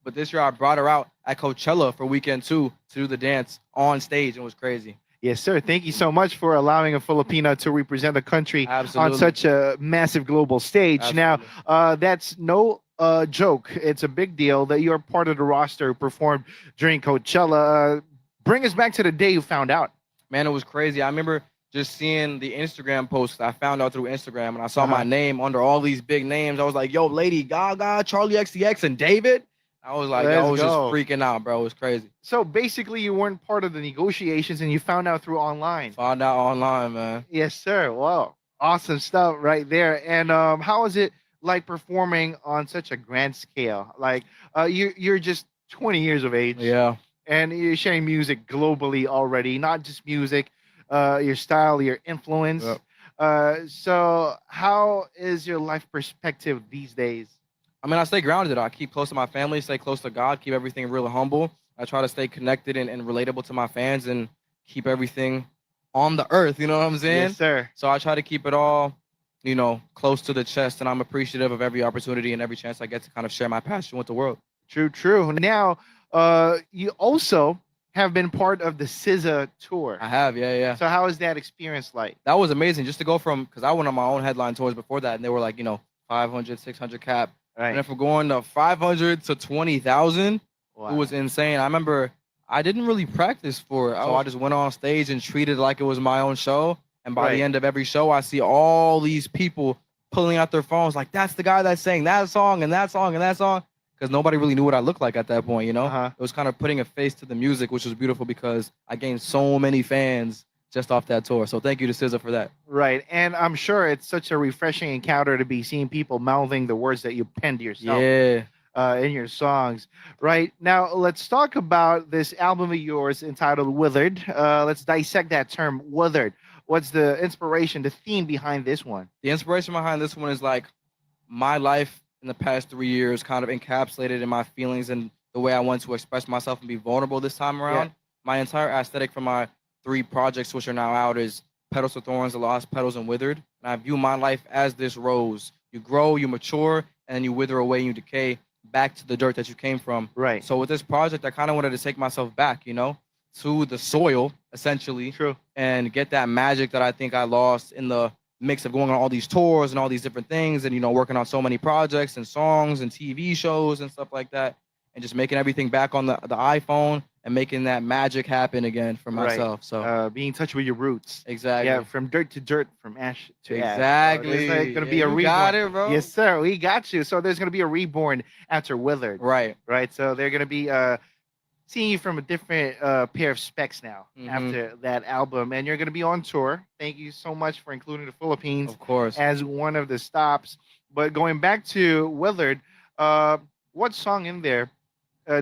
But this year I brought her out at Coachella for weekend 2 to do the dance on stage. It was crazy. Yes, sir. Thank you so much for allowing a Filipino to represent the country Absolutely. on such a massive global stage. Absolutely. Now, that's no joke. It's a big deal that you're part of the roster who performed during Coachella. Bring us back to the day you found out. Man, it was crazy. I remember just seeing the Instagram posts. I found out through Instagram, and I saw my name under all these big names. I was like, yo, Lady Gaga, Charlie XCX, and David. I was like, I was just freaking out, bro. It was crazy. So basically, you weren't part of the negotiations, and you found out through online. Found out online, man. Yes, sir. Wow, awesome stuff right there. And how is it like performing on such a grand scale? Like, you're just 20 years of age. Yeah. and you're sharing music globally already, not just music, your style, your influence. Yep. So how is your life perspective these days? I mean, I stay grounded. I keep close to my family, stay close to God, keep everything real humble. I try to stay connected and relatable to my fans and keep everything on the earth. You know what I'm saying? Yes, sir. So I try to keep it all, close to the chest, and I'm appreciative of every opportunity and every chance I get to kind of share my passion with the world. True. Now, you also have been part of the SZA tour. I have, yeah. So how is that experience like? That was amazing just to go from, because I went on my own headline tours before that, and they were like, 500, 600 cap. Right. And then from going to 500 to 20,000, it was insane. I remember I didn't really practice for it. So I just went on stage and treated it like it was my own show. And by the end of every show, I see all these people pulling out their phones like, that's the guy that sang that song and that song and that song. Because nobody really knew what I looked like at that point, It was kind of putting a face to the music, which was beautiful because I gained so many fans just off that tour. So thank you to SZA for that. Right. And I'm sure it's such a refreshing encounter to be seeing people mouthing the words that you penned yourself. Yeah. In your songs. Right. Now, let's talk about this album of yours entitled Withered. Let's dissect that term, withered. What's the inspiration, the theme behind this one? The inspiration behind this one is like my life in the past 3 years kind of encapsulated in my feelings and the way I want to express myself and be vulnerable this time around. Yeah. My entire aesthetic for my 3 projects, which are now out, is Petals to Thorns, The Lost Petals, and Withered. And I view my life as this rose. You grow, you mature, and then you wither away, you decay back to the dirt that you came from. Right. So with this project, I kind of wanted to take myself back, to the soil, essentially. True. And get that magic that I think I lost in the mix of going on all these tours and all these different things and, working on so many projects and songs and TV shows and stuff like that. And just making everything back on the iPhone and making that magic happen again for myself. Right. So being in touch with your roots. Exactly. Yeah, from dirt to dirt, from ash to ash. Exactly. So there's going to be a You reborn. got it, bro. Yes, sir. We got you. So there's going to be a reborn after Withered. Right. Right. So they're going to be seeing you from a different pair of specs now after that album. And you're going to be on tour. Thank you so much for including the Philippines, of course, as one of the stops. But going back to Withered, what song in there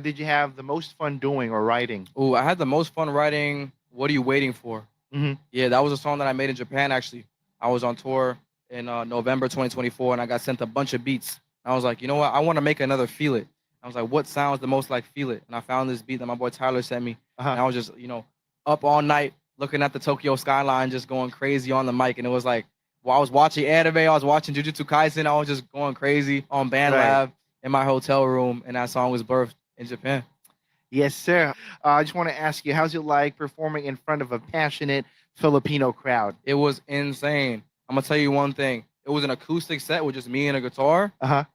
did you have the most fun doing or writing? Oh, I had the most fun writing What Are You Waiting For? Yeah, that was a song that I made in Japan, actually. I was on tour in November 2024, and I got sent a bunch of beats. I was like, you know what? I want to make another Feel It. I was like, what sounds the most like Feel It? And I found this beat that my boy Tyler sent me. And I was just, up all night looking at the Tokyo skyline, just going crazy on the mic. And it was like, while I was watching anime, I was watching Jujutsu Kaisen, I was just going crazy on BandLab in my hotel room. And that song was birthed in Japan. Yes, sir. I just want to ask you, how's it like performing in front of a passionate Filipino crowd? It was insane. I'm going to tell you one thing. It was an acoustic set with just me and a guitar,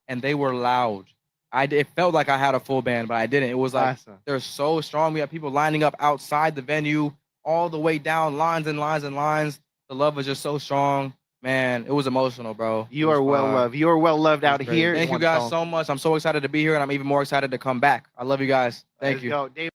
and they were loud. It felt like I had a full band, but I didn't. It was like, they're so strong. We had people lining up outside the venue, all the way down, lines and lines and lines. The love was just so strong. Man, it was emotional, bro. You are well loved. You are well loved out here. Thank you guys so much. I'm so excited to be here, and I'm even more excited to come back. I love you guys. Thank you. Go, Dave.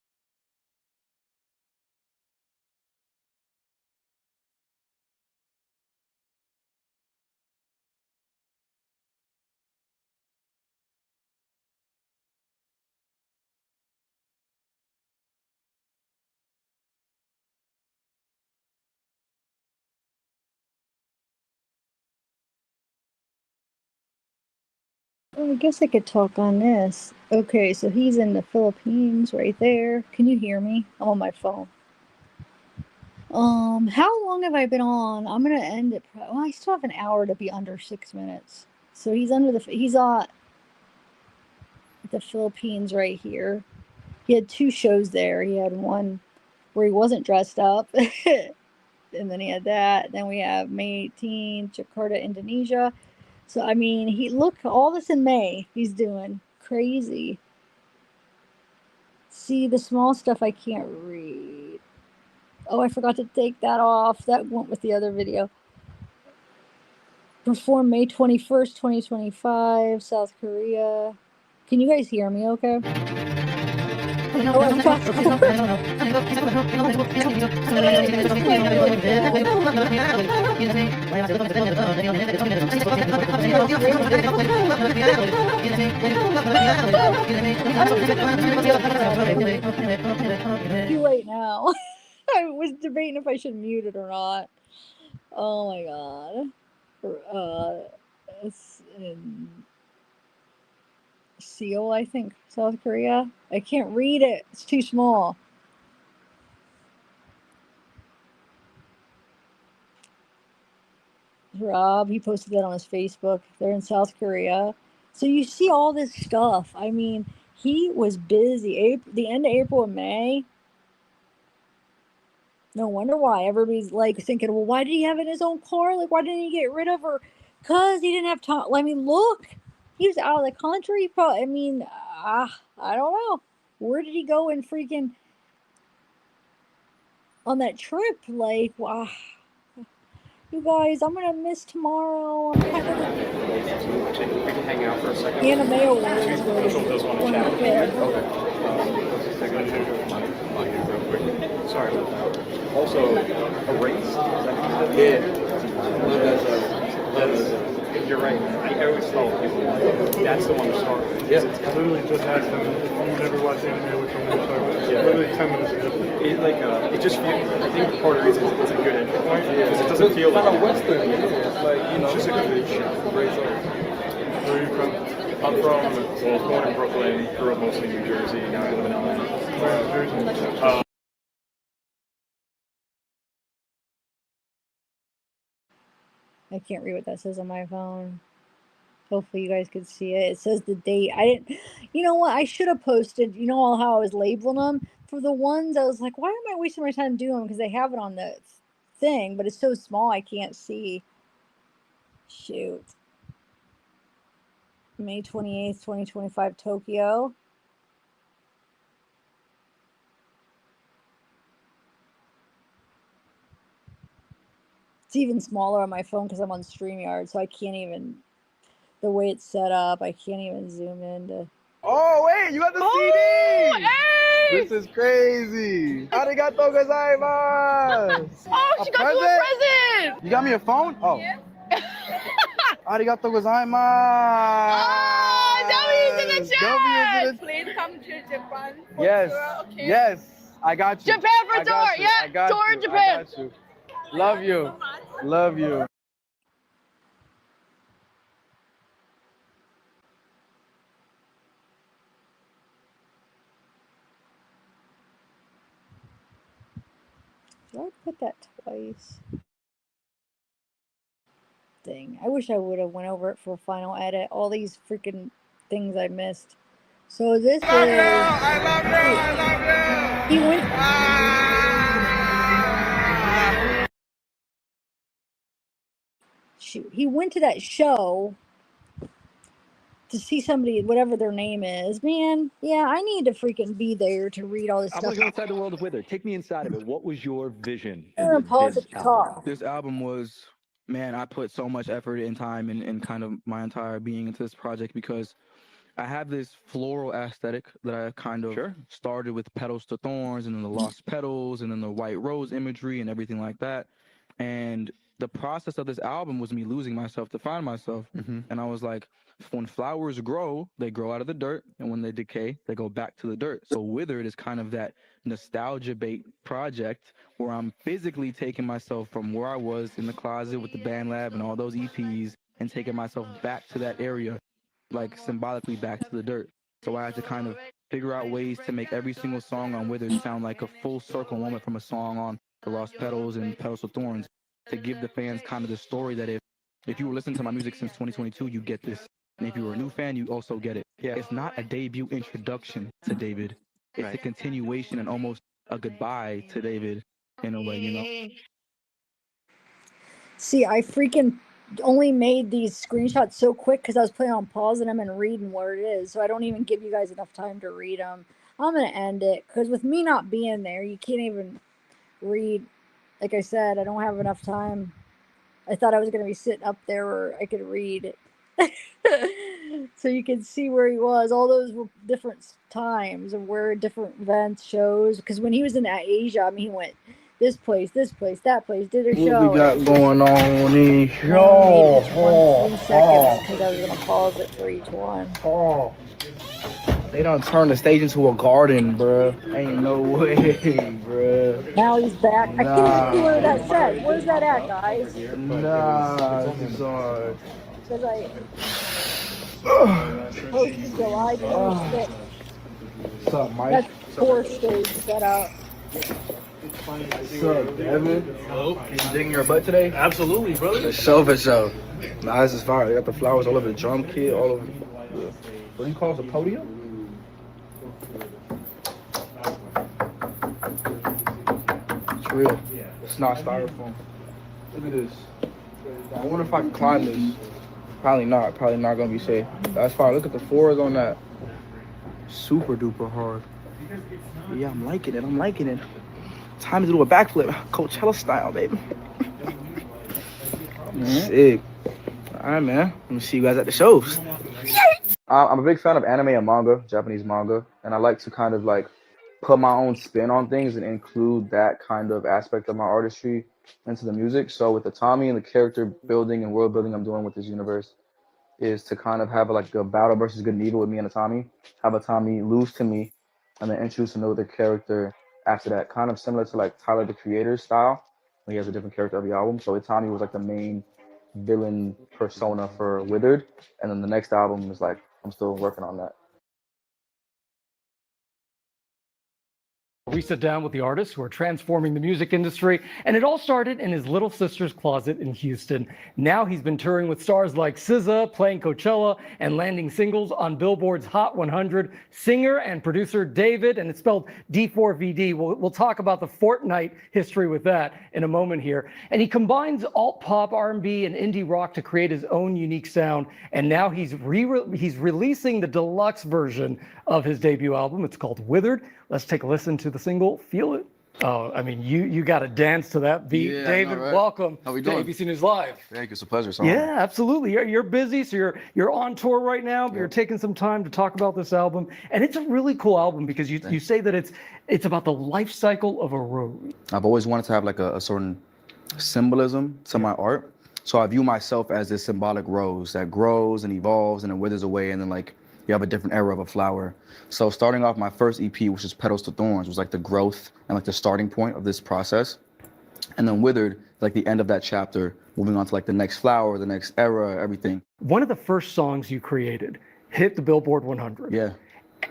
Well, I guess I could talk on this. Okay, so he's in the Philippines right there. Can you hear me? I'm on my phone. How long have I been on? I'm gonna end it. Well, I still have an hour to be under 6 minutes. So he's on the Philippines right here. He had 2 shows there. He had one where he wasn't dressed up, and then he had that. Then we have May 18th, Jakarta, Indonesia. So I mean, look, all this in May. He's doing crazy. See, the small stuff I can't read. Oh, I forgot to take that off. That went with the other video. Perform May 21st, 2025, South Korea. Can you guys hear me okay? Too late now. I was debating if I should mute it or not. Oh my god. It's in Seoul, I think, South Korea. I can't read it. It's too small. Rob, he posted that on his Facebook. They're in South Korea. So you see all this stuff. I mean, he was busy. The end of April and May. No wonder why everybody's like thinking, well, why did he have it in his own car? Like, why didn't he get rid of her? Because he didn't have time. I mean, look, he was out of the country. Probably, I mean, I don't know. Where did he go and freaking on that trip? Like, wow. You guys, I'm gonna miss tomorrow. I'm kind of We can hang out for a second. Anime Awards. Does want to chat with you. Okay. Real quick. Sorry about that. Also, a race? Yeah. You're right. I always tell people that's the one to start with. Yeah. I literally just asked them if you never watched anime, which one to start with. Yeah. Literally 10 minutes ago. It just feels, I think part of the reason it's a good entry point because it doesn't feel like a Western. It's like, you know, it's just a good great song. Where are you from? I'm from, well, born in Brooklyn, grew up mostly in New Jersey, now I live in LA. Where in Jersey? I can't read what that says on my phone. Hopefully you guys could see it. It says the date. I didn't, you know what? I should have posted, you know how I was labeling them? For the ones, I was like, why am I wasting my time doing them? Because they have it on the thing, but it's so small I can't see. Shoot. May 28th, 2025, Tokyo. It's even smaller on my phone because I'm on StreamYard, so I can't even, the way it's set up, I can't even zoom in to. Oh, wait, you got the CD! Hey! This is crazy. Arigatou gozaimasu! Oh, she got you a present! You got me a phone? Oh. Yeah. Arigatou gozaimasu! Oh, W to the chat! Please come to Japan. Yes, Okay. yes, I got you. Japan for I got tour, you. yeah, I got tour you. in Japan. I got you. Love you. Love you. Did I put that twice? Dang, I wish I would have went over it for a final edit. All these freaking things I missed. So this is. I love you. He went. Shoot, he went to that show to see somebody, whatever their name is. Man, yeah, I need to freaking be there to read all this I'm stuff. gonna go inside the world of Wither. Take me inside of it. What was your vision? I'm gonna pause this the talk. This album was, man, I put so much effort and time and kind of my entire being into this project because I have this floral aesthetic that I kind of started with petals to thorns and then the lost petals and then the white rose imagery and everything like that. And the process of this album was me losing myself to find myself. And I was like, when flowers grow, they grow out of the dirt. And when they decay, they go back to the dirt. So Withered is kind of that nostalgia bait project where I'm physically taking myself from where I was in the closet with the band lab and all those EPs and taking myself back to that area, like symbolically back to the dirt. So I had to kind of figure out ways to make every single song on Withered sound like a full circle moment from a song on The Lost Petals and Petals of Thorns, to give the fans kind of the story that if you were listening to my music since 2022, you get this. And if you were a new fan, you also get it. Yeah. It's not a debut introduction to David. It's a continuation and almost a goodbye to David in a way, you know? See, I freaking only made these screenshots so quick because I was planning on pausing them and reading where it is. So I don't even give you guys enough time to read them. I'm going to end it because with me not being there, you can't even read. Like I said, I don't have enough time. I thought I was going to be sitting up there where I could read. So you can see where he was. All those were different times and where different events, shows. Because when he was in Asia, I mean, he went this place, that place, did a What show. we got going on in I here? only made each one 3 seconds because I was gonna pause it for each one. Oh. They done turned the stage into a garden, bruh. Ain't no way, bruh. Now he's back. I can't even see where that said. Where's that at, guys? Nah, son. Because I posted July 26th. What's up, Mike? That's 4 stage set up. What's up, Devin? You digging your butt today? Absolutely, brother. For sure. Nah, this is fire. They got the flowers all over the drum kit, all over what do you call it, a podium? It's real. It's not styrofoam. Look at this. I wonder if I can climb this. Probably not. Probably not gonna be safe. That's fine. Look at the floors on that. Super duper hard. Yeah, I'm liking it. I'm liking it. Time to do a backflip. Coachella style, baby. Sick. All right, man. Let me see you guys at the shows. I'm a big fan of anime and manga, Japanese manga, and I like to kind of like put my own spin on things and include that kind of aspect of my artistry into the music. So with the Tommy and the character building and world building I'm doing with this universe is to kind of have like a battle versus good and evil with me and a Tommy, have a Tommy lose to me, and then introduce another character after that, kind of similar to like Tyler the Creator's style. He has a different character every album. So Tommy was like the main villain persona for Withered, and then the next album is like I'm still working on that. We sit down with the artists who are transforming the music industry, and it all started in his little sister's closet in Houston. Now he's been touring with stars like SZA, playing Coachella, and landing singles on Billboard's Hot 100. Singer and producer David, and it's spelled D4VD. We'll talk about the Fortnite history with that in a moment here. And he combines alt pop, R&B, and indie rock to create his own unique sound. And now he's releasing the deluxe version of his debut album. It's called Withered. Let's take a listen to the single, Feel It. Oh, I mean, you got to dance to that beat. Yeah, David, right? welcome How we to doing? ABC News Live. Thank you. It's a pleasure. Yeah, absolutely. You're busy, so you're on tour right now, but you're taking some time to talk about this album. And it's a really cool album because you say that it's about the life cycle of a rose. I've always wanted to have like a certain symbolism to my art. So I view myself as this symbolic rose that grows and evolves and then withers away, and then like you have a different era of a flower. So starting off my first EP, which is Petals to Thorns, was like the growth and like the starting point of this process. And then Withered, like the end of that chapter, moving on to like the next flower, the next era, everything. One of the first songs you created hit the Billboard 100. Yeah.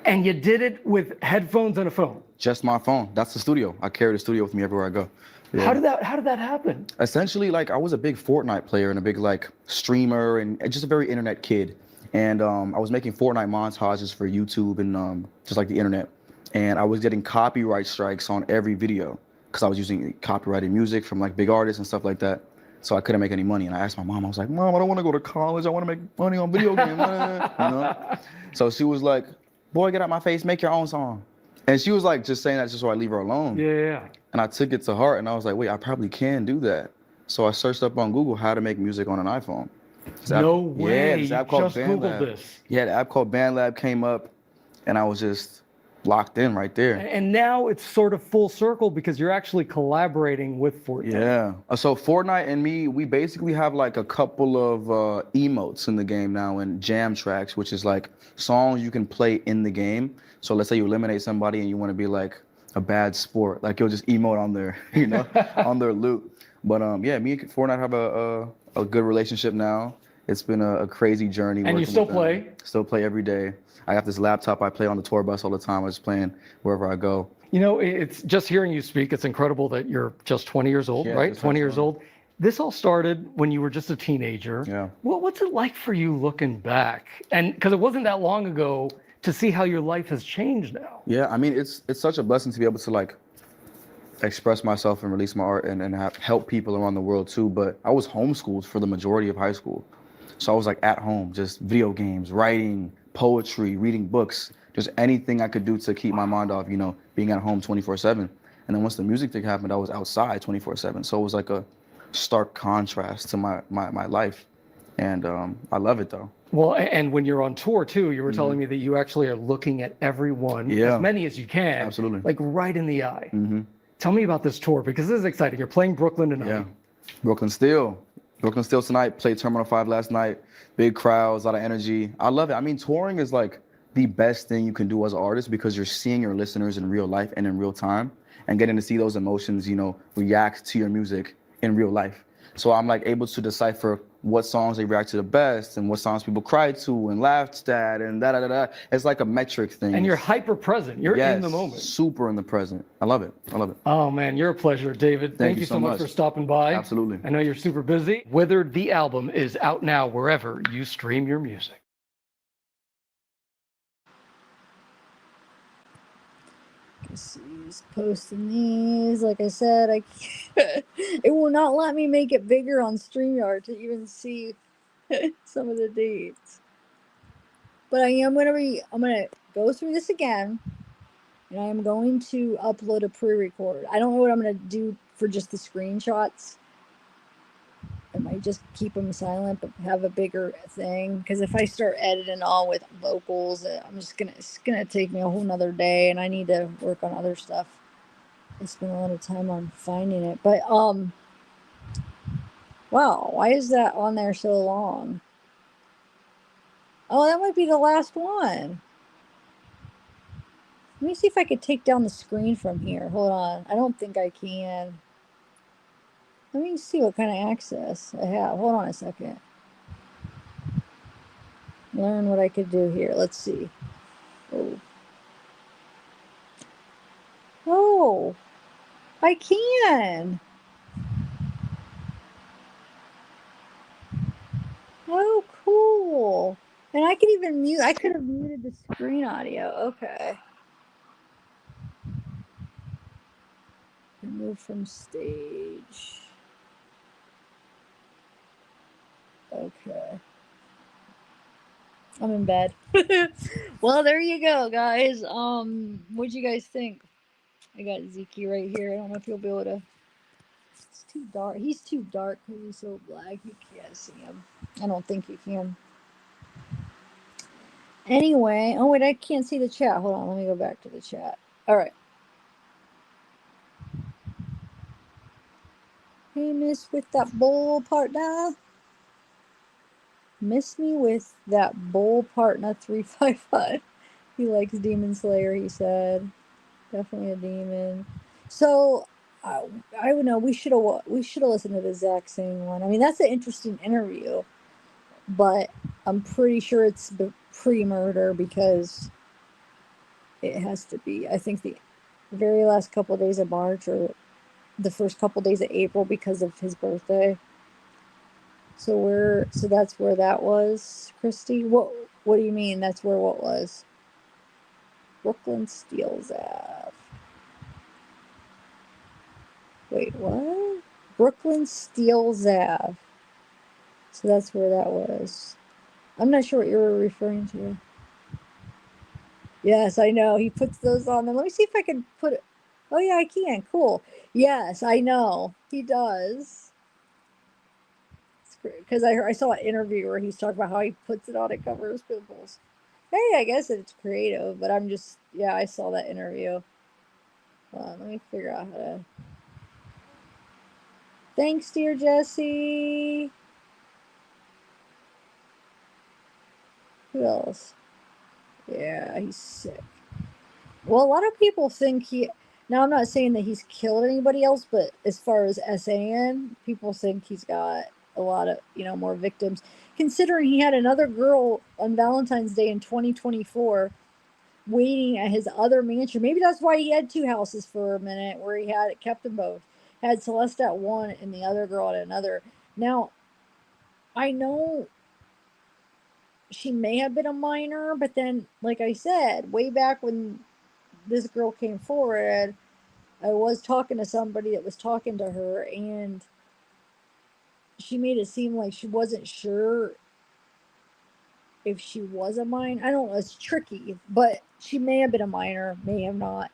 And you did it with headphones and a phone. Just my phone. That's the studio. I carry the studio with me everywhere I go. Yeah. How did that happen? Essentially, like I was a big Fortnite player and a big like streamer and just a very internet kid. And I was making Fortnite montages for YouTube and just like the internet. And I was getting copyright strikes on every video because I was using copyrighted music from like big artists and stuff like that. So I couldn't make any money. And I asked my mom, I was like, Mom, I don't want to go to college. I want to make money on video games. You know? So she was like, boy, get out my face, make your own song. And she was like, just saying that just so I leave her alone. Yeah. And I took it to heart and I was like, wait, I probably can do that. So I searched up on Google how to make music on an iPhone. No way. Yeah, this app called Just Googled BandLab. this. Yeah, the app called BandLab came up and I was just locked in right there. And now it's sort of full circle because you're actually collaborating with Fortnite. Yeah. So Fortnite and me, we basically have like a couple of emotes in the game now and jam tracks, which is like songs you can play in the game. So let's say you eliminate somebody and you want to be like a bad sport, like you'll just emote on their, on their loot. But yeah, me and Fortnite have a good relationship now. It's been a crazy journey. And you still play? Still play every day. I got this laptop. I play on the tour bus all the time. I just playing wherever I go. You know, it's just hearing you speak. It's incredible that you're just 20 years old, right? 20 years old. This all started when you were just a teenager. Yeah. Well, what's it like for you looking back? And because it wasn't that long ago to see how your life has changed now. Yeah, I mean, it's such a blessing to be able to like express myself and release my art and help people around the world too. But I was homeschooled for the majority of high school. So I was like at home, just video games, writing, poetry, reading books, just anything I could do to keep my mind off, being at home 24/7. And then once the music thing happened, I was outside 24/7. So it was like a stark contrast to my life. and I love it though. Well, and when you're on tour too, you were telling me that you actually are looking at everyone, as many as you can, absolutely, like right in the eye. Tell me about this tour, because this is exciting. You're playing Brooklyn tonight. Yeah, Brooklyn Steel tonight. Played Terminal 5 last night. Big crowds, a lot of energy. I love it. I mean, touring is like the best thing you can do as an artist because you're seeing your listeners in real life and in real time, and getting to see those emotions, react to your music in real life. So I'm like able to decipher what songs they react to the best and what songs people cry to and laughed at and da da da da. It's like a metric thing. And you're hyper present. You're in the moment. Super in the present. I love it. I love it. Oh man, you're a pleasure, David. Thank you so much for stopping by. Absolutely. I know you're super busy. Withered, the album, is out now wherever you stream your music. He's posting these. Like I said, it will not let me make it bigger on StreamYard to even see some of the dates. But I'm gonna go through this again, and I am going to upload a pre-record. I don't know what I'm gonna do for just the screenshots. I might just keep them silent, but have a bigger thing. Because if I start editing all with vocals, it's gonna take me a whole nother day, and I need to work on other stuff. I spent a lot of time on finding it, but wow, why is that on there so long? Oh, that might be the last one. Let me see if I could take down the screen from here. Hold on, I don't think I can. Let me see what kind of access I have. Hold on a second. Learn what I could do here. Let's see. Oh, I can. Oh, cool. And I could even mute. I could have muted the screen audio. Okay. Remove from stage. Okay. I'm in bed. Well, there you go, guys. What'd you guys think? I got Zeke right here. I don't know if you'll be able to. It's too dark. He's too dark because he's so black. You can't see him. I don't think you can. Anyway, oh wait, I can't see the chat. Hold on, let me go back to the chat. All right. Hey, miss with that bowl partner. Miss me with that bowl partner 355. He likes Demon Slayer, he said. Definitely a demon. So I would know we should have listened to the Zach Singh one. I mean, that's an interesting interview, but I'm pretty sure it's pre-murder because it has to be. I think the very last couple of days of March or the first couple of days of April because of his birthday. So that's where that was, Christy. What do you mean? That's where what was? Brooklyn Steels Ave. Wait, what? Brooklyn Steels Ave. So that's where that was. I'm not sure what you were referring to. Yes, I know. He puts those on them. Let me see if I can put it. Oh, yeah, I can. Cool. Yes, I know. He does. Because I saw an interview where he's talking about how he puts it on and covers pimples. Hey, I guess it's creative, but I saw that interview. Let me figure out how to. Thanks, dear Jesse. Who else? Yeah, he's sick. Well, a lot of people think now I'm not saying that he's killed anybody else, but as far as SAN, people think he's got a lot of, more victims. Considering he had another girl on Valentine's Day in 2024 waiting at his other mansion. Maybe that's why he had two houses for a minute where he kept them both. Had Celeste at one and the other girl at another. Now, I know she may have been a minor, but then, like I said, way back when this girl came forward, I was talking to somebody that was talking to her, and she made it seem like she wasn't sure if she was a minor. I don't know, it's tricky, but she may have been a minor, may have not.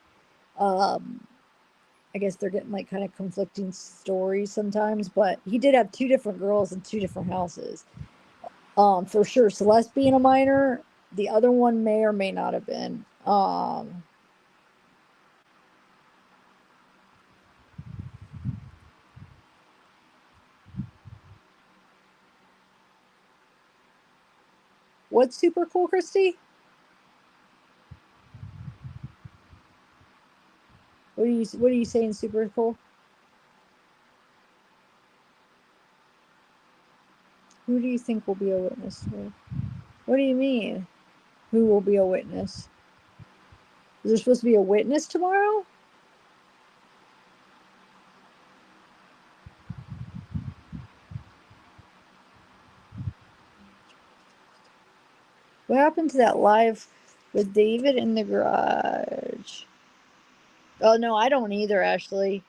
I guess they're getting like kind of conflicting stories sometimes, but he did have two different girls in two different houses. For sure, Celeste being a minor. The other one may or may not have been. What's super cool, Christy? What are you saying super cool? Who do you think will be a witness today? What do you mean? Who will be a witness? Is there supposed to be a witness tomorrow? What happened to that live with David in the garage? Oh no, I don't either, Ashley.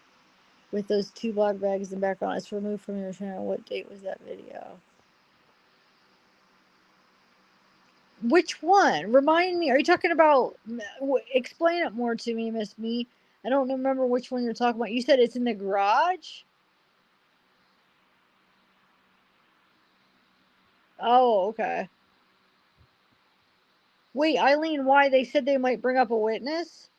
With those 2 black bags in the background, it's removed from your channel. What date was that video? Which one? Remind me. Are you talking about? Explain it more to me, Miss Me. I don't remember which one you're talking about. You said it's in the garage? Oh, okay. Wait, Eileen, why? They said they might bring up a witness?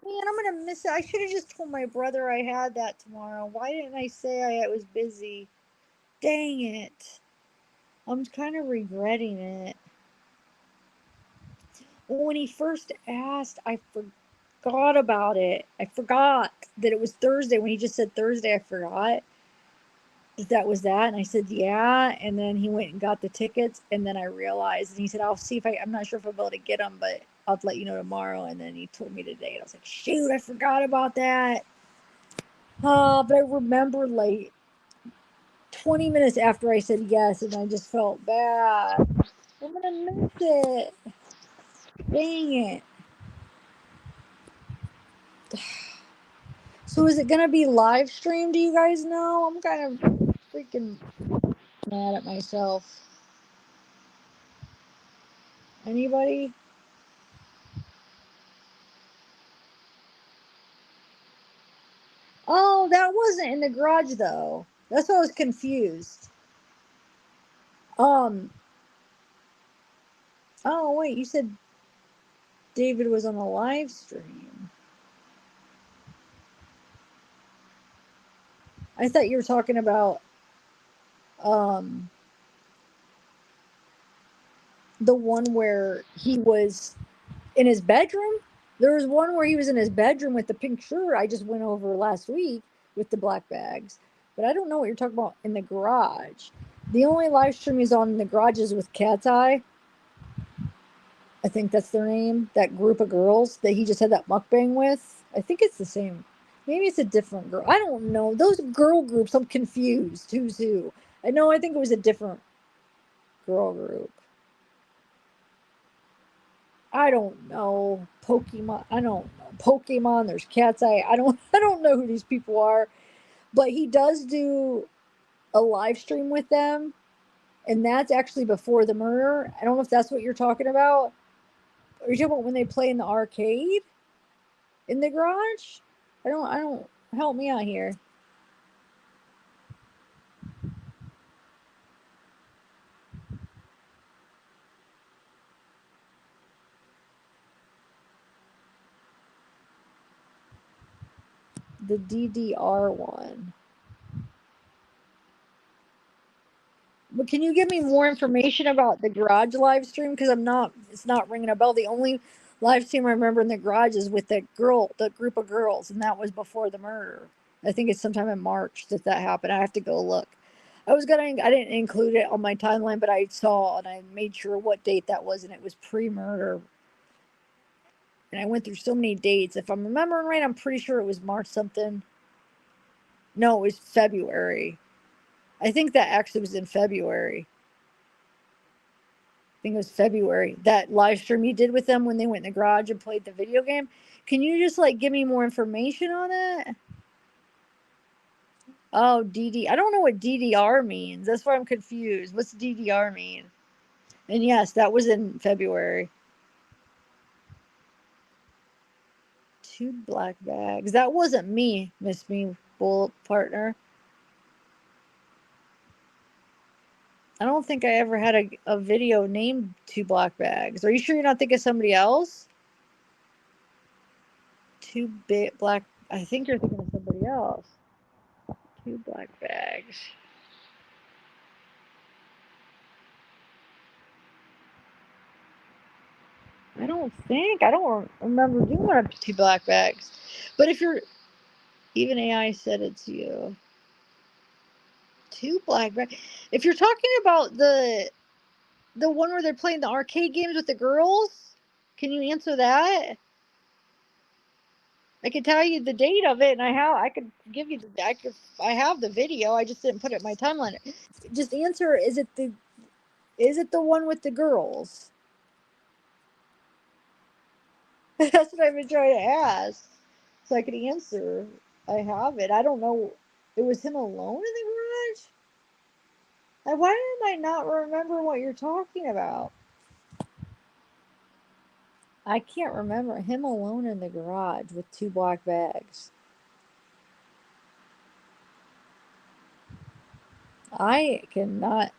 Man, I'm gonna miss it. I should have just told my brother I had that tomorrow. Why didn't I say I was busy? Dang it. I'm kind of regretting it. Well, when he first asked, I forgot about it. I forgot that it was Thursday. When he just said Thursday, I forgot that was that. And I said, yeah. And then he went and got the tickets. And then I realized, and he said, I'll see if I'm not sure if I'll be able to get them, but I'll let you know tomorrow. And then he told me today. And I was like, shoot, I forgot about that. But I remembered like 20 minutes after I said yes. And I just felt bad. I'm going to miss it. Dang it. So is it going to be live streamed? Do you guys know? I'm kind of freaking mad at myself. Anybody? Oh, that wasn't in the garage though. That's why I was confused. Oh wait, you said David was on a live stream. I thought you were talking about the one where he was in his bedroom. There was one where he was in his bedroom with the pink shirt I just went over last week with the black bags. But I don't know what you're talking about in the garage. The only live stream is on the garages with Cat's Eye. I think that's their name. That group of girls that he just had that mukbang with. I think it's the same. Maybe it's a different girl. I don't know. Those girl groups, I'm confused. Who's who? I think it was a different girl group. I don't know. Pokemon. I don't know. Pokemon. There's Cat's Eye. I don't know who these people are. But he does do a live stream with them. And that's actually before the murder. I don't know if that's what you're talking about. Are you talking about when they play in the arcade? In the garage? I don't help me out here. The DDR one. But can you give me more information about the garage live stream? Because it's not ringing a bell. The only live stream I remember in the garage is with the group of girls, and that was before the murder. I think it's sometime in March that happened. I have to go look. I didn't include it on my timeline, but I saw and I made sure what date that was, and it was pre-murder. And I went through so many dates. If I'm remembering right, I'm pretty sure it was March something. No, it was February. I think that actually was in February. I think it was February. That live stream you did with them when they went in the garage and played the video game. Can you just like give me more information on it? Oh, DD. I don't know what DDR means. That's why I'm confused. What's DDR mean? And yes, that was in February. 2 black bags. That wasn't me, Miss Me Bullet Partner. I don't think I ever had a video named Two Black Bags. Are you sure you're not thinking of somebody else? Two big black. I think you're thinking of somebody else. Two Black Bags. I don't think. I don't remember doing one of Two Black Bags. But if you're. Even AI said it's you. Two Black Bags. If you're talking about the one where they're playing the arcade games with the girls, can you answer that? I could tell you the date of it, and I could give you I have the video. I just didn't put it in my timeline. Just answer: is it the one with the girls? That's what I've been trying to ask, so I could answer. I have it. I don't know. It was him alone in the garage. Why am I not remember what you're talking about? I can't remember him alone in the garage with two black bags. I cannot.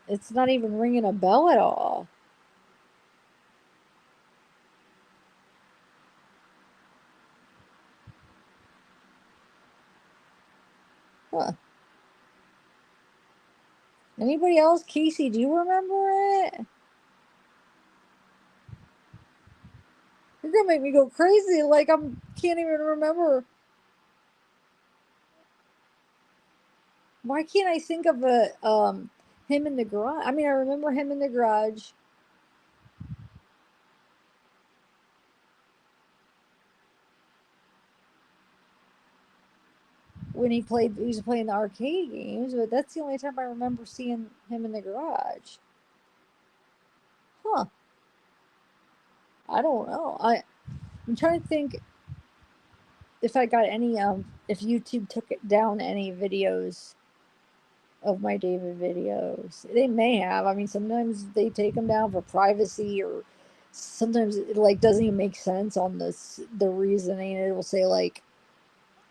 It's not even ringing a bell at all. Huh. Anybody else? Casey, do you remember it? You're gonna make me go crazy. Like can't even remember. Why can't I think of him in the garage? I mean, I remember him in the garage. When he was playing the arcade games, but that's the only time I remember seeing him in the garage. Huh. I don't know. I'm trying to think if I got any if YouTube took it down any videos of my David videos. They may have. I mean, sometimes they take them down for privacy, or sometimes it like doesn't even make sense on the reasoning. It will say like,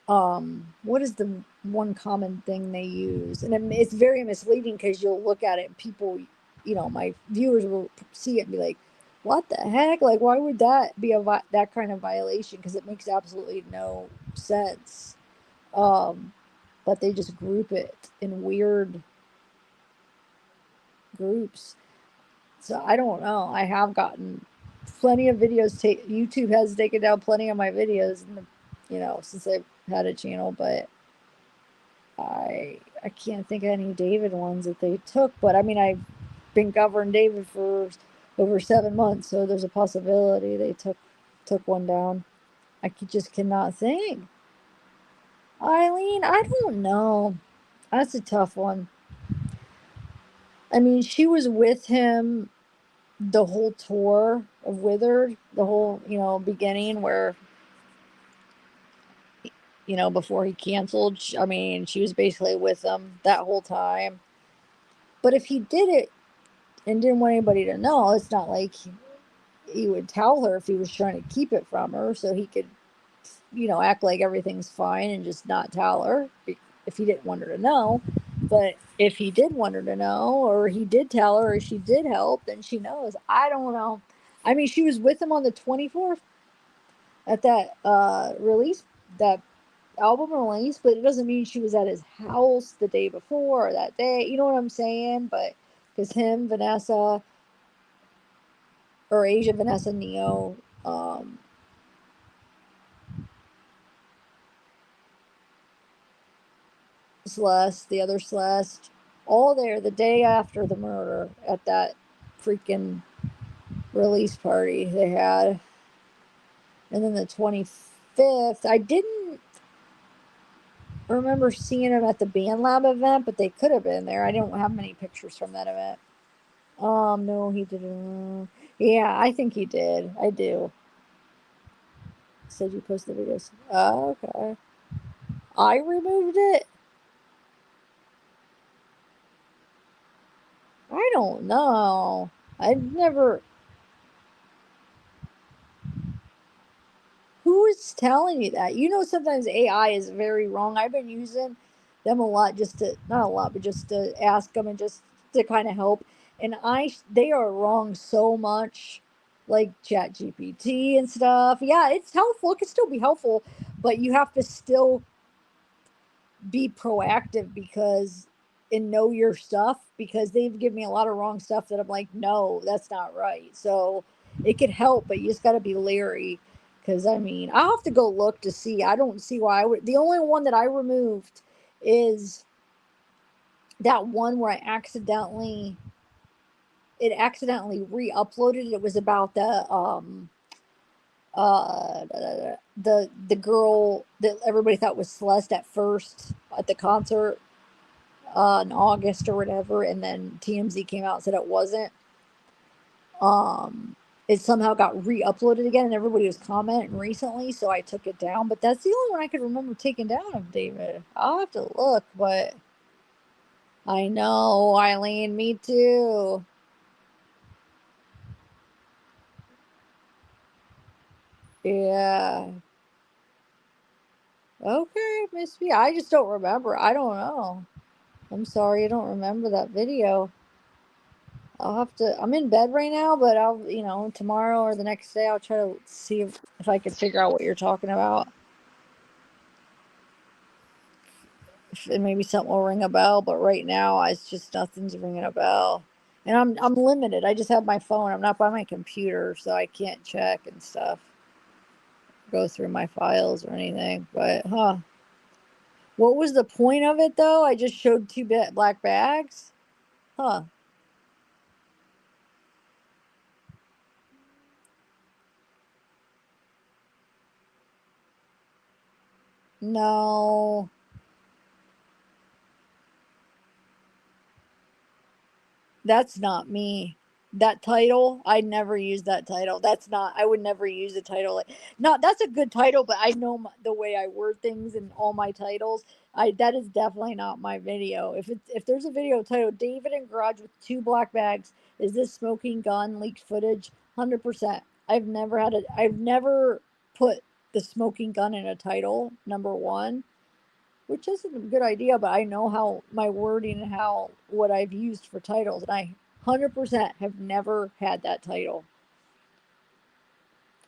what is the one common thing they use? And it's very misleading because you'll look at it and people, my viewers will see it and be like, what the heck? Like, why would that be that kind of violation? Because it makes absolutely no sense. But they just group it in weird groups. So I don't know. I have gotten plenty of videos. YouTube has taken down plenty of my videos, since I've had a channel. But I can't think of any David ones that they took. But I mean, I've been covering David for over 7 months, so there's a possibility they took one down. I just cannot think. Eileen, I don't know. That's a tough one. I mean, she was with him the whole tour of Withered, the whole, beginning where, before he canceled. I mean, she was basically with him that whole time. But if he did it and didn't want anybody to know, it's not like he would tell her if he was trying to keep it from her so he could, act like everything's fine and just not tell her if he didn't want her to know. But if he did want her to know, or he did tell her, or she did help, then she knows. I don't know. I mean, she was with him on the 24th at that release, that album release, but it doesn't mean she was at his house the day before or that day. You know what I'm saying? But because him, Vanessa, or Asia, Vanessa, Neo, Celeste, the other Celeste, all there the day after the murder at that freaking release party they had. And then the 25th, I didn't remember seeing him at the Band Lab event, but they could have been there. I don't have many pictures from that event. No, he didn't. Yeah, I think he did. I do. Said you posted the videos. Oh, okay. I removed it. I don't know. I've never. Who is telling you that? Sometimes AI is very wrong. I've been using them a lot, not a lot, but just to ask them and just to kind of help. And they are wrong so much, like Chat GPT and stuff. Yeah, it's helpful. It can still be helpful, but you have to still be proactive and know your stuff, because they've given me a lot of wrong stuff that I'm like, no, that's not right. So it could help, but you just got to be leery. Because I mean, I'll have to go look to see. I don't see why I would. The only one that I removed is that one where it accidentally re-uploaded. It was about the girl that everybody thought was Celeste at first at the concert in August or whatever, and then TMZ came out and said it wasn't. It somehow got re-uploaded again, and everybody was commenting recently, so I took it down. But that's the only one I could remember taking down of David. I'll have to look, but I know, Eileen, me too. Yeah. Okay, Miss B. I just don't remember. I don't know. I'm sorry, I don't remember that video. I'll have to. I'm in bed right now, but I'll, tomorrow or the next day, I'll try to see if I can figure out what you're talking about. Maybe something will ring a bell, but right now, it's just nothing's ringing a bell. And I'm limited. I just have my phone. I'm not by my computer, so I can't check and stuff. Go through my files or anything. But what was the point of it though? I just showed two black bags. Huh. No. That's not me. That title, I never use that title. I would never use a title. That's a good title, but I know the way I word things in all my titles. That is definitely not my video. If there's a video titled David in garage with two black bags, is this smoking gun leaked footage? 100%. I've never put the smoking gun in a title, number one. Which isn't a good idea, but I know how my wording and what I've used for titles, and I 100% have never had that title.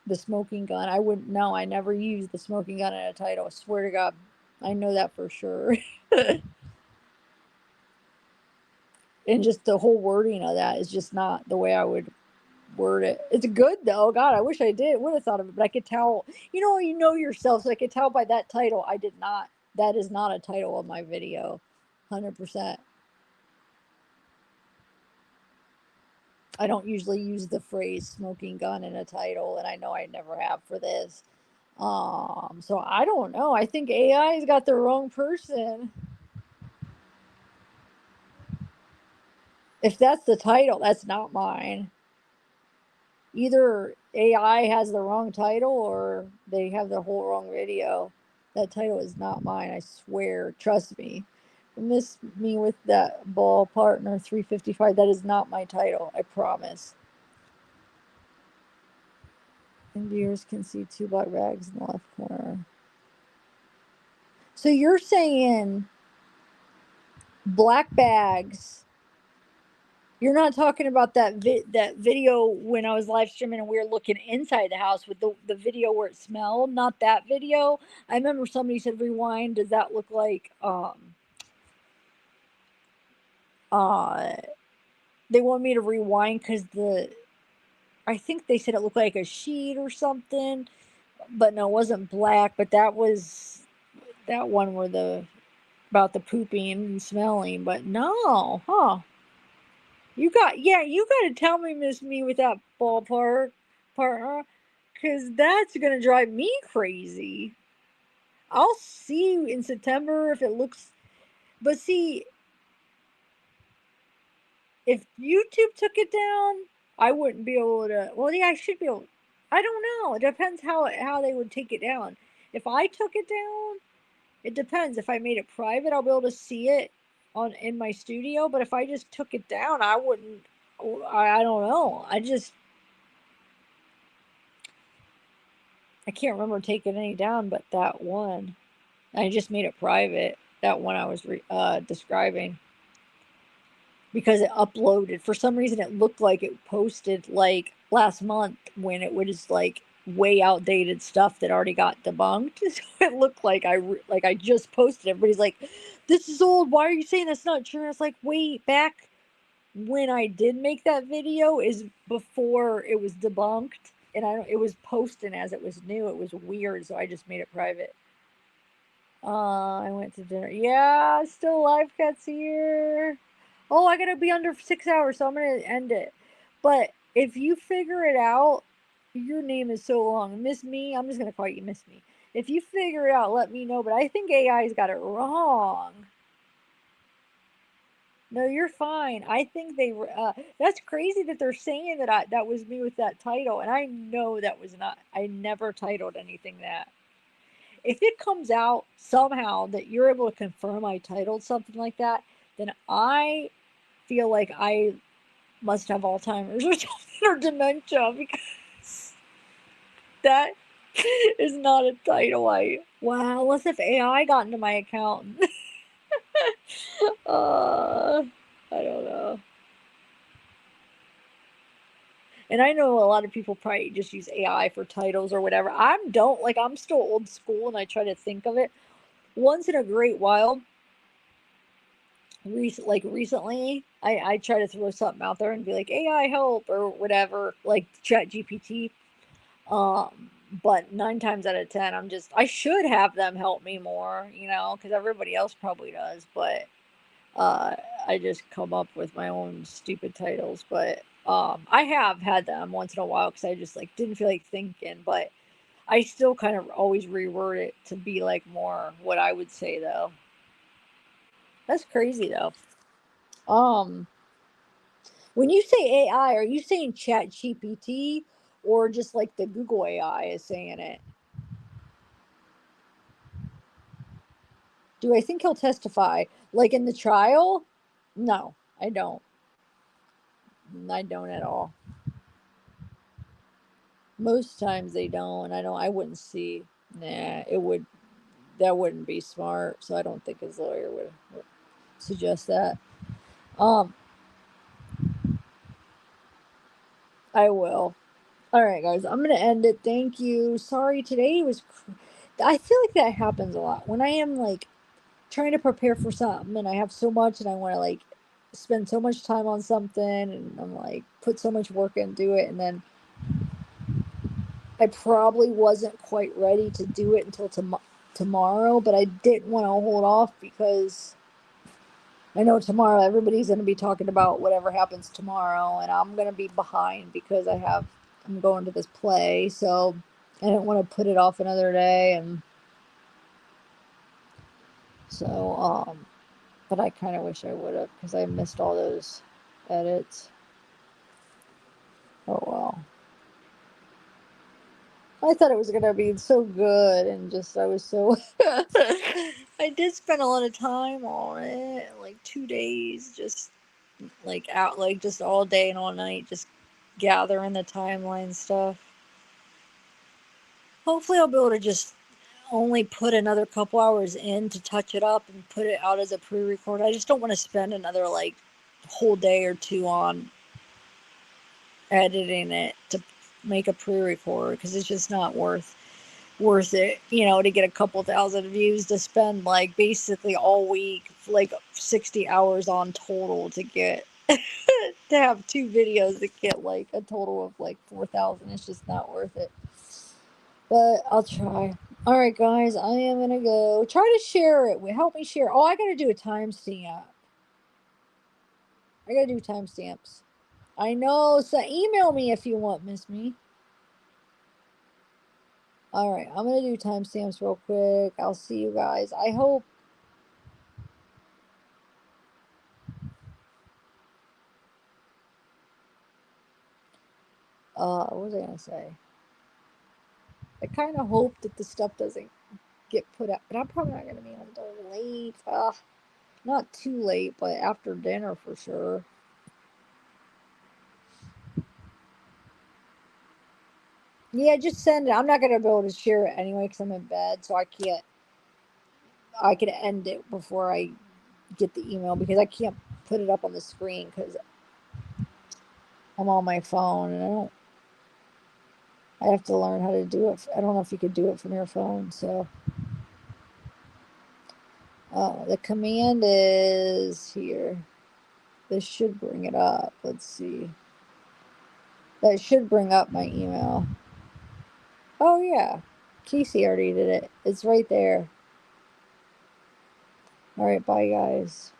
The smoking gun. I wouldn't know. I never used the smoking gun in a title. I swear to God. I know that for sure. And just the whole wording of that is just not the way I would word it. It's good though. God, I wish I would have thought of it, but I could tell, you know yourself, so I could tell by that title I did not. That is not a title of my video. 100%. I don't usually use the phrase smoking gun in a title, and I know I never have for this. So I don't know. I think AI's got the wrong person. If that's the title, that's not mine. Either AI has the wrong title or they have the whole wrong video. That title is not mine, I swear. Trust me. Miss me with that ball partner 355. That is not my title. I promise. And viewers can see two black bags in the left corner. So you're saying black bags. You're not talking about that video when I was live streaming and we were looking inside the house with the video where it smelled, not that video. I remember somebody said rewind. Does that look like they want me to rewind because I think they said it looked like a sheet or something, but no, it wasn't black. But that was that one where about the pooping and smelling. But no, huh? You got to tell me, Miss Me, with that ballpark partner, because that's gonna drive me crazy. I'll see you in September if it looks, but see, if YouTube took it down, I wouldn't be able to. Well, yeah, I should be able. I don't know. It depends how they would take it down. If I took it down, it depends. If I made it private, I'll be able to see it in my studio. But if I just took it down, I wouldn't. I don't know. I can't remember taking any down, but that one. I just made it private. That one I was describing. because it uploaded. For some reason, it looked like it posted like last month when it was like way outdated stuff that already got debunked. So it looked like I just posted. Everybody's like, "This is old. Why are you saying that's not true?" And it's like, wait, back when I did make that video is before it was debunked, and it was posting as it was new. It was weird, so I just made it private. I went to dinner. Yeah, still live cats here. Oh, I gotta be under 6 hours, so I'm gonna end it. But if you figure it out, your name is so long. Miss Me, I'm just gonna call you Miss Me. If you figure it out, let me know. But I think AI's got it wrong. No, you're fine. I think they that's crazy that they're saying that that was me with that title, and I know that was not. I never titled anything that. If it comes out somehow that you're able to confirm I titled something like that, then I feel like I must have Alzheimer's or something or dementia, because that is not a title. Wow, unless if AI got into my account. I don't know. And I know a lot of people probably just use AI for titles or whatever. I'm still old school, and I try to think of it once in a great while. Recently, I try to throw something out there and be like, AI help or whatever, like Chat GPT. But 9 times out of 10, I should have them help me more, because everybody else probably does. But I just come up with my own stupid titles. But I have had them once in a while because I just didn't feel like thinking. But I still kind of always reword it to be like more what I would say, though. That's crazy, though. When you say AI, are you saying Chat GPT or just like the Google AI is saying it? Do I think he'll testify? Like in the trial? No, I don't. I don't at all. Most times they don't. I wouldn't see. Nah, that wouldn't be smart. So I don't think his lawyer would suggest that. I will. All right, guys, I'm going to end it. Thank you. Sorry, today was. I feel like that happens a lot when I am trying to prepare for something and I have so much and I want to spend so much time on something and I'm put so much work into it, and then I probably wasn't quite ready to do it until tomorrow, but I didn't want to hold off because I know tomorrow everybody's going to be talking about whatever happens tomorrow, and I'm going to be behind because I'm going to this play, so I didn't want to put it off another day. And so but I kind of wish I would have because I missed all those edits. Oh well. I thought it was gonna be so good, and I was so. I did spend a lot of time on it, 2 days, just out, just all day and all night, just gathering the timeline stuff. Hopefully, I'll be able to just only put another couple hours in to touch it up and put it out as a pre-record. I just don't want to spend another whole day or two on editing it to make a pre-record because it's just not worth it, to get a couple thousand views, to spend basically all week 60 hours on total to get to have 2 videos that get a total of 4,000. It's just not worth it, but I'll try. All right, guys, I am gonna go try to share it. Help me share. Oh, I gotta do a timestamp. I gotta do timestamps. I know, so email me if you want, Miss Me. All right, I'm going to do timestamps real quick. I'll see you guys. I hope. What was I going to say? I kind of hope that the stuff doesn't get put out, but I'm probably not going to be home until late. Not too late, but after dinner for sure. Yeah, just send it. I'm not going to be able to share it anyway because I'm in bed, so I can't. I could end it before I get the email because I can't put it up on the screen because I'm on my phone and I have to learn how to do it. I don't know if you could do it from your phone. So the command is here. This should bring it up. Let's see. That should bring up my email. Oh yeah, Casey already did it. It's right there. All right, bye guys.